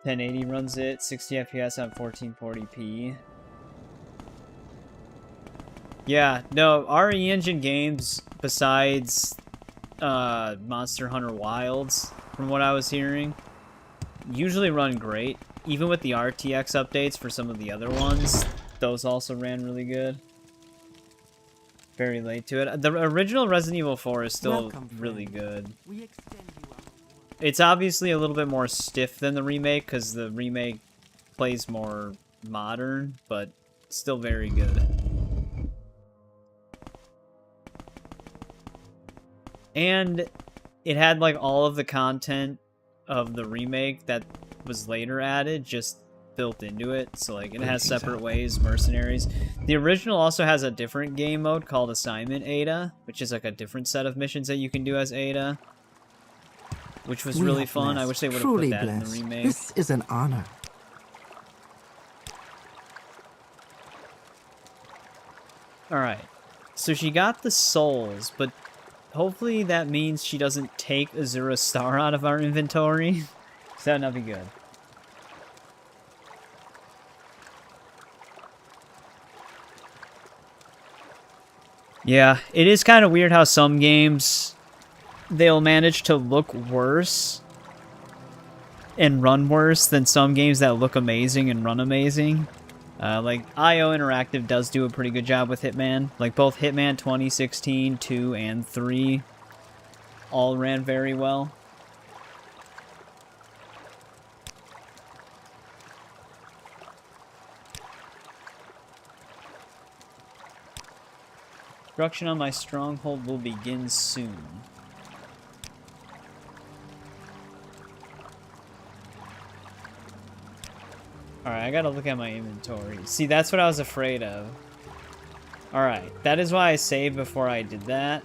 A: $1080 runs it, 60 FPS on 1440p. Yeah, no, RE Engine games, besides Monster Hunter Wilds, from what I was hearing, usually run great. Even with the RTX updates for some of the other ones, those also ran really good. Very late to it. The original Resident Evil 4 is still
E: Welcome,
A: really
E: friend.
A: good.
E: We extend you our warmth.
A: It's obviously a little bit more stiff than the remake, because the remake plays more modern, but still very good. And it had, like, all of the content of the remake that was later added, just built into it. So, like, it has separate ways, mercenaries. The original also has a different game mode called Assignment Ada, which is, like, a different set of missions that you can do as Ada, which was
E: We
A: really
E: are
A: fun. I
E: blessed,
A: wish they would have
E: truly
A: put that in the
E: blessed.
A: remake.
E: This is an honor.
A: Alright, so she got the souls, but hopefully that means she doesn't take Azura's star out of our inventory. So that'd not be good. Yeah, it is kind of weird how some games, they'll manage to look worse and run worse than some games that look amazing and run amazing. Like, IO Interactive does do a pretty good job with Hitman. Like, both Hitman 2016, 2, and 3 all ran very well. Construction on my stronghold will begin soon. Alright, I gotta look at my inventory. See, that's what I was afraid of. Alright, that is why I saved before I did that.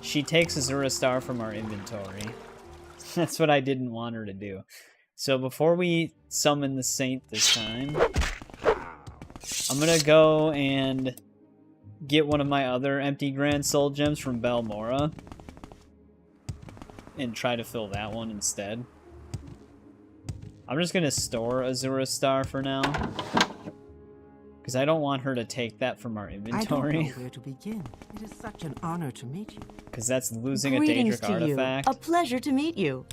A: She takes Azura Star from our inventory. That's what I didn't want her to do. So before we summon the Saint this time, I'm gonna go and get one of my other empty Grand Soul Gems from Balmora and try to fill that one instead. I'm just gonna store Azura Star for now, because I don't want her to take that from our
E: I don't
A: inventory,
E: know where to begin. It is such an honor to meet you.
A: because that's losing
G: Greetings
A: a
G: to
A: Daedric artifact.
G: you. A pleasure to meet you.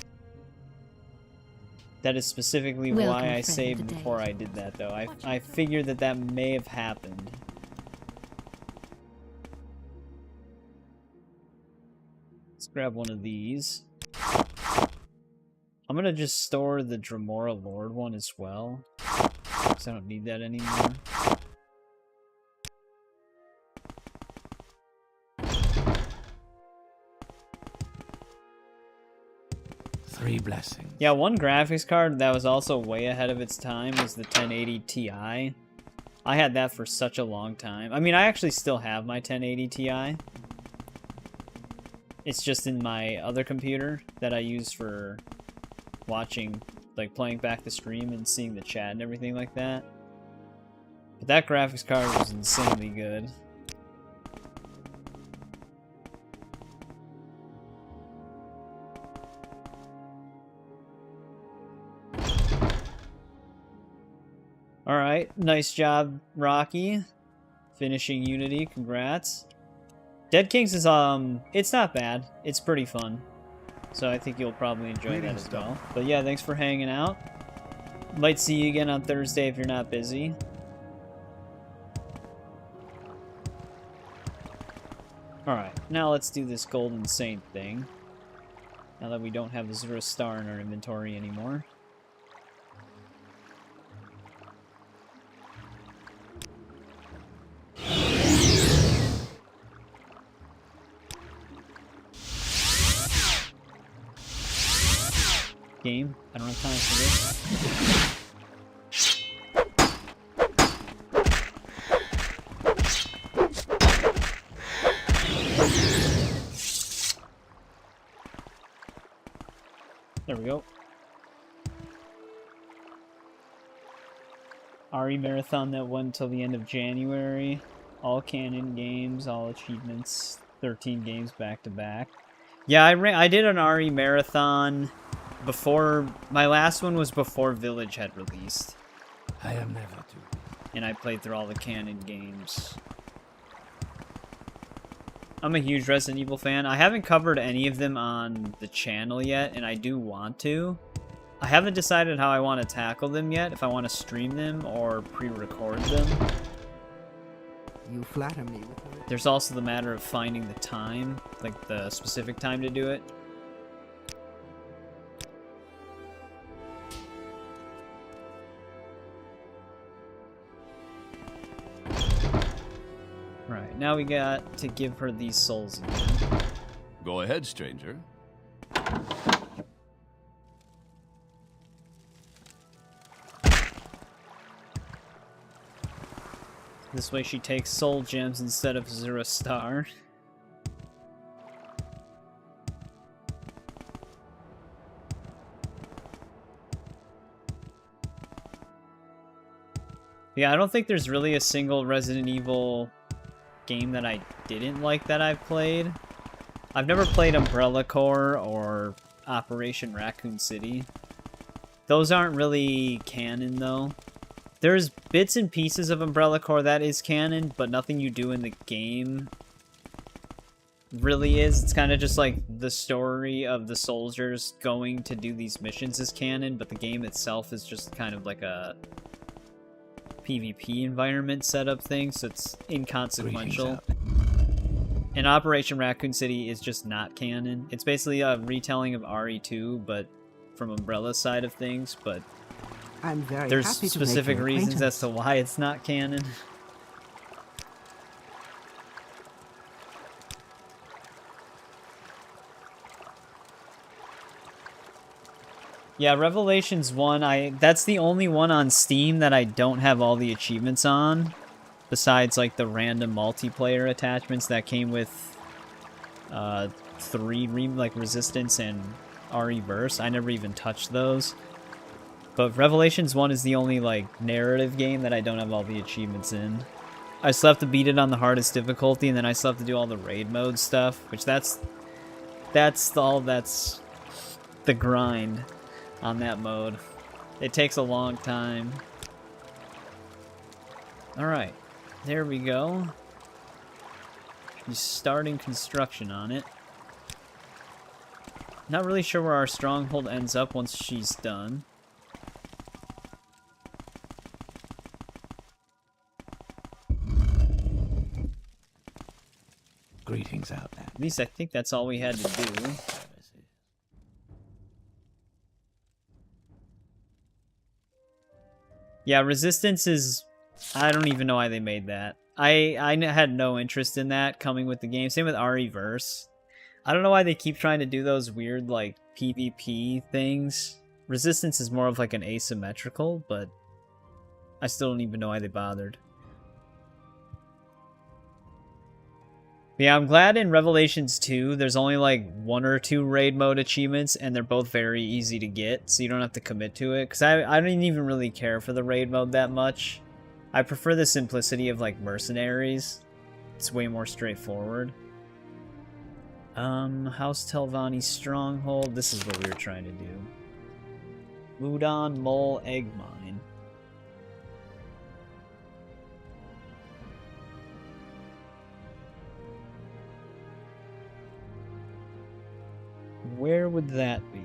A: That is specifically
B: Welcome,
A: why I
B: friend
A: saved
B: of the
A: before
B: day.
A: I did that, though. I figured that that may have happened. Let's grab one of these. I'm gonna just store the Dremora Lord one as well, because I don't need that anymore.
C: Three blessings.
A: Yeah, one graphics card that was also way ahead of its time was the 1080 Ti. I had that for such a long time. I mean, I actually still have my 1080 Ti. It's just in my other computer that I use for watching, like playing back the stream and seeing the chat and everything like that. But that graphics card was insanely good. Alright, nice job, Rocky. Finishing Unity, congrats. Dead Kings is it's not bad. It's pretty fun. So I think you'll probably enjoy that as well. But yeah, thanks for hanging out. Might see you again on Thursday if you're not busy. Alright, now let's do this Golden Saint thing. Now that we don't have the Azura Star in our inventory anymore. Game, I don't have time for this. There we go. RE Marathon that went until the end of January. All canon games, all achievements, 13 games back to back. Yeah, I did an RE Marathon before... My last one was before Village had released.
C: I am never too.
A: And I played through all the canon games. I'm a huge Resident Evil fan. I haven't covered any of them on the channel yet, and I do want to. I haven't decided how I want to tackle them yet, if I want to stream them or pre-record them.
E: You flatter me with your...
A: There's also the matter of finding the time, like the specific time to do it. Right, now we got to give her these souls again.
D: Go ahead, stranger.
A: This way she takes soul gems instead of Azura Star. Yeah, I don't think there's really a single Resident Evil game that I didn't like that I've played. I've never played Umbrella Corps or Operation Raccoon City. Those aren't really canon, though. There's bits and pieces of Umbrella Corps that is canon, but nothing you do in the game really is. It's kind of just like the story of the soldiers going to do these missions is canon, but the game itself is just kind of like a PvP environment setup thing, so it's inconsequential. And Operation Raccoon City is just not canon. It's basically a retelling of RE2, but from Umbrella's side of things, but
E: I'm very
A: there's
E: happy to
A: specific
E: make your
A: reasons as
E: acquaintance.
A: to why it's not canon. Yeah, Revelations 1, that's the only one on Steam that I don't have all the achievements on, besides like the random multiplayer attachments that came with 3 like Resistance and RE-Verse. I never even touched those. But Revelations 1 is the only like narrative game that I don't have all the achievements in. I still have to beat it on the hardest difficulty, and then I still have to do all the raid mode stuff, which that's the grind on that mode. It takes a long time. Alright, there we go. She's starting construction on it. Not really sure where our stronghold ends up once she's done.
C: Greetings, Outlander.
A: At least I think that's all we had to do. Yeah, Resistance is... I don't even know why they made that. I had no interest in that coming with the game. Same with RE-Verse. I don't know why they keep trying to do those weird, like, PvP things. Resistance is more of, like, an asymmetrical, but I still don't even know why they bothered. Yeah, I'm glad in Revelations 2, there's only like 1 or 2 raid mode achievements, and they're both very easy to get, so you don't have to commit to it. Because I don't even really care for the raid mode that much. I prefer the simplicity of like Mercenaries. It's way more straightforward. House Telvanni's Stronghold. This is what we were trying to do. Udon Mole Egg Mine. where would that be?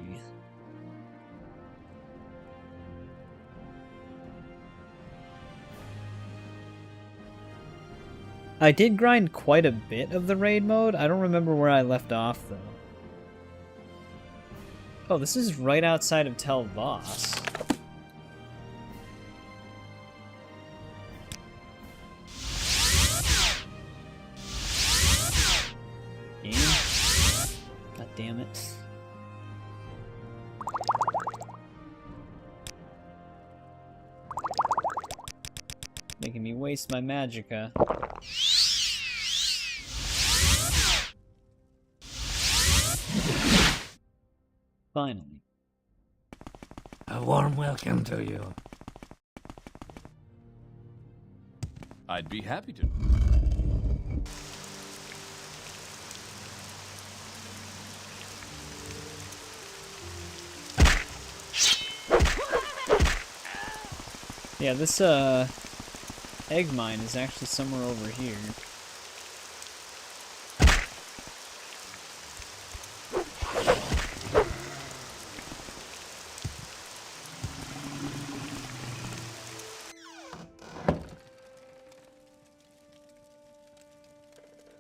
A: I did grind quite a bit of the raid mode. I don't remember where I left off, though. Oh, this is right outside of Tel Voss. God damn it. Making me waste my magicka. Finally.
C: A warm welcome to you.
D: I'd be happy to.
A: Yeah, this egg mine is actually somewhere over here.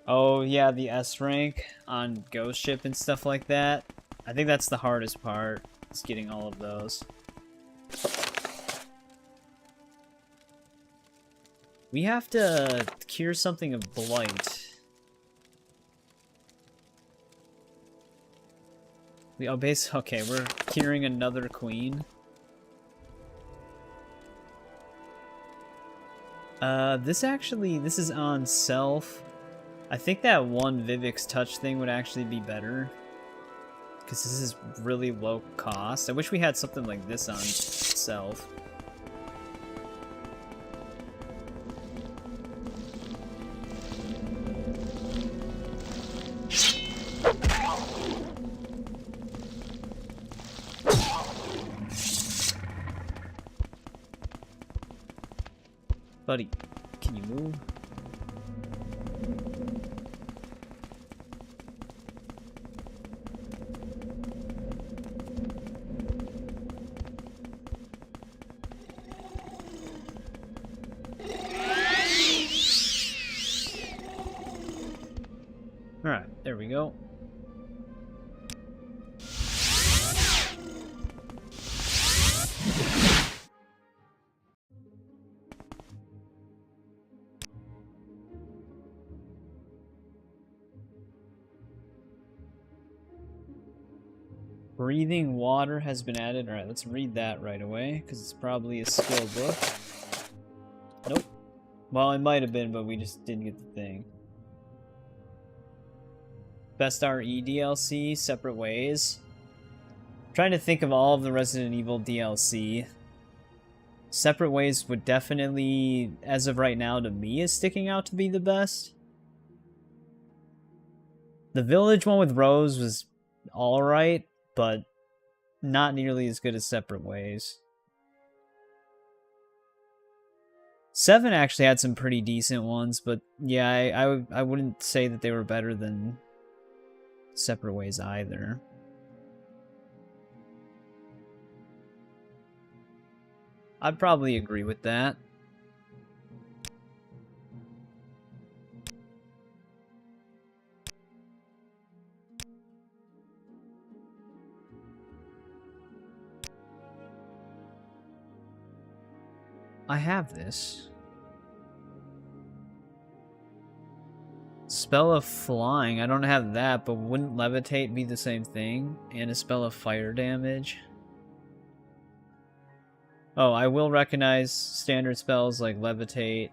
A: Oh yeah, the S rank on Ghost Ship and stuff like that. I think that's the hardest part, is getting all of those. We have to cure something of blight. Okay, we're curing another queen. This is on self. I think that one Vivek's touch thing would actually be better, because this is really low cost. I wish we had something like this on self. Buddy, can you move? Alright, there we go. Breathing water has been added. Alright, let's read that right away, because it's probably a skill book. Nope. Well, it might have been, but we just didn't get the thing. Best RE DLC, Separate Ways. I'm trying to think of all of the Resident Evil DLC. Separate Ways would definitely, as of right now, to me, is sticking out to be the best. The Village one with Rose was alright, but not nearly as good as Separate Ways. 7 actually had some pretty decent ones, but yeah, I wouldn't say that they were better than Separate Ways either. I'd probably agree with that. I have this. Spell of flying. I don't have that, but wouldn't levitate be the same thing? And a spell of fire damage? Oh, I will recognize standard spells like levitate,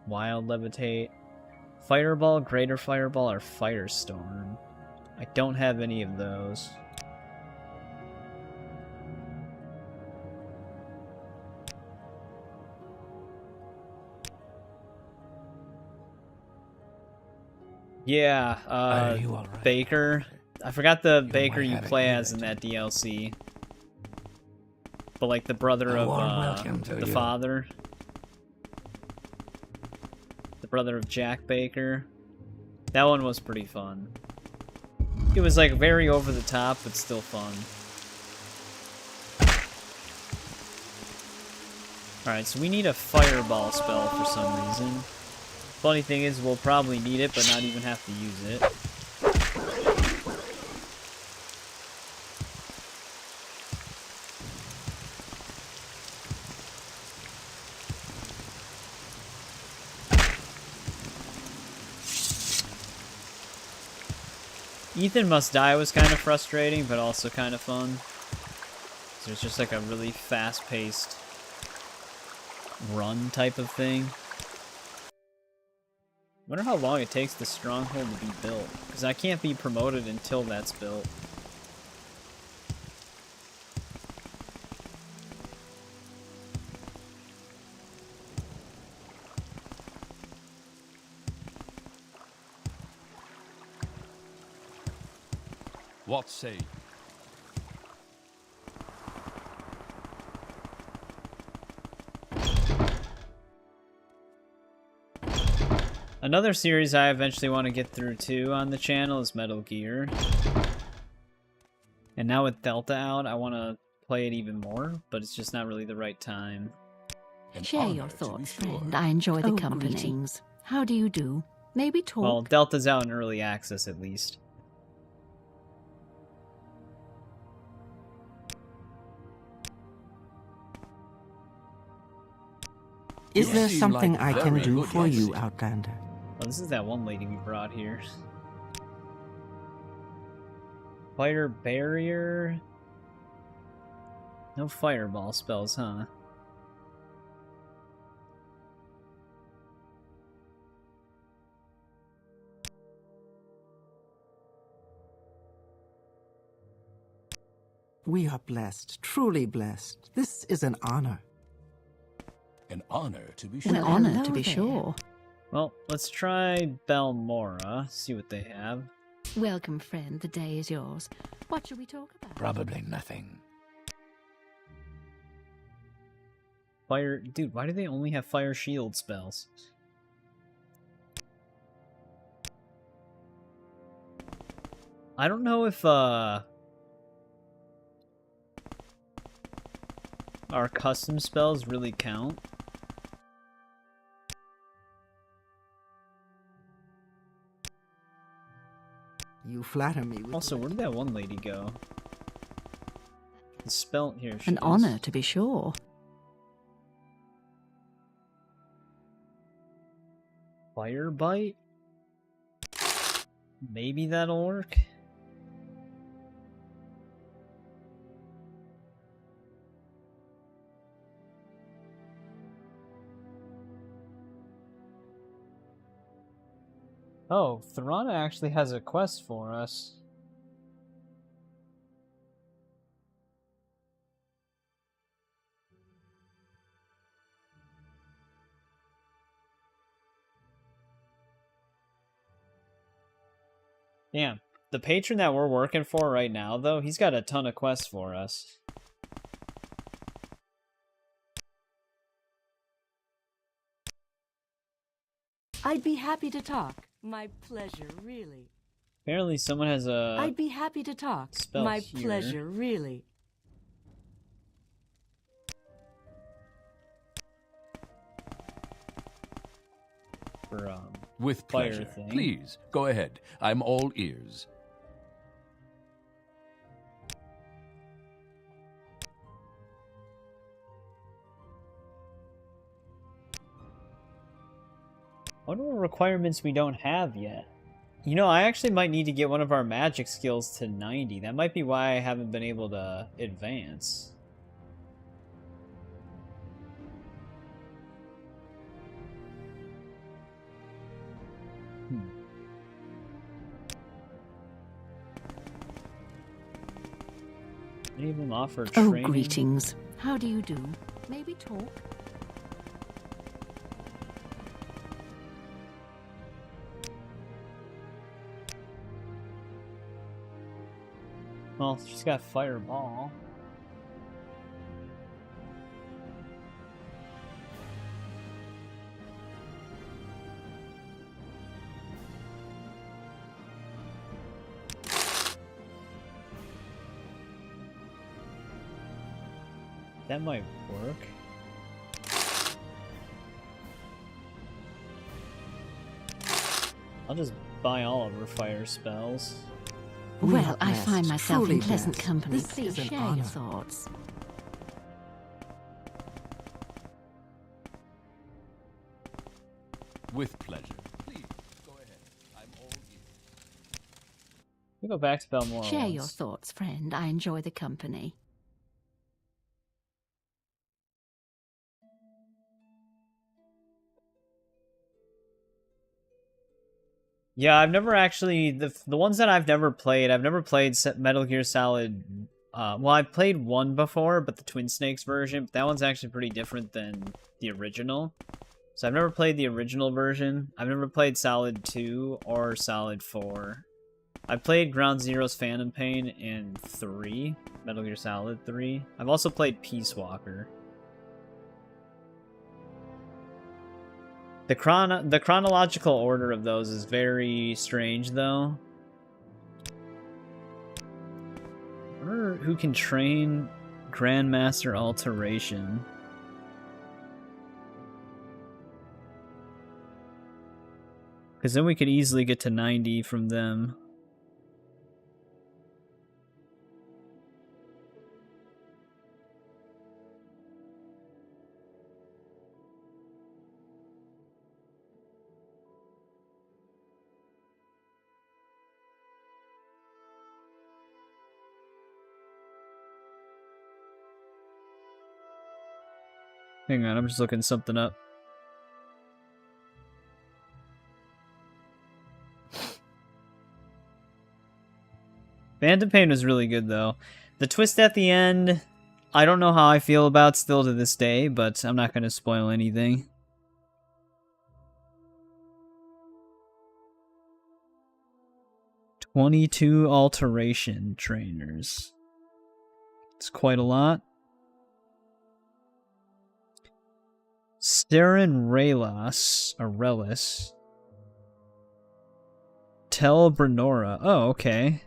A: wild levitate, fireball, greater fireball, or firestorm. I don't have any of those. Yeah,
C: Are you all right?
A: Baker. I forgot the Baker
C: might
A: you
C: have a
A: play as
C: healing.
A: in that DLC. But like the brother
C: A warm
A: of
C: welcome to
A: the
C: you.
A: father. The brother of Jack Baker. That one was pretty fun. it was like very over the top, but still fun. Alright, so we need a fireball spell for some reason. Funny thing is, we'll probably need it, but not even have to use it. Ethan Must Die was kind of frustrating, but also kind of fun. So it's just like a really fast-paced run type of thing. Wonder how long it takes the stronghold to be built, because I can't be promoted until that's built.
D: What say?
A: Another series I eventually want to get through too on the channel is Metal Gear. And now with Delta out, I want to play it even more, but it's just not really the right time.
B: Share your thoughts, friend. I enjoy the company. Greetings. How do you do? Maybe talk.
A: Well, Delta's out in early access at least.
E: Is there
D: seem
E: something
D: like
E: I can
D: very
E: do
D: good
E: for you,
D: legacy.
E: Outlander?
A: Oh, this is that one lady we brought here. Fire barrier? No fireball spells, huh?
E: We are blessed, truly blessed. This is an honor.
D: An honor to be
B: An
D: sure.
B: honor,
H: hello
B: to be
H: there.
B: sure.
A: Well, let's try Belmora, see what they have.
B: Welcome, friend. The day is yours. What shall we talk about?
C: Probably nothing.
A: Fire... Dude, why do they only have fire shield spells? I don't know if, our custom spells really count.
E: You flatter me with
A: Also, where did that one lady go? The spell... Here she
B: An
A: is.
B: honor, to be sure.
A: Fire bite? Maybe that'll work? Oh, Tharana actually has a quest for us. Damn. The patron that we're working for right now, though, he's got a ton of quests for us.
G: I'd be happy to talk. My pleasure, really.
A: Apparently someone has a...
G: I'd be happy to talk.
A: spell
G: My
A: here.
G: pleasure, really.
A: for,
D: With
A: fire
D: pleasure.
A: thing.
D: Please, go ahead. I'm all ears.
A: What are requirements we don't have yet? You know, I actually might need to get one of our magic skills to 90. That might be why I haven't been able to advance. Any of them offer
B: Oh,
A: training?
B: greetings. How do you do? Maybe talk.
A: Well, she's got fireball. That might work. I'll just buy all of her fire spells.
B: Well, I find
E: blessed,
B: myself in
E: truly
B: pleasant
E: blessed.
B: company.
E: This
B: Please
E: is an
B: share
E: honor.
B: your thoughts.
D: With pleasure. Please, go ahead. I'm all ears.
A: We go back to Balmoral.
B: Share your thoughts, friend. I enjoy the company.
A: Yeah, I've never actually the ones that I've never played Metal Gear Solid. Well, I've played one before, but the Twin Snakes version. But that one's actually pretty different than the original. So I've never played the original version. I've never played Solid 2 or Solid 4. I played Ground Zeroe's Phantom Pain and 3, Metal Gear Solid 3. I've also played Peace Walker. The chronological order of those is very strange, though. I wonder who can train Grandmaster Alteration. Because then we could easily get to 90 from them. Hang on, I'm just looking something up. Phantom Pain was really good, though. The twist at the end, I don't know how I feel about still to this day, but I'm not going to spoil anything. "22 alteration trainers." It's quite a lot. Saren Arelis. Tel Brenora. Oh, okay.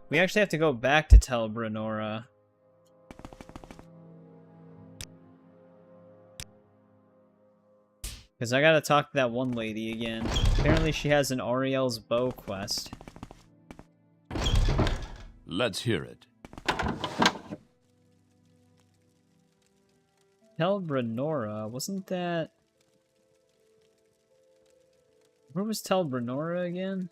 A: We actually have to go back to Tel Brenora. Because I gotta talk to that one lady again. Apparently she has an Ariel's Bow quest.
D: Let's hear it.
A: Tel Brenora, wasn't that... Where was Tel Brenora again?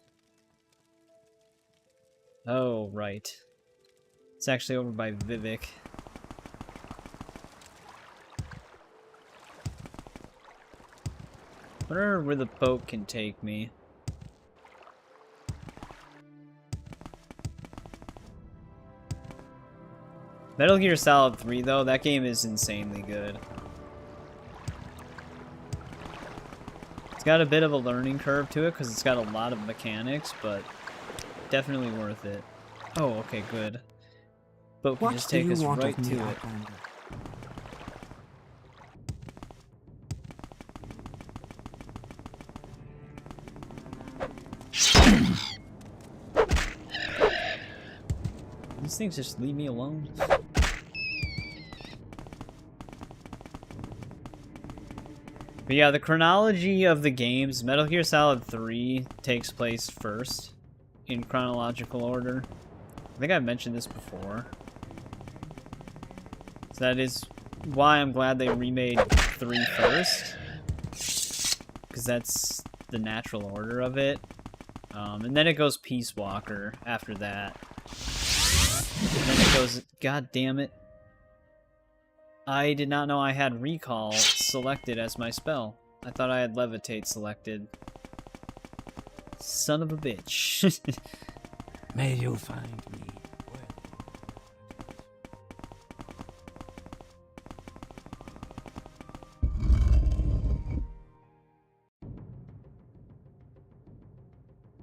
A: Oh, right. It's actually over by Vivek. I wonder where the boat can take me. Metal Gear Solid 3, though, that game is insanely good. It's got a bit of a learning curve to it, because it's got a lot of mechanics, but definitely worth it. Oh, okay, good. Boat can
E: What
A: just
E: do
A: take
E: you
A: us
E: want
A: right
E: of
A: to
E: me,
A: it.
E: Outlander?
A: These things just leave me alone. But yeah, the chronology of the games, Metal Gear Solid 3 takes place first, in chronological order. I think I've mentioned this before. So that is why I'm glad they remade 3 first. Because that's the natural order of it. And then it goes Peace Walker after that. And then it goes... God damn it. I did not know I had Recall selected as my spell. I thought I had Levitate selected. Son of a bitch.
C: May you find me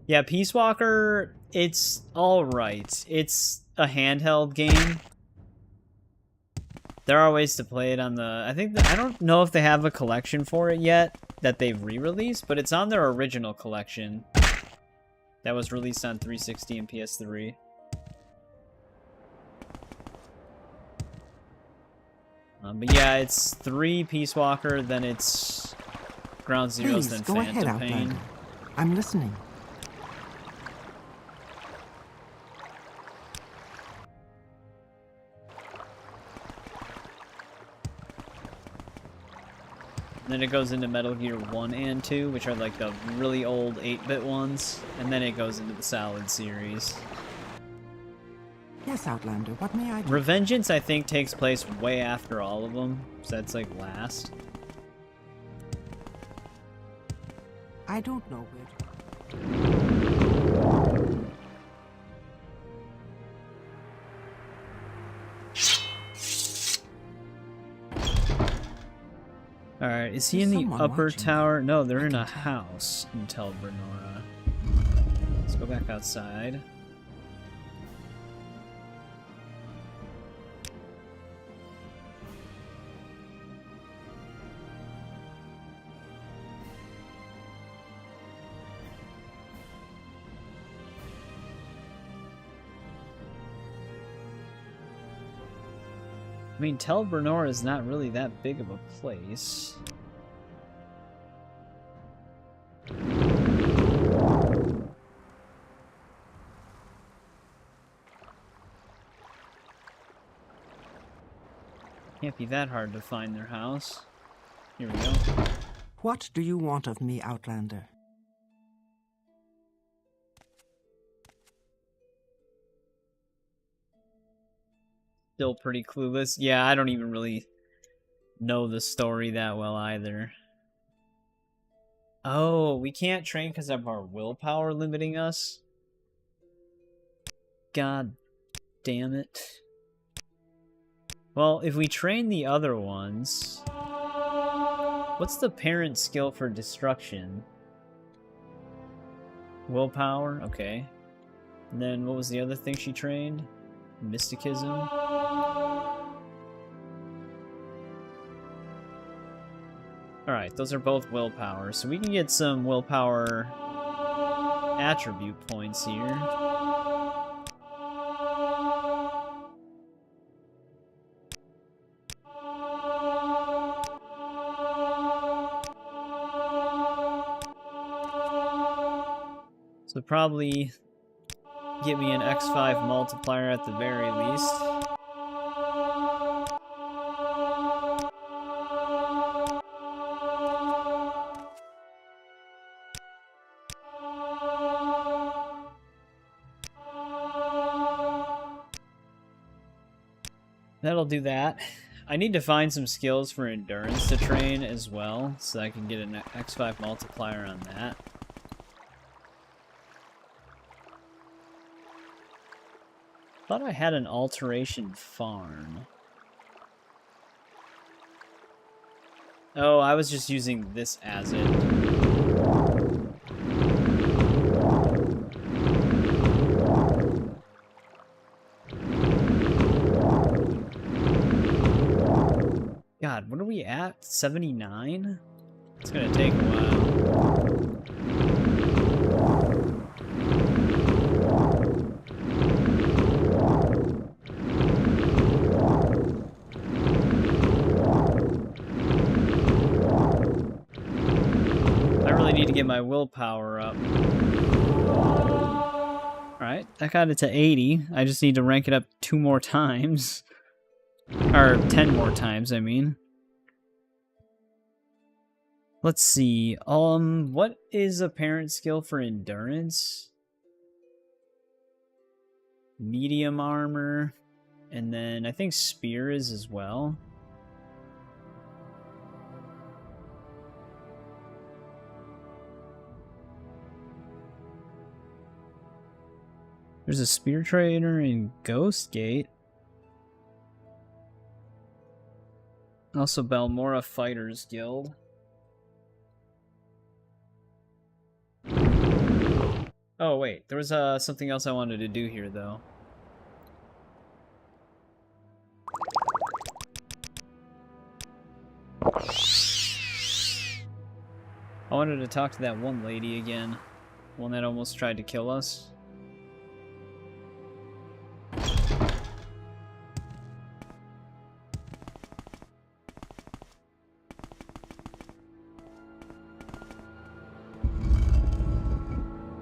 A: Yeah, Peace Walker, it's alright. It's a handheld game. There are ways to play it on the... I don't know if they have a collection for it yet that they've re-released, but it's on their original collection that was released on 360 and PS3. But yeah, it's 3 Peace Walker, then it's Ground Zeroes,
E: Please,
A: then
E: go ahead,
A: Phantom Pain.
E: Outlander. I'm listening.
A: Then it goes into Metal Gear 1 and 2, which are like the really old 8-bit ones. And then it goes into the Solid series.
E: Yes, Outlander, what may I do?
A: Revengeance, I think, takes place way after all of them. So that's like last.
E: I don't know where
A: Alright, is he in the
E: Someone
A: upper
E: watching.
A: tower? No, they're in a house in Tel Bernora. Let's go back outside. I mean, Tel Bernora is not really that big of a place. Can't be that hard to find their house. Here we go.
E: What do you want of me, Outlander?
A: Still pretty clueless. Yeah, I don't even really know the story that well either. Oh, we can't train because of our willpower limiting us? God damn it. Well, if we train the other ones... What's the parent skill for destruction? Willpower? Okay. And then what was the other thing she trained? Mysticism? Alright, those are both willpower, so we can get some willpower attribute points here. So probably get me an X5 multiplier at the very least. That'll do that. I need to find some skills for endurance to train as well, so I can get an X5 multiplier on that. Thought I had an alteration farm. Oh, I was just using this as it. God, what are we at? 79? It's gonna take a while. I really need to get my willpower up. Alright, that got it to 80. I just need to rank it up 2 more times. Or 10 more times, I mean. Let's see. What is a parent skill for endurance? Medium armor. And then I think spear is as well. There's a spear trainer in Ghost Gate. Also Balmora Fighters Guild. Oh wait, there was something else I wanted to do here though. I wanted to talk to that one lady again. One that almost tried to kill us.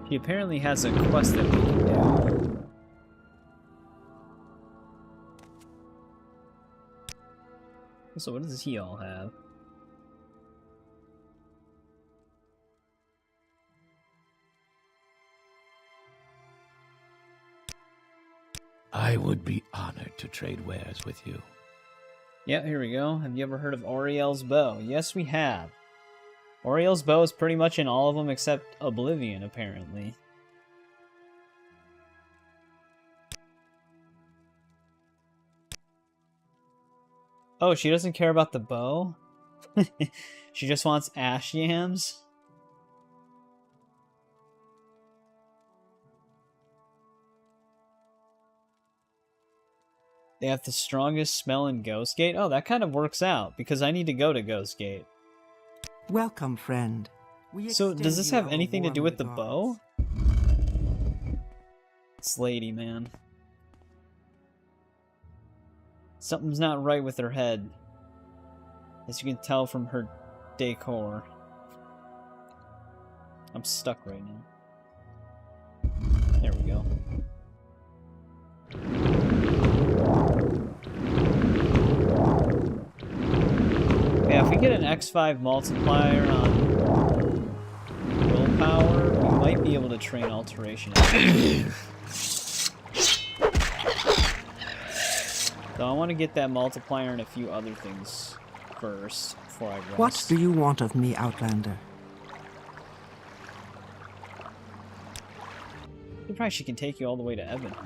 A: He apparently has a quest that we can do. So what does he all have?
C: I would be honored to trade wares with you.
A: Yeah, here we go. Have you ever heard of Auriel's Bow? Yes, we have. Auriel's Bow is pretty much in all of them except Oblivion, apparently. Oh, she doesn't care about the bow? She just wants ash yams? They have the strongest smell in Ghostgate? Oh, that kind of works out, because I need to go to Ghostgate.
E: Welcome, friend.
A: So, does this have anything to do with the bow? This lady, man. Something's not right with her head. As you can tell from her decor. I'm stuck right now. There we go. Yeah, if we get an X5 multiplier on willpower, we might be able to train alteration. Though I want to get that multiplier and a few other things first before I rest.
E: What do you want of me, Outlander?
A: Surprised she can take you all the way to Ebonheart.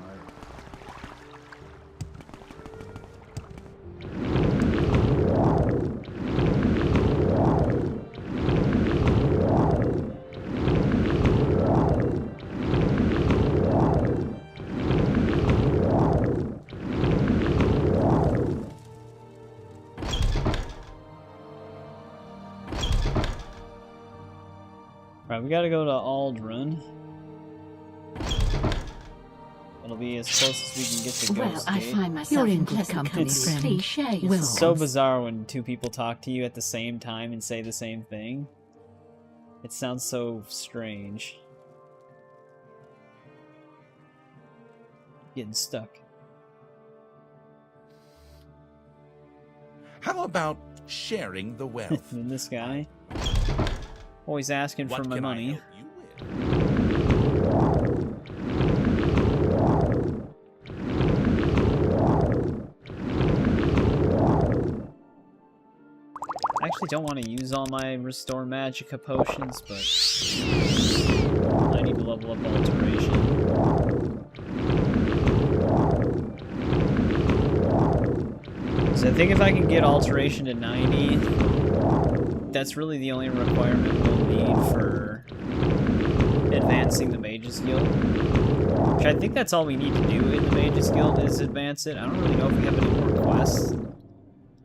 A: Right, we gotta go to Aldrin. It'll be as close as we can get to
B: Well, I
A: Ghostgate.
B: find myself in good company, friend. Please share your
A: It's so
B: thoughts.
A: bizarre when two people talk to you at the same time and say the same thing. It sounds so strange. Getting stuck.
F: How about sharing the wealth?
A: And this guy, always asking for
F: What
A: my
F: can I
A: money.
F: help you with?
A: I actually don't want to use all my Restore Magicka potions, but I need to level up Alteration. So I think if I can get Alteration to 90, that's really the only requirement we'll need for advancing the Mages Guild. Which I think that's all we need to do in the Mages Guild is advance it. I don't really know if we have any more quests.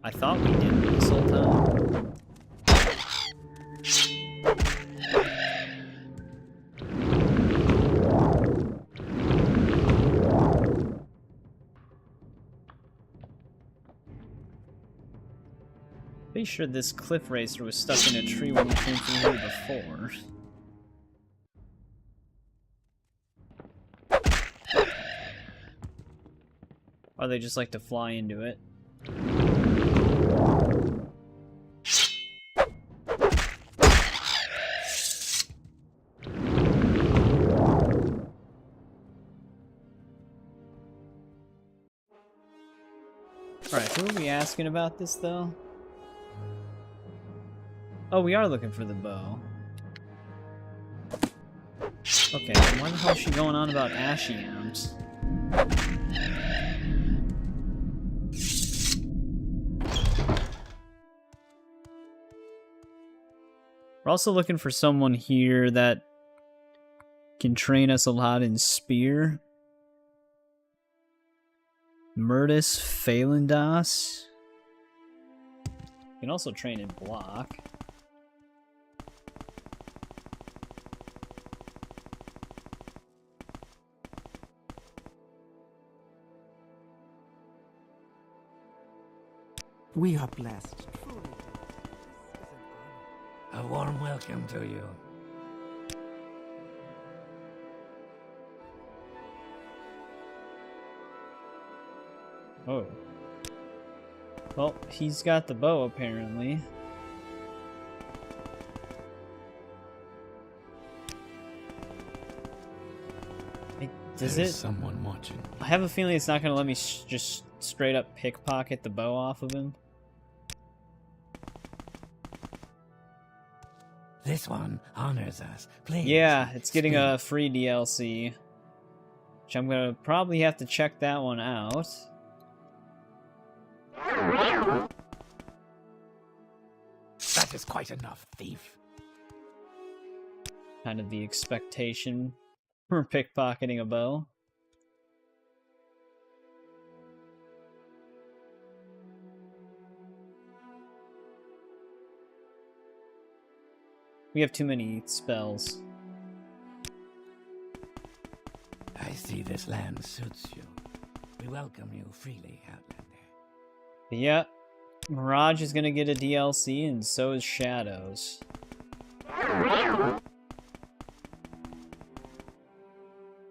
A: I thought we did this whole time. Pretty sure this cliff racer was stuck in a tree when we came through here before. Or they just like to fly into it. Alright, who are we asking about this though? Oh, we are looking for the bow. Okay, then why the hell is she going on about Ashiams? We're also looking for someone here that can train us a lot in Spear. Murtis Phalandas. You can also train in Block.
E: We are blessed.
C: A warm welcome to you.
A: Oh. Well, he's got the bow, apparently. Does
C: There's
A: it?
C: someone watching.
A: I have a feeling it's not going to let me just straight up pickpocket the bow off of him.
C: This one honors us. Please.
A: Yeah, it's getting
C: speak.
A: a free DLC. Which I'm going to probably have to check that one out.
C: That is quite enough, thief.
A: Kind of the expectation for pickpocketing a bow. We have too many spells.
C: I see this land suits you. We welcome you freely, Outlander.
A: But yeah, Mirage is gonna get a DLC, and so is Shadows.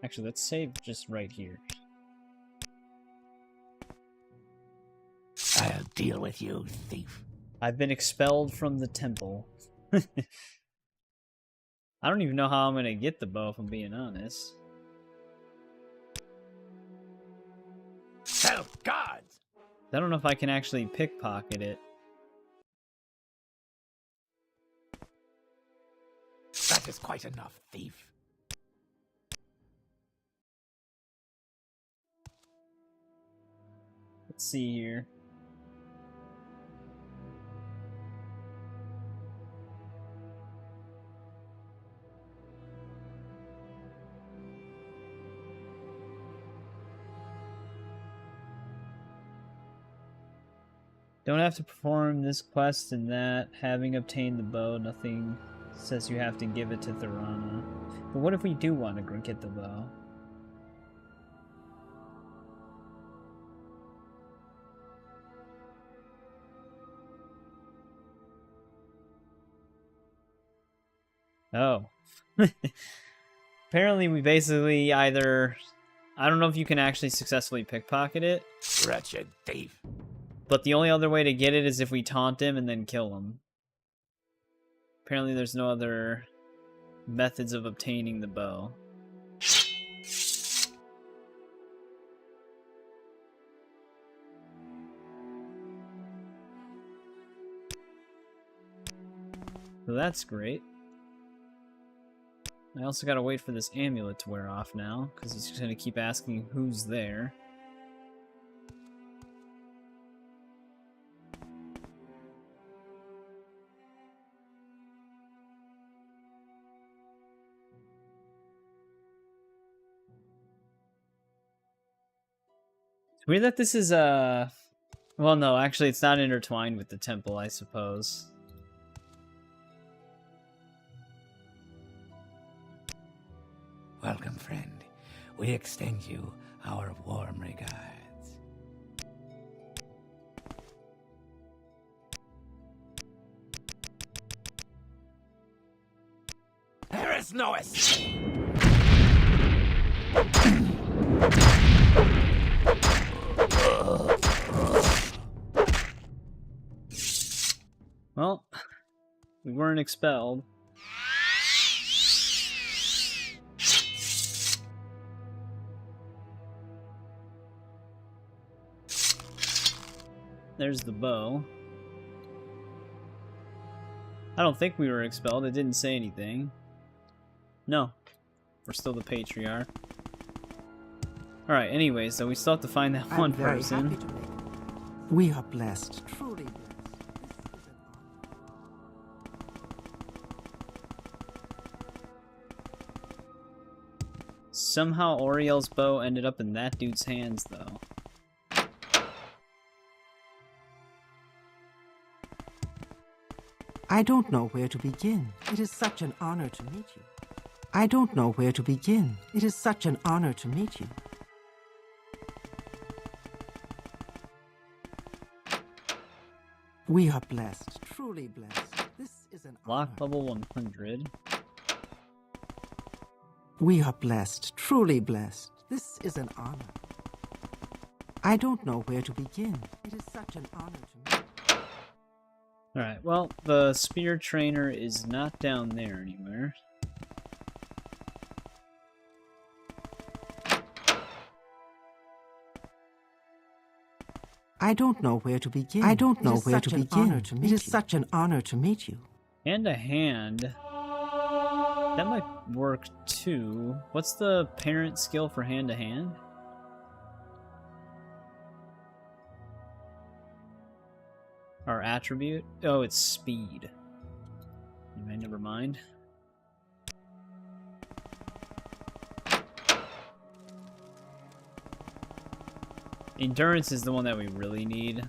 A: Actually, let's save just right here.
C: I'll deal with you, thief.
A: I've been expelled from the temple. I don't even know how I'm gonna get the bow, if I'm being honest.
C: Self guards!
A: I don't know if I can actually pickpocket it.
C: That is quite enough, thief.
A: Let's see here. Don't have to perform this quest and that. Having obtained the bow, nothing says you have to give it to Thorana. But what if we do want to get the bow? Oh. Apparently we basically either... I don't know if you can actually successfully pickpocket it.
C: Wretched thief.
A: But the only other way to get it is if we taunt him and then kill him. Apparently there's no other methods of obtaining the bow. So that's great. I also gotta wait for this amulet to wear off now, because it's just gonna keep asking who's there. It's weird that this is, well, no, actually it's not intertwined with the temple, I suppose.
C: Welcome, friend. We extend you our warm regards. There is no escape.
A: Well, we weren't expelled. There's the bow. I don't think we were expelled. It didn't say anything. No. We're still the Patriarch. Alright, anyway, so we still have to find that
E: I'm
A: one
E: very
A: person.
E: happy to make it. We are blessed, truly blessed. This is an honor.
A: Somehow Oriel's bow ended up in that dude's hands, though.
E: I don't know where to begin. It is such an honor to meet you. I don't know where to begin. It is such an honor to meet you. We are blessed, truly blessed. This is an honor.
A: Lock level 100.
E: We are blessed, truly blessed. This is an honor. I don't know where to begin. It is such an honor to meet you.
A: Alright, well, the spear trainer is not down there anywhere.
E: I don't know where to begin. I don't know where to begin. It is such an honor to meet you.
A: Hand to hand. That might work too. What's the parent skill for hand to hand? Our attribute? Oh, it's speed. Anyway, never mind. Endurance is the one that we really need.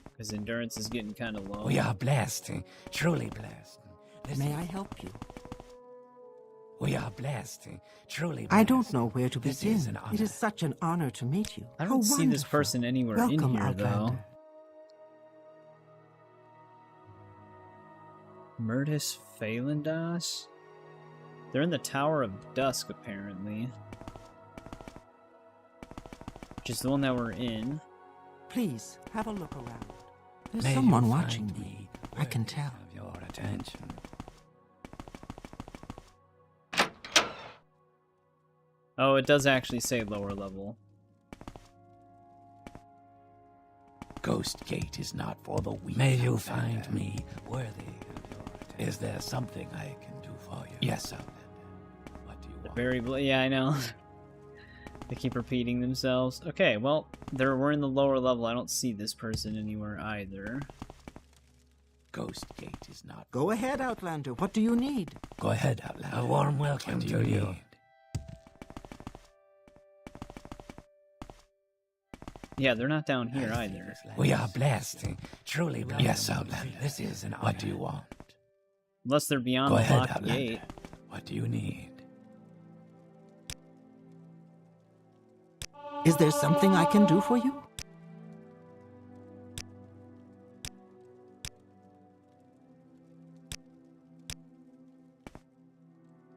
A: Because endurance is getting kind of low.
C: We are blessed, truly blessed.
E: May I help you?
C: We are blessed, truly blessed.
E: I don't know where to
C: This
E: begin.
C: is an honor.
E: It is such an honor to meet you.
A: I
E: How
A: don't see this
E: wonderful.
A: person anywhere
E: Welcome,
A: in here, though.
E: Outlander.
A: Murtis Phalandas? They're in the Tower of Dusk, apparently. Which is the one that we're in.
E: Please, have a look around. There's
C: May
E: someone
C: you
E: watching
C: find
E: me. I can
C: worthy
E: tell.
C: Of your attention.
A: Oh, it does actually say lower level.
C: Ghost Gate is not for the weak. May you find me worthy of your attention. Is there something I can do for you? Yes, Outlander. What do you want?
A: Yeah, I know. They keep repeating themselves. Okay, well, we're in the lower level. I don't see this person anywhere either.
C: Ghost Gate is not.
E: Go ahead, Outlander. What do you need?
C: Go ahead, Outlander. A warm welcome to you.
A: Yeah, they're not down here either.
C: We are blessed, truly blessed. Yes, Outlander. This is an honor. What do you want?
A: Unless they're beyond
C: Go
A: the
C: ahead,
A: locked
C: Outlander.
A: gate.
C: What do you need?
E: Is there something I can do for you?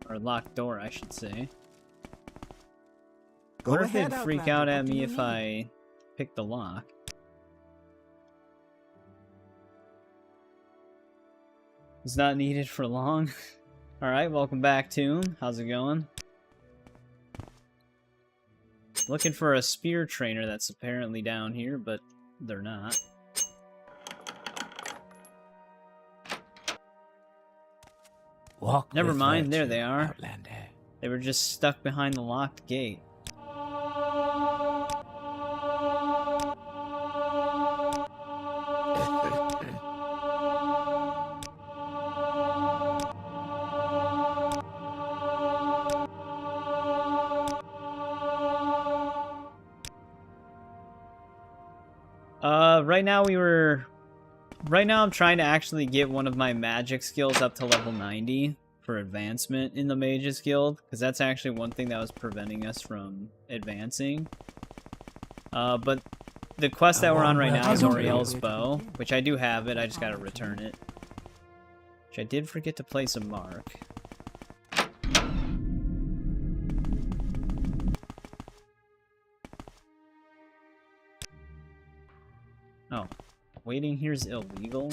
A: Or locked door, I should say.
E: Go
A: What if
E: ahead,
A: they'd freak
E: Outlander.
A: out at
E: What do
A: me
E: you
A: if
E: need?
A: I pick the lock? It's not needed for long. Alright, welcome back, Tomb. How's it going? Looking for a spear trainer that's apparently down here, but they're not.
C: Walk
A: Never
C: with
A: mind, there
C: virtue,
A: they are.
C: Outlander.
A: They were just stuck behind the locked gate. Right now I'm trying to actually get one of my magic skills up to level 90 for advancement in the Mages Guild, because that's actually one thing that was preventing us from advancing. But the quest that we're on right now is Oriel's Bow, which I do have it, I just gotta return it. Which I did forget to place a mark. Oh, waiting here's illegal?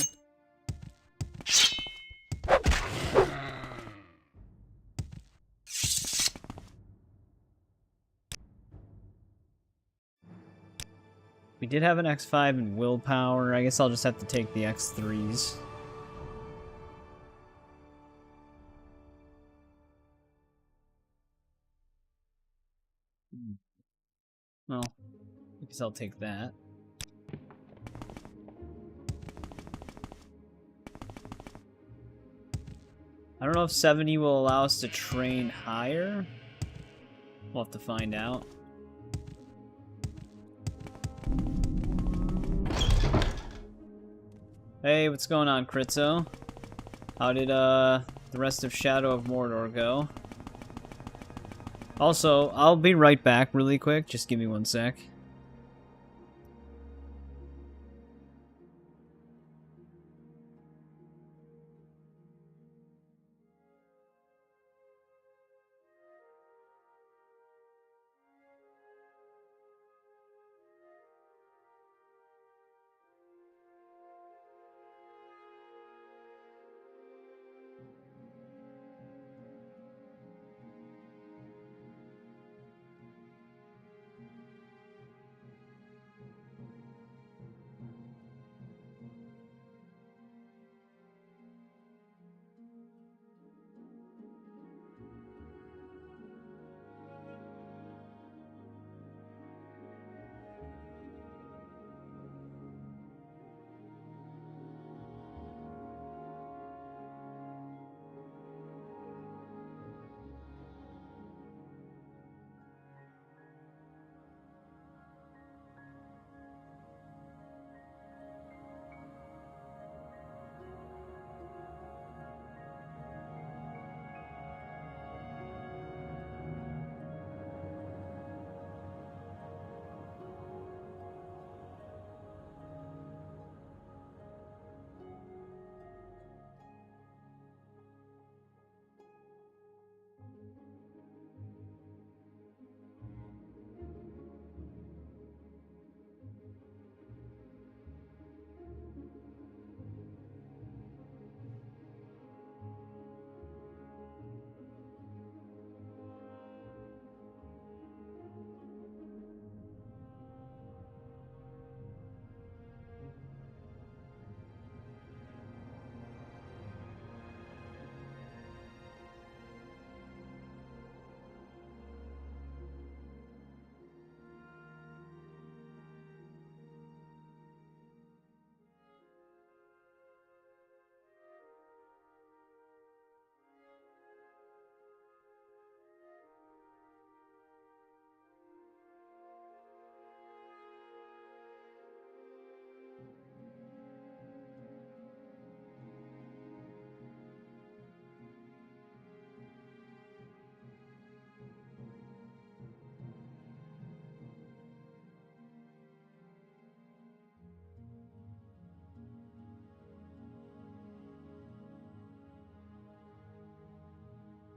A: We did have an X5 and willpower. I guess I'll just have to take the X3s. Well, I guess I'll take that. I don't know if 70 will allow us to train higher. We'll have to find out. Hey, what's going on, Kritzo? How did the rest of Shadow of Mordor go? Also, I'll be right back really quick. Just give me 1 sec.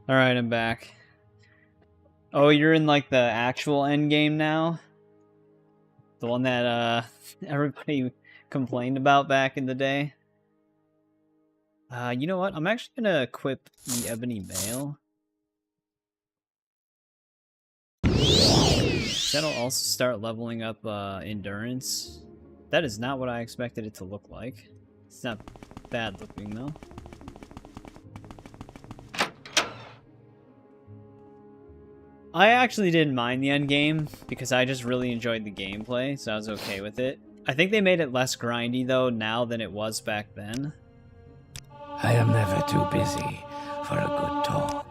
A: Alright, I'm back. Oh, you're in like the actual end game now? The one that everybody complained about back in the day? You know what? I'm actually gonna equip the Ebony Mail. That'll also start leveling up endurance. That is not what I expected it to look like. It's not bad looking though. I actually didn't mind the end game because I just really enjoyed the gameplay, so I was okay with it. I think they made it less grindy though now than it was back then.
C: I am never too busy for a good talk.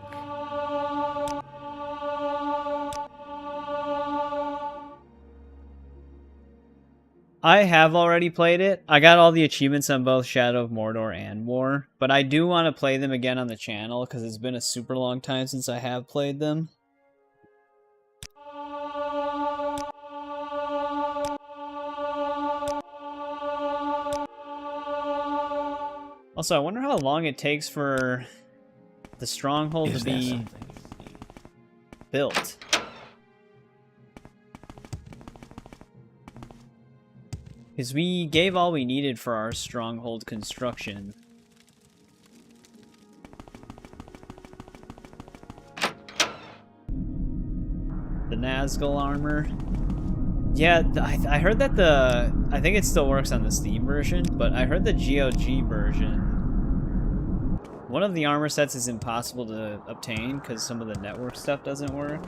A: I have already played it. I got all the achievements on both Shadow of Mordor and War, but I do want to play them again on the channel because it's been a super long time since I have played them. Also, I wonder how long it takes for the stronghold to be built. Because we gave all we needed for our stronghold construction. The Nazgul armor. Yeah, I heard that I think it still works on the Steam version, but I heard the GOG version. One of the armor sets is impossible to obtain because some of the network stuff doesn't work.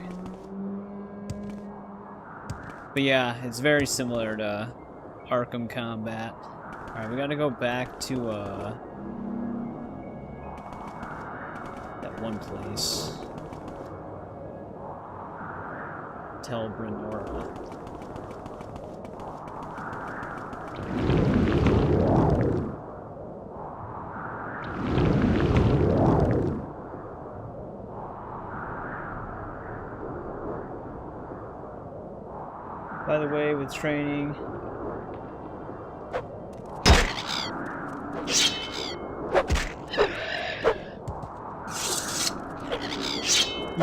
A: But yeah, it's very similar to Arkham Combat. Alright, we gotta go back to that one place. Tel Brenora. By the way, with training,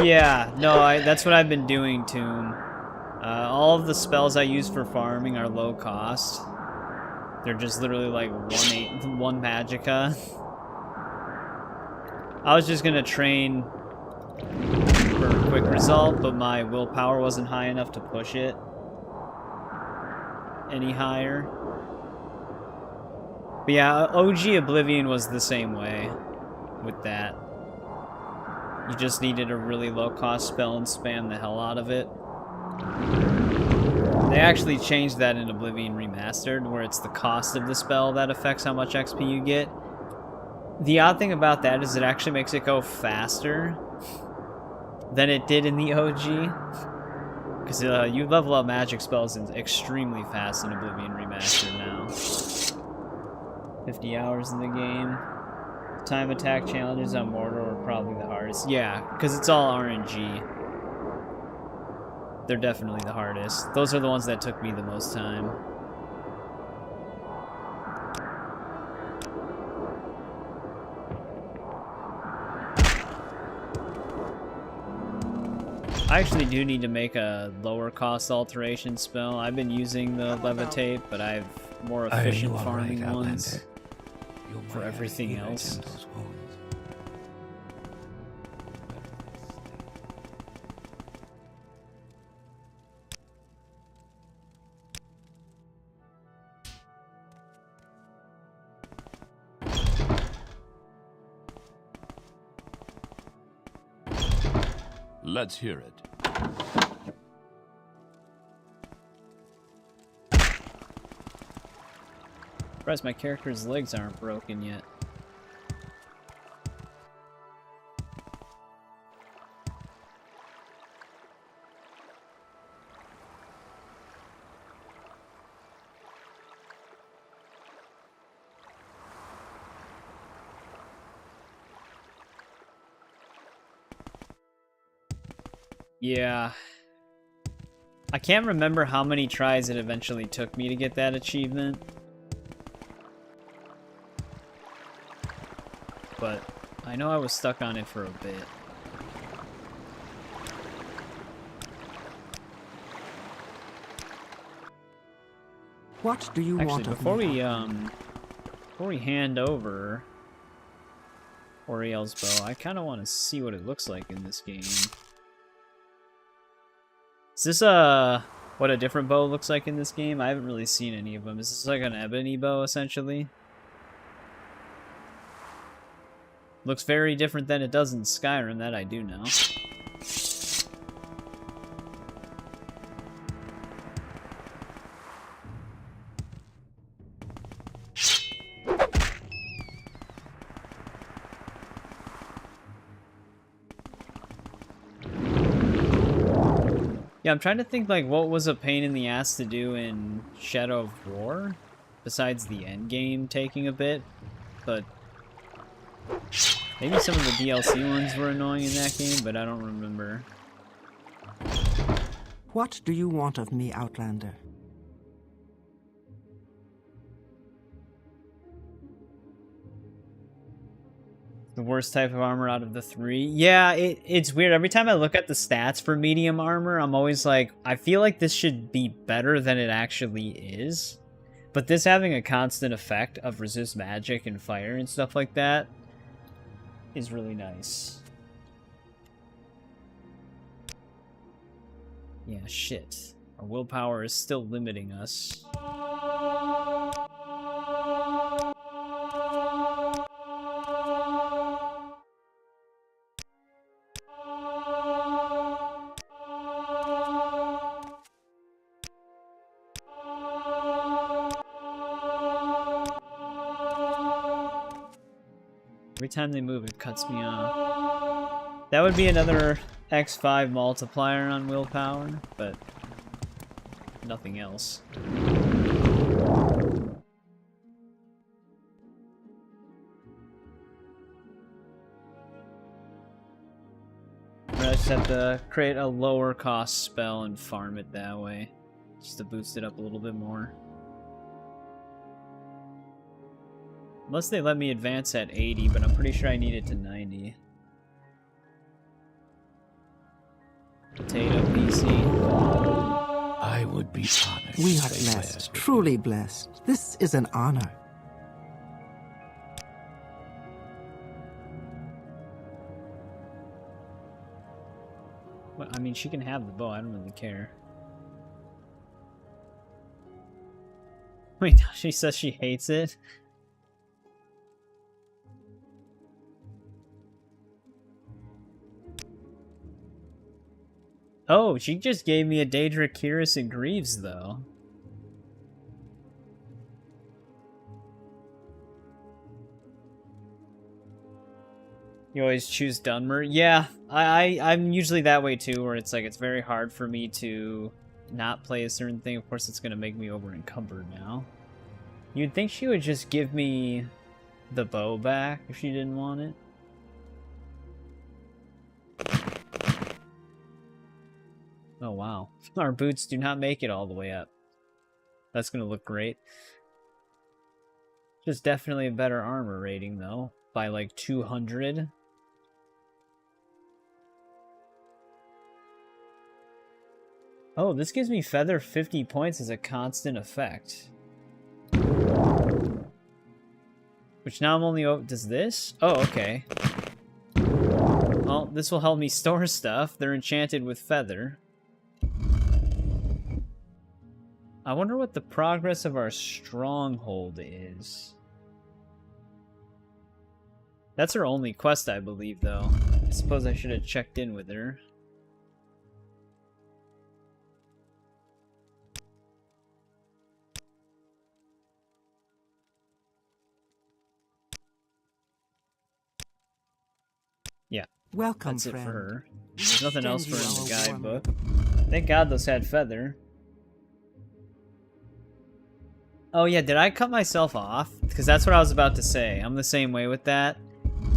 A: yeah, no, that's what I've been doing, Tomb. All of the spells I use for farming are low cost. They're just literally like one magicka. I was just gonna train for a quick result, but my willpower wasn't high enough to push it any higher. But yeah, OG Oblivion was the same way with that. You just needed a really low-cost spell and spam the hell out of it. They actually changed that in Oblivion Remastered, where it's the cost of the spell that affects how much XP you get. The odd thing about that is it actually makes it go faster than it did in the OG. Because you level up magic spells extremely fast in Oblivion Remastered now. 50 hours in the game. Time attack challenges on Mordor are probably the hardest. Yeah, because it's all RNG. They're definitely the hardest. Those are the ones that took me the most time. I actually do need to make a lower cost alteration spell. I've been using the levitate, but I have more efficient farming ones for everything else.
D: Let's hear it.
A: Surprised my character's legs aren't broken yet. Yeah. I can't remember how many tries it eventually took me to get that achievement. But I know I was stuck on it for a bit.
E: What do you
A: Actually,
E: want of
A: before
E: me?
A: we hand over Oriel's bow, I kind of want to see what it looks like in this game. Is this what a different bow looks like in this game? I haven't really seen any of them. Is this like an ebony bow, essentially? Looks very different than it does in Skyrim, that I do know. Yeah, I'm trying to think, like, what was a pain in the ass to do in Shadow of War? Besides the endgame taking a bit, but maybe some of the DLC ones were annoying in that game, but I don't remember.
E: What do you want of me, Outlander?
A: The worst type of armor out of the three? Yeah, it's weird. Every time I look at the stats for medium armor, I'm always like, I feel like this should be better than it actually is. But this having a constant effect of resist magic and fire and stuff like that is really nice. Yeah, shit. Our willpower is still limiting us. Every time they move, it cuts me off. That would be another X5 multiplier on willpower, but nothing else. I just have to create a lower cost spell and farm it that way, just to boost it up a little bit more. Unless they let me advance at 80, but I'm pretty sure I need it to 90. Potato PC.
C: I would be honored.
E: We
C: to
E: are
C: say
E: blessed,
C: wares with
E: truly
C: you.
E: blessed. This is an honor.
A: Well, I mean, she can have the bow. I don't really care. Wait, she says she hates it? Oh, she just gave me a Daedra, Kyrus, and Greaves, though. You always choose Dunmer? Yeah, I'm usually that way too, where it's like, it's very hard for me to not play a certain thing. Of course, it's going to make me over-encumbered now. You'd think she would just give me the bow back if she didn't want it. Oh wow, our boots do not make it all the way up. That's gonna look great. Just definitely a better armor rating though, by like 200. Oh, this gives me feather 50 points as a constant effect. Which now I'm only does this? Oh, okay. Well, this will help me store stuff. They're enchanted with feather. I wonder what the progress of our stronghold is. That's her only quest, I believe, though. I suppose I should have checked in with her. Yeah,
E: Welcome,
A: that's it
E: friend.
A: for her. There's nothing else for her in the
E: Extend you our
A: guidebook. Thank God those had feather. Oh yeah, did I cut myself off? Because that's what I was about to say. I'm the same way with that.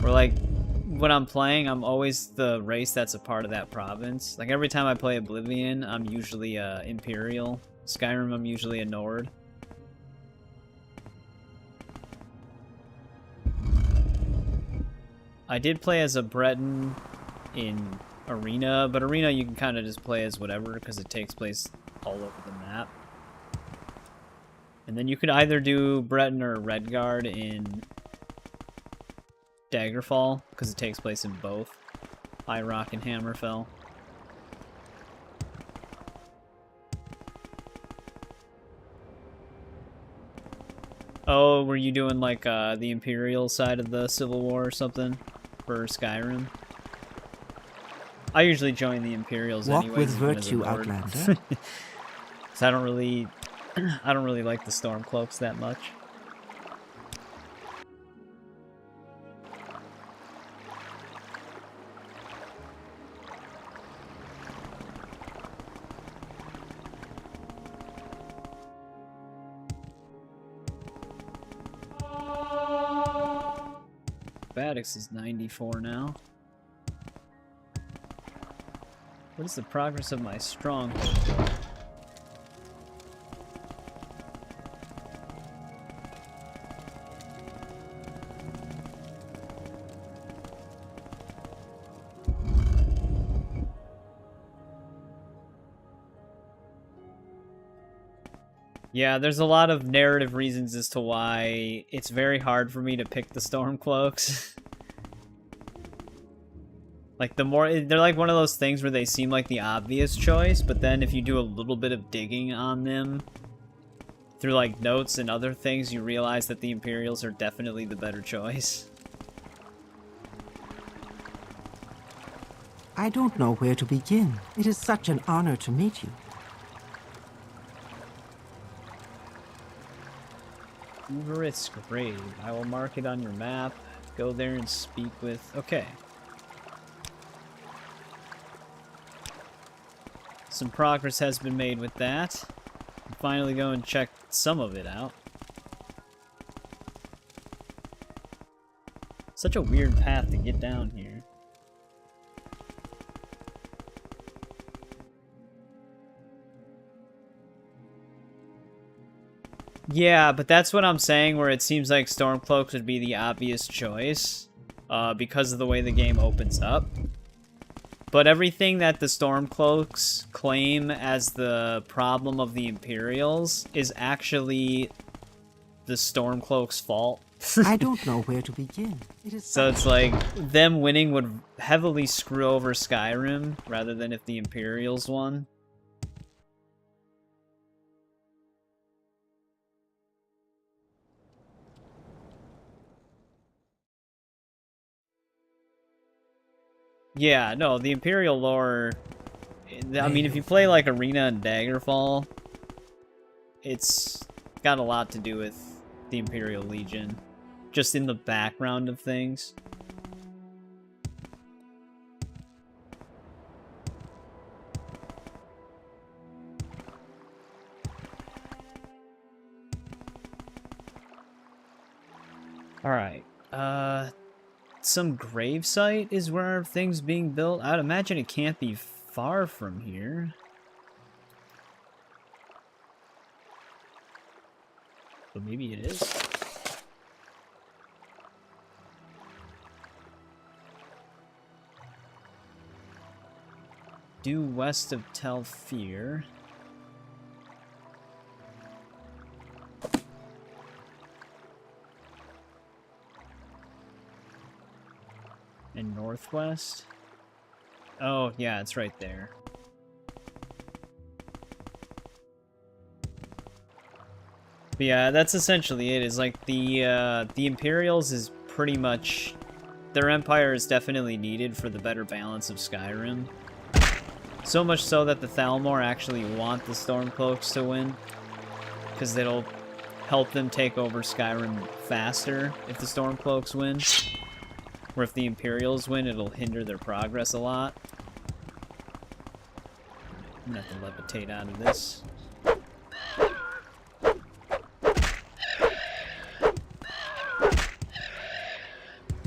A: Where like, when I'm playing, I'm always the race that's a part of that province. Like every time I play Oblivion, I'm usually Imperial. Skyrim, I'm usually a Nord. I did play as a Breton in Arena, but Arena you can kind of just play as whatever because it takes place all over the map. And then you could either do Breton or Redguard in Daggerfall, because it takes place in both High Rock and Hammerfell. Oh, were you doing like the Imperial side of the Civil War or something for Skyrim? I usually join the Imperials
E: Walk
A: anyways,
E: with
A: even as a
E: virtue,
A: Nord.
E: Outlander.
A: 'Cause I don't really like the Stormcloaks that much. Badix is 94 now. What is the progress of my stronghold? Yeah, there's a lot of narrative reasons as to why it's very hard for me to pick the Stormcloaks. Like, they're like one of those things where they seem like the obvious choice, but then if you do a little bit of digging on them through, like, notes and other things, you realize that the Imperials are definitely the better choice.
E: I don't know where to begin. It is such an honor to meet you.
A: Uvarit's grave. I will mark it on your map. Go there and speak with... Okay. Some progress has been made with that. I'll finally go and check some of it out. Such a weird path to get down here. Yeah, but that's what I'm saying, where it seems like Stormcloaks would be the obvious choice, because of the way the game opens up. But everything that the Stormcloaks claim as the problem of the Imperials is actually the Stormcloaks' fault.
E: I don't know where to begin. It is
A: So it's like, them winning would heavily screw over Skyrim, rather than if the Imperials won. Yeah, no, the Imperial lore... I mean, if you play, like, Arena and Daggerfall, it's got a lot to do with the Imperial Legion. Just in the background of things. Alright, some gravesite is where things being built. I'd imagine it can't be far from here. But maybe it is. Due west of Telfir. And northwest? Oh, yeah, it's right there. But yeah, that's essentially it. Is like the Imperials is pretty much... Their empire is definitely needed for the better balance of Skyrim. So much so that the Thalmor actually want the Stormcloaks to win. Because it'll help them take over Skyrim faster if the Stormcloaks win. Or if the Imperials win, it'll hinder their progress a lot. I'm gonna have to levitate out of this.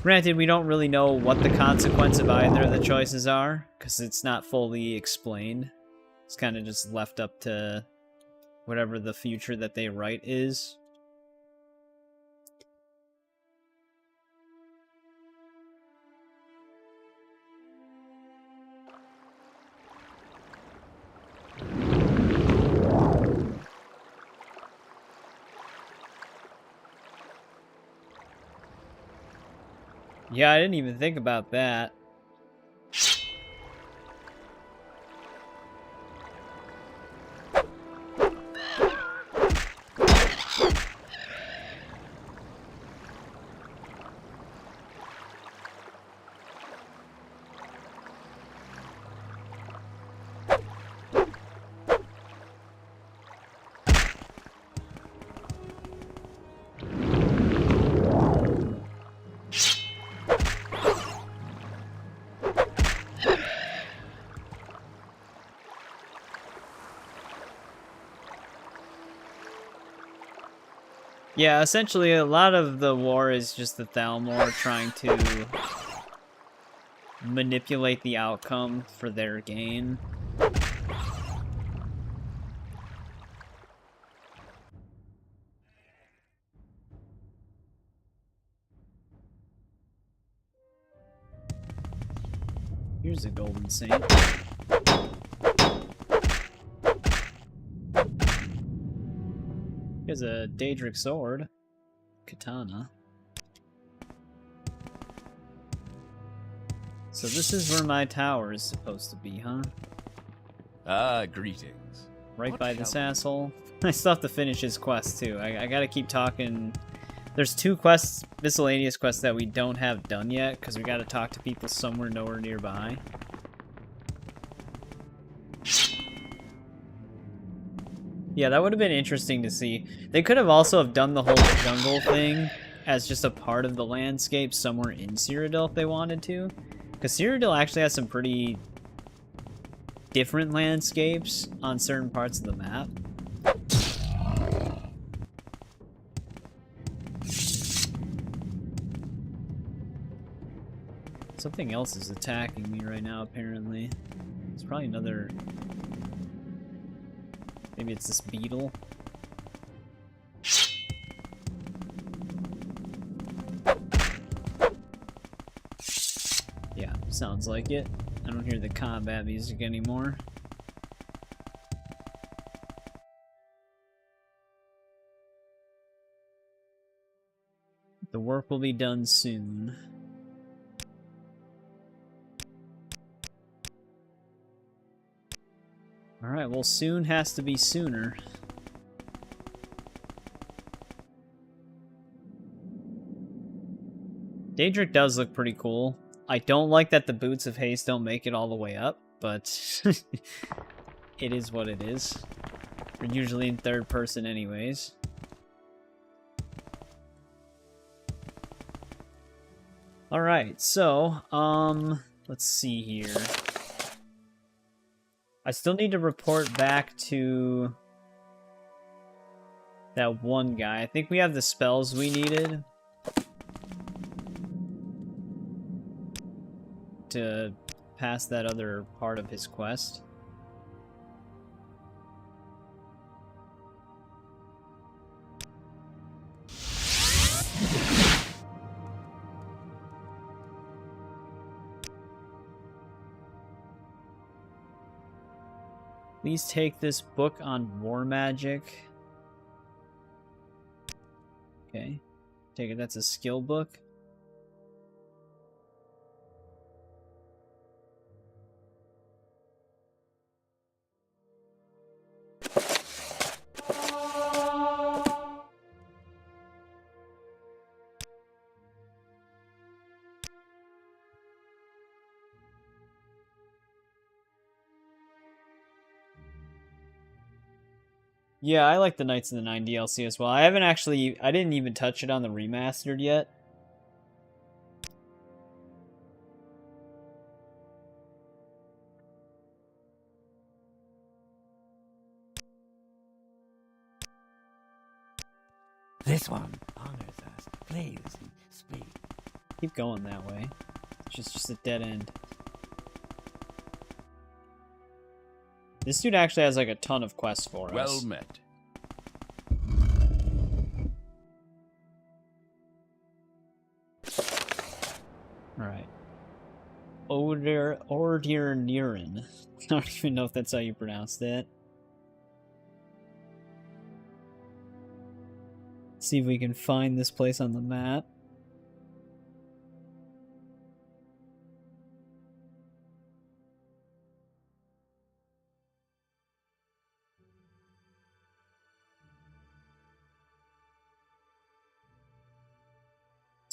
A: Granted, we don't really know what the consequence of either of the choices are, because it's not fully explained. It's kind of just left up to whatever the future that they write is. Yeah, I didn't even think about that. Yeah, essentially a lot of the war is just the Thalmor trying to manipulate the outcome for their gain. Here's a golden saint. Here's a Daedric sword. Katana. So this is where my tower is supposed to be, huh?
D: Ah, greetings.
A: Right
D: What
A: by this
D: shall we-
A: asshole. I still have to finish his quest, too. I gotta keep talking. There's 2 quests, miscellaneous quests, that we don't have done yet, because we gotta talk to people somewhere nowhere nearby. Yeah, that would have been interesting to see. They could have also have done the whole jungle thing as just a part of the landscape somewhere in Cyrodiil if they wanted to. Because Cyrodiil actually has some pretty different landscapes on certain parts of the map. Something else is attacking me right now, apparently. It's probably another... Maybe it's this beetle. Yeah, sounds like it. I don't hear the combat music anymore. The work will be done soon. Alright, well, soon has to be sooner. Daedric does look pretty cool. I don't like that the Boots of Haste don't make it all the way up, but it is what it is. We're usually in third person anyways. Alright, so, let's see here. I still need to report back to that one guy. I think we have the spells we needed to pass that other part of his quest. Please take this book on war magic. Okay. Take it that's a skill book. Yeah, I like the Knights of the Nine DLC as well. I didn't even touch it on the remastered yet.
C: This one honors us. Please speak.
A: Keep going that way. It's just a dead end. This dude actually has like a ton of quests for us.
D: Well met.
A: Alright. Nerevarine. I don't even know if that's how you pronounce that. See if we can find this place on the map.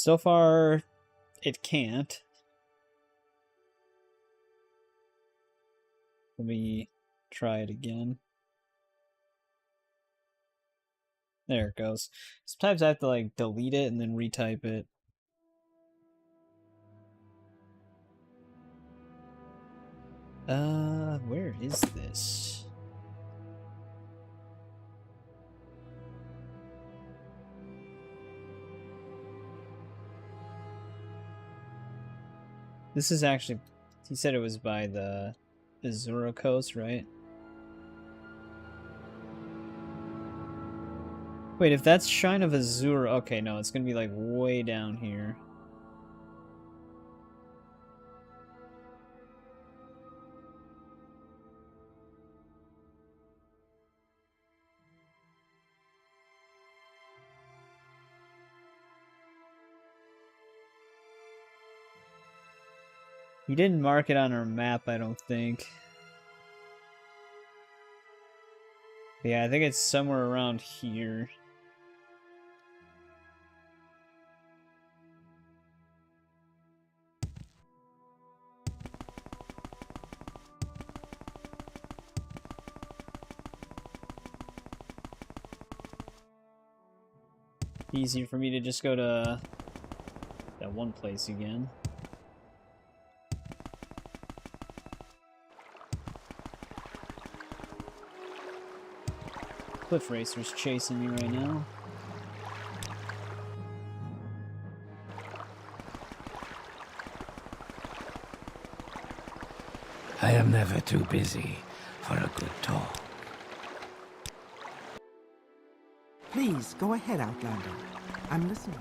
A: So far, it can't. Let me try it again. There it goes. Sometimes I have to like delete it and then retype it. Where is this? This is actually, he said it was by the Azura coast, right? Wait, if that's Shrine of Azura, okay, no, it's gonna be like way down here. He didn't mark it on our map, I don't think. Yeah, I think it's somewhere around here. Easier for me to just go to that one place again. Cliff Racer's chasing me right now.
C: I am never too busy for a good talk.
E: Please, go ahead, Outlander. I'm listening.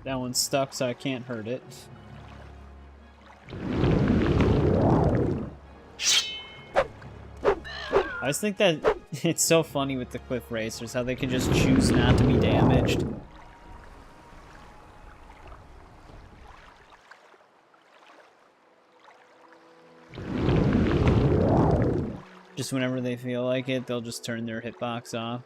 A: That one's stuck, so I can't hurt it. I just think that it's so funny with the Cliff Racers, how they can just choose not to be damaged. Just whenever they feel like it, they'll just turn their hitbox off.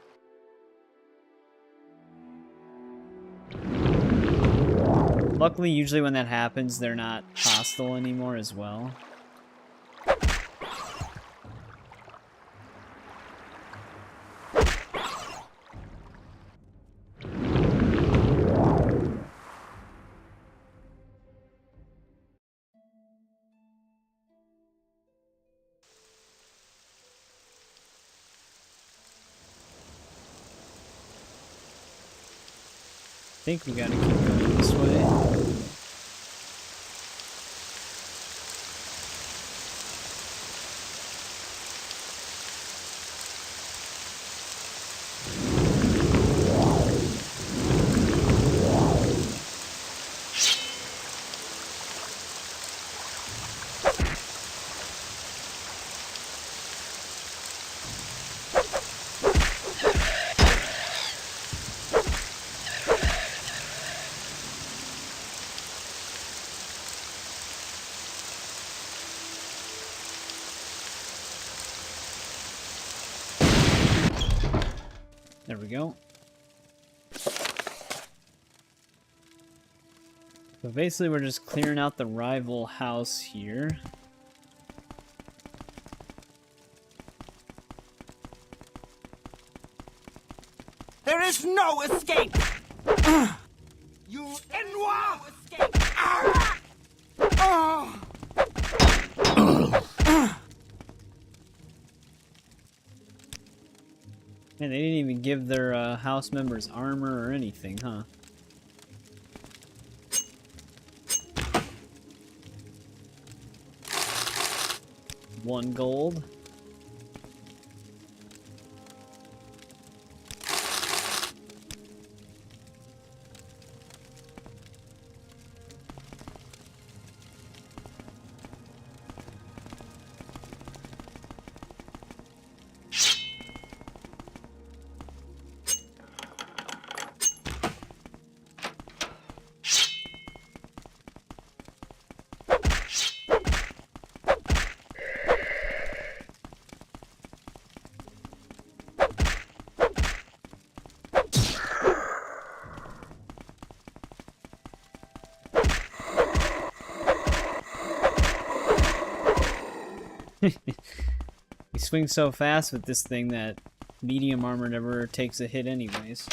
A: Luckily, usually when that happens, they're not hostile anymore as well. I think we gotta keep going this way. There we go. So basically we're just clearing out the rival house here.
E: There is no escape! You Ennoir! Escape!
A: Man, they didn't even give their house members armor or anything, huh? One gold. He swings so fast with this thing that medium armor never takes a hit anyways.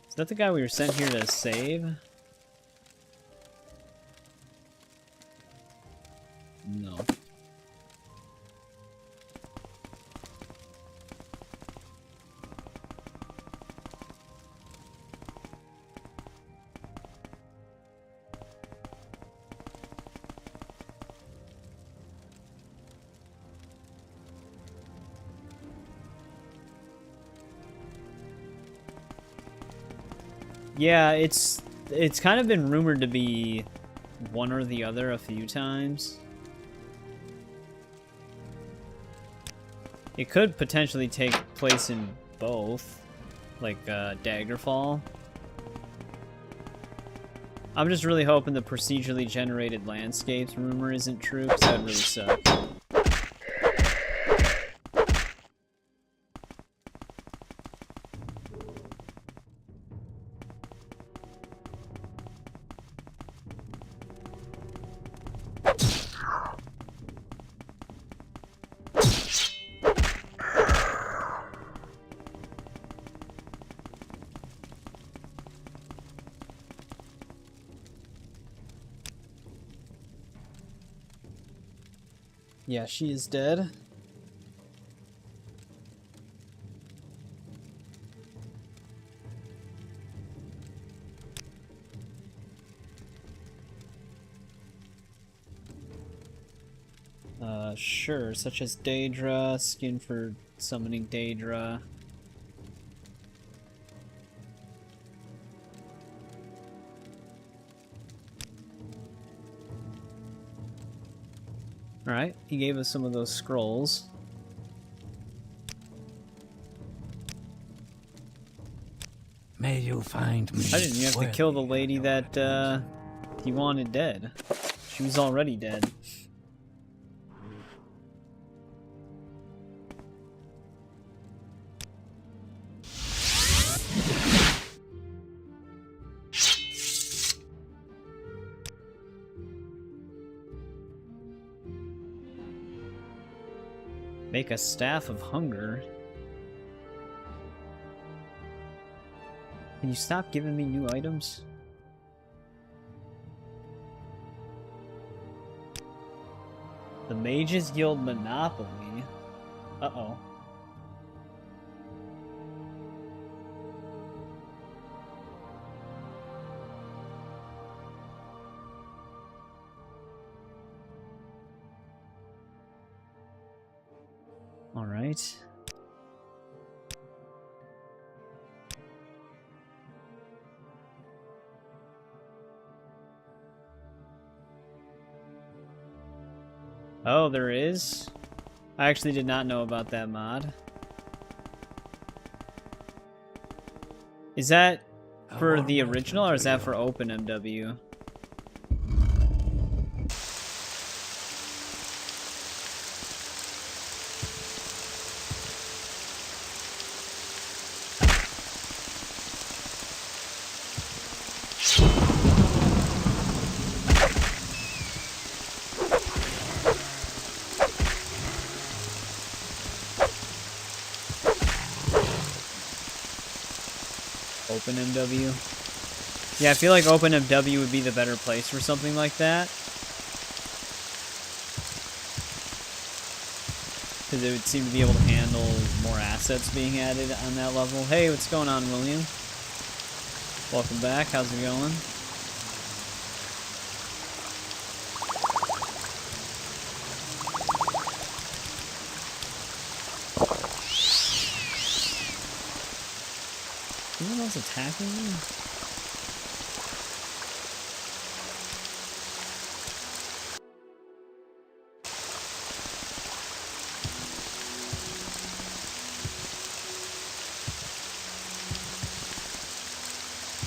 A: Is that the guy we were sent here to save? No. Yeah, it's kind of been rumored to be one or the other a few times. It could potentially take place in both, like Daggerfall. I'm just really hoping the procedurally generated landscapes rumor isn't true, because that would really suck. Yeah, she is dead. Sure, such as Daedra, skin for summoning Daedra. Alright, he gave us some of those scrolls.
C: May you find me.
A: I didn't even have to kill the lady that he wanted dead. She was already dead. Make a staff of hunger. Can you stop giving me new items? The Mages Guild Monopoly. Uh-oh. All right. Oh, there is? I actually did not know about that mod. Is that for the original or is that for OpenMW? OpenMW. Yeah, I feel like OpenMW would be the better place for something like that. Because it would seem to be able to handle more assets being added on that level. Hey, what's going on, William? Welcome back. How's it going? Someone else attacking me?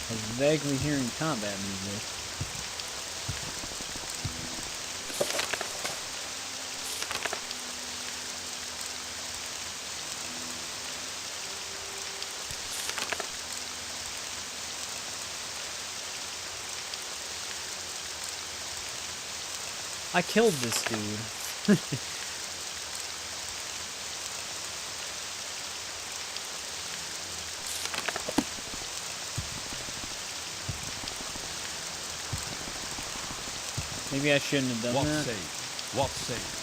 A: I was vaguely hearing combat music. I killed this dude. Maybe I shouldn't have done
D: What
A: that.
D: say? What say?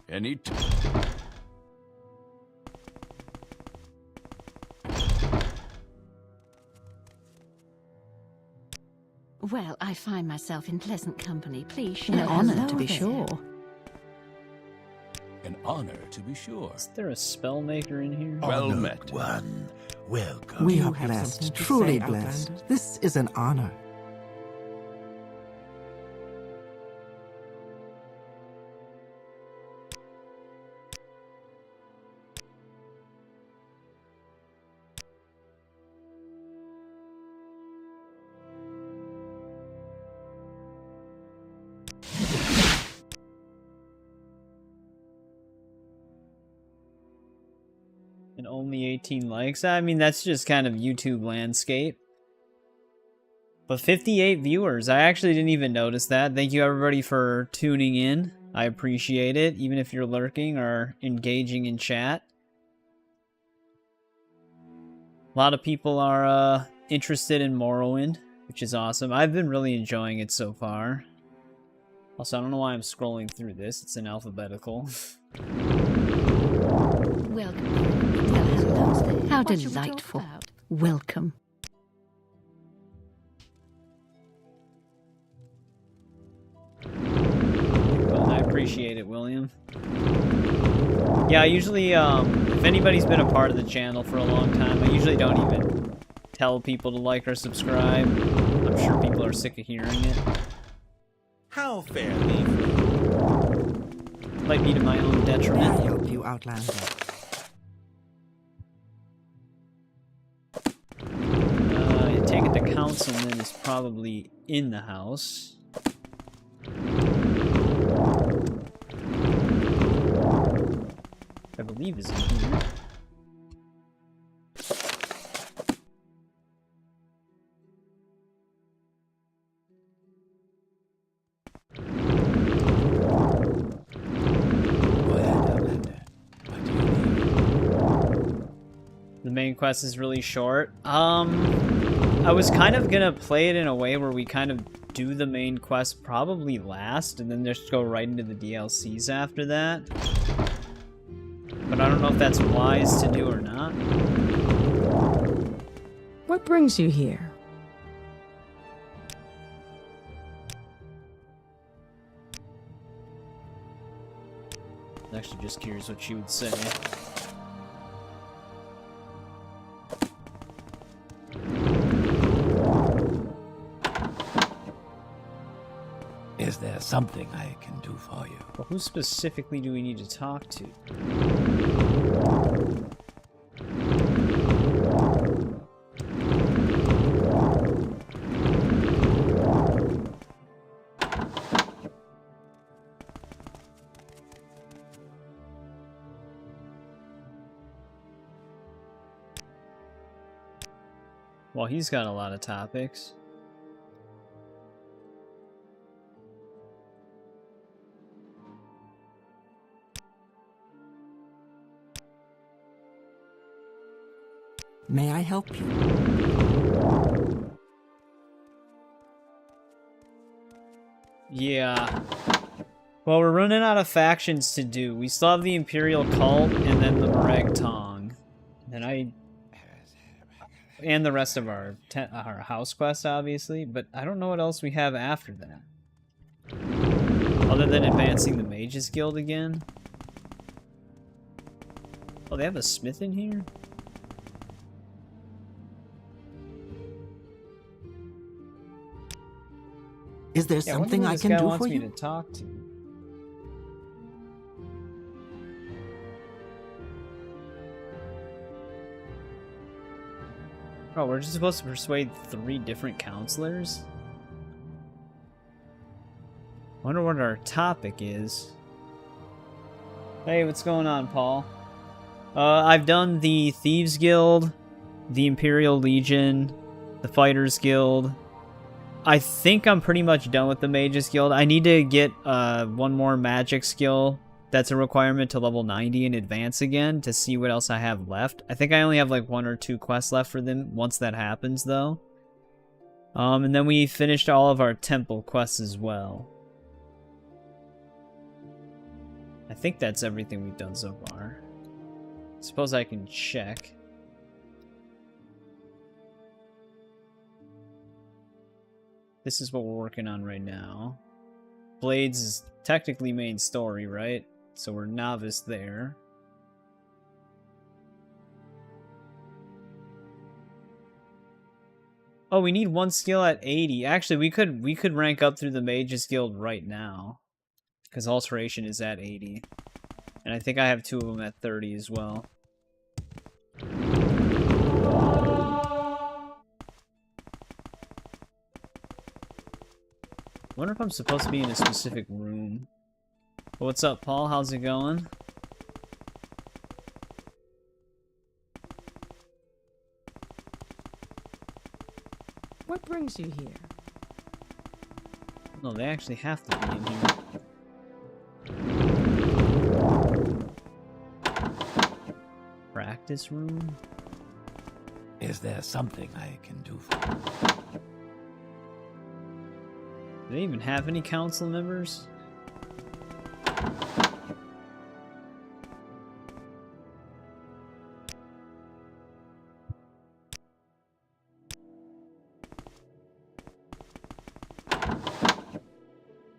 D: Any
B: Well, I find myself in pleasant company. Please share. An honor, to be sure.
D: An honor, to be sure.
A: Is there a spell maker in here?
D: Well
C: Honored
D: met.
C: one, welcome.
E: We
C: You
E: are
C: have
E: blessed,
C: something to
E: truly
C: say,
E: blessed.
C: Outlander?
E: This is an honor.
A: And only 18 likes? I mean, that's just kind of YouTube landscape. But 58 viewers. I actually didn't even notice that. Thank you everybody for tuning in. I appreciate it, even if you're lurking or engaging in chat. A lot of people are interested in Morrowind, which is awesome. I've been really enjoying it so far. Also, I don't know why I'm scrolling through this. It's in alphabetical.
B: Welcome. Well, hello there. How
G: What should we talk
B: delightful.
G: about?
B: Welcome.
A: Well, I appreciate it, William. Yeah, I usually, if anybody's been a part of the channel for a long time, I usually don't even tell people to like or subscribe. I'm sure people are sick of hearing it.
F: How fairly.
A: Might be to my own
E: May I
A: detriment.
E: help you, Outlander?
A: I take it the councilman is probably in the house. I believe is in here.
C: Go ahead, Outlander. What do you need?
A: The main quest is really short. I was kind of gonna play it in a way where we kind of do the main quest probably last, and then just go right into the DLCs after that. But I don't know if that's wise to do or not.
J: What brings you here?
A: I'm actually just curious what she would say.
C: Is there something I can do for you?
A: Well, who specifically do we need to talk to? Well, he's got a lot of topics.
E: May I help you?
A: Yeah. Well, we're running out of factions to do. We still have the Imperial Cult and then the Morag Tong. And the rest of our house quest, obviously. But I don't know what else we have after that. Other than advancing the Mages Guild again. Oh, they have a smith in here?
E: Is there
A: Yeah, I wonder
E: something
A: who
E: I
A: this
E: can
A: guy
E: do
A: wants
E: for
A: me
E: you?
A: to talk to. Oh, we're just supposed to persuade 3 different counselors? Wonder what our topic is. Hey, what's going on, Paul? I've done the Thieves Guild, the Imperial Legion, the Fighters Guild. I think I'm pretty much done with the Mages Guild. I need to get one more magic skill that's a requirement to level 90 and advance again to see what else I have left. I think I only have like 1 or 2 quests left for them once that happens though. And then we finished all of our temple quests as well. I think that's everything we've done so far. Suppose I can check. This is what we're working on right now. Blades is technically main story, right? So we're novice there. Oh, we need 1 skill at 80. Actually, we could rank up through the Mages Guild right now. Because Alteration is at 80. And I think I have 2 of them at 30 as well. I wonder if I'm supposed to be in a specific room. What's up, Paul? How's it going?
J: What brings you here?
A: No, they actually have to be in here. Practice room?
C: Is there something I can do for you?
A: Do they even have any council members?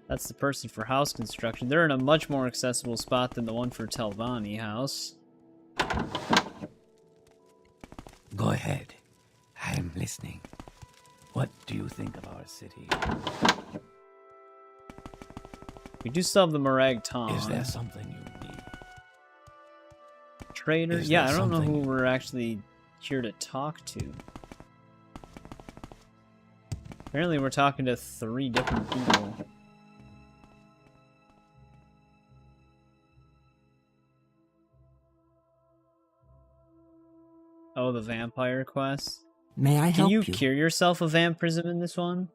A: That's the person for house construction. They're in a much more accessible spot than the one for Telvanni house.
C: Go ahead. I'm listening. What do you think of our city?
A: We do still have the Morag Tom.
C: Is there something you need?
A: Trader?
C: Is
A: Yeah, I
C: there
A: don't know who
C: something-
A: we're actually here to talk to. Apparently we're talking to 3 different people. Oh, the vampire quest?
E: May I
A: Can
E: help
A: you
E: you?
A: cure yourself of vampirism in this one?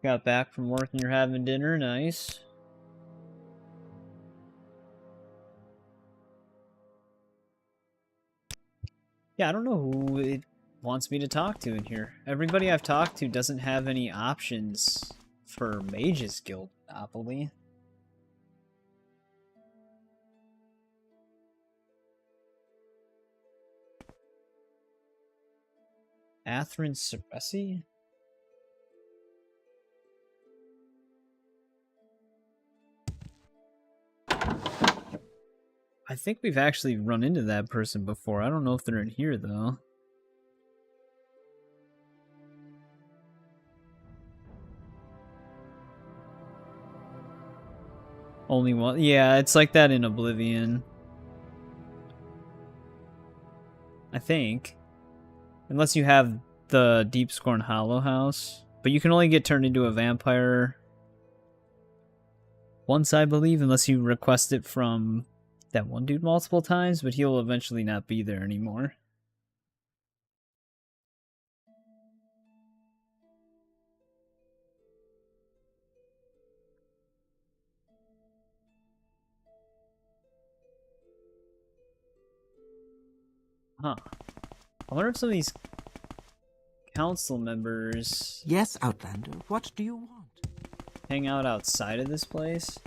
A: Got back from work and you're having dinner, nice. Yeah, I don't know who it wants me to talk to in here. Everybody I've talked to doesn't have any options for Mages Guild Monopoly. Atherin Ceressi? I think we've actually run into that person before. I don't know if they're in here, though. Only one? Yeah, it's like that in Oblivion. I think. Unless you have the Deepscorn Hollow House. But you can only get turned into a vampire once, I believe, unless you request it from that one dude multiple times, but he'll eventually not be there anymore. Huh. I wonder if some of these council members
E: Yes, Outlander. What do you want?
A: hang out outside of this place.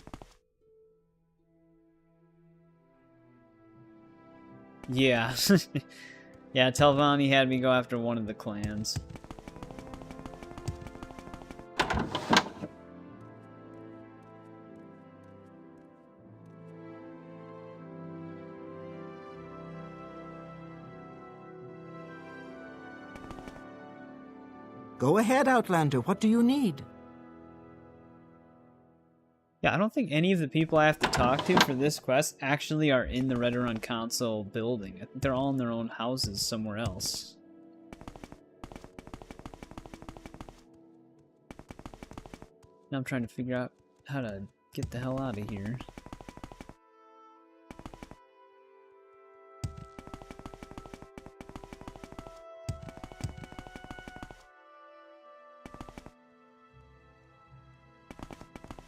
A: Yeah. Yeah, Telvanni had me go after one of the clans.
E: Go ahead, Outlander. What do you need?
A: Yeah, I don't think any of the people I have to talk to for this quest actually are in the Redrun Council building. I think they're all in their own houses somewhere else. Now I'm trying to figure out how to get the hell out of here.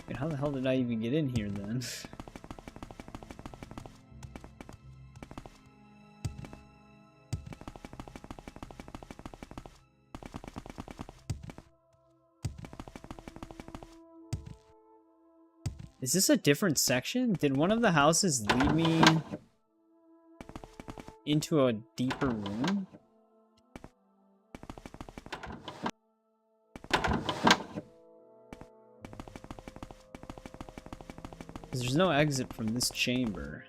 A: Wait, how the hell did I even get in here then? Is this a different section? Did one of the houses lead me into a deeper room? Because there's no exit from this chamber.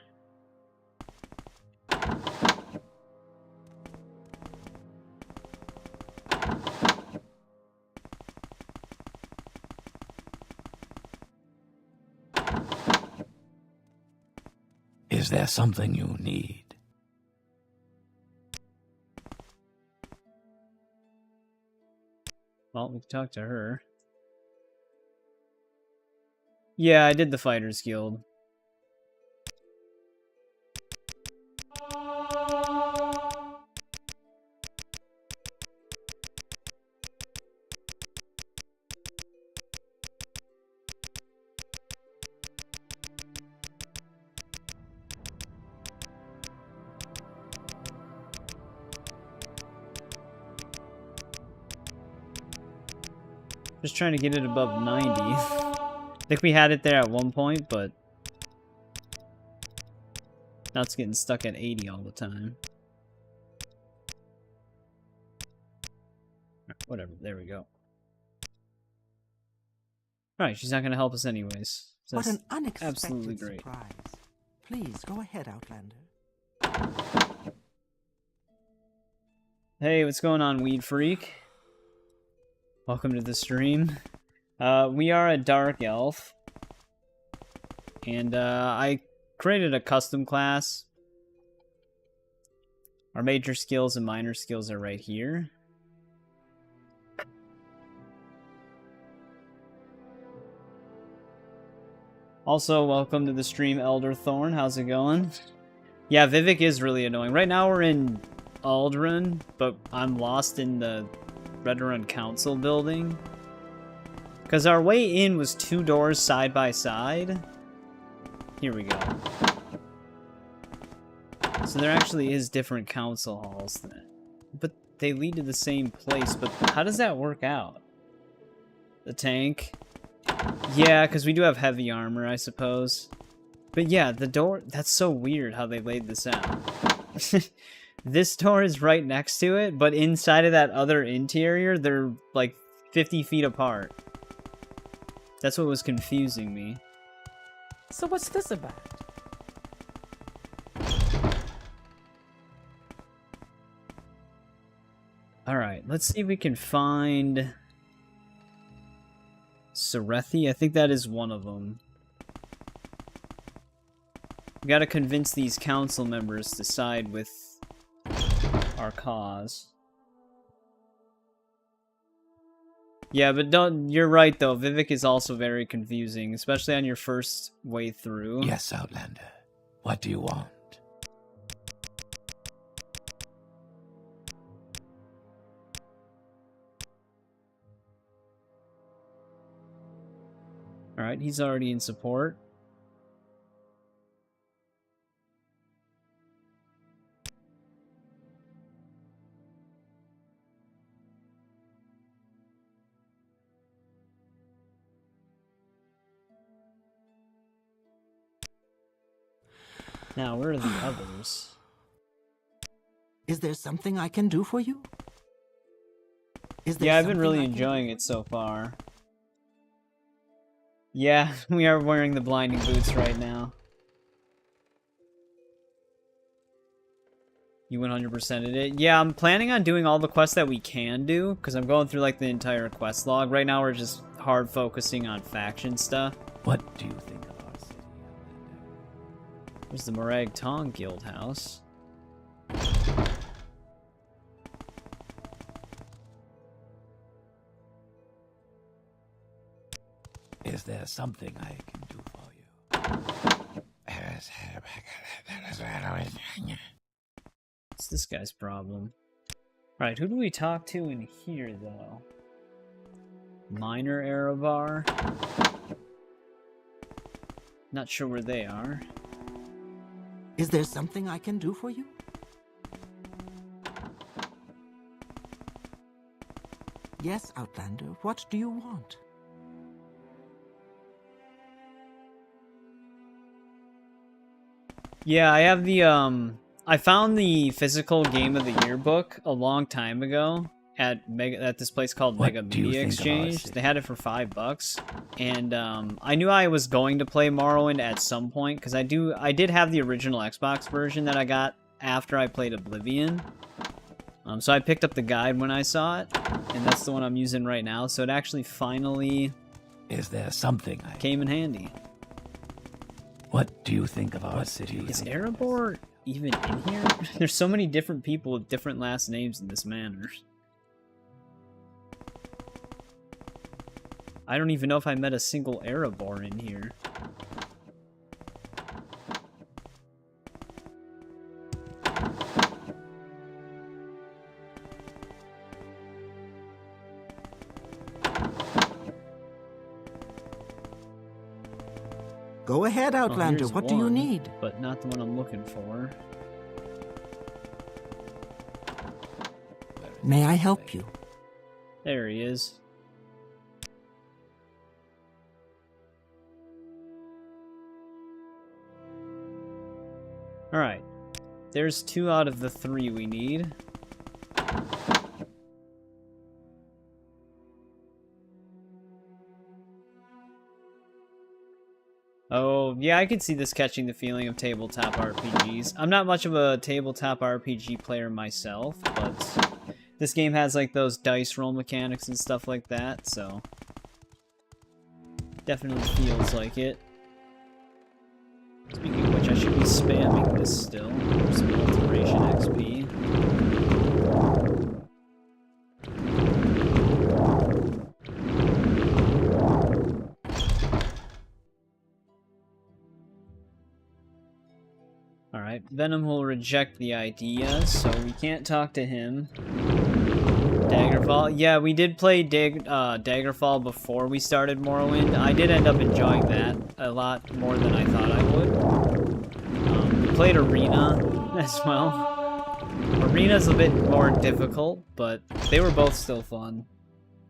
C: Is there something you need?
A: Well, we can talk to her. Yeah, I did the Fighters Guild. Just trying to get it above 90. I think we had it there at one point, but now it's getting stuck at 80 all the time. Whatever, there we go. Alright, she's not going to help us anyways. So
E: What
A: that's
E: an unexpected
A: absolutely great.
E: surprise. Please, go ahead, Outlander.
A: Hey, what's going on, Weed Freak? Welcome to the stream. We are a Dark Elf. And I created a custom class. Our major skills and minor skills are right here. Also, welcome to the stream, Elder Thorn. How's it going? Yeah, Vivek is really annoying. Right now we're in Aldrin, but I'm lost in the Redrun Council building. Because our way in was 2 doors side by side. Here we go. So there actually is different council halls then. But they lead to the same place, but how does that work out? The tank? Yeah, because we do have heavy armor, I suppose. But yeah, the door... That's so weird how they laid this out. This door is right next to it, but inside of that other interior, they're like 50 feet apart. That's what was confusing me.
J: So what's this about?
A: Alright, let's see if we can find... Serethi? I think that is one of them. We gotta convince these council members to side with our cause. Yeah, but don't... You're right, though. Vivek is also very confusing, especially on your first way through.
C: Yes, Outlander. What do you want?
A: Alright, he's already in support. Now, where are the others?
E: Is there something I can do for you?
A: Yeah, I've been really enjoying it so far. Yeah, we are wearing the blinding boots right now. You 100%ed it? Yeah, I'm planning on doing all the quests that we can do, because I'm going through like the entire quest log. Right now we're just hard focusing on faction stuff.
C: What do you think of our city, Outlander?
A: There's the Morag Tong Guild House.
C: Is there something I can do for you?
A: What's this guy's problem? Alright, who do we talk to in here, though? Minor Nerevar? Not sure where they are.
E: Is there something I can do for you? Yes, Outlander, what do you want?
A: Yeah, I have the, I found the physical Game of the Year book a long time ago at this place called
C: What
A: Mega
C: do you
A: Media
C: think of our
A: Exchange.
C: city?
A: They had it for $5, and I knew I was going to play Morrowind at some point because I did have the original Xbox version that I got after I played Oblivion. So I picked up the guide when I saw it, and that's the one I'm using right now. So it actually finally
C: Is there something I
A: came in handy.
C: What do you think of our city?
A: Is Erebor even in here? There's so many different people with different last names in this manor. I don't even know if I met a single Erebor in here.
E: Go ahead, Outlander,
A: here's
E: what do you
A: one,
E: need?
A: But not the one I'm looking for.
E: May I help you?
A: There he is. Alright. There's 2 out of the 3 we need. Oh, yeah, I could see this catching the feeling of tabletop RPGs. I'm not much of a tabletop RPG player myself, but this game has like those dice roll mechanics and stuff like that, so definitely feels like it. Speaking of which, I should be spamming this still. Some alteration XP. Alright, Venom will reject the idea, so we can't talk to him. Daggerfall? Yeah, we did play Daggerfall before we started Morrowind. I did end up enjoying that a lot more than I thought I would. We played Arena as well. Arena's a bit more difficult, but they were both still fun.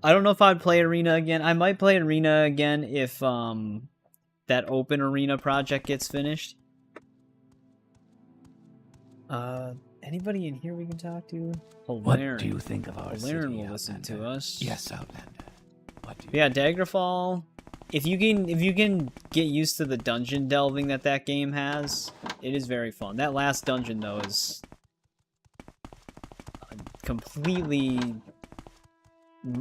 A: I don't know if I'd play Arena again. I might play Arena again if that open Arena project gets finished. Anybody in here we can talk to?
C: What do you think of our city,
A: Hilarion will listen to
C: Outlander?
A: us.
C: Yes, Outlander. What do you
A: Yeah, Daggerfall. If you can get used to the dungeon delving that game has, it is very fun. That last dungeon though is completely.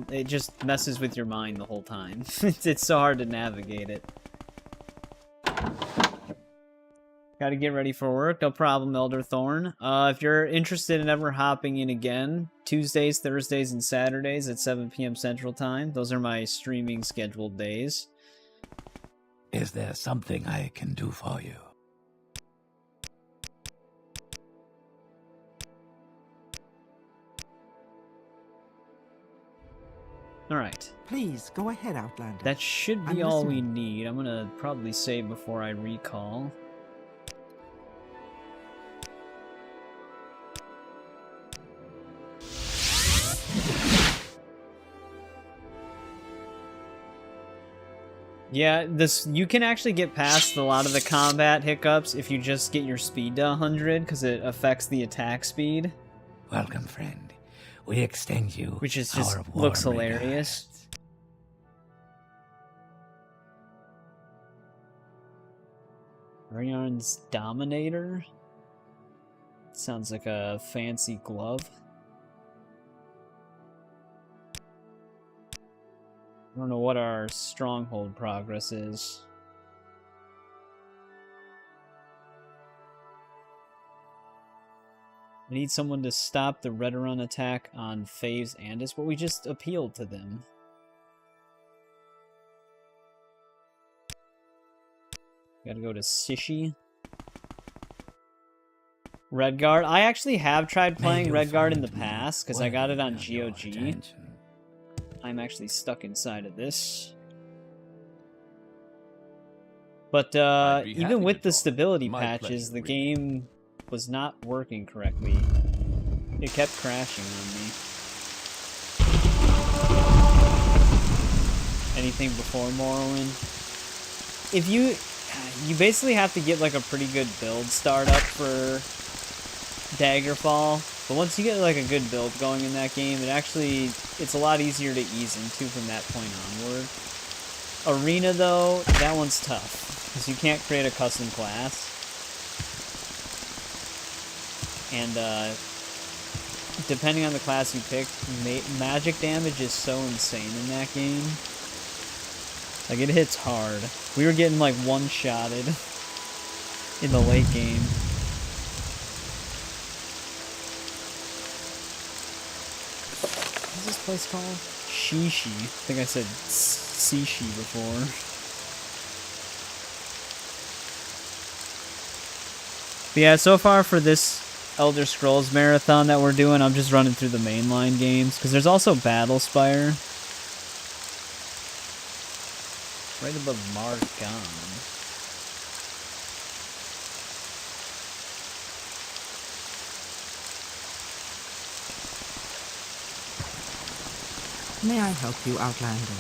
A: It just messes with your mind the whole time. It's so hard to navigate it. Gotta get ready for work. No problem, Elder Thorn. If you're interested in ever hopping in again, Tuesdays, Thursdays, and Saturdays at 7 p.m. Central Time. Those are my streaming scheduled days.
C: Is there something I can do for you?
A: Alright.
E: Please, go ahead, Outlander.
A: That should be
E: I'm
A: all we
E: listening.
A: need. I'm gonna probably save before I recall. Yeah, you can actually get past a lot of the combat hiccups if you just get your speed to 100, because it affects the attack speed,
C: Welcome, friend. We extend you
A: which is just
C: our
A: looks
C: warm
A: hilarious. Rion's Dominator? Sounds like a fancy glove. I don't know what our stronghold progress is. I need someone to stop the Redoran attack on Faves and us, but we just appealed to them. Gotta go to Sishi. Redguard. I actually have tried playing Redguard in the past, because I got it on GOG. I'm actually stuck inside of this. But even with the stability patches, the game was not working correctly. It kept crashing on me. Anything before Morrowind? If you basically have to get like a pretty good build startup for Daggerfall, but once you get like a good build going in that game, it's a lot easier to ease into from that point onward. Arena though, that one's tough, because you can't create a custom class. And depending on the class you pick, magic damage is so insane in that game. Like, it hits hard. We were getting like one-shotted in the late game. What's this place called? Shishi. I think I said Sishi before. But yeah, so far for this Elder Scrolls marathon that we're doing, I'm just running through the mainline games, because there's also Battlespire. Right above Margon.
E: May I help you, Outlander?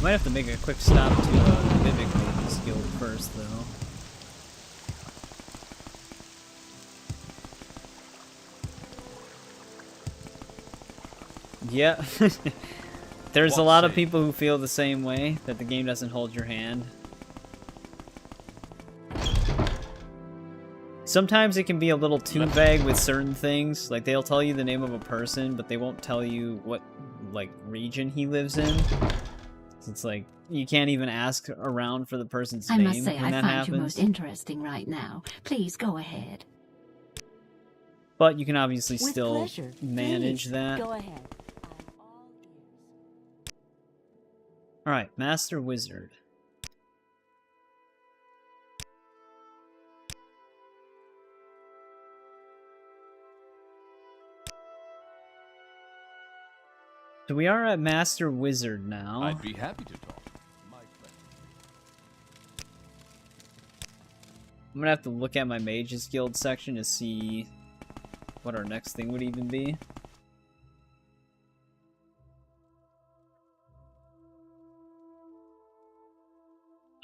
A: Might have to make a quick stop to Mimic Ladies Guild first, though. Yeah. There's a lot of people who feel the same way, that the game doesn't hold your hand. Sometimes it can be a little too vague with certain things. Like, they'll tell you the name of a person, but they won't tell you what, like, region he lives in. So it's like, you can't even ask around for the person's name.
B: I must say,
A: when
B: I
A: that
B: find
A: happens.
B: you most interesting right now. Please go ahead.
A: But you can obviously
G: With
A: still
G: pleasure.
A: manage
G: Please,
A: that.
G: Go ahead. I'm all ears.
A: Alright, Master Wizard. So we are at Master Wizard now.
D: I'd be happy to talk. My pleasure.
A: I'm gonna have to look at my Mages Guild section to see what our next thing would even be.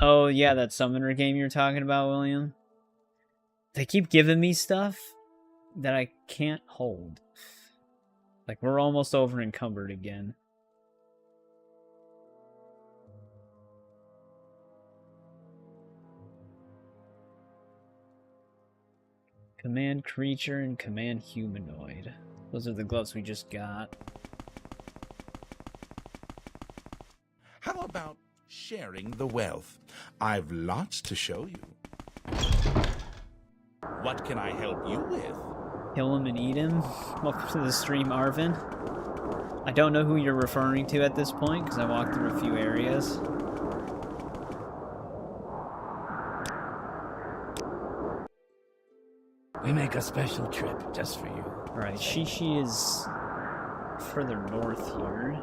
A: Oh yeah, that Summoner game you're talking about, William. They keep giving me stuff that I can't hold. Like, we're almost over encumbered again. Command creature and command humanoid. Those are the gloves we just got.
F: How about sharing the wealth? I've lots to show you. What can I help you with?
A: Kill him and eat him. Welcome to the stream, Arvin. I don't know who you're referring to at this point, because I walked through a few areas.
C: We make a special trip just for you.
A: Alright, Shishi is further north here.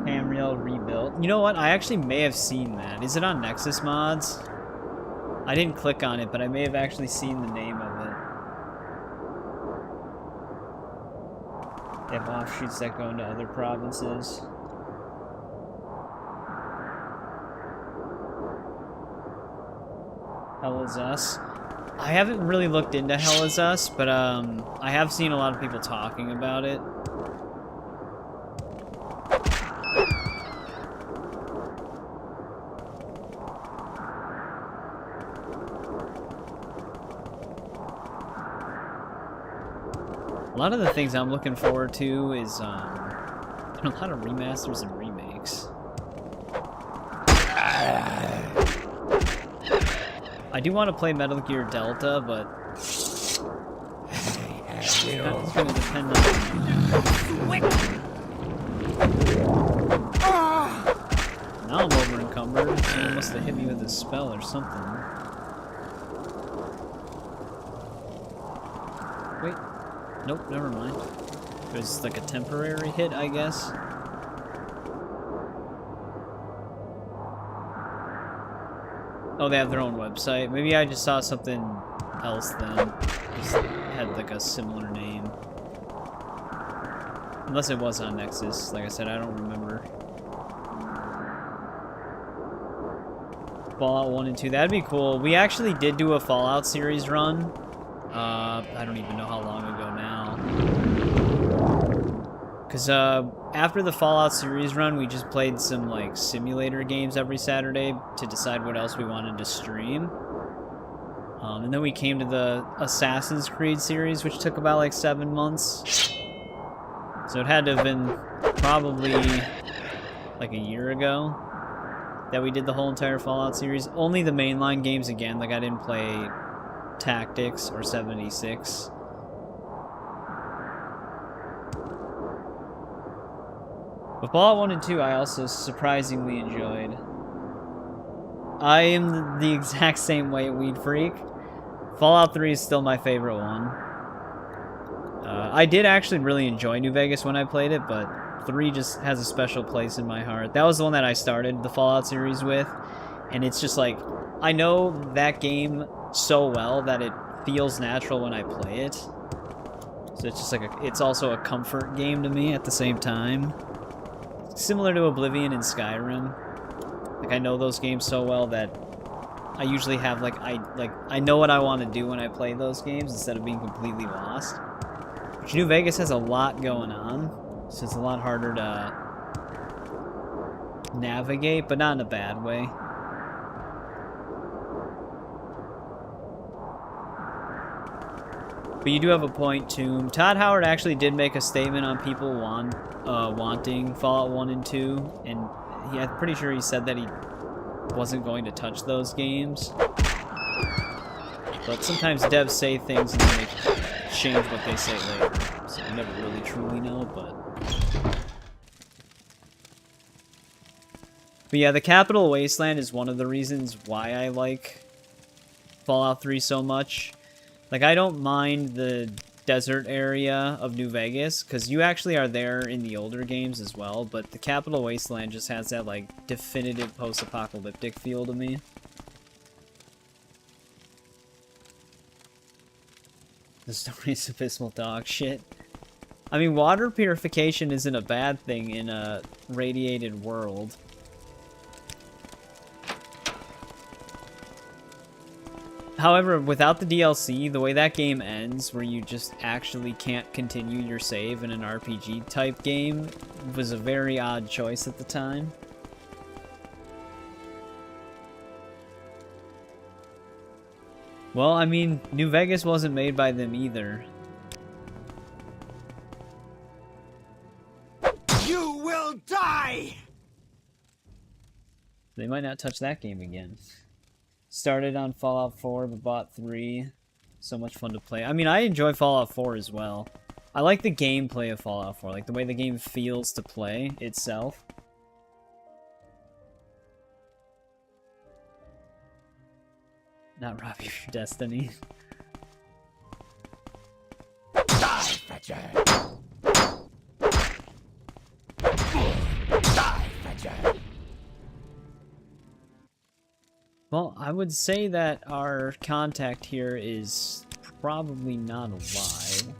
A: Tamriel rebuilt. You know what? I actually may have seen that. Is it on Nexus Mods? I didn't click on it, but I may have actually seen the name of it. They have offshoots that go into other provinces. Hell is Us. I haven't really looked into Hell is Us, but I have seen a lot of people talking about it. A lot of the things I'm looking forward to is there are a lot of remasters and remakes. I do want to play Metal Gear Delta, but that's going to depend on... Now I'm over encumbered. Someone must have hit me with a spell or something. Wait. Nope, never mind. It was like a temporary hit, I guess. Oh, they have their own website. Maybe I just saw something else then. Just had like a similar name. Unless it was on Nexus. Like I said, I don't remember. Fallout 1 and 2. That'd be cool. We actually did do a Fallout series run. I don't even know how long ago now. Because after the Fallout series run, we just played some like simulator games every Saturday to decide what else we wanted to stream. And then we came to the Assassin's Creed series, which took about like 7 months. So it had to have been probably like a year ago that we did the whole entire Fallout series. Only the mainline games again, like I didn't play Tactics or 76. But Fallout 1 and 2 I also surprisingly enjoyed. I am the exact same way, Weed Freak. Fallout 3 is still my favorite one. I did actually really enjoy New Vegas when I played it, but 3 just has a special place in my heart. That was the one that I started the Fallout series with, and it's just like, I know that game so well that it feels natural when I play it. So it's just like, it's also a comfort game to me at the same time. Similar to Oblivion and Skyrim. Like, I know those games so well that I usually have, I know what I want to do when I play those games instead of being completely lost. Which New Vegas has a lot going on, so it's a lot harder to navigate, but not in a bad way. But you do have a point, Tomb. Todd Howard actually did make a statement on people wanting Fallout 1 and 2, and I'm pretty sure he said that he wasn't going to touch those games. But sometimes devs say things and then they change what they say later, so you never really truly know, but yeah, the Capital Wasteland is one of the reasons why I like Fallout 3 so much. Like, I don't mind the desert area of New Vegas, because you actually are there in the older games as well, but the Capital Wasteland just has that, like, definitive post-apocalyptic feel to me. The story's abysmal dog shit. I mean, water purification isn't a bad thing in a radiated world. However, without the DLC, the way that game ends, where you just actually can't continue your save in an RPG-type game, was a very odd choice at the time. Well, I mean, New Vegas wasn't made by them either.
C: You will die!
A: They might not touch that game again. Started on Fallout 4, but bought 3. So much fun to play. I mean, I enjoy Fallout 4 as well. I like the gameplay of Fallout 4, like the way the game feels to play itself. Not rob you of your destiny.
C: Die, Fetcher! Die, Fetcher!
A: Well, I would say that our contact here is probably not alive.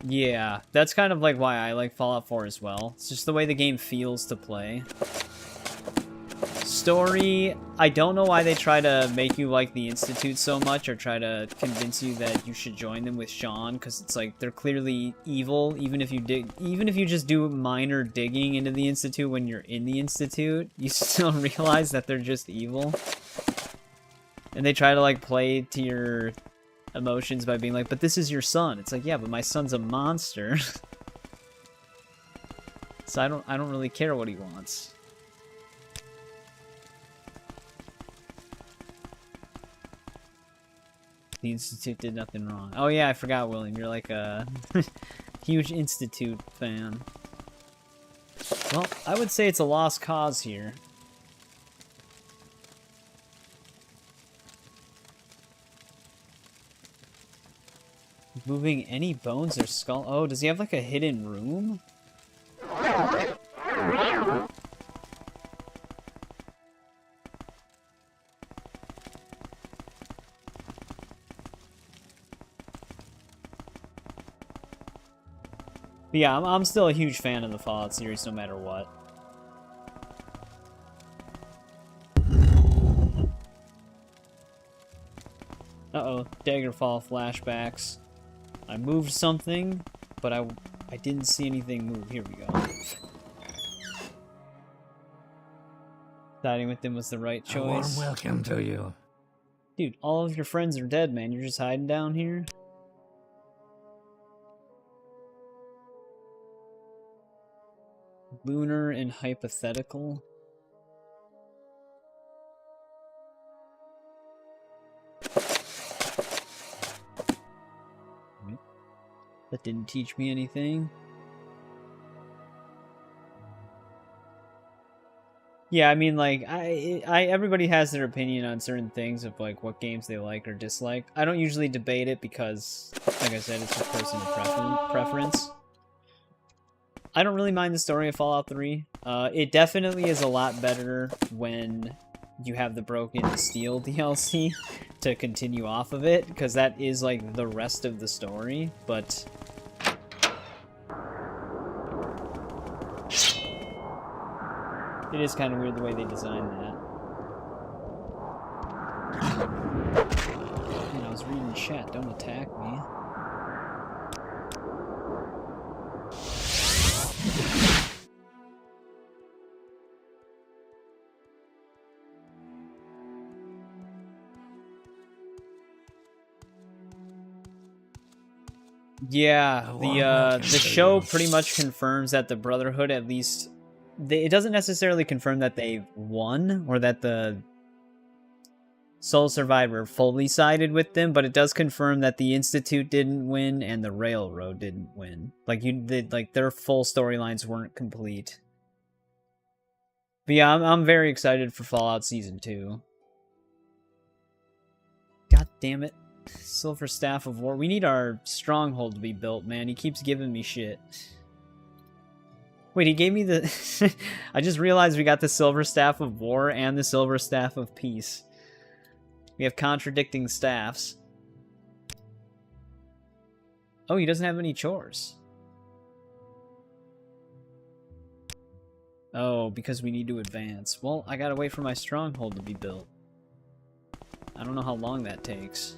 A: Yeah, that's kind of like why I like Fallout 4 as well. It's just the way the game feels to play. Story, I don't know why they try to make you like the Institute so much, or try to convince you that you should join them with Sean, because it's like they're clearly evil. Even if you just do minor digging into the Institute when you're in the Institute, you still realize that they're just evil. And they try to like play to your emotions by being like, but this is your son. It's like, yeah, but my son's a monster. So I don't really care what he wants. The Institute did nothing wrong. Oh yeah, I forgot, William. You're like a huge Institute fan. Well, I would say it's a lost cause here. Moving any bones or skull? Oh, does he have like a hidden room? But yeah, I'm still a huge fan of the Fallout series no matter what. Uh-oh, Daggerfall flashbacks. I moved something, but I didn't see anything move. Here we go. Siding with them was the right choice.
C: A warm welcome to you.
A: Dude, all of your friends are dead, man. You're just hiding down here? Lunar and hypothetical. That didn't teach me anything. Yeah, I mean, like, everybody has their opinion on certain things of, like, what games they like or dislike. I don't usually debate it because, like I said, it's just personal preference. I don't really mind the story of Fallout 3. It definitely is a lot better when you have the Broken Steel DLC to continue off of it, because that is, like, the rest of the story, but... It is kind of weird the way they designed that. Man, I was reading chat, don't attack me. Yeah, the show pretty much confirms that the Brotherhood, at least, it doesn't necessarily confirm that they won or that the Sole Survivor fully sided with them, but it does confirm that the Institute didn't win and the Railroad didn't win. Like their full storylines weren't complete. But yeah, I'm very excited for Fallout Season 2. God damn it. Silver Staff of War. We need our stronghold to be built, man. He keeps giving me shit. Wait, he gave me the... I just realized we got the Silver Staff of War and the Silver Staff of Peace. We have contradicting staffs. Oh, he doesn't have any chores. Oh, because we need to advance. Well, I gotta wait for my stronghold to be built. I don't know how long that takes.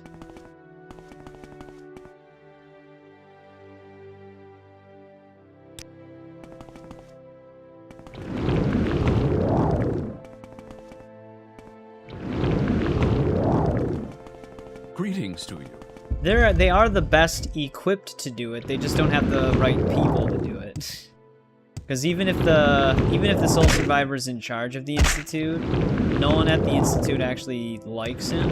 D: Greetings to you.
A: They are the best equipped to do it. They just don't have the right people to do it. Because even if the Sole Survivor is in charge of the Institute, no one at the Institute actually likes him.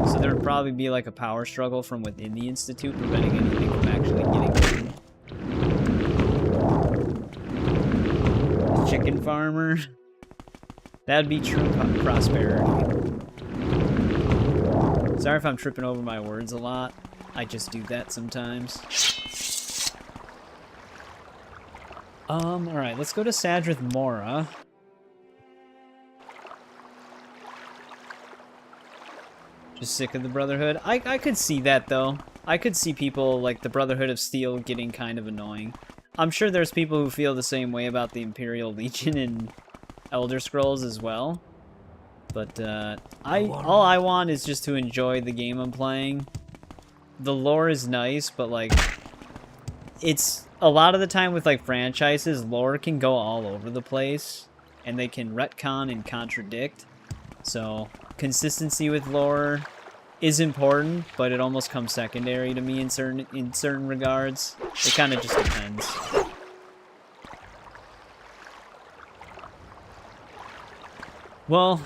A: So there would probably be like a power struggle from within the Institute, preventing anything from actually getting done. The chicken farmer. That'd be true prosperity. Sorry if I'm tripping over my words a lot. I just do that sometimes. Alright, let's go to Sadrith Mora. Just sick of the Brotherhood. I could see that, though. I could see people, like, the Brotherhood of Steel getting kind of annoying. I'm sure there's people who feel the same way about the Imperial Legion in Elder Scrolls as well. But, all I want is just to enjoy the game I'm playing. The lore is nice, but, like, it's... A lot of the time with, like, franchises, lore can go all over the place. And they can retcon and contradict. So, consistency with lore is important, but it almost comes secondary to me in certain regards. It kind of just depends. Well,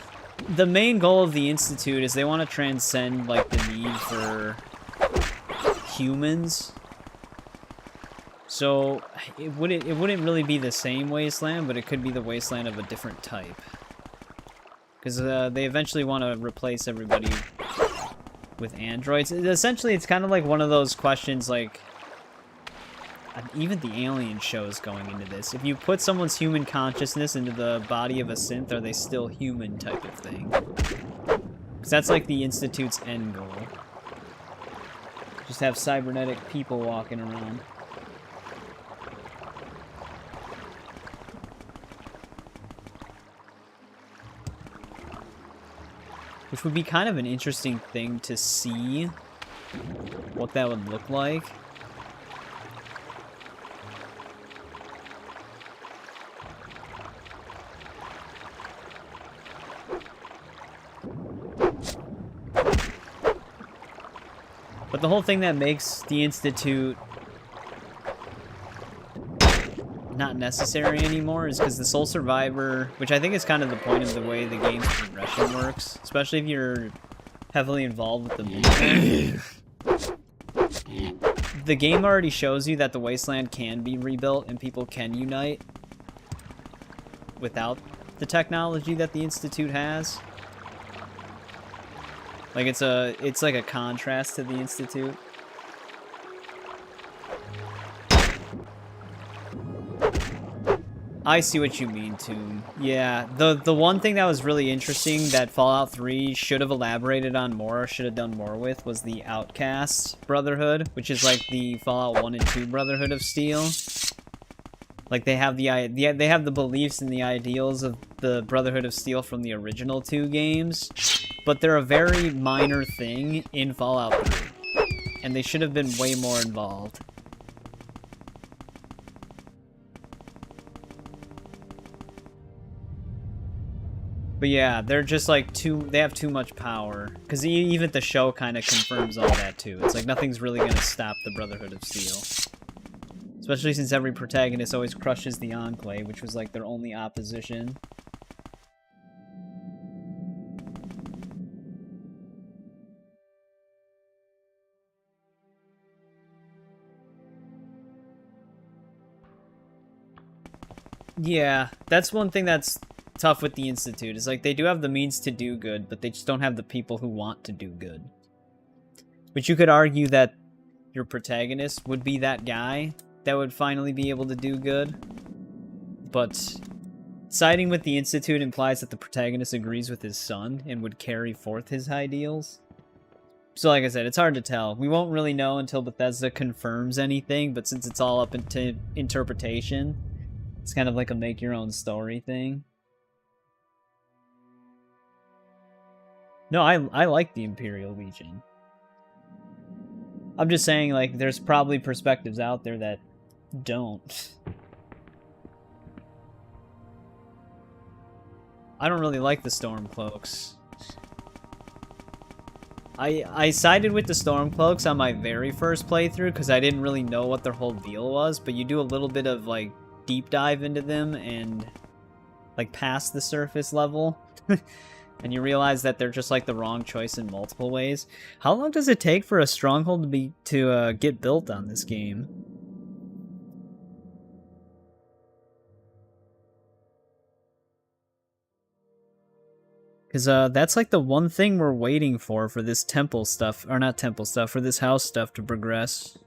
A: the main goal of the Institute is they want to transcend, like, the need for humans. So, it wouldn't really be the same wasteland, but it could be the wasteland of a different type. Because they eventually want to replace everybody with androids. Essentially, it's kind of like one of those questions, like... Even the Alien show is going into this. If you put someone's human consciousness into the body of a synth, are they still human type of thing? Because that's like the Institute's end goal. Just have cybernetic people walking around. Which would be kind of an interesting thing to see what that would look like. But the whole thing that makes the Institute not necessary anymore is because the sole survivor, which I think is kind of the point of the way the game's progression works, especially if you're heavily involved with the movement. The game already shows you that the wasteland can be rebuilt and people can unite without the technology that the Institute has. Like, it's like a contrast to the Institute. I see what you mean, Tomb. Yeah, the one thing that was really interesting that Fallout 3 should have elaborated on more, should have done more with, was the Outcast Brotherhood, which is like the Fallout 1 and 2 Brotherhood of Steel. Like, they have they have the beliefs and the ideals of the Brotherhood of Steel from the original 2 games, but they're a very minor thing in Fallout 3, and they should have been way more involved. But yeah, they're just like they have too much power. Because even the show kind of confirms all that too. It's like nothing's really going to stop the Brotherhood of Steel. Especially since every protagonist always crushes the Enclave, which was like their only opposition. Yeah, that's one thing that's tough with the Institute. Is like they do have the means to do good, but they just don't have the people who want to do good. But you could argue that your protagonist would be that guy that would finally be able to do good. But siding with the Institute implies that the protagonist agrees with his son and would carry forth his ideals. So like I said, it's hard to tell. We won't really know until Bethesda confirms anything, but since it's all up into interpretation, it's kind of like a make-your-own-story thing. No, I like the Imperial Legion. I'm just saying, like, there's probably perspectives out there that don't. I don't really like the Stormcloaks. I sided with the Stormcloaks on my very first playthrough because I didn't really know what their whole deal was, but you do a little bit of, like, deep dive into them and, like, past the surface level. And you realize that they're just like the wrong choice in multiple ways. How long does it take for a stronghold to get built on this game? Because that's like the one thing we're waiting for this temple stuff, or not temple stuff, for this house stuff to progress.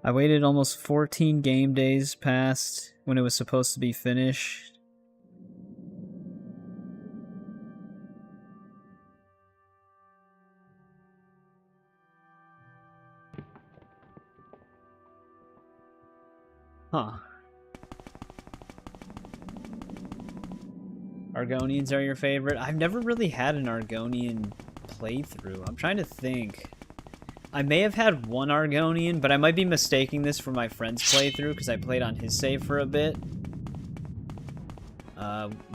A: I waited almost 14 game days past when it was supposed to be finished. Huh. Argonians are your favorite? I've never really had an Argonian playthrough. I'm trying to think. I may have had one Argonian, but I might be mistaking this for my friend's playthrough because I played on his save for a bit.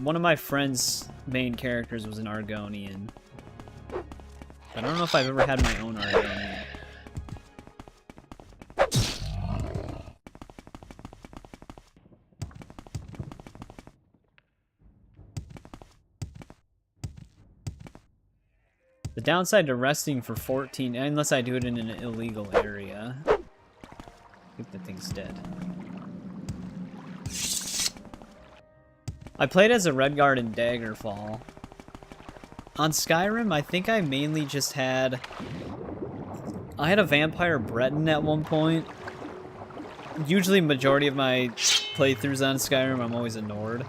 A: One of my friend's main characters was an Argonian. I don't know if I've ever had my own Argonian. The downside to resting for 14, unless I do it in an illegal area. I think the thing's dead. I played as a Redguard in Daggerfall. On Skyrim, I think I mainly just had... I had a Vampire Breton at one point. Usually, majority of my playthroughs on Skyrim, I'm always a Nord.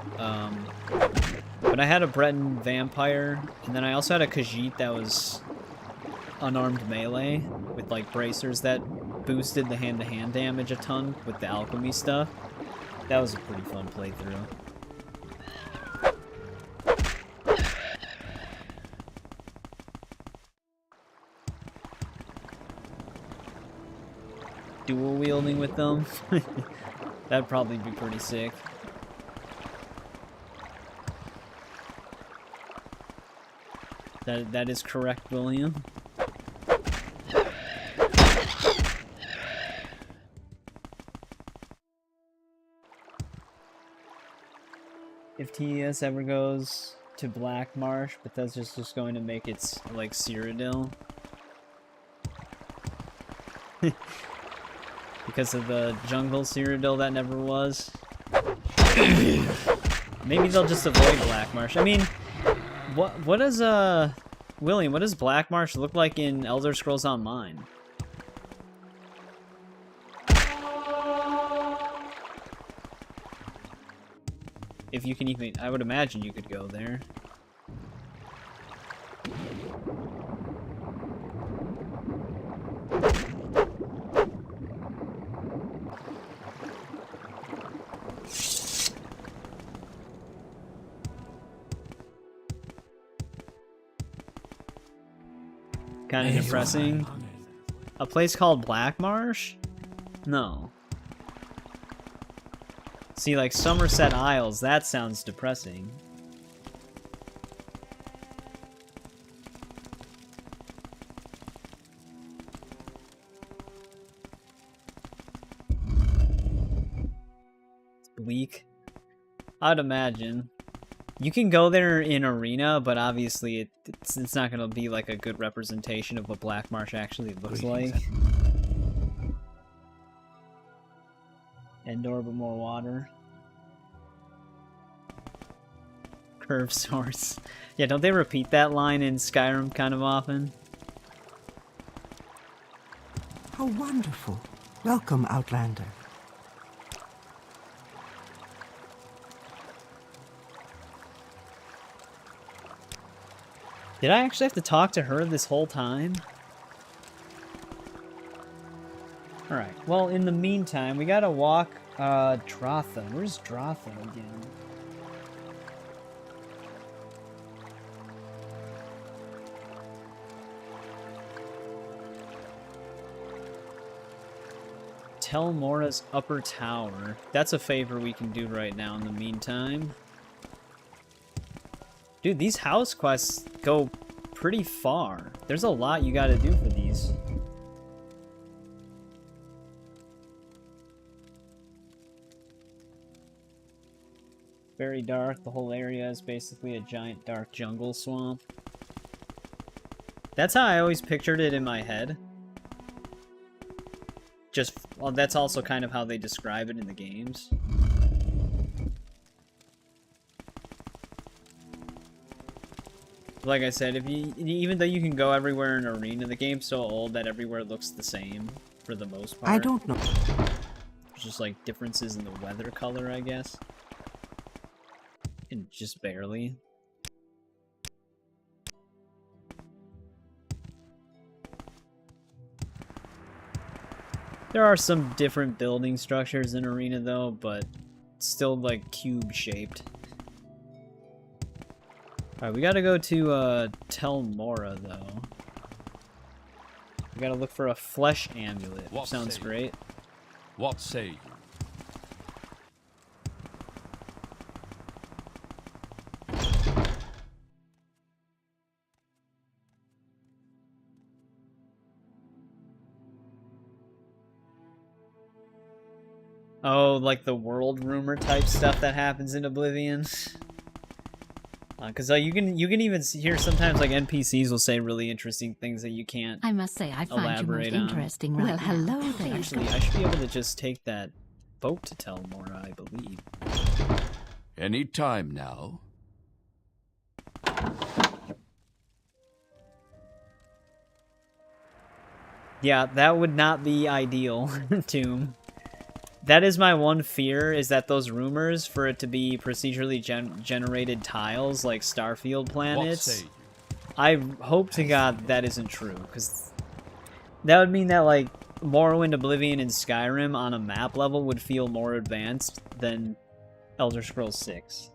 A: But I had a Breton Vampire, and then I also had a Khajiit that was unarmed melee, with like bracers that boosted the hand-to-hand damage a ton with the alchemy stuff. That was a pretty fun playthrough. Dual wielding with them? That'd probably be pretty sick. That is correct, William. If TES ever goes to Black Marsh, but that's just going to make it like Cyrodiil. Because of the jungle Cyrodiil that never was. Maybe they'll just avoid Black Marsh. I mean, what does William, what does Black Marsh look like in Elder Scrolls Online? If you can even, I would imagine you could go there. Kind of depressing. A place called Black Marsh? No. See, like Somerset Isles, that sounds depressing. It's bleak. I'd imagine. You can go there in Arena, but obviously it's not going to be like a good representation of what Black Marsh actually looks like. Endor, but more water. Curved source. Yeah, don't they repeat that line in Skyrim kind of often?
E: How wonderful. Welcome, Outlander.
A: Did I actually have to talk to her this whole time? Alright, well, in the meantime, we gotta walk, Dratha. Where's Dratha again? Tel Mora's Upper Tower. That's a favor we can do right now in the meantime. Dude, these house quests go pretty far. There's a lot you gotta do for these. Very dark. The whole area is basically a giant dark jungle swamp. That's how I always pictured it in my head. Just, well, that's also kind of how they describe it in the games. Like I said, even though you can go everywhere in Arena, the game's so old that everywhere looks the same for the most part.
E: I don't know.
A: There's just like differences in the weather color, I guess. And just barely. There are some different building structures in Arena though, but still like cube shaped. Alright, we gotta go to Tel Mora, though. We gotta look for a flesh amulet.
D: What
A: Sounds
D: say you?
A: great.
D: What say you?
A: Oh, like the world rumor type stuff that happens in Oblivion. Because you can even hear sometimes like NPCs will say really interesting things that you can't.
B: I must say, I find you most
A: Elaborate on.
B: interesting right now. Well, hello there.
A: Actually, I should be able to just take that boat to Tel Mora, I believe.
D: Any time now.
A: Yeah, that would not be ideal, Tomb. That is my one fear, is that those rumors for it to be procedurally generated tiles like Starfield
D: What
A: planets.
D: say you?
A: I hope to God that isn't true, because that would mean that, like, Morrowind, Oblivion, and Skyrim on a map level would feel more advanced than Elder Scrolls 6.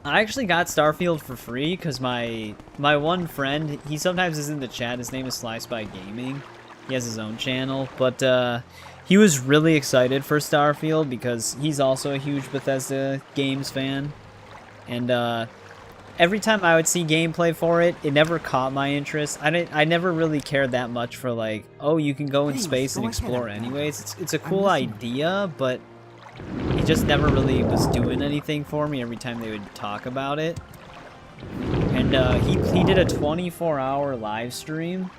A: I actually got Starfield for free because my one friend, he sometimes is in the chat, his name is SlySpy Gaming. He has his own channel, but he was really excited for Starfield because he's also a huge Bethesda games fan. And every time I would see gameplay for it, it never caught my interest. I never really cared that much for, like, oh, you can go in space and explore anyways. It's a cool idea, but it just never really was doing anything for me every time they would talk about it. And he did a 24-hour live stream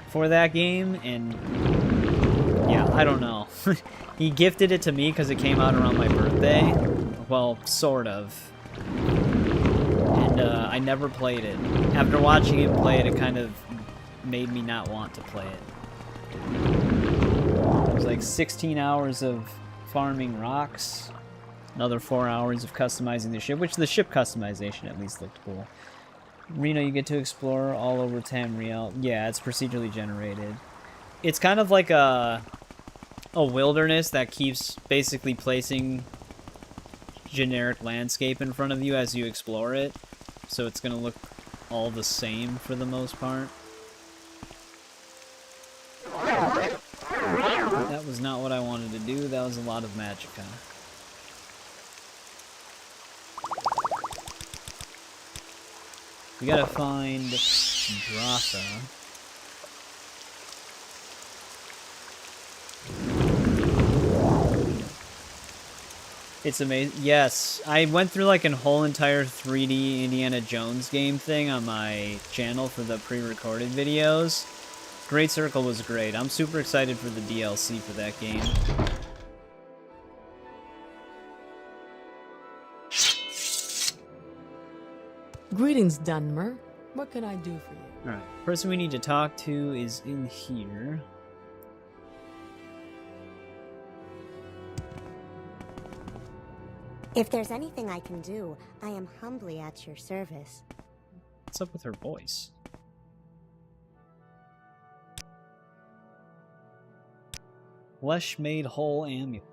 A: for that game, and yeah, I don't know. He gifted it to me because it came out around my birthday. Well, sort of. And I never played it. After watching him play it, it kind of made me not want to play it. It was like 16 hours of farming rocks, another 4 hours of customizing the ship, which the ship customization at least looked cool. Reno, you get to explore all over Tamriel. Yeah, it's procedurally generated. It's kind of like a wilderness that keeps basically placing generic landscape in front of you as you explore it, so it's gonna look all the same for the most part. That was not what I wanted to do. That was a lot of magicka. We gotta find Dratha. It's amazing. Yes, I went through like a whole entire 3D Indiana Jones game thing on my channel for the pre-recorded videos. Great Circle was great. I'm super excited for the DLC for that game.
J: Greetings, Dunmer. What can I do for you?
A: Alright, person we need to talk to is in here.
I: If there's anything I can do, I am humbly at your service.
A: What's up with her voice? Flesh made whole amulet.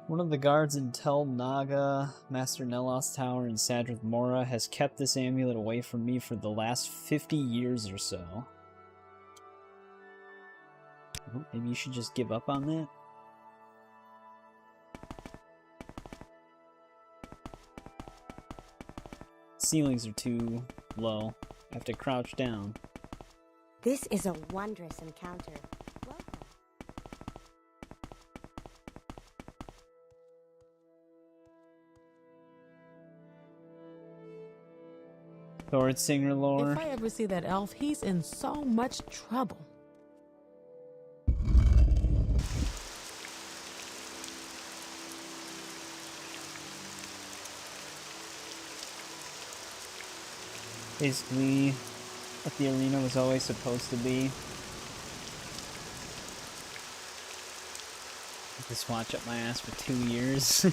A: One of the guards in Tel Naga, Master Nelos Tower in Sadrith Mora, has kept this amulet away from me for the last 50 years or so. Oh, maybe you should just give up on that? Ceilings are too low. I have to crouch down.
I: This is a wondrous encounter. Welcome.
A: Sword Singer lore.
J: If I ever see that elf, he's in so much trouble.
A: Basically, what the arena was always supposed to be. Just watch up my ass for 2 years.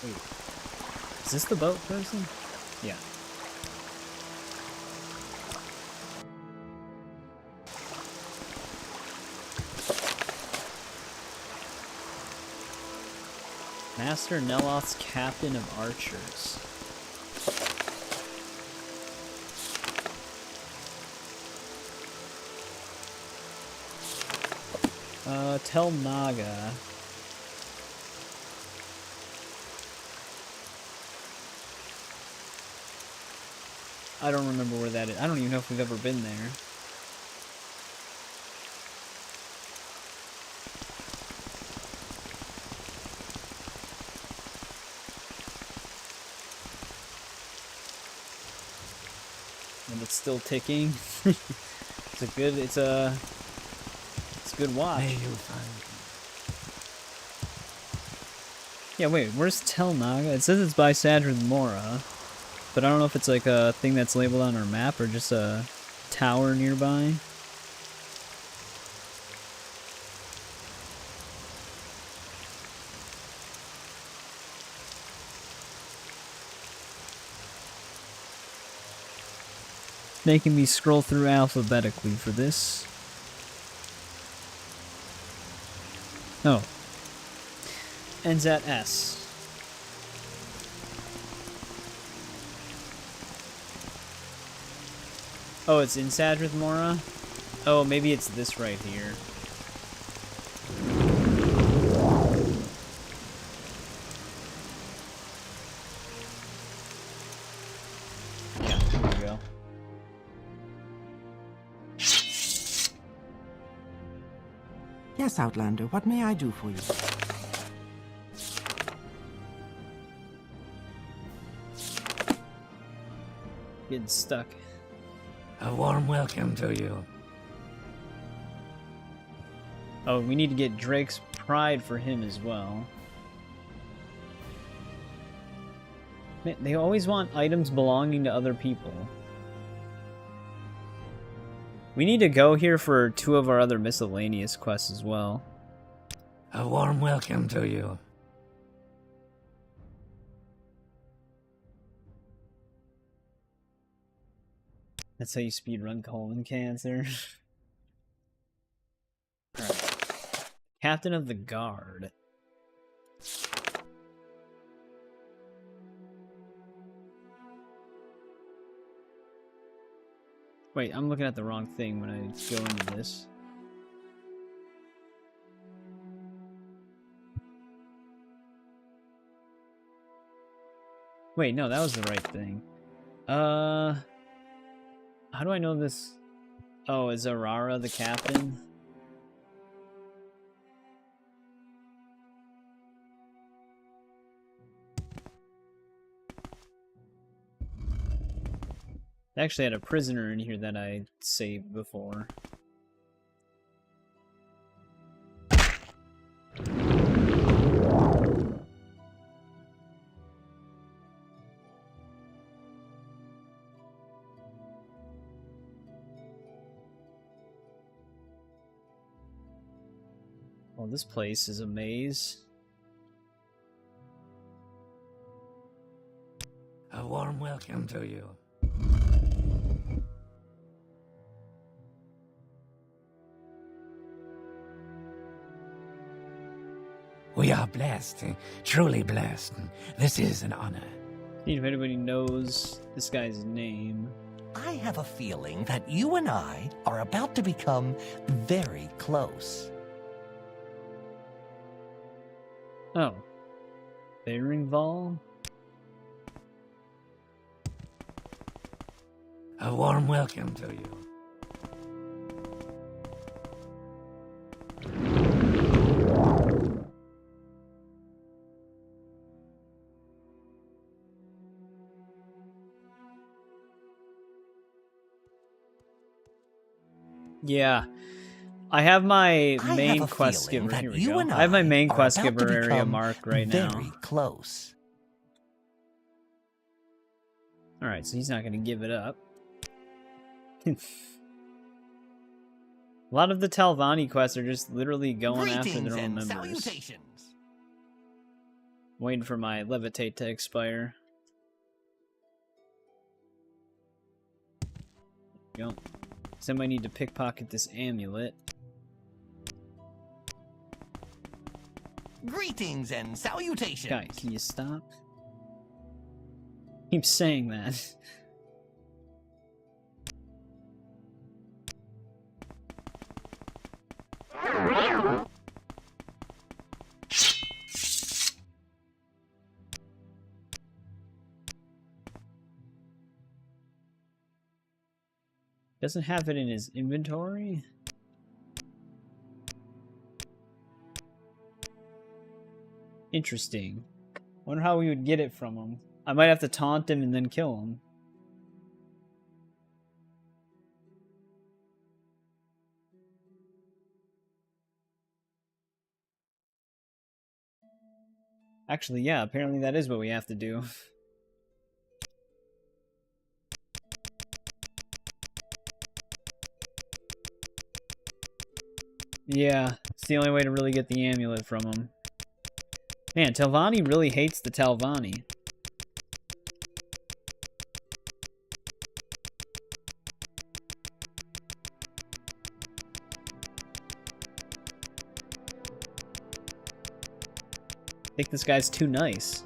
A: Wait. Is this the boat person? Yeah. Master Neloth's captain of archers. Tel Naga. I don't remember where that is. I don't even know if we've ever been there. And it's still ticking. It's a good watch.
C: May you find
A: Yeah, wait, where's Tel Naga? It says it's by Sadrith Mora, but I don't know if it's like a thing that's labeled on our map or just a tower nearby. Making me scroll through alphabetically for this. Oh. Ends at S. Oh, it's in Sadrith Mora? Oh, maybe it's this right here. Yeah, there we go.
E: Yes, Outlander, what may I do for you?
A: Getting stuck.
C: a warm welcome to you.
A: Oh, we need to get Drake's pride for him as well. Man, they always want items belonging to other people. We need to go here for 2 of our other miscellaneous quests as well.
C: A warm welcome to you.
A: That's how you speedrun colon cancer. Alright. Captain of the Guard. Wait, I'm looking at the wrong thing when I go into this. Wait, no, that was the right thing. How do I know this? Oh, is Arara the captain? I actually had a prisoner in here that I saved before. Well, this place is a maze.
C: A warm welcome to you. We are blessed, truly blessed. This is an honor.
A: See if anybody knows this guy's name.
K: I have a feeling that you and I are about to become very close.
A: Oh. Beringval?
C: A warm welcome to you.
A: Yeah. I have my main quest giver. Here we go. I have my main quest giver area marked right now.
K: Very close.
A: Alright, so he's not going to give it up. A lot of the Talvani quests are just literally going after their own members.
K: Salutations.
A: Waiting for my levitate to expire. Go. Somebody need to pickpocket this amulet.
K: Greetings and salutations.
A: Guy, can you stop? Keep saying that. Doesn't have it in his inventory? Interesting. Wonder how we would get it from him. I might have to taunt him and then kill him. Actually, yeah, apparently that is what we have to do. Yeah, it's the only way to really get the amulet from him. Man, Telvanni really hates the Telvanni. I think this guy's too nice.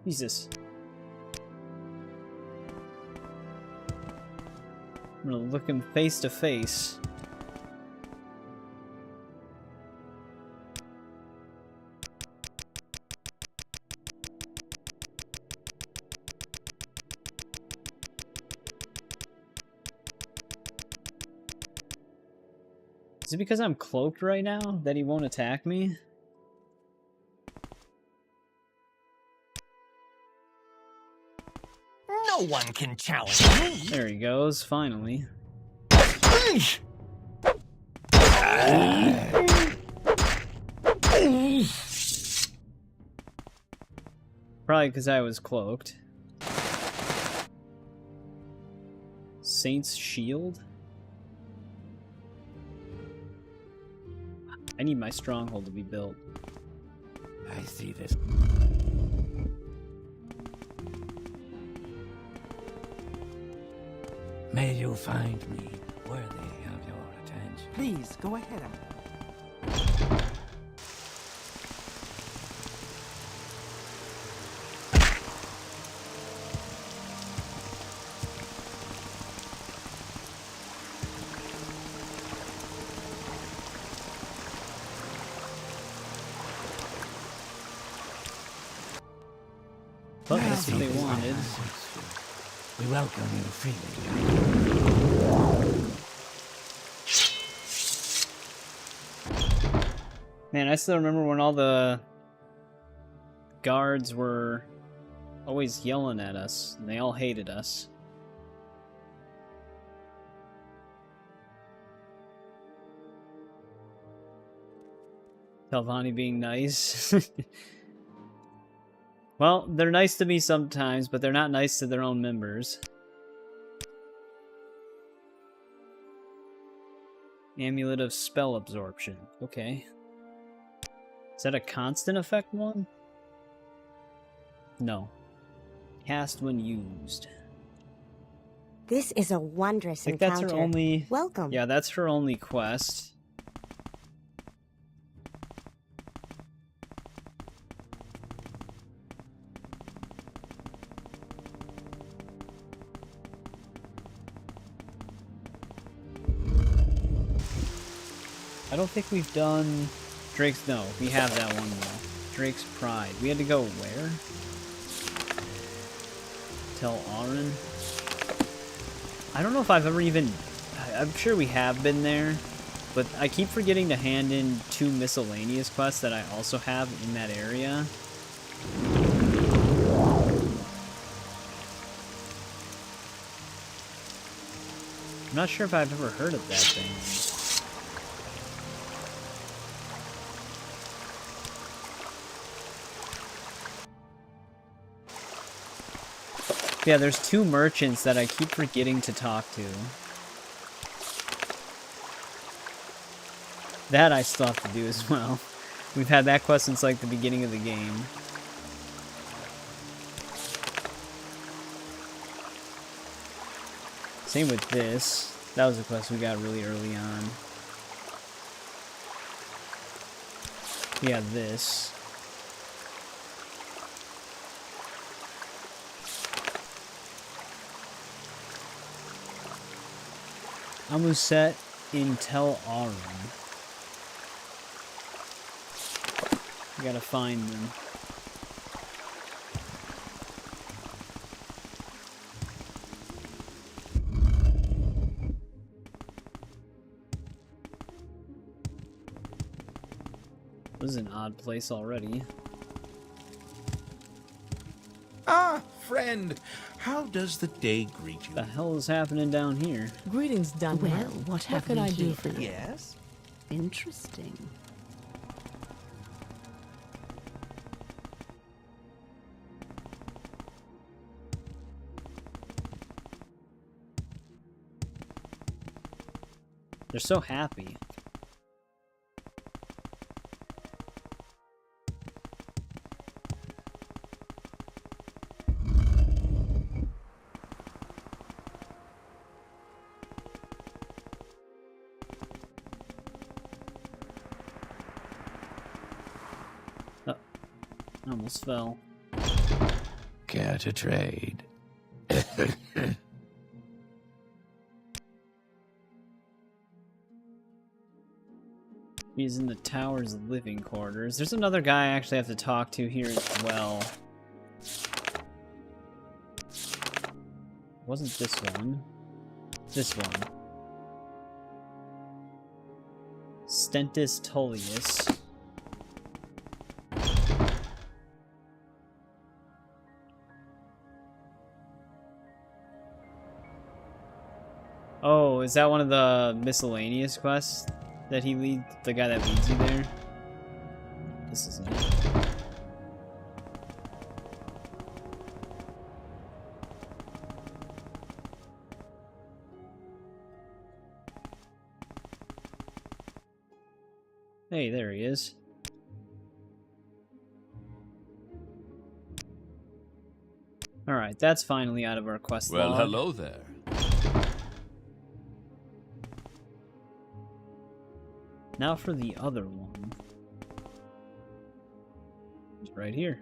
A: Jesus. I'm gonna look him face to face. Is it because I'm cloaked right now that he won't attack me?
K: No one can challenge me.
A: There he goes, finally. Probably because I was cloaked. Saint's Shield? I need my stronghold to be built.
C: I see this. May you find me worthy of your attention.
E: Please, go ahead.
A: But that's what they wanted.
C: We welcome you freely.
A: Man, I still remember when all the guards were always yelling at us, and they all hated us. Telvanni being nice. Well, they're nice to me sometimes, but they're not nice to their own members. Amulet of Spell Absorption. Okay. Is that a constant effect one? No. Cast when used.
I: This is a wondrous
A: I think
I: encounter.
A: that's her only...
I: Welcome.
A: Yeah, that's her only quest. I don't think we've done Drake's... No, we have that one though. Drake's Pride. We had to go where? Tell Auron? I don't know if I've ever even... I'm sure we have been there, but I keep forgetting to hand in 2 miscellaneous quests that I also have in that area. I'm not sure if I've ever heard of that thing. Yeah, there's 2 merchants that I keep forgetting to talk to. That I still have to do as well. We've had that quest since like the beginning of the game. Same with this. That was a quest we got really early on. We have this. Amuset in Tel Arum. We gotta find them. This is an odd place already.
F: Ah, friend. How does the day greet you?
A: What the hell is happening down here?
J: Greetings, Dunmer.
B: Well, what have
J: can
B: we
J: I do
B: here?
J: for you?
K: Yes?
B: Interesting.
A: They're so happy. Oh, I almost fell.
C: Care to trade?
A: He's in the tower's living quarters. There's another guy I actually have to talk to here as well. Wasn't this one? This one. Stentus Tullius. Oh, is that one of the miscellaneous quests that he leads? The guy that leads you there? This isn't it. Hey, there he is. Alright, that's finally out of our quest
D: Well,
A: log.
D: hello there.
A: Now for the other one. It's right here.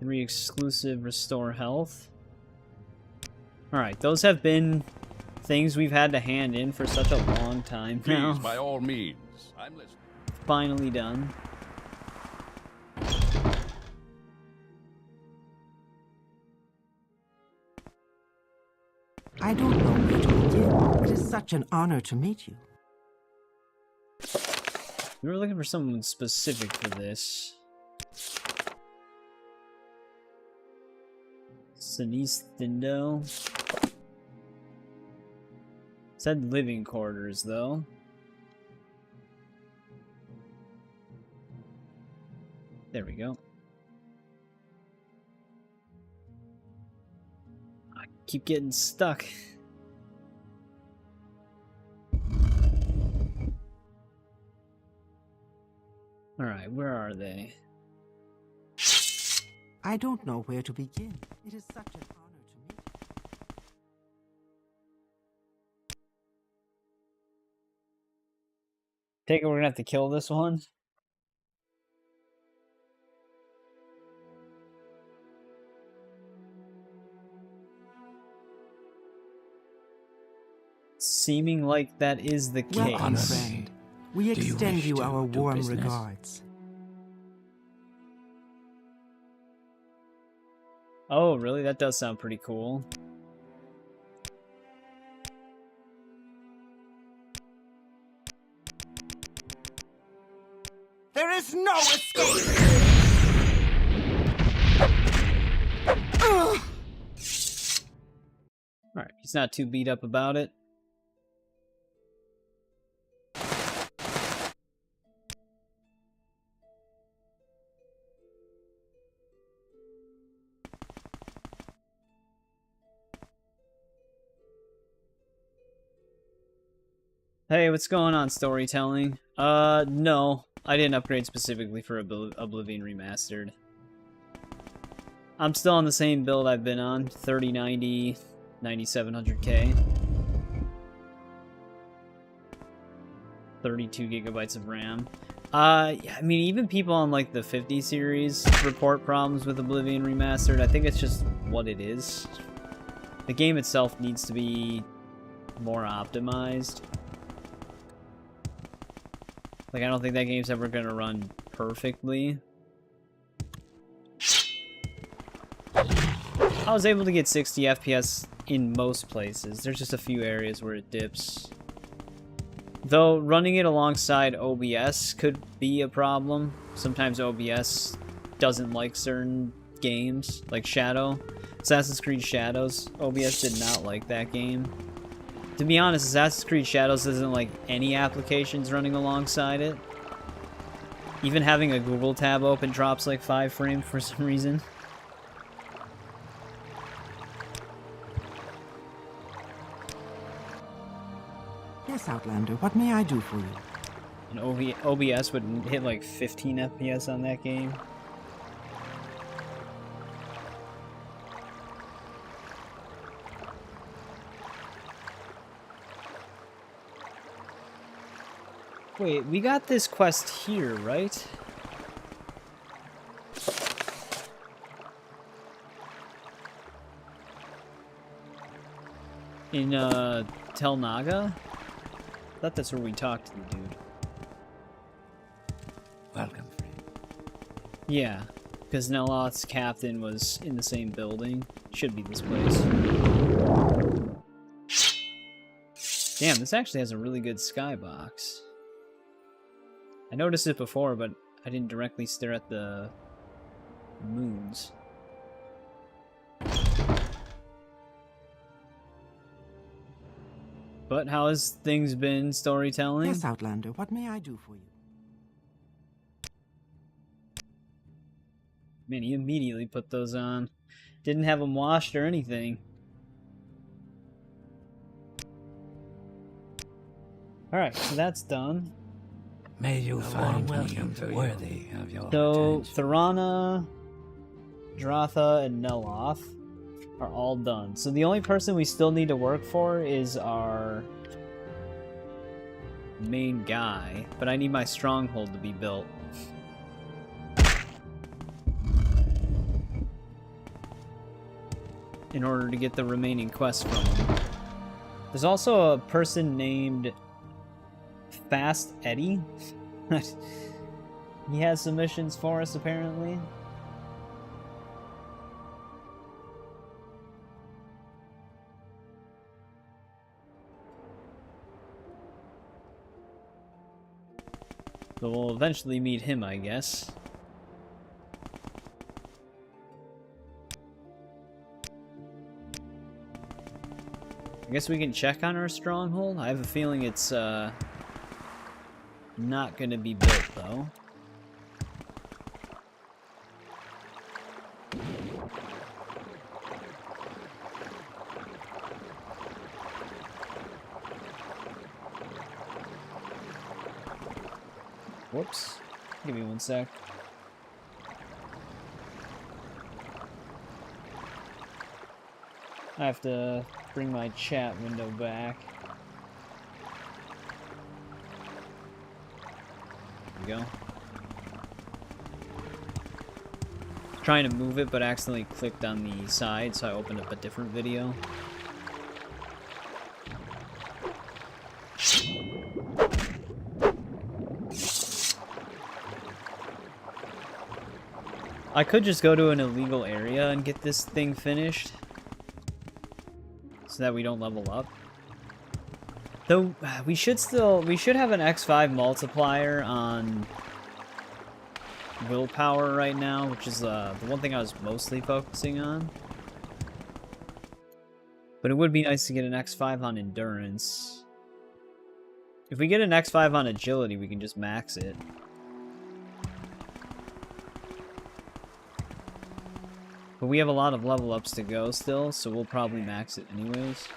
A: 3 exclusive restore health. Alright, those have been things we've had to hand in for such a long time now.
D: Please, by all means. I'm listening.
A: Finally done.
E: I don't know where to begin. It is such an honor to meet you.
A: We were looking for someone specific for this. Sinise Thindo. Said living quarters, though. There we go. I keep getting stuck. Alright, where are they?
E: I don't know where to begin. It is such an honor to meet you.
A: Take it we're gonna have to kill this one? Seeming like that is the case.
E: Welcome, friend. We
C: Do you
E: extend
C: wish
E: you
C: to
E: our
C: do
E: warm
C: business?
E: regards.
A: Oh, really? That does sound pretty cool.
E: There is no escape!
A: Alright, he's not too beat up about it. Hey, what's going on, storytelling? No. I didn't upgrade specifically for Oblivion Remastered. I'm still on the same build I've been on, 3090, 9700K. 32 gigabytes of RAM. I mean, even people on like the 50 series report problems with Oblivion Remastered. I think it's just what it is. The game itself needs to be more optimized. Like, I don't think that game's ever gonna run perfectly. I was able to get 60 FPS in most places. There's just a few areas where it dips. Though, running it alongside OBS could be a problem. Sometimes OBS doesn't like certain games, like Shadow. Assassin's Creed Shadows, OBS did not like that game. To be honest, Assassin's Creed Shadows doesn't like any applications running alongside it. Even having a Google tab open drops like 5 frames for some reason.
E: Yes, Outlander, what may I do for you?
A: And OBS would hit like 15 FPS on that game. Wait, we got this quest here, right? In, Tel Naga? I thought that's where we talked to the dude.
C: Welcome, friend.
A: Yeah, because Neloth's captain was in the same building. Should be this place. Damn, this actually has a really good skybox. I noticed it before, but I didn't directly stare at the moons. But how has things been storytelling?
E: Yes, Outlander, what may I do for you?
A: Man, he immediately put those on. Didn't have them washed or anything. Alright, so that's done.
C: May you find me worthy of your
A: So,
C: attention.
A: Thorana, Dratha, and Neloth are all done. So the only person we still need to work for is our main guy. But I need my stronghold to be built. In order to get the remaining quests from him. There's also a person named Fast Eddie. He has some missions for us, apparently. So we'll eventually meet him, I guess. I guess we can check on our stronghold. I have a feeling it's not gonna be built though. Whoops. Give me 1 sec. I have to bring my chat window back. There we go. Trying to move it, but accidentally clicked on the side, so I opened up a different video. I could just go to an illegal area and get this thing finished. So that we don't level up. Though, we should have an X5 multiplier on willpower right now, which is the one thing I was mostly focusing on. But it would be nice to get an X5 on endurance. If we get an X5 on agility, we can just max it. But we have a lot of level ups to go still, so we'll probably max it anyways.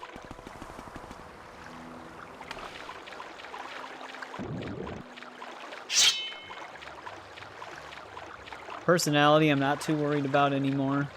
A: Personality, I'm not too worried about anymore.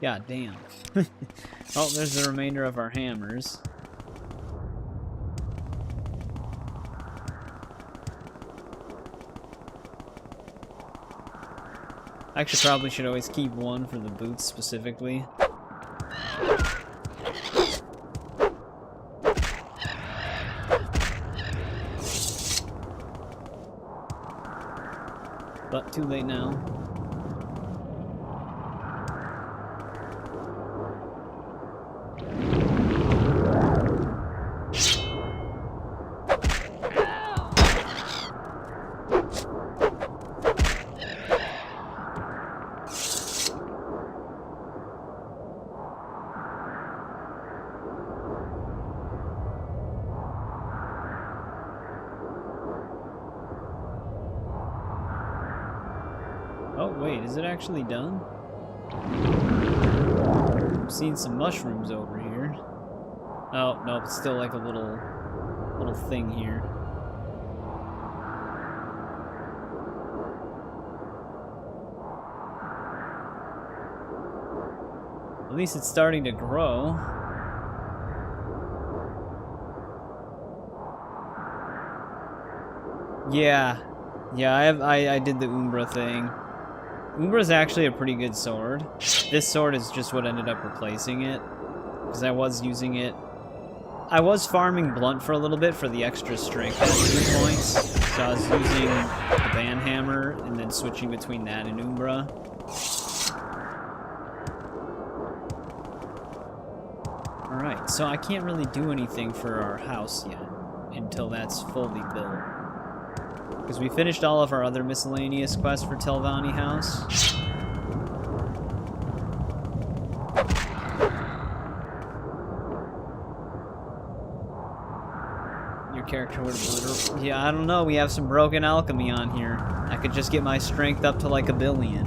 A: God damn. Oh, there's the remainder of our hammers. Actually, probably should always keep one for the boots specifically. But too late now. Oh, wait, is it actually done? I'm seeing some mushrooms over here. Oh, no, it's still like a little thing here. At least it's starting to grow. Yeah, I did the Umbra thing. Umbra's actually a pretty good sword. This sword is just what ended up replacing it, because I was using it. I was farming blunt for a little bit for the extra strength points, so I was using the banhammer and then switching between that and Umbra. Alright, so I can't really do anything for our house yet until that's fully built. Because we finished all of our other miscellaneous quests for Telvanni House. Your character would literally... Yeah, I don't know. We have some broken alchemy on here. I could just get my strength up to like 1 billion.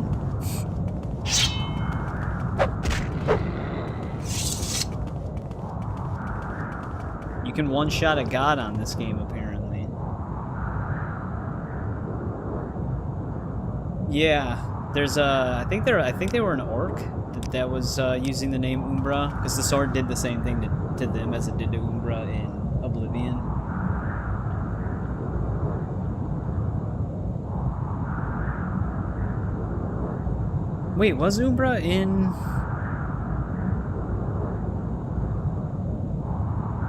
A: You can one-shot a god on this game, apparently. Yeah, there's I think they were an orc that was using the name Umbra, because the sword did the same thing to them as it did to Umbra in Oblivion. Wait, was Umbra in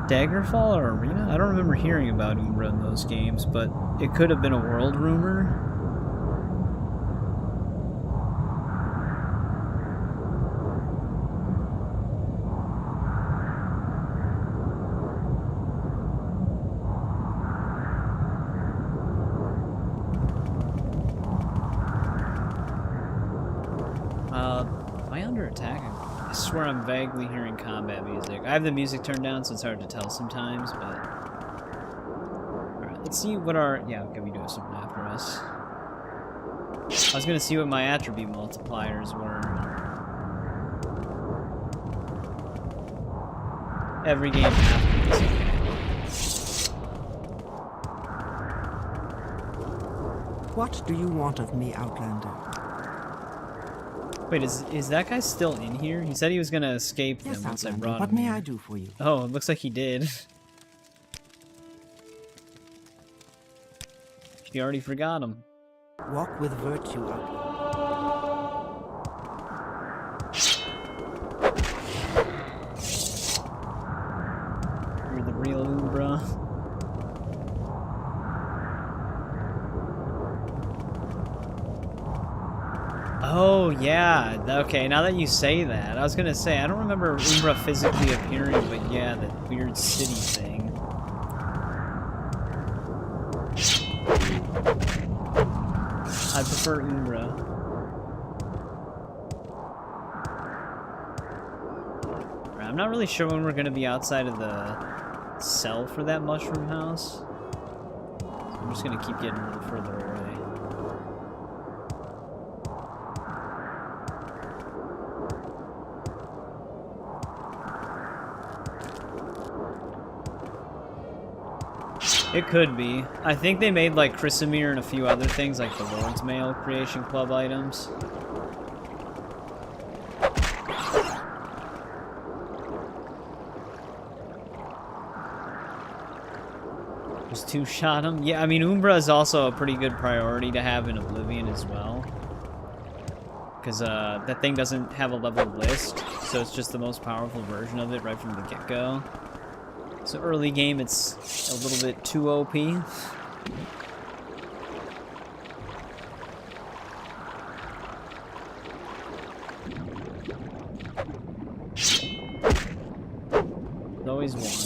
A: Daggerfall or Arena? I don't remember hearing about Umbra in those games, but it could have been a world rumor. Am I under attack? I swear I'm vaguely hearing combat music. I have the music turned down, so it's hard to tell sometimes, but... Alright, let's see what our... Yeah, okay, we do have something after us. I was gonna see what my attribute multipliers were. Every game after this.
E: What do you want of me, Outlander?
A: Wait, is that guy still in here? He said he was gonna escape them once I brought him.
E: What may
A: here.
E: I do for you?
A: Oh, it looks like he did. She already forgot him.
E: Walk with virtue, Outlander.
A: You're the real Umbra. Oh, yeah. Okay, now that you say that, I was gonna say, I don't remember Umbra physically appearing, but yeah, that weird city thing. I prefer Umbra. Right, I'm not really sure when we're gonna be outside of the cell for that mushroom house. So I'm just gonna keep getting a little further away. It could be. I think they made like Chrysamere and a few other things like the Lord's Mail Creation Club items. Just two-shot him? Yeah, I mean, Umbra is also a pretty good priority to have in Oblivion as well. Because that thing doesn't have a level list, so it's just the most powerful version of it right from the get-go. So early game, it's a little bit too OP. There's always one.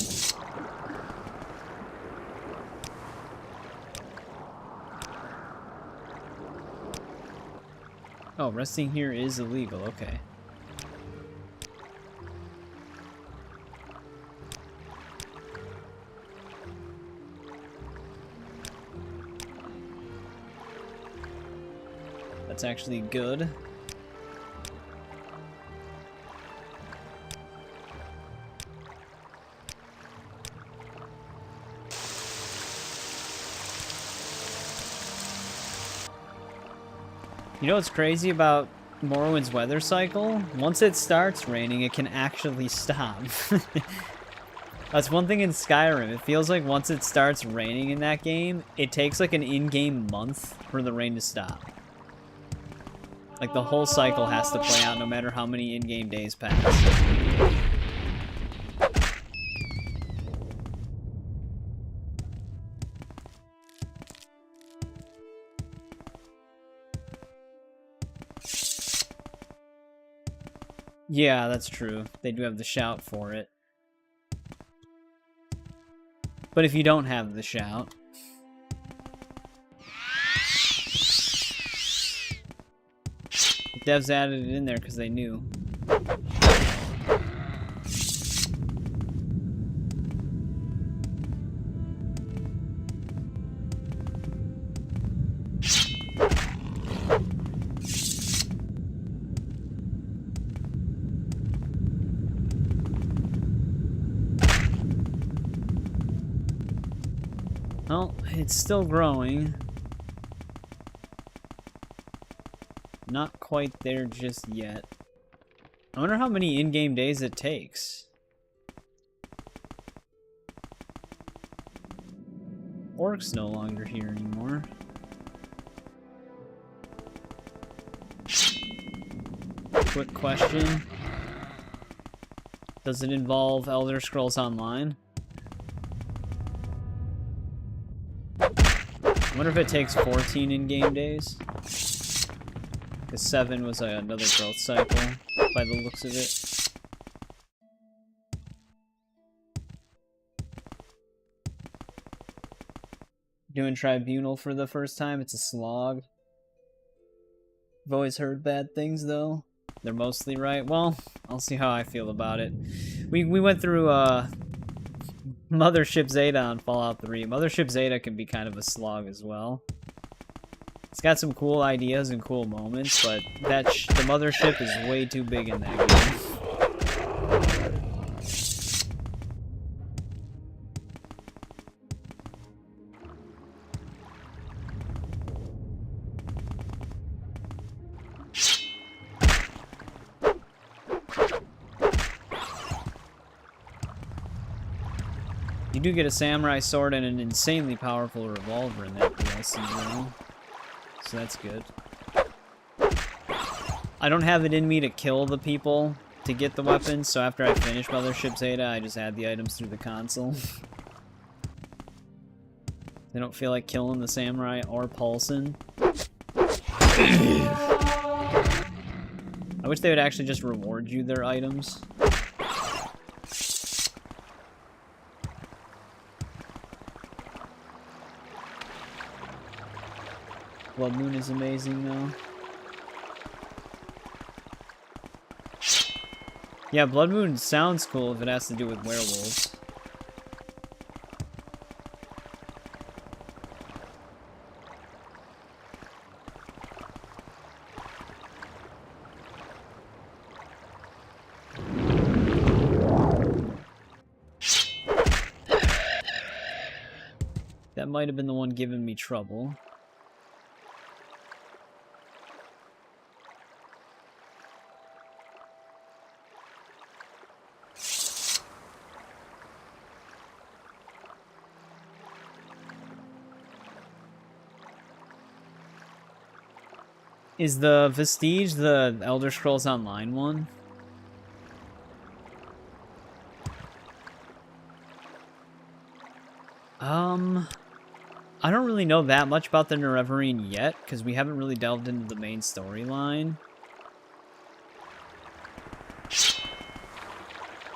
A: Oh, resting here is illegal, okay. That's actually good. You know what's crazy about Morrowind's weather cycle? Once it starts raining, it can actually stop. That's one thing in Skyrim. It feels like once it starts raining in that game, it takes like an in-game month for the rain to stop. Like the whole cycle has to play out no matter how many in-game days pass. Yeah, that's true. They do have the shout for it. But if you don't have the shout... The devs added it in there because they knew. Well, it's still growing. Not quite there just yet. I wonder how many in-game days it takes. Orc's no longer here anymore. Quick question. Does it involve Elder Scrolls Online? I wonder if it takes 14 in-game days. Because 7 was another growth cycle, by the looks of it. Doing Tribunal for the first time, it's a slog. I've always heard bad things, though. They're mostly right. Well, I'll see how I feel about it. We went through Mothership Zeta on Fallout 3. Mothership Zeta can be kind of a slog as well. It's got some cool ideas and cool moments, but the mothership is way too big in that game. You do get a samurai sword and an insanely powerful revolver in that DLC, though. So that's good. I don't have it in me to kill the people to get the weapons, so after I finish Mothership Zeta, I just add the items through the console. They don't feel like killing the samurai or Paulson. I wish they would actually just reward you their items. Blood Moon is amazing, though. Yeah, Blood Moon sounds cool if it has to do with werewolves. That might have been the one giving me trouble. Is the Vestige the Elder Scrolls Online one? I don't really know that much about the Nerevarine yet, because we haven't really delved into the main storyline.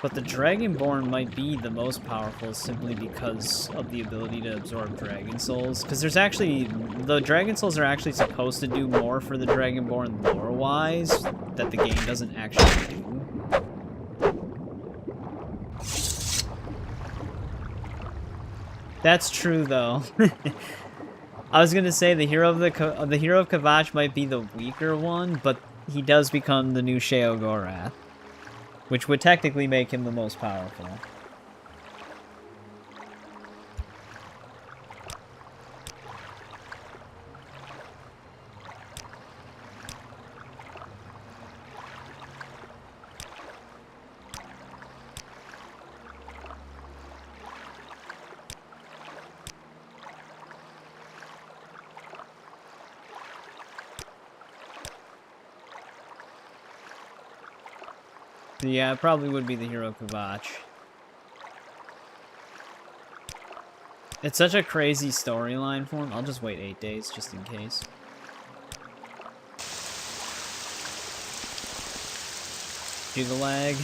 A: But the Dragonborn might be the most powerful simply because of the ability to absorb Dragon Souls. Because there's actually... the Dragon Souls are actually supposed to do more for the Dragonborn lore-wise that the game doesn't actually do. That's true, though. I was gonna say the hero of Kavach might be the weaker one, but he does become the new Sheogorath, which would technically make him the most powerful. Yeah, it probably would be the hero Kavach. It's such a crazy storyline for him. I'll just wait 8 days just in case. Do the lag.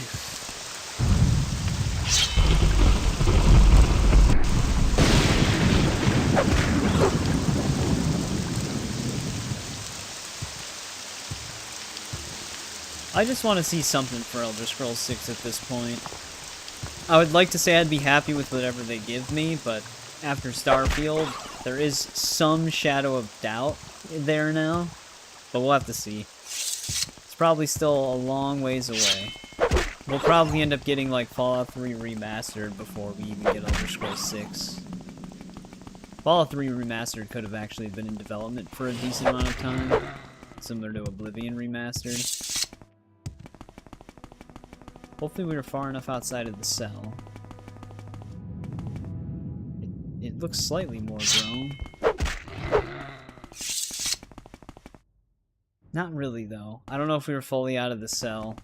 A: I just want to see something for Elder Scrolls 6 at this point. I would like to say I'd be happy with whatever they give me, but after Starfield, there is some shadow of doubt there now. But we'll have to see. It's probably still a long ways away. We'll probably end up getting like Fallout 3 Remastered before we even get Elder Scrolls 6. Fallout 3 Remastered could have actually been in development for a decent amount of time, similar to Oblivion Remastered. Hopefully we were far enough outside of the cell. It looks slightly more grown. Not really, though. I don't know if we were fully out of the cell.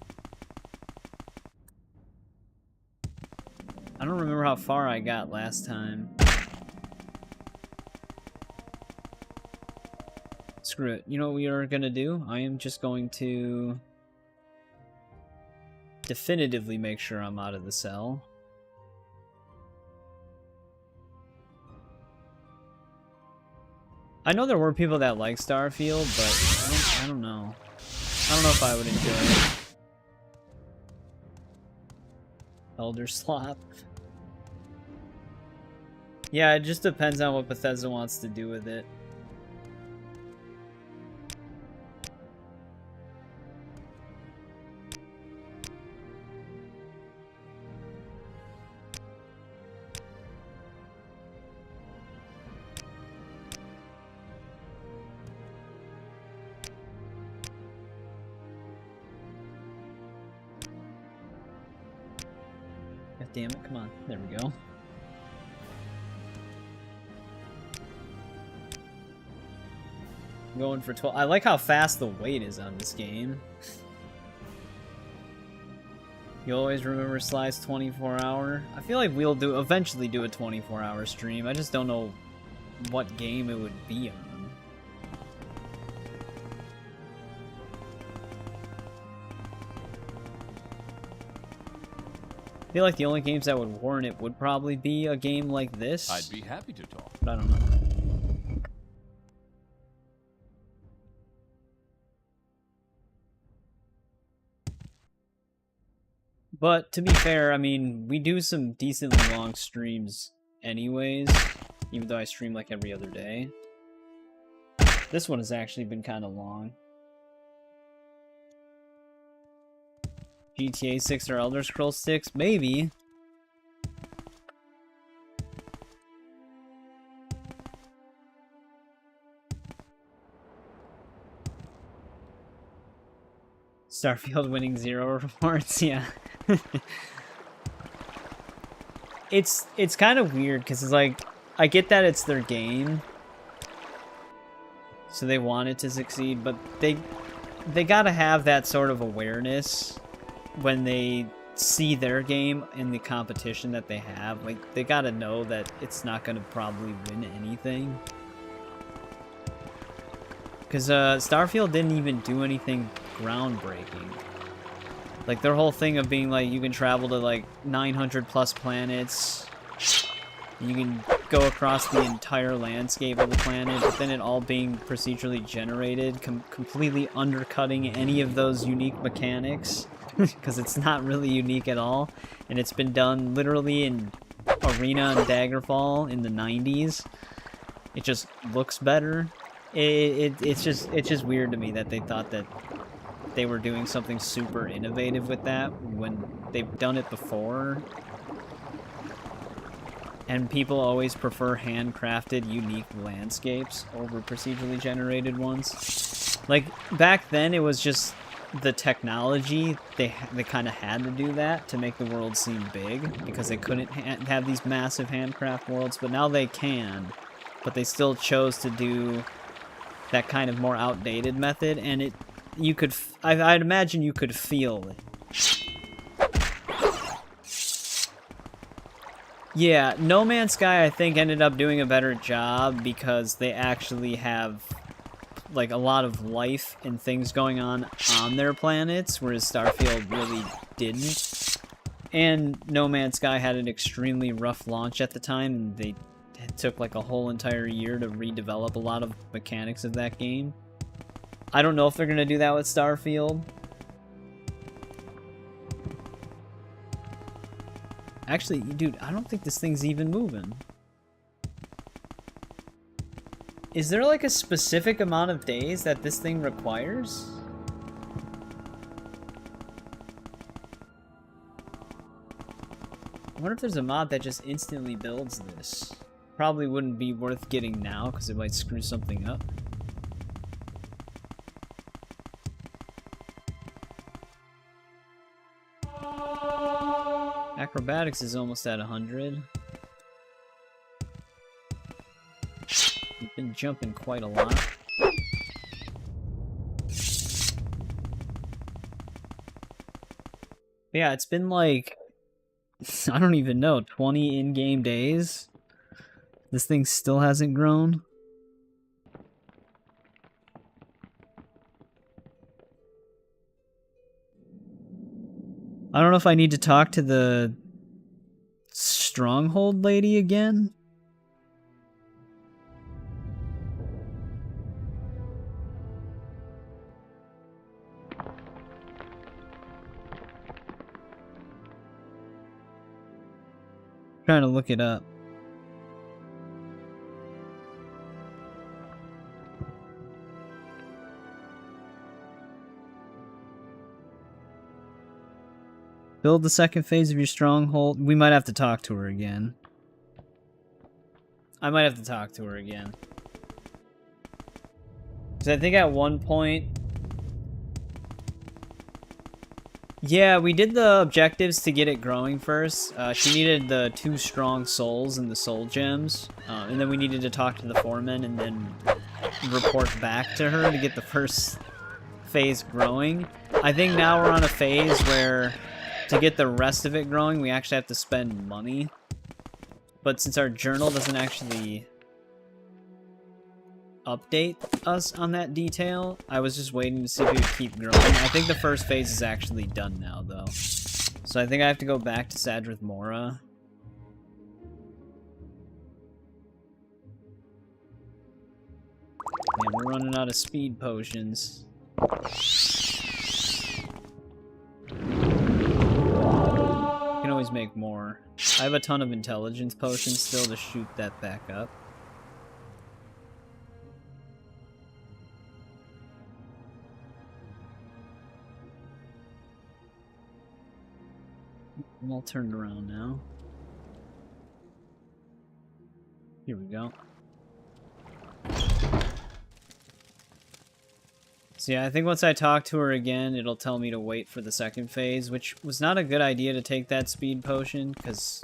A: I don't remember how far I got last time. Screw it. You know what we are gonna do? I am just going to definitively make sure I'm out of the cell. I know there were people that like Starfield, but I don't know. I don't know if I would enjoy it. Elder Slop. Yeah, it just depends on what Bethesda wants to do with it. God damn it, come on. There we go. I'm going for 12. I like how fast the wait is on this game. You always remember Sly's 24-hour? I feel like we'll eventually do a 24-hour stream. I just don't know what game it would be on. I feel like the only games that would warrant it would probably be a game like this.
D: I'd be happy to talk.
A: But I don't know. But to be fair, I mean, we do some decently long streams anyways, even though I stream like every other day. This one has actually been kind of long. GTA 6 or Elder Scrolls 6? Maybe. Starfield winning 0 rewards, yeah. It's kind of weird, because it's like, I get that it's their game, so they want it to succeed, but they gotta have that sort of awareness when they see their game in the competition that they have. Like, they gotta know that it's not gonna probably win anything. Because Starfield didn't even do anything groundbreaking. Like, their whole thing of being like, you can travel to like 900 plus planets, you can go across the entire landscape of the planet, but then it all being procedurally generated, completely undercutting any of those unique mechanics, because it's not really unique at all, and it's been done literally in Arena and Daggerfall in the 90s. It just looks better. It's just weird to me that they thought that they were doing something super innovative with that when they've done it before. And people always prefer handcrafted, unique landscapes over procedurally generated ones. Like, back then, it was just the technology. They kind of had to do that to make the world seem big, because they couldn't have these massive handcraft worlds, but now they can. But they still chose to do that kind of more outdated method, and I'd imagine you could feel it. Yeah, No Man's Sky, I think, ended up doing a better job because they actually have, like, a lot of life and things going on their planets, whereas Starfield really didn't. And No Man's Sky had an extremely rough launch at the time, and it took, like, a whole entire year to redevelop a lot of mechanics of that game. I don't know if they're going to do that with Starfield. Actually, dude, I don't think this thing's even moving. Is there like a specific amount of days that this thing requires? I wonder if there's a mod that just instantly builds this. Probably wouldn't be worth getting now because it might screw something up. Acrobatics is almost at 100. We've been jumping quite a lot. Yeah, it's been like, I don't even know, 20 in-game days? This thing still hasn't grown? I don't know if I need to talk to the Stronghold lady again. Trying to look it up. Build the second phase of your stronghold. We might have to talk to her again. I might have to talk to her again. Because I think at one point... Yeah, we did the objectives to get it growing first. She needed the 2 strong souls and the soul gems. And then we needed to talk to the foreman and then report back to her to get the first phase growing. I think now we're on a phase where... to get the rest of it growing, we actually have to spend money. But since our journal doesn't actually update us on that detail, I was just waiting to see if it would keep growing. I think the first phase is actually done now, though. So I think I have to go back to Sadrith Mora. Man, we're running out of speed potions. Can always make more. I have a ton of intelligence potions still to shoot that back up. I'm all turned around now. Here we go. So yeah, I think once I talk to her again, it'll tell me to wait for the second phase, which was not a good idea to take that speed potion, because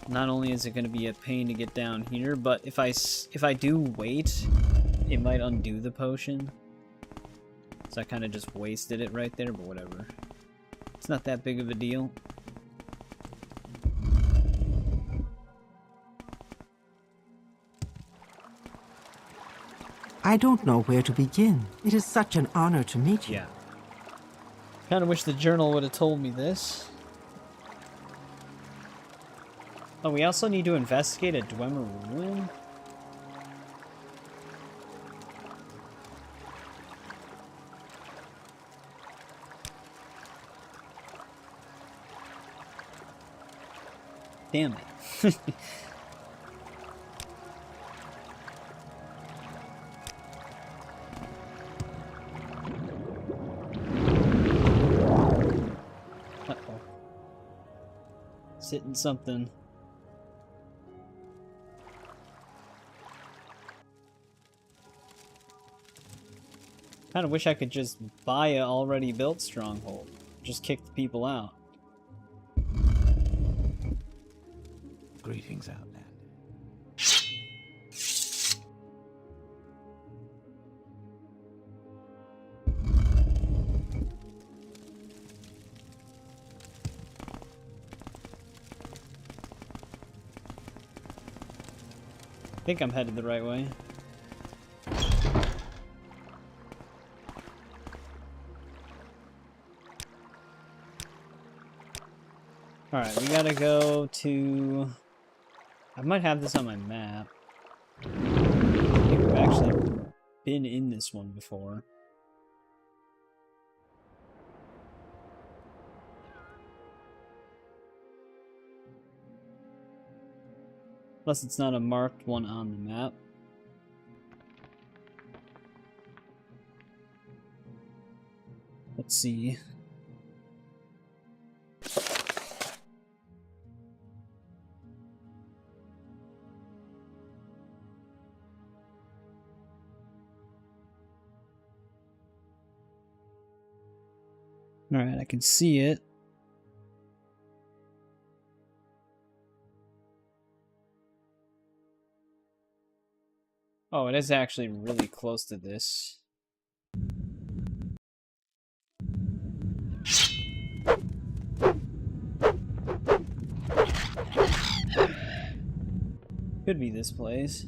A: not only is it going to be a pain to get down here, but if I do wait, it might undo the potion. So I kind of just wasted it right there, but whatever. It's not that big of a deal.
E: I don't know where to begin. It is such an honor to meet you.
A: Yeah. Kind of wish the journal would have told me this. Oh, we also need to investigate a Dwemer ruin? Damn it. Uh-oh. Sitting something. Kinda wish I could just buy a already built stronghold. Just kick the people out.
C: Greetings, Outlander.
A: I think I'm headed the right way. Alright, we gotta go to... I might have this on my map. I think we've actually been in this one before. Unless it's not a marked one on the map. Let's see. Alright, I can see it. Oh, it is actually really close to this. Could be this place.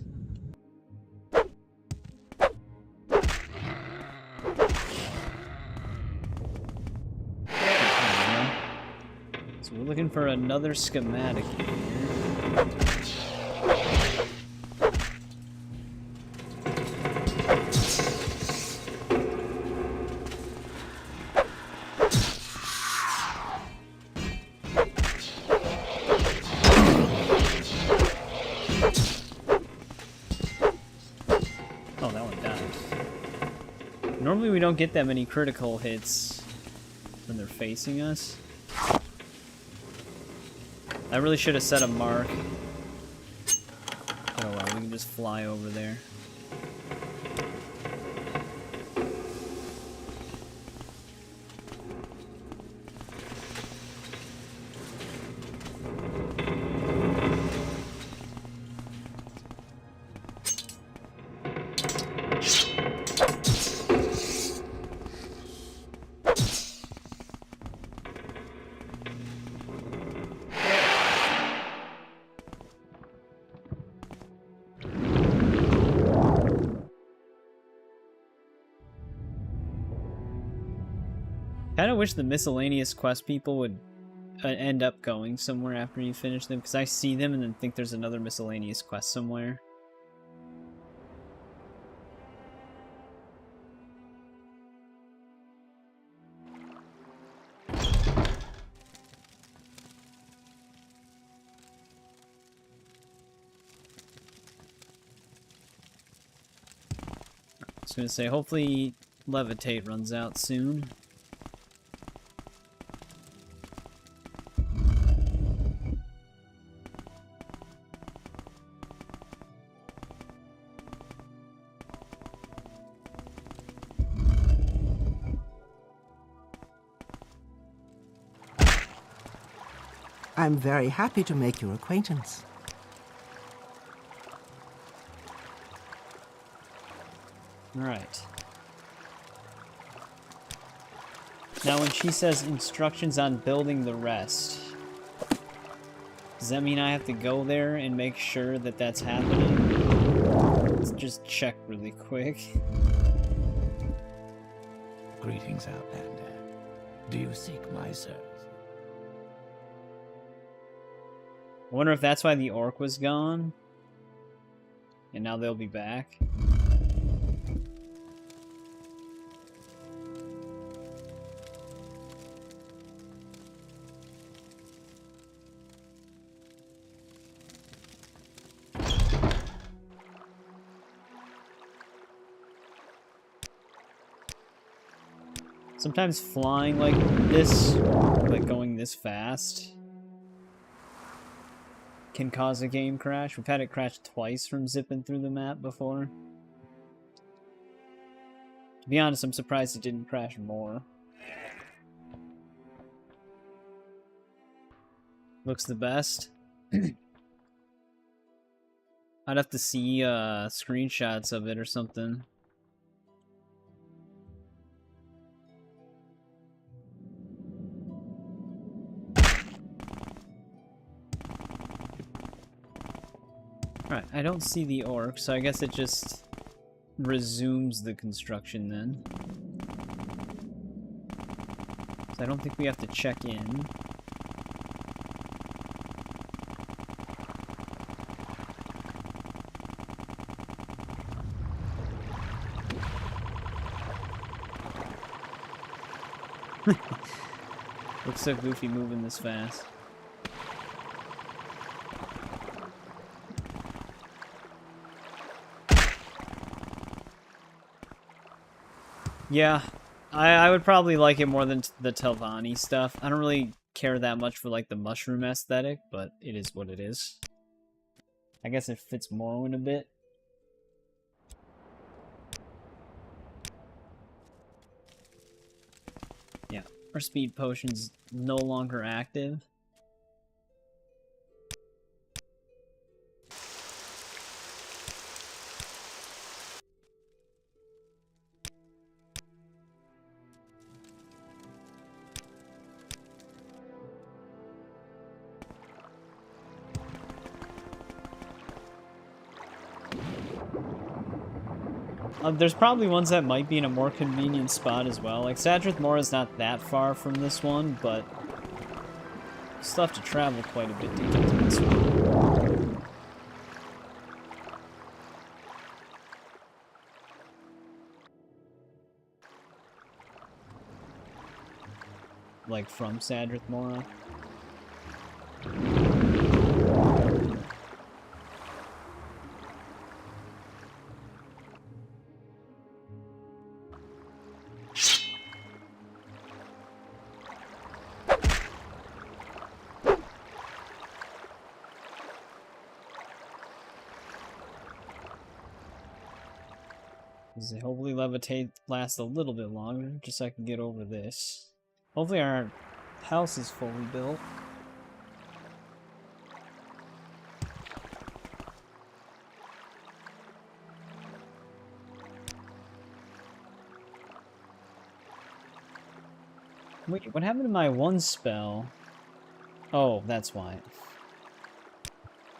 A: So we're looking for another schematic here. Oh, that one died. Normally we don't get that many critical hits when they're facing us. I really should have set a mark. Oh well, we can just fly over there. Kind of wish the miscellaneous quest people would end up going somewhere after you finish them, because I see them and then think there's another miscellaneous quest somewhere. I was going to say, hopefully Levitate runs out soon.
E: I'm very happy to make your acquaintance.
A: Alright. Now when she says instructions on building the rest, does that mean I have to go there and make sure that that's happening? Let's just check really quick.
C: Greetings, Outlander. Do you seek my service?
A: I wonder if that's why the orc was gone. And now they'll be back. Sometimes flying like this, like going this fast, can cause a game crash. We've had it crash twice from zipping through the map before. To be honest, I'm surprised it didn't crash more. Looks the best. I'd have to see screenshots of it or something. Alright, I don't see the orc, so I guess it just resumes the construction then. So I don't think we have to check in. Looks so goofy moving this fast. Yeah, I would probably like it more than the Telvanni stuff. I don't really care that much for like the mushroom aesthetic, but it is what it is. I guess it fits Morrowind a bit. Yeah, our speed potion's no longer active. There's probably ones that might be in a more convenient spot as well. Like, Sadrith Mora is not that far from this one, but you still have to travel quite a bit to get to this one. Like, from Sadrith Mora. Hopefully levitate lasts a little bit longer, just so I can get over this. Hopefully our house is fully built. Wait, what happened to my one spell? Oh, that's why.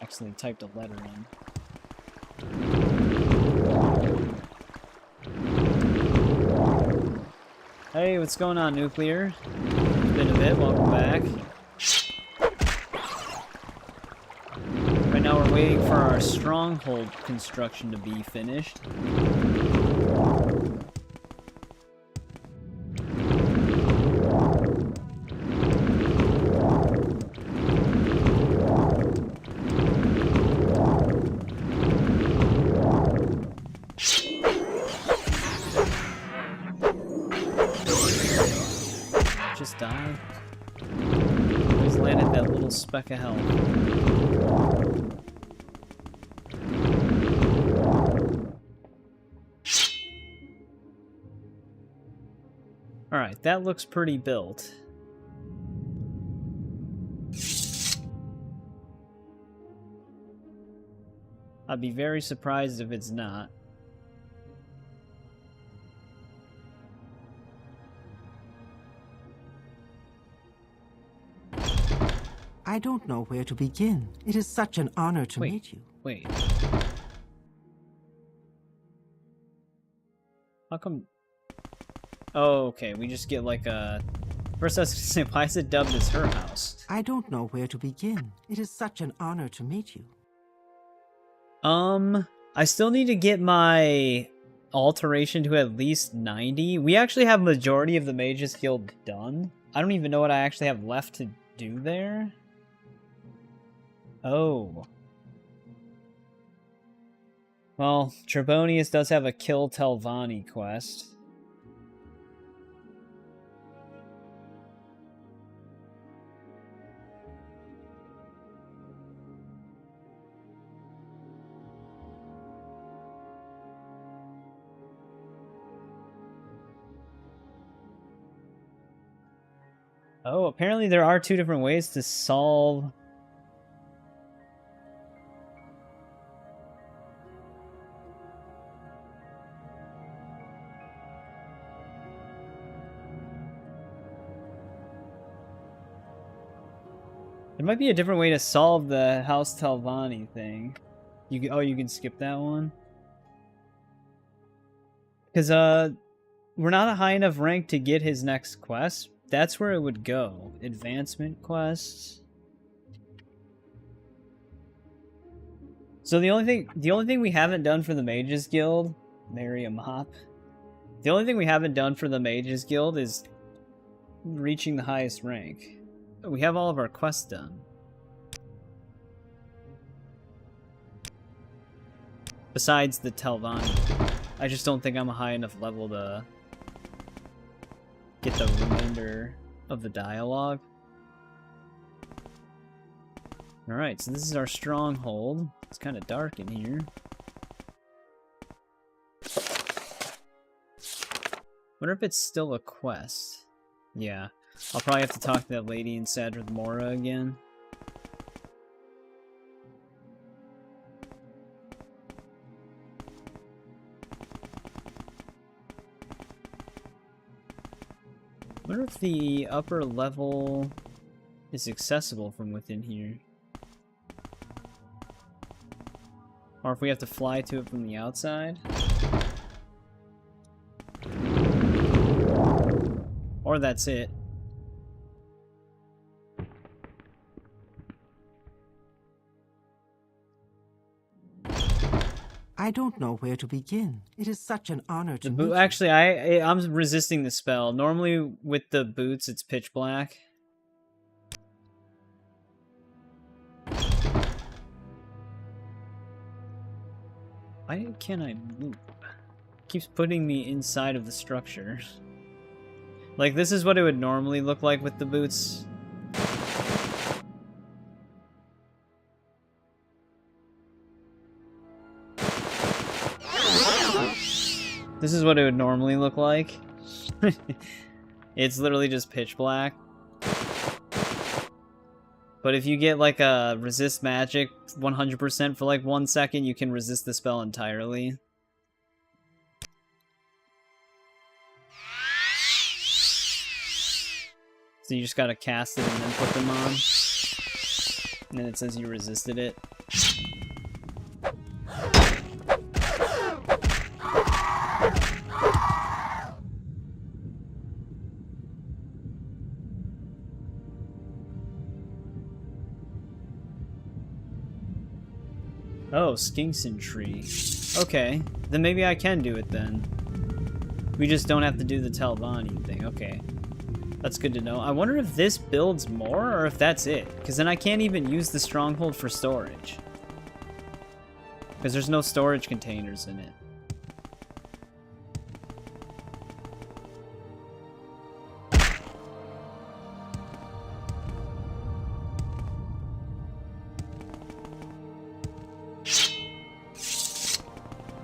A: Accidentally typed a letter in. Hey, what's going on, Nuclear? It's been a bit, welcome back. Right now we're waiting for our stronghold construction to be finished. Just died. Always landed that little speck of health. Alright, that looks pretty built. I'd be very surprised if it's not.
E: I don't know where to begin. It is such an honor to meet you.
A: Wait. How come... Oh, okay. We just get like a... First I was gonna say, why is it dubbed as her house?
E: I don't know where to begin. It is such an honor to meet you.
A: I still need to get my alteration to at least 90. We actually have majority of the Mages Guild done. I don't even know what I actually have left to do there. Oh. Well, Trebonius does have a Kill Telvanni quest. Oh, apparently there are 2 different ways to solve... There might be a different way to solve the House Telvanni thing. You can skip that one? Because, we're not a high enough rank to get his next quest. That's where it would go. Advancement quests. So the only thing we haven't done for the Mages Guild, marry a mop. The only thing we haven't done for the Mages Guild is reaching the highest rank. We have all of our quests done. Besides the Telvanni. I just don't think I'm a high enough level to get the remainder of the dialogue. Alright, so this is our stronghold. It's kind of dark in here. Wonder if it's still a quest. Yeah. I'll probably have to talk to that lady in Sadrith Mora again. Wonder if the upper level is accessible from within here. Or if we have to fly to it from the outside. Or that's it.
E: I don't know where to begin. It is such an honor to meet you.
A: Actually, I'm resisting the spell. Normally, with the boots, it's pitch black. Why can't I move? It keeps putting me inside of the structure. Like, this is what it would normally look like with the boots. This is what it would normally look like. It's literally just pitch black. But if you get like a resist magic 100% for like 1 second, you can resist the spell entirely. So you just gotta cast it and then put them on. And then it says you resisted it. Oh, Skinkson Tree. Okay, then maybe I can do it then. We just don't have to do the Telvanni thing, okay. That's good to know. I wonder if this builds more, or if that's it. Because then I can't even use the stronghold for storage. Because there's no storage containers in it.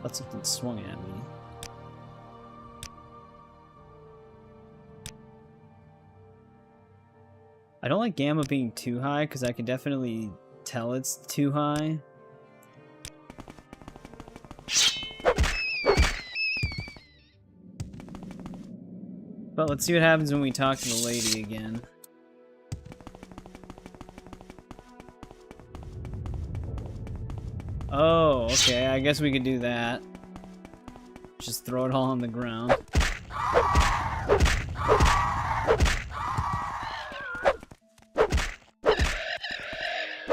A: Thought something swung at me. I don't like Gamma being too high, because I can definitely tell it's too high. But let's see what happens when we talk to the lady again. Oh, okay. I guess we could do that. Just throw it all on the ground.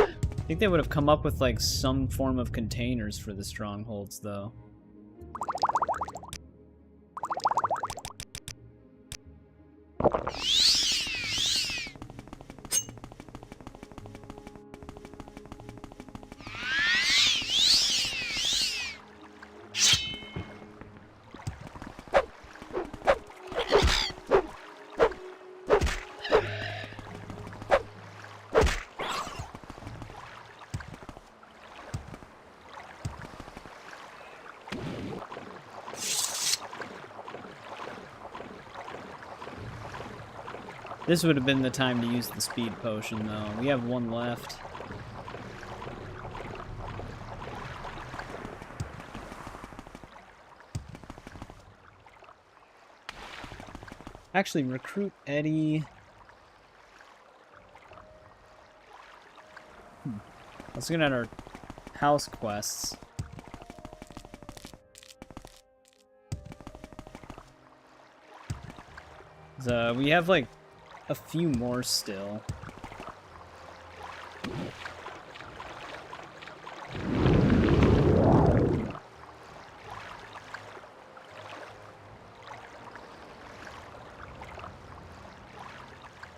A: I think they would have come up with like some form of containers for the strongholds, though. This would have been the time to use the speed potion, though. We have one left. Actually, recruit Eddie. Let's look at our house quests. So we have like a few more still.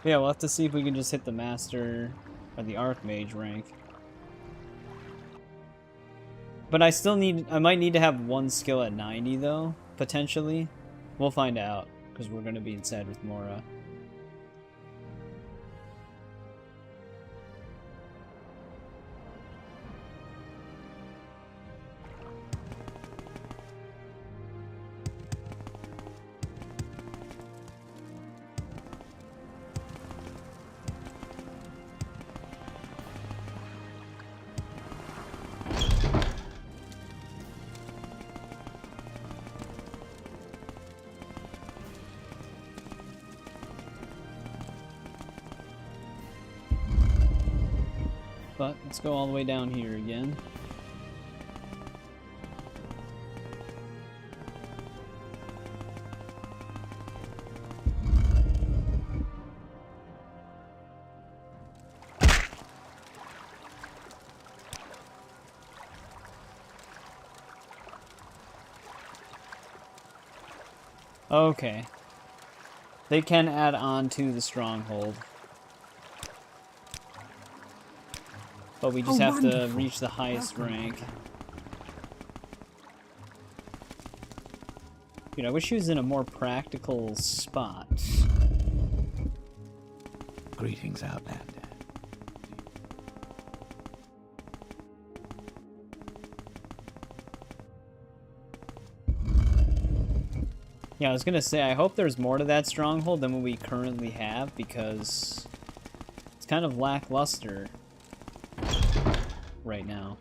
A: Yeah, we'll have to see if we can just hit the master or the archmage rank. But I might need to have one skill at 90 though, potentially. We'll find out, because we're going to be inside with Mora. But let's go all the way down here again. Okay. They can add on to the stronghold. But we just have to reach the highest rank. Dude, I wish he was in a more practical spot.
C: Greetings, Outlander.
A: Yeah, I was gonna say, I hope there's more to that stronghold than what we currently have, because it's kind of lackluster right now.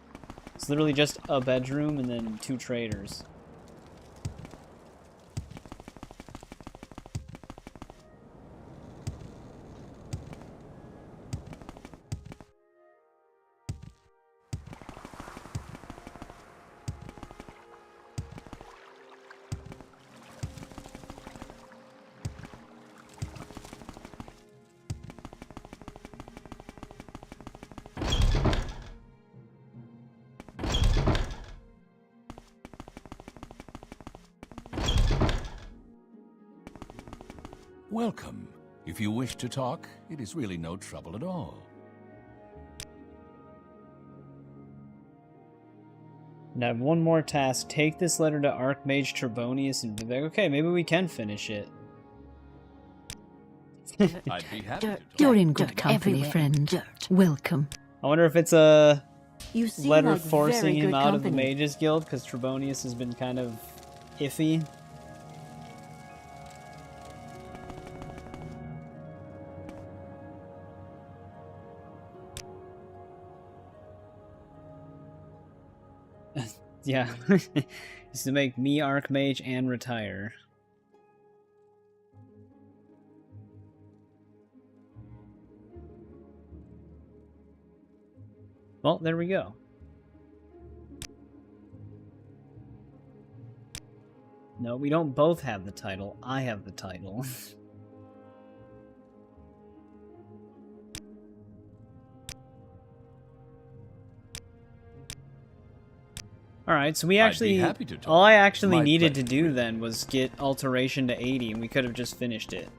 A: It's literally just a bedroom and then 2 traders.
D: Welcome. If you wish to talk, it is really no trouble at all.
A: And I have one more task. Take this letter to Archmage Trebonius and Vivek. Okay, maybe we can finish it.
D: I'd be happy to talk.
B: You're in good company, friend. Welcome.
A: I wonder if it's a
G: You seem
A: letter
G: like
A: forcing
G: very
A: him
G: good
A: out of the
G: company.
A: Mages Guild, because Trebonius has been kind of iffy. Yeah, is to make me Archmage and retire. Well, there we go. No, we don't both have the title. I have the title. Alright, so we actually...
D: happy to talk.
A: All I actually
D: My
A: needed to
D: pleasure.
A: do then was get alteration to 80, and we could have just finished it.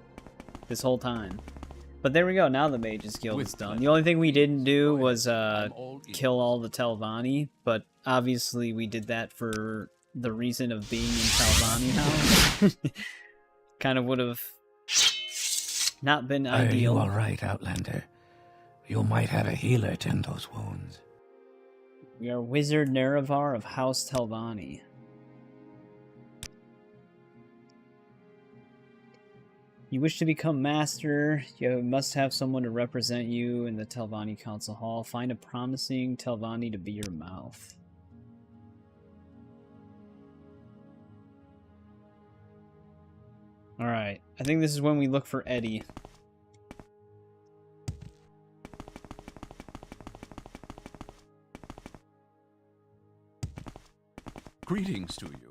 A: This whole time. But there we go, now the Mages Guild
D: With
A: is done.
D: pleasure.
A: The only thing we didn't do
D: Go ahead.
A: was
D: I'm all ears.
A: kill all the Telvanni, but obviously we did that for the reason of being in Telvanni now. Kind of would have not been
C: Are you
A: ideal.
C: alright, Outlander? You might have a healer tend those wounds.
A: We are Wizard Nerevar of House Telvanni. You wish to become master, you must have someone to represent you in the Telvanni Council Hall. Find a promising Telvanni to be your mouth. Alright, I think this is when we look for Eddie.
D: Greetings to you.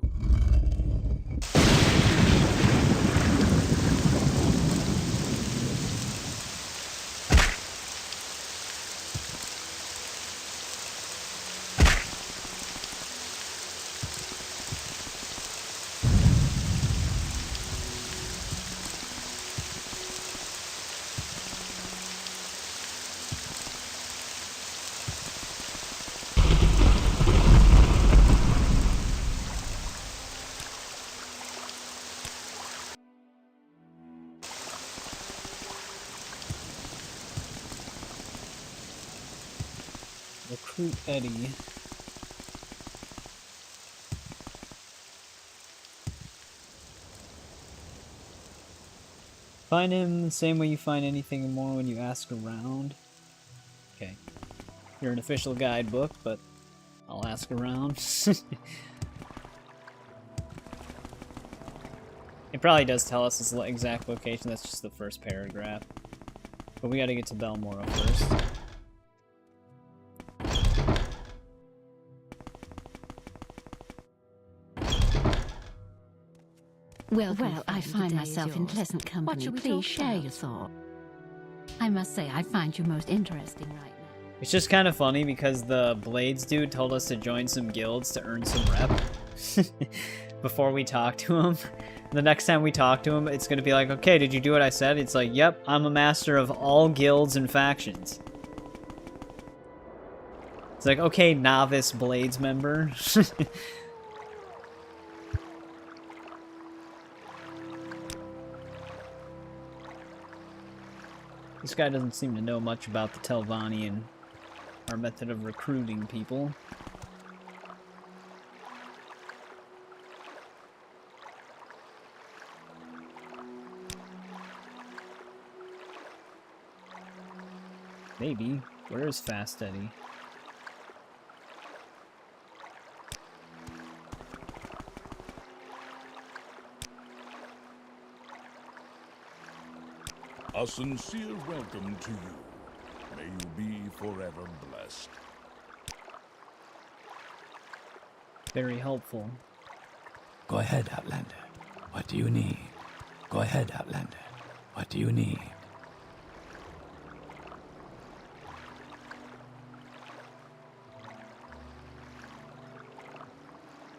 A: Recruit Eddie. Find him the same way you find anything more when you ask around. Okay. You're an official guidebook, but I'll ask around. It probably does tell us his exact location, that's just the first paragraph. But we gotta get to Balmora first.
B: Well, I find myself in pleasant company. Please share your thought. I must say, I find you most interesting right now.
A: It's just kind of funny because the Blades dude told us to join some guilds to earn some rep before we talk to him. The next time we talk to him, it's going to be like, okay, did you do what I said? It's like, yep, I'm a master of all guilds and factions. It's like, okay, novice Blades member. This guy doesn't seem to know much about the Telvanni and our method of recruiting people. Maybe. Where is Fast Eddie?
D: A sincere welcome to you. May you be forever blessed.
A: Very helpful.
C: Go ahead, Outlander. What do you need? Go ahead, Outlander. What do you need?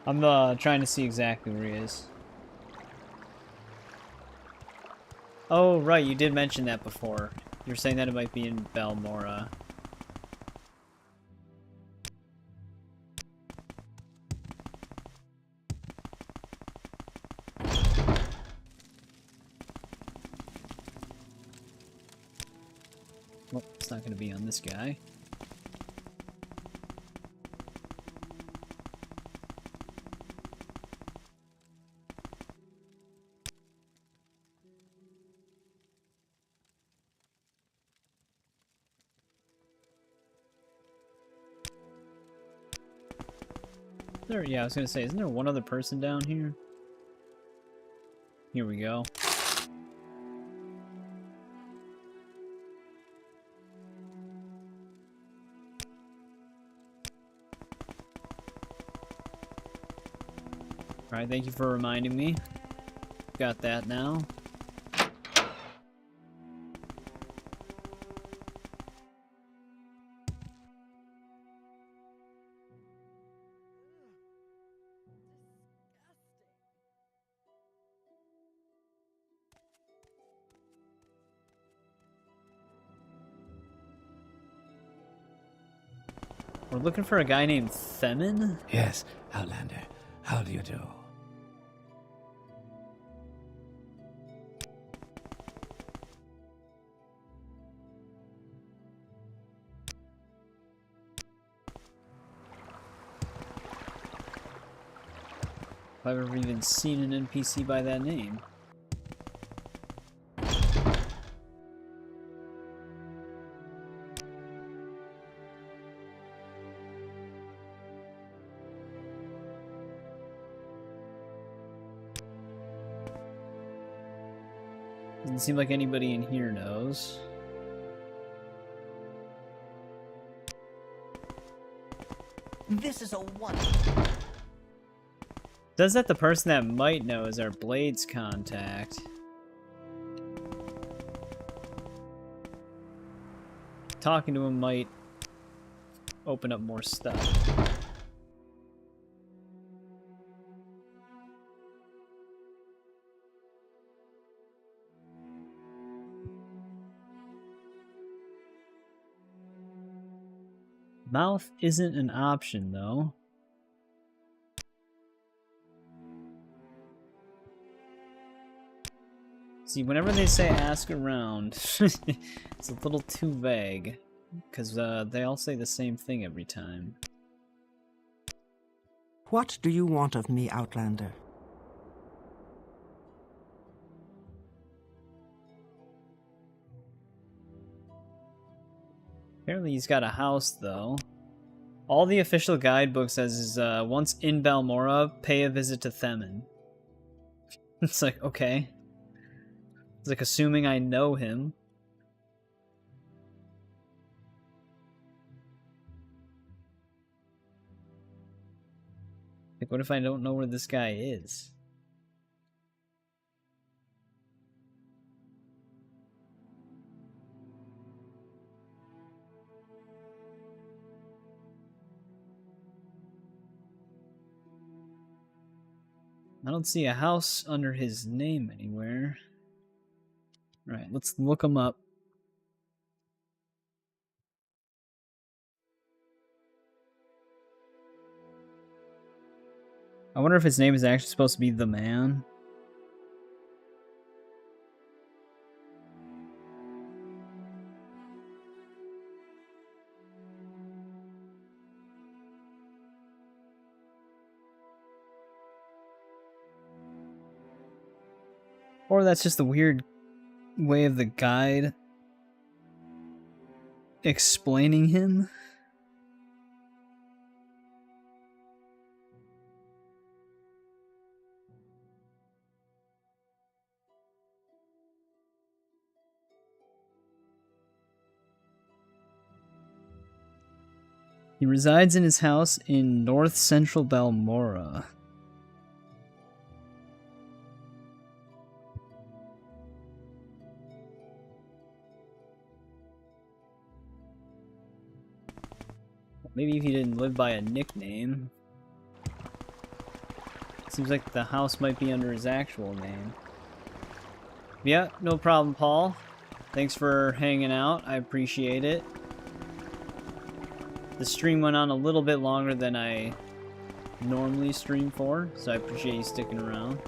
A: I'm trying to see exactly where he is. Oh, right, you did mention that before. You were saying that it might be in Balmora. Well, it's not going to be on this guy. Yeah, I was gonna say, isn't there one other person down here? Here we go. Alright, thank you for reminding me. Got that now. We're looking for a guy named Themin?
C: Yes, Outlander. How do you do?
A: If I've ever even seen an NPC by that name. Doesn't seem like anybody in here knows.
K: This is a one.
A: Says that the person that might know is our Blades contact. Talking to him might open up more stuff. Mouth isn't an option, though. See, whenever they say ask around, it's a little too vague, because they all say the same thing every time.
E: What do you want of me, Outlander?
A: Apparently he's got a house, though. All the official guidebook says is, once in Balmora, pay a visit to Themin. It's like, okay. It's like assuming I know him. Like, what if I don't know where this guy is? I don't see a house under his name anywhere. Right, let's look him up. I wonder if his name is actually supposed to be The Man. Or that's just the weird way of the guide explaining him. He resides in his house in north central Balmora. Maybe if he didn't live by a nickname. Seems like the house might be under his actual name. Yeah, no problem, Paul. Thanks for hanging out. I appreciate it. The stream went on a little bit longer than I normally stream for, so I appreciate you sticking around.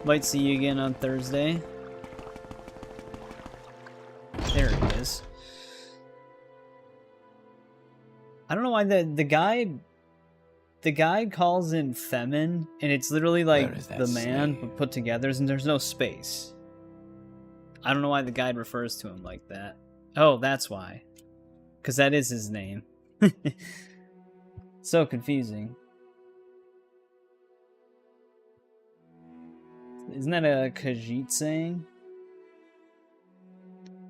A: Might see you again on Thursday. There he is. I don't know why the guide calls in Themin, and it's literally like The Man but put together, and there's no space. I don't know why the guide refers to him like that. Oh, that's why. Because that is his name. So confusing. Isn't that a Khajiit saying?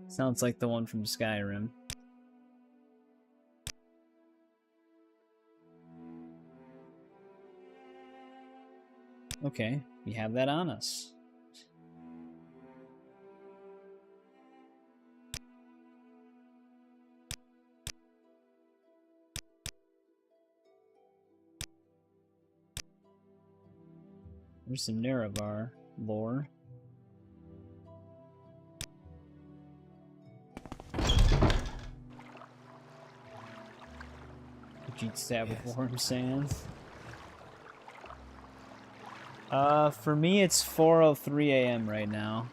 A: Sounds like the one from Skyrim. Okay, we have that on us. There's some Nerevar lore. Eat stab with warm sands. For me it's 4:03 a.m. right now.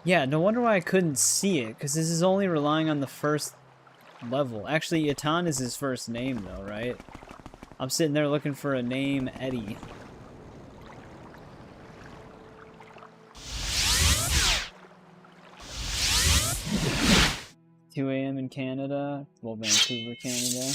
A: Yeah, no wonder why I couldn't see it, because this is only relying on the first level. Actually, Atan is his first name, though, right? I'm sitting there looking for a name, Eddie. $2 a.m. in Canada. Well, Vancouver, Canada.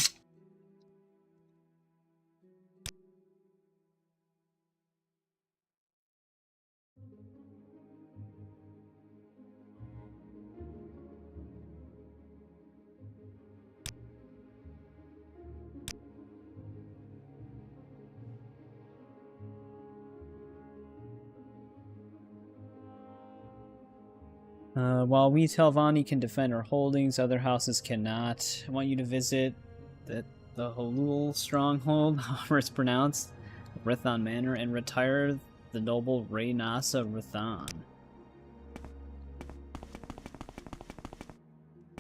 A: While we Telvanni can defend our holdings, other houses cannot. I want you to visit the Halul stronghold, however it's pronounced, Rithan Manor, and retire the noble Reynasa Rithan.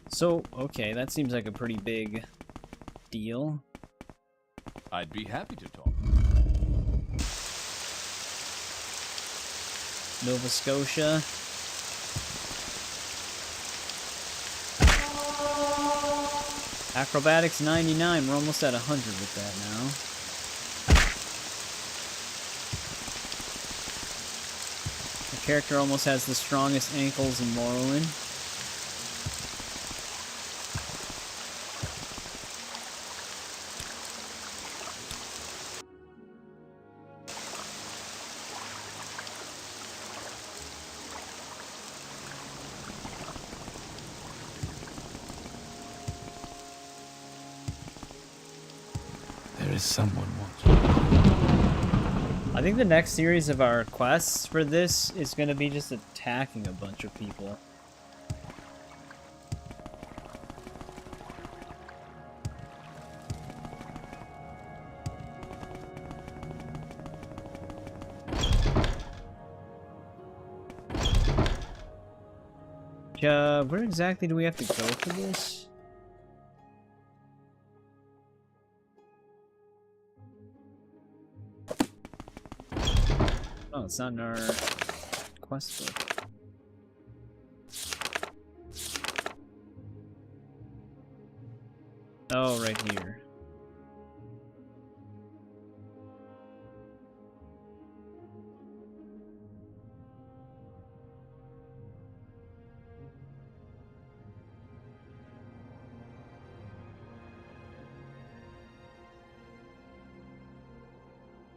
A: So, okay, that seems like a pretty big deal.
D: I'd be happy to talk.
A: Nova Scotia. Acrobatics 99, we're almost at 100 with that now. The character almost has the strongest ankles in Morrowind.
C: Someone watching.
A: I think the next series of our quests for this is going to be just attacking a bunch of people. Where exactly do we have to go for this? Oh, it's not in our quest book. Oh, right here.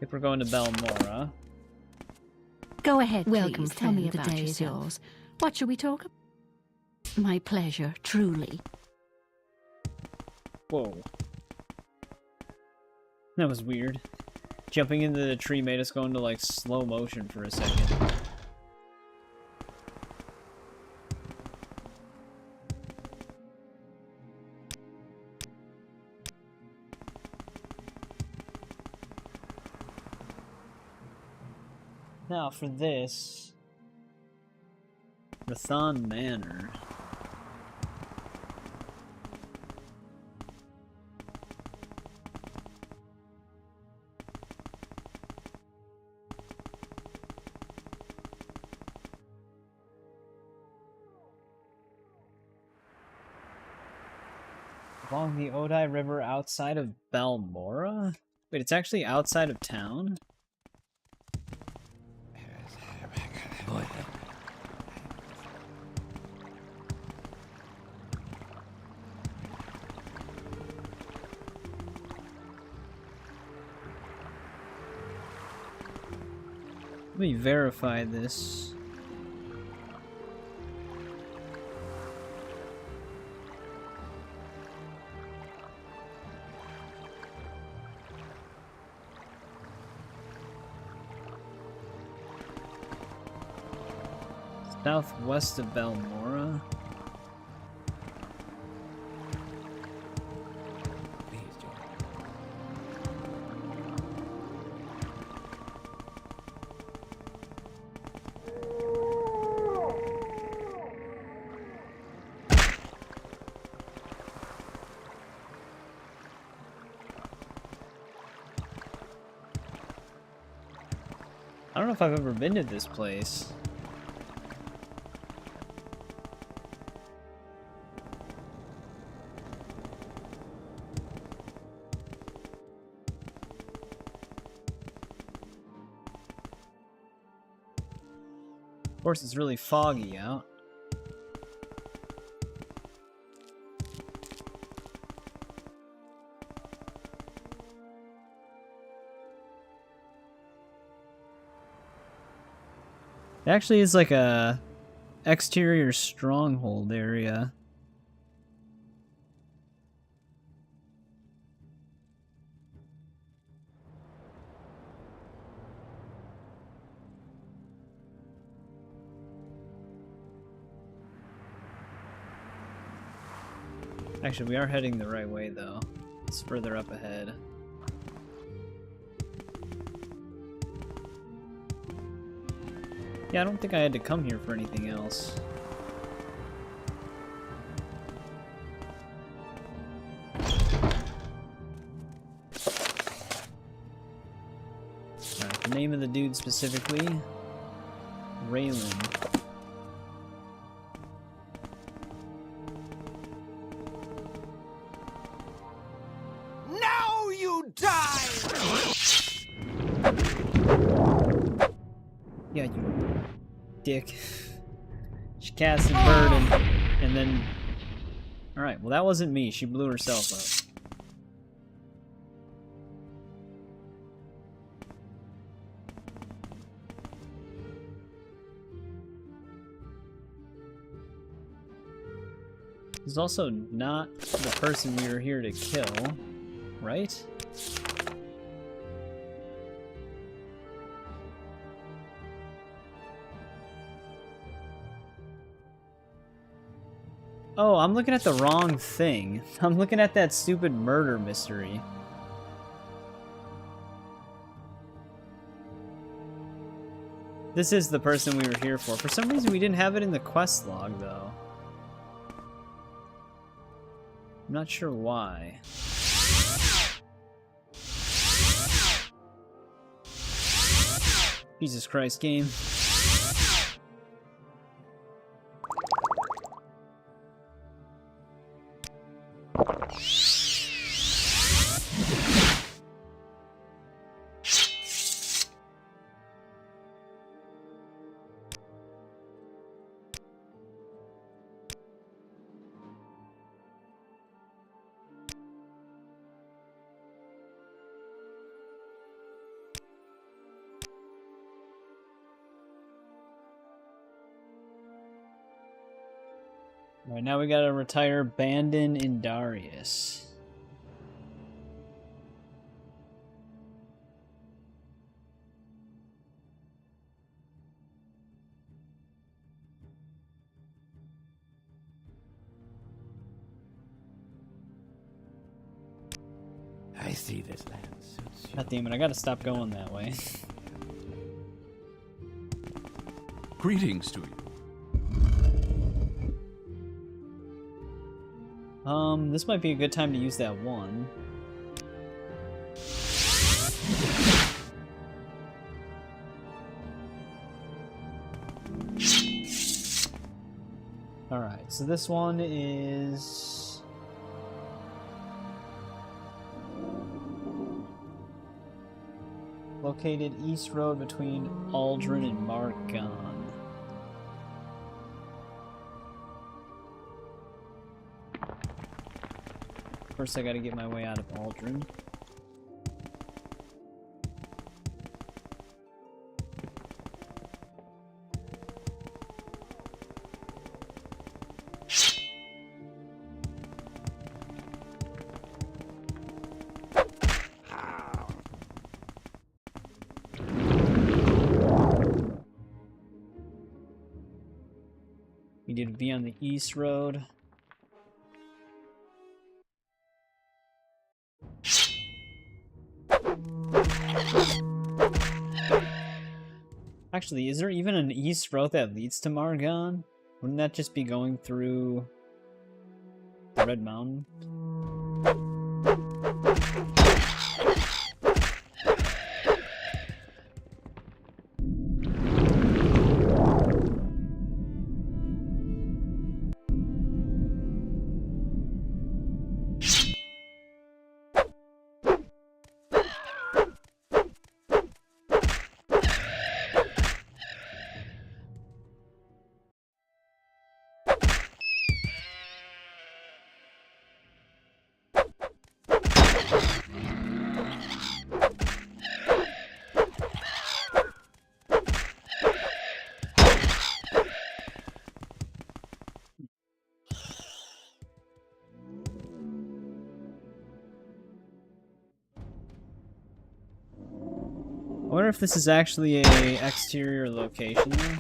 A: If we're going to Belmora.
B: Go ahead, Welcome,
J: please. Tell me
B: friend.
J: about
B: The day is
J: yourself.
B: yours. What shall we talk about? My pleasure, truly.
A: Whoa. That was weird. Jumping into the tree made us go into, like, slow motion for a second. Now, for this... Rathan Manor. Along the Odai River outside of Belmora? Wait, it's actually outside of town? Let me verify this. Southwest of Belmora.
C: Please join.
A: I don't know if I've ever been to this place. Of course, it's really foggy out. It actually is like a exterior stronghold area. Actually, we are heading the right way though. It's further up ahead. Yeah, I don't think I had to come here for anything else. Alright, the name of the dude specifically, Raylan.
C: Now you die!
A: Yeah, you dick. She cast a burden, and then... Alright, well that wasn't me. She blew herself up. He's also not the person we were here to kill, right? Oh, I'm looking at the wrong thing. I'm looking at that stupid murder mystery. This is the person we were here for. For some reason, we didn't have it in the quest log, though. I'm not sure why. Jesus Christ, game. Alright, now we gotta retire Bandon in Darius.
C: I see this land suits you.
A: God damn it, I gotta stop going that way.
D: Greetings to you.
A: This might be a good time to use that one. Alright, so this one is... located east road between Aldrin and Margon. First I gotta get my way out of Aldrin. We need to be on the east road. Actually, is there even an east road that leads to Margon? Wouldn't that just be going through the Red Mountain? I wonder if this is actually a exterior location though.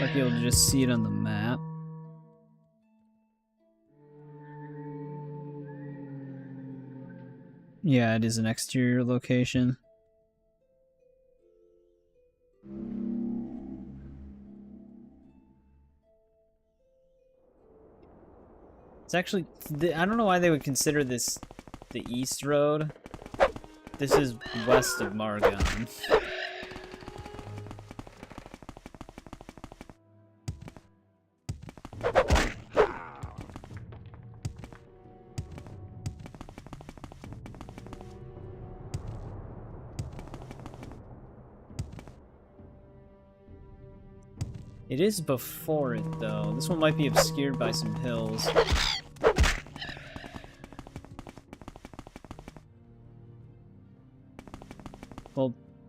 A: Might be able to just see it on the map. Yeah, it is an exterior location. It's actually, I don't know why they would consider this the East Road. This is west of Margon. It is before it, though. This one might be obscured by some hills.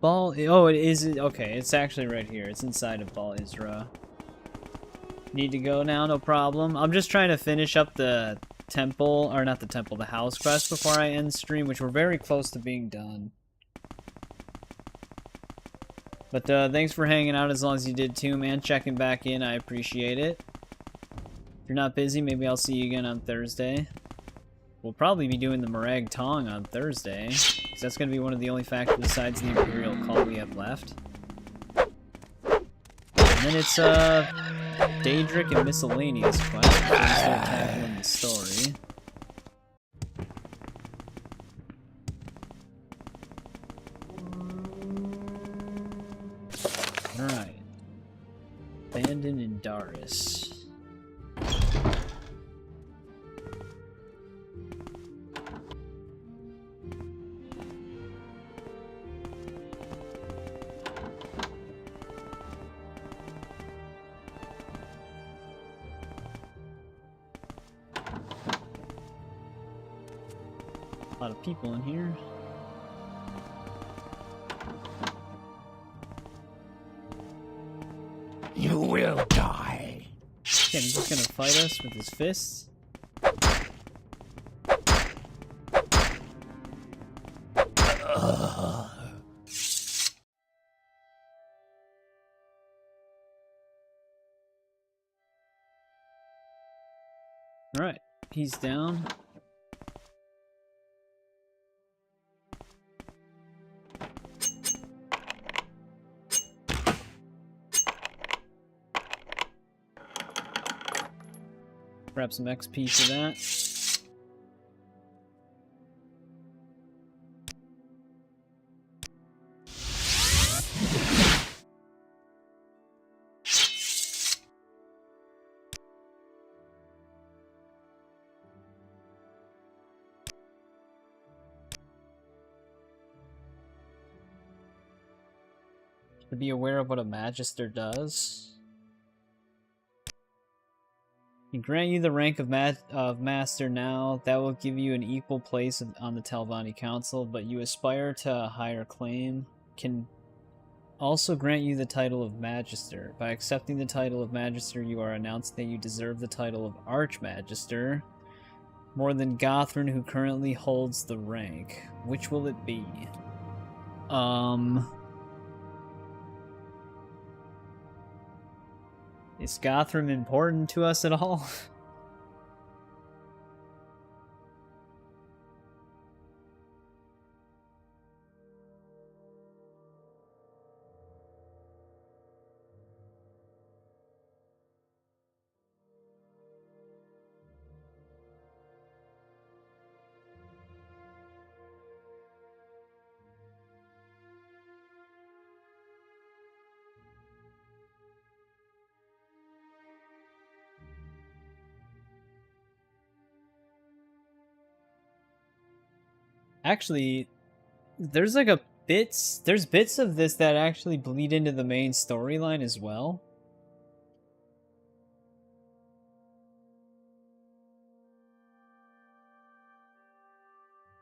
A: Well, oh, it is, okay, it's actually right here. It's inside of Bal Isra. Need to go now, no problem. I'm just trying to finish up the temple, or not the temple, the house quest before I end stream, which we're very close to being done. But thanks for hanging out as long as you did too, man. Checking back in, I appreciate it. If you're not busy, maybe I'll see you again on Thursday. We'll probably be doing the Morag Tong on Thursday, because that's going to be one of the only factions besides the Imperial Call we have left. And then it's Daedric and Miscellaneous quest before we start tackling the story. Alright. Abandon Indoril. A lot of people in here.
C: You will die.
A: Yeah, he's just gonna fight us with his fists. Alright, he's down. Grab some XP for that. To be aware of what a Magister does. He grant you the rank of Master now. That will give you an equal place on the Telvanni Council, but you aspire to a higher claim. Can also grant you the title of Magister. By accepting the title of Magister, you are announcing that you deserve the title of Archmagister more than Gothrin, who currently holds the rank. Which will it be? Is Gotham important to us at all? Actually, there's like there's bits of this that actually bleed into the main storyline as well.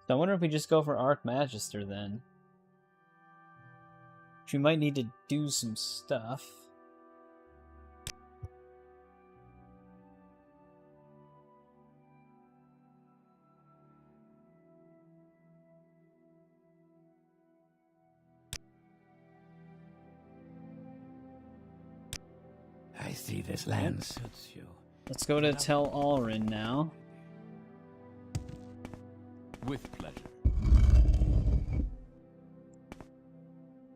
A: So I wonder if we just go for Archmagister then. We might need to do some stuff.
C: I see this land suits you.
A: Let's go to Tel Alrin now.
D: With pleasure.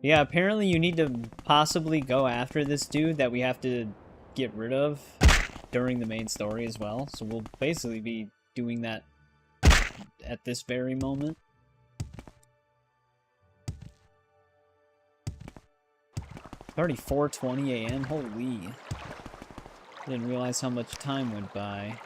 A: Yeah, apparently you need to possibly go after this dude that we have to get rid of during the main story as well. So we'll basically be doing that at this very moment. It's already 4:20 a.m. Holy. Didn't realize how much time went by.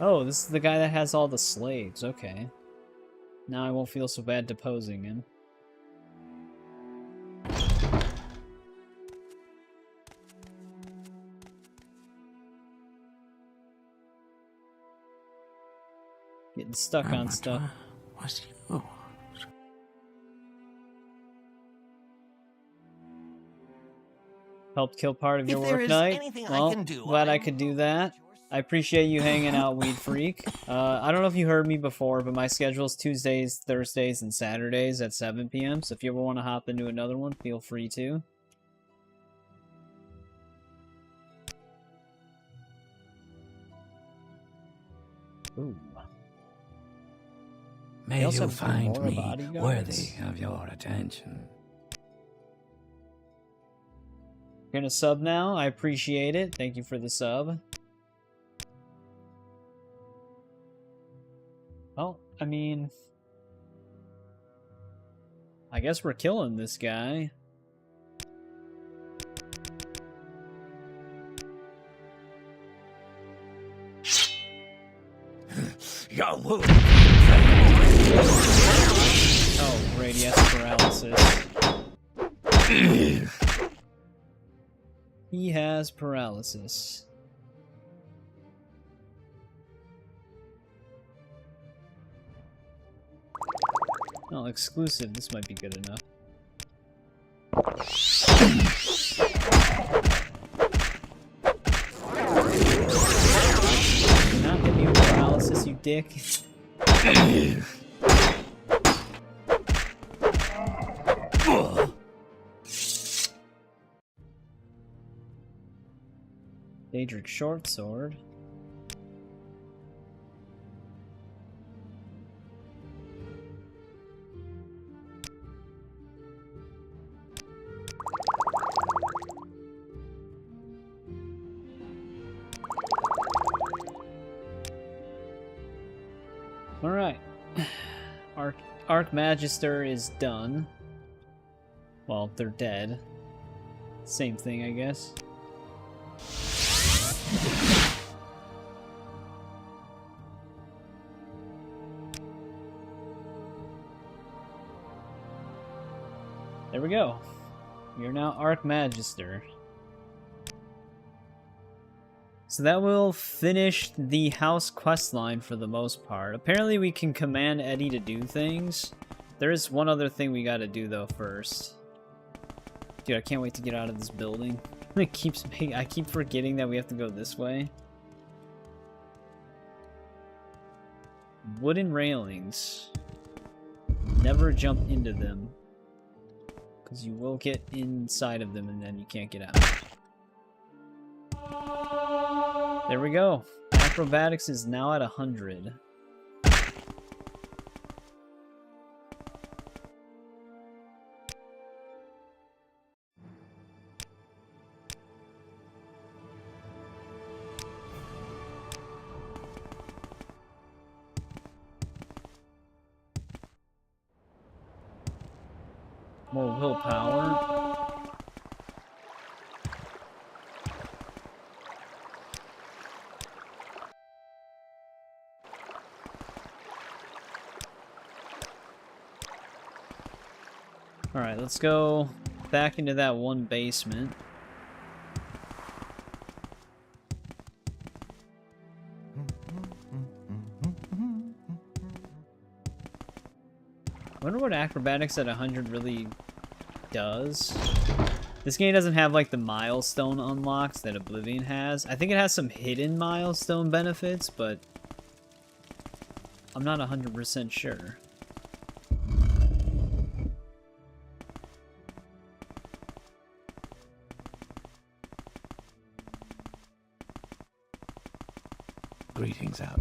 A: Oh, this is the guy that has all the slaves. Okay. Now I won't feel so bad deposing him. Getting stuck on stuff.
C: Was you?
A: Helped kill part of your
K: If there
A: work
K: is
A: night?
K: anything I
A: Well,
K: can do,
A: glad I
K: I'm
A: could do that. I appreciate you hanging out, Weed Freak. I don't know if you heard me before, but my schedule is Tuesdays, Thursdays, and Saturdays at 7 p.m. So if you ever want to hop into another one, feel free to. Ooh.
C: May
A: They also
C: you
A: have some
C: find
A: more
C: me
A: bodyguards.
C: worthy of your attention.
A: You're gonna sub now? I appreciate it. Thank you for the sub. Well, I mean... I guess we're killing this guy.
C: Your wound.
A: Oh, great, he has paralysis. He has paralysis. Oh, exclusive. This might be good enough. Not immune paralysis, you dick. Daedric short sword. Alright. Archmagister is done. Well, they're dead. Same thing, I guess. There we go. You're now Archmagister. So that will finish the house questline for the most part. Apparently we can command Eddie to do things. There is one other thing we gotta do though first. Dude, I can't wait to get out of this building. I keep forgetting that we have to go this way. Wooden railings. Never jump into them. Because you will get inside of them and then you can't get out. There we go. Acrobatics is now at 100. More willpower. Alright, let's go back into that one basement. I wonder what acrobatics at 100 really does. This game doesn't have like the milestone unlocks that Oblivion has. I think it has some hidden milestone benefits, but I'm not 100% sure.
C: Greetings out.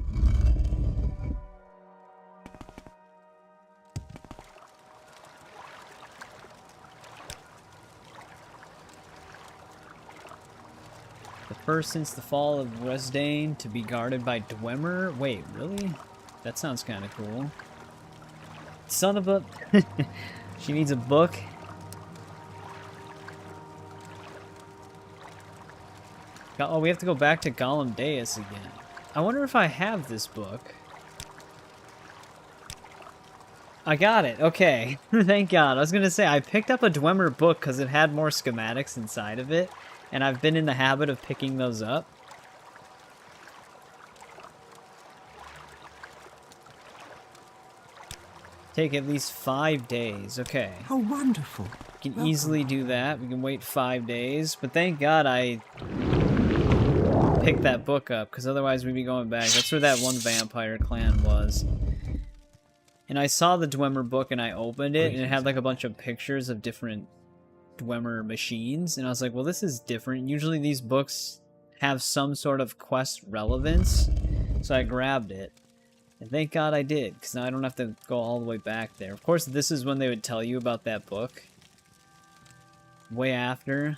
A: The first since the fall of Resdain to be guarded by Dwemer? Wait, really? That sounds kind of cool. Son of a... She needs a book. Oh, we have to go back to Gollum Deus again. I wonder if I have this book. I got it. Okay. Thank God. I was going to say, I picked up a Dwemer book because it had more schematics inside of it, and I've been in the habit of picking those up. Take at least 5 days. Okay.
E: How wonderful.
A: We can easily do that. We can wait 5 days, but thank God I picked that book up, because otherwise we'd be going back. That's where that one vampire clan was. And I saw the Dwemer book and I opened it, and it had like a bunch of pictures of different Dwemer machines, and I was like, well, this is different. Usually these books have some sort of quest relevance, so I grabbed it. And thank God I did, because now I don't have to go all the way back there. Of course, this is when they would tell you about that book. Way after.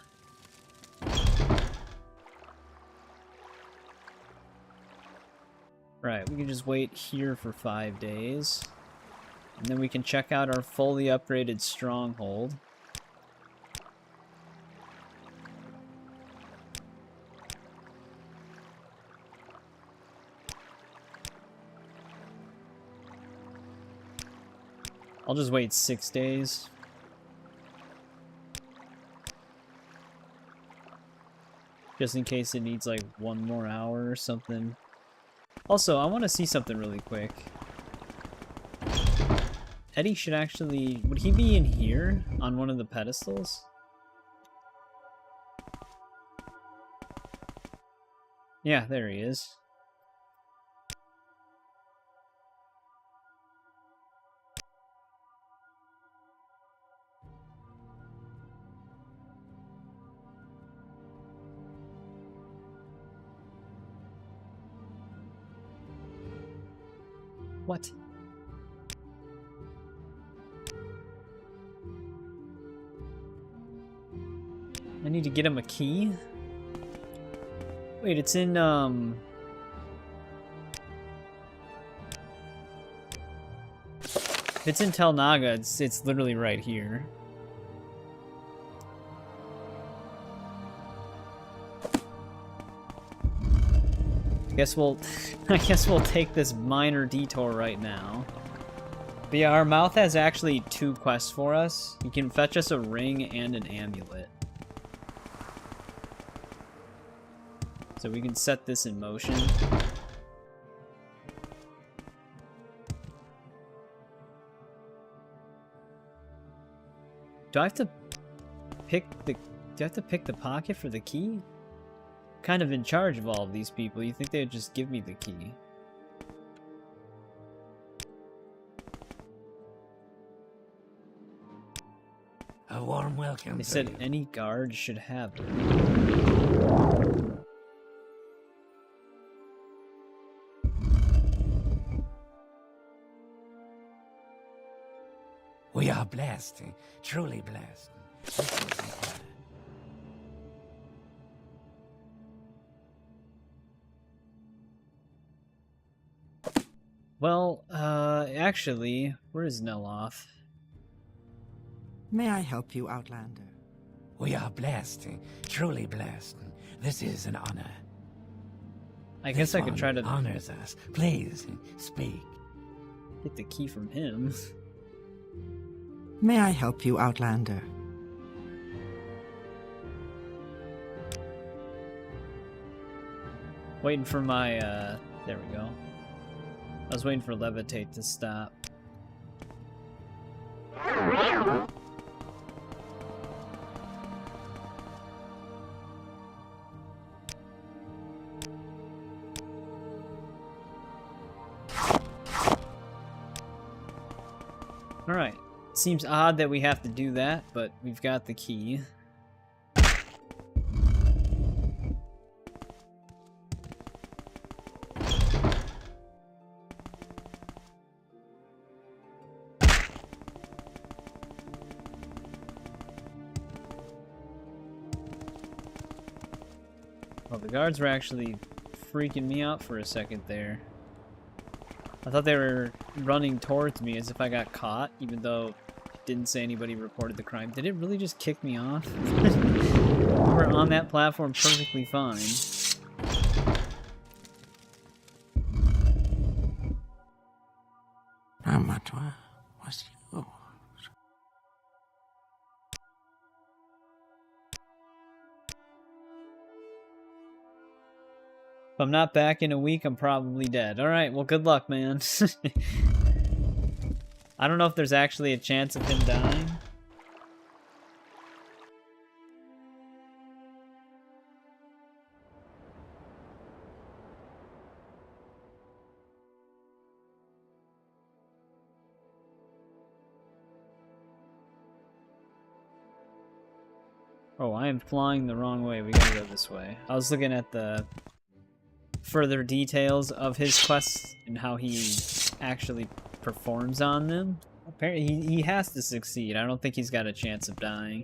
A: Right, we can just wait here for 5 days. And then we can check out our fully upgraded stronghold. I'll just wait 6 days. Just in case it needs like 1 more hour or something. Also, I want to see something really quick. Eddie should actually... Would he be in here on one of the pedestals? Yeah, there he is. What? I need to get him a key? Wait, it's in, If it's in Tel Naga, it's literally right here. I guess we'll take this minor detour right now. But yeah, our mouth has actually 2 quests for us. He can fetch us a ring and an amulet. So we can set this in motion. Do I have to pick the pocket for the key? Kind of in charge of all of these people. You think they'd just give me the key?
C: A warm welcome.
A: They
C: to
A: said
C: you.
A: any guard should have it.
C: We are blessed, truly blessed. This is an honor.
A: Well, actually, where is Neloth?
E: May I help you, Outlander?
C: We are blessed, truly blessed. This is an honor.
A: I guess
C: This
A: I could
C: one
A: try to
C: honors us. Please speak.
A: get the key from him.
E: May I help you, Outlander?
A: Waiting for my, there we go. I was waiting for Levitate to stop. Alright. Seems odd that we have to do that, but we've got the key. Well, the guards were actually freaking me out for a second there. I thought they were running towards me as if I got caught, even though it didn't say anybody reported the crime. Did it really just kick me off? We're on that platform perfectly fine.
E: Amatwa was yours.
A: If I'm not back in a week, I'm probably dead. Alright, well, good luck, man. I don't know if there's actually a chance of him dying. Oh, I am flying the wrong way. We gotta go this way. I was looking at the further details of his quests and how he actually performs on them. Apparently, he has to succeed. I don't think he's got a chance of dying.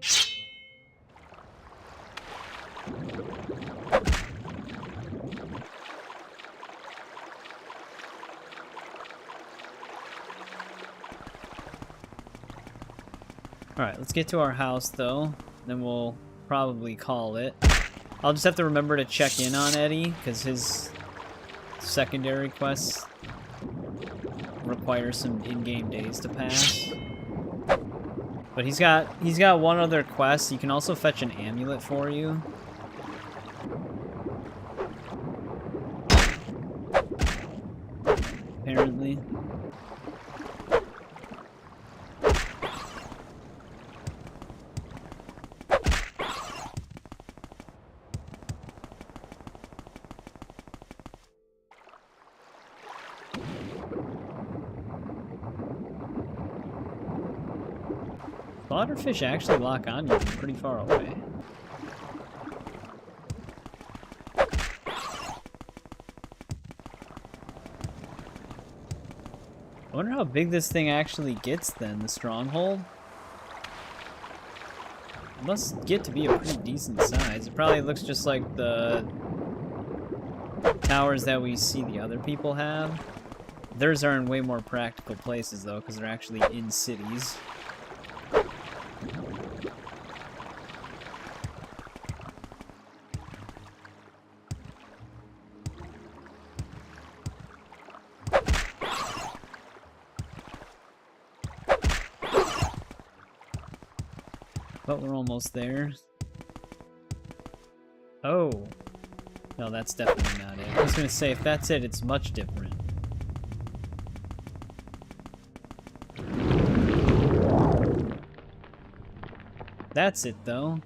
A: Alright, let's get to our house, though. Then we'll probably call it. I'll just have to remember to check in on Eddie, because his secondary quests require some in-game days to pass. But he's got one other quest. He can also fetch an amulet for you. Apparently. Slaughterfish actually lock on you from pretty far away. I wonder how big this thing actually gets then, the stronghold. It must get to be a pretty decent size. It probably looks just like the towers that we see the other people have. Theirs are in way more practical places though, because they're actually in cities. But we're almost there. Oh. No, that's definitely not it. I was gonna say, if that's it, it's much different. That's it, though.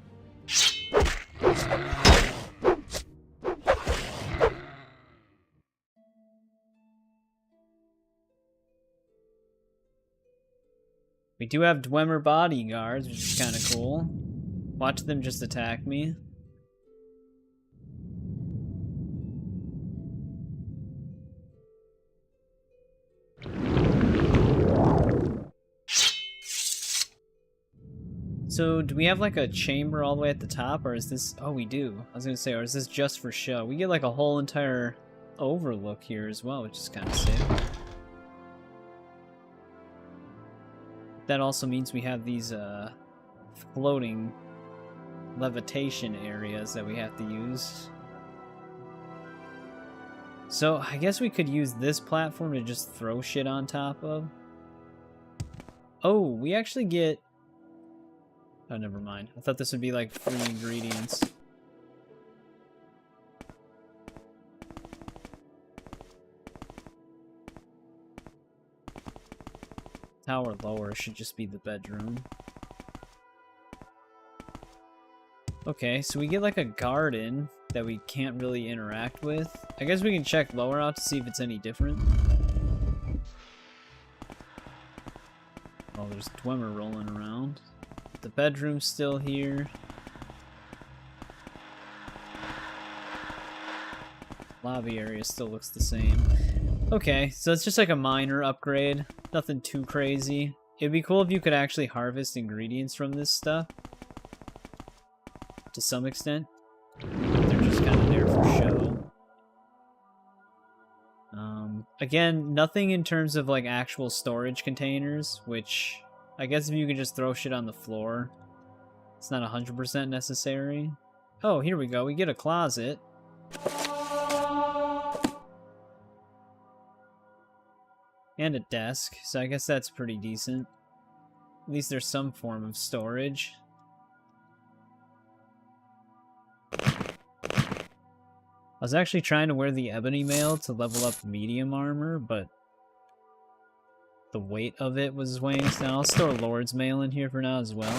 A: We do have Dwemer bodyguards, which is kind of cool. Watch them just attack me. So, do we have like a chamber all the way at the top, or is this... Oh, we do. I was gonna say, or is this just for show? We get like a whole entire overlook here as well, which is kind of sick. That also means we have these floating levitation areas that we have to use. So, I guess we could use this platform to just throw shit on top of. Oh, we actually get... Oh, never mind. I thought this would be like free ingredients. Tower lower should just be the bedroom. Okay, so we get like a garden that we can't really interact with. I guess we can check lower out to see if it's any different. Oh, there's Dwemer rolling around. The bedroom's still here. Lobby area still looks the same. Okay, so it's just like a minor upgrade. Nothing too crazy. It'd be cool if you could actually harvest ingredients from this stuff. To some extent. They're just kind of there for show. Again, nothing in terms of like actual storage containers, which I guess if you can just throw shit on the floor, it's not 100% necessary. Oh, here we go. We get a closet. And a desk, so I guess that's pretty decent. At least there's some form of storage. I was actually trying to wear the ebony mail to level up medium armor, but the weight of it was weighing us down. I'll store Lord's mail in here for now as well.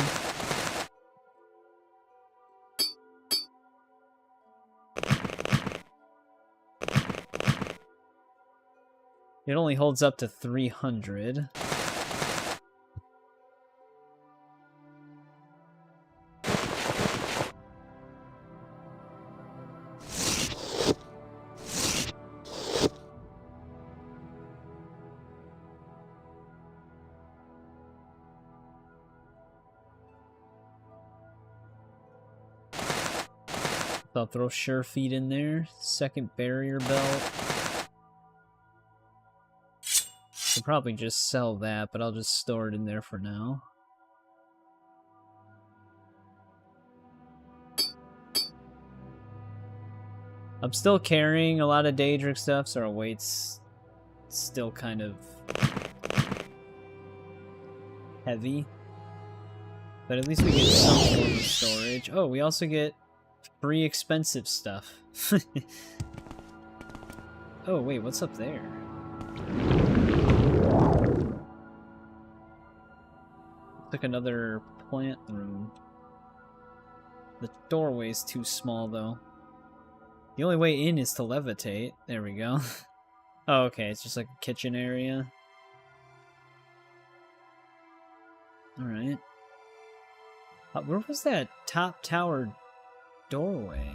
A: It only holds up to 300. I'll throw Sure Feet in there. Second barrier belt. I'll probably just sell that, but I'll just store it in there for now. I'm still carrying a lot of Daedric stuff, so our weight's still kind of heavy. But at least we get some form of storage. Oh, we also get free expensive stuff. Oh, wait, what's up there? Looks like another plant room. The doorway's too small, though. The only way in is to levitate. There we go. Oh, okay, it's just like a kitchen area. Alright. Where was that top tower doorway?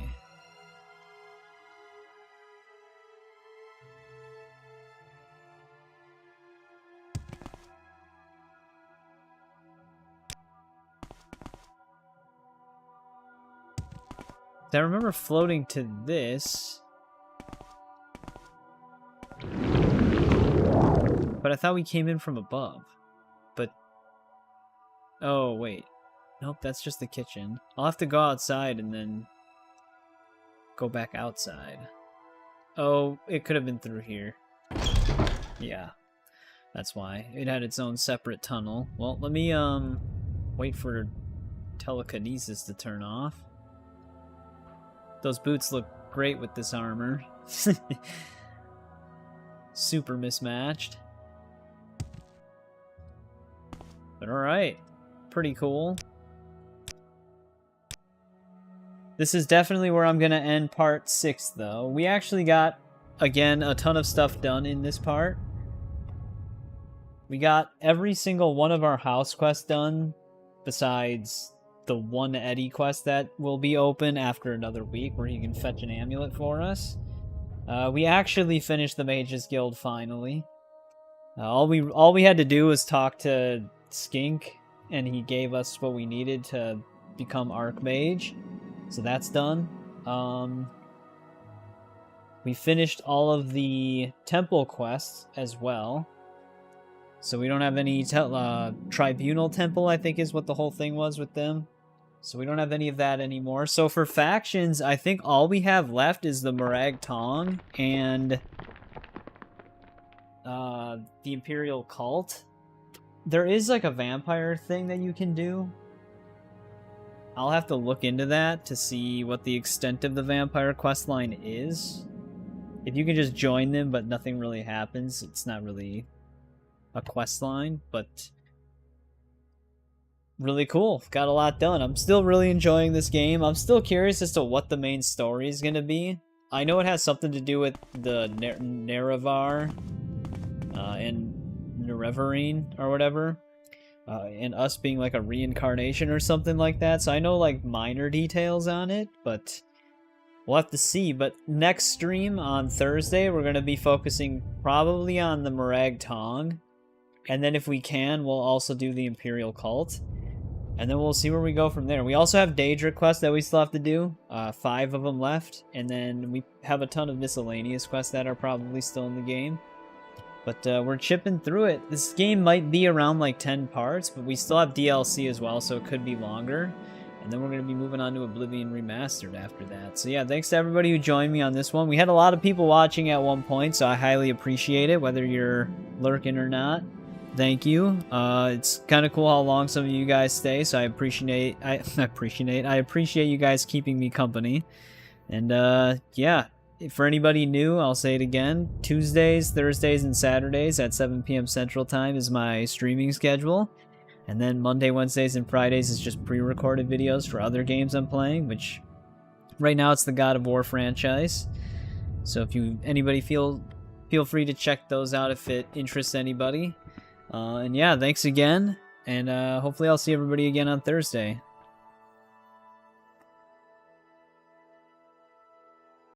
A: I remember floating to this. But I thought we came in from above. But... Oh, wait. Nope, that's just the kitchen. I'll have to go outside and then go back outside. Oh, it could have been through here. Yeah. That's why. It had its own separate tunnel. Well, let me, wait for telekinesis to turn off. Those boots look great with this armor. Super mismatched. But alright. Pretty cool. This is definitely where I'm going to end part 6, though. We actually got, again, a ton of stuff done in this part. We got every single one of our house quests done, besides the one Eddie quest that will be open after another week, where he can fetch an amulet for us. We actually finished the Mages Guild finally. All we had to do was talk to Skink, and he gave us what we needed to become Archmage. So that's done. We finished all of the temple quests as well. So we don't have any Tribunal Temple, I think is what the whole thing was with them. So we don't have any of that anymore. So for factions, I think all we have left is the Morag Tong and the Imperial Cult. There is like a vampire thing that you can do. I'll have to look into that to see what the extent of the vampire questline is. If you can just join them but nothing really happens, it's not really a questline, but really cool. Got a lot done. I'm still really enjoying this game. I'm still curious as to what the main story is going to be. I know it has something to do with the Nerevar and Nerevarine or whatever. And us being like a reincarnation or something like that. So I know like minor details on it, but we'll have to see. But next stream on Thursday, we're going to be focusing probably on the Morag Tong. And then if we can, we'll also do the Imperial Cult. And then we'll see where we go from there. We also have Daedric quests that we still have to do. 5 of them left. And then we have a ton of miscellaneous quests that are probably still in the game. But we're chipping through it. This game might be around like 10 parts, but we still have DLC as well, so it could be longer. And then we're going to be moving on to Oblivion Remastered after that. So yeah, thanks to everybody who joined me on this one. We had a lot of people watching at one point, so I highly appreciate it, whether you're lurking or not. Thank you. It's kind of cool how long some of you guys stay, so I appreciate you guys keeping me company. And yeah. For anybody new, I'll say it again. Tuesdays, Thursdays, and Saturdays at 7 p.m. Central Time is my streaming schedule. And then Monday, Wednesdays, and Fridays is just pre-recorded videos for other games I'm playing, which right now it's the God of War franchise. So if anybody feel free to check those out if it interests anybody. And yeah, thanks again. And hopefully I'll see everybody again on Thursday.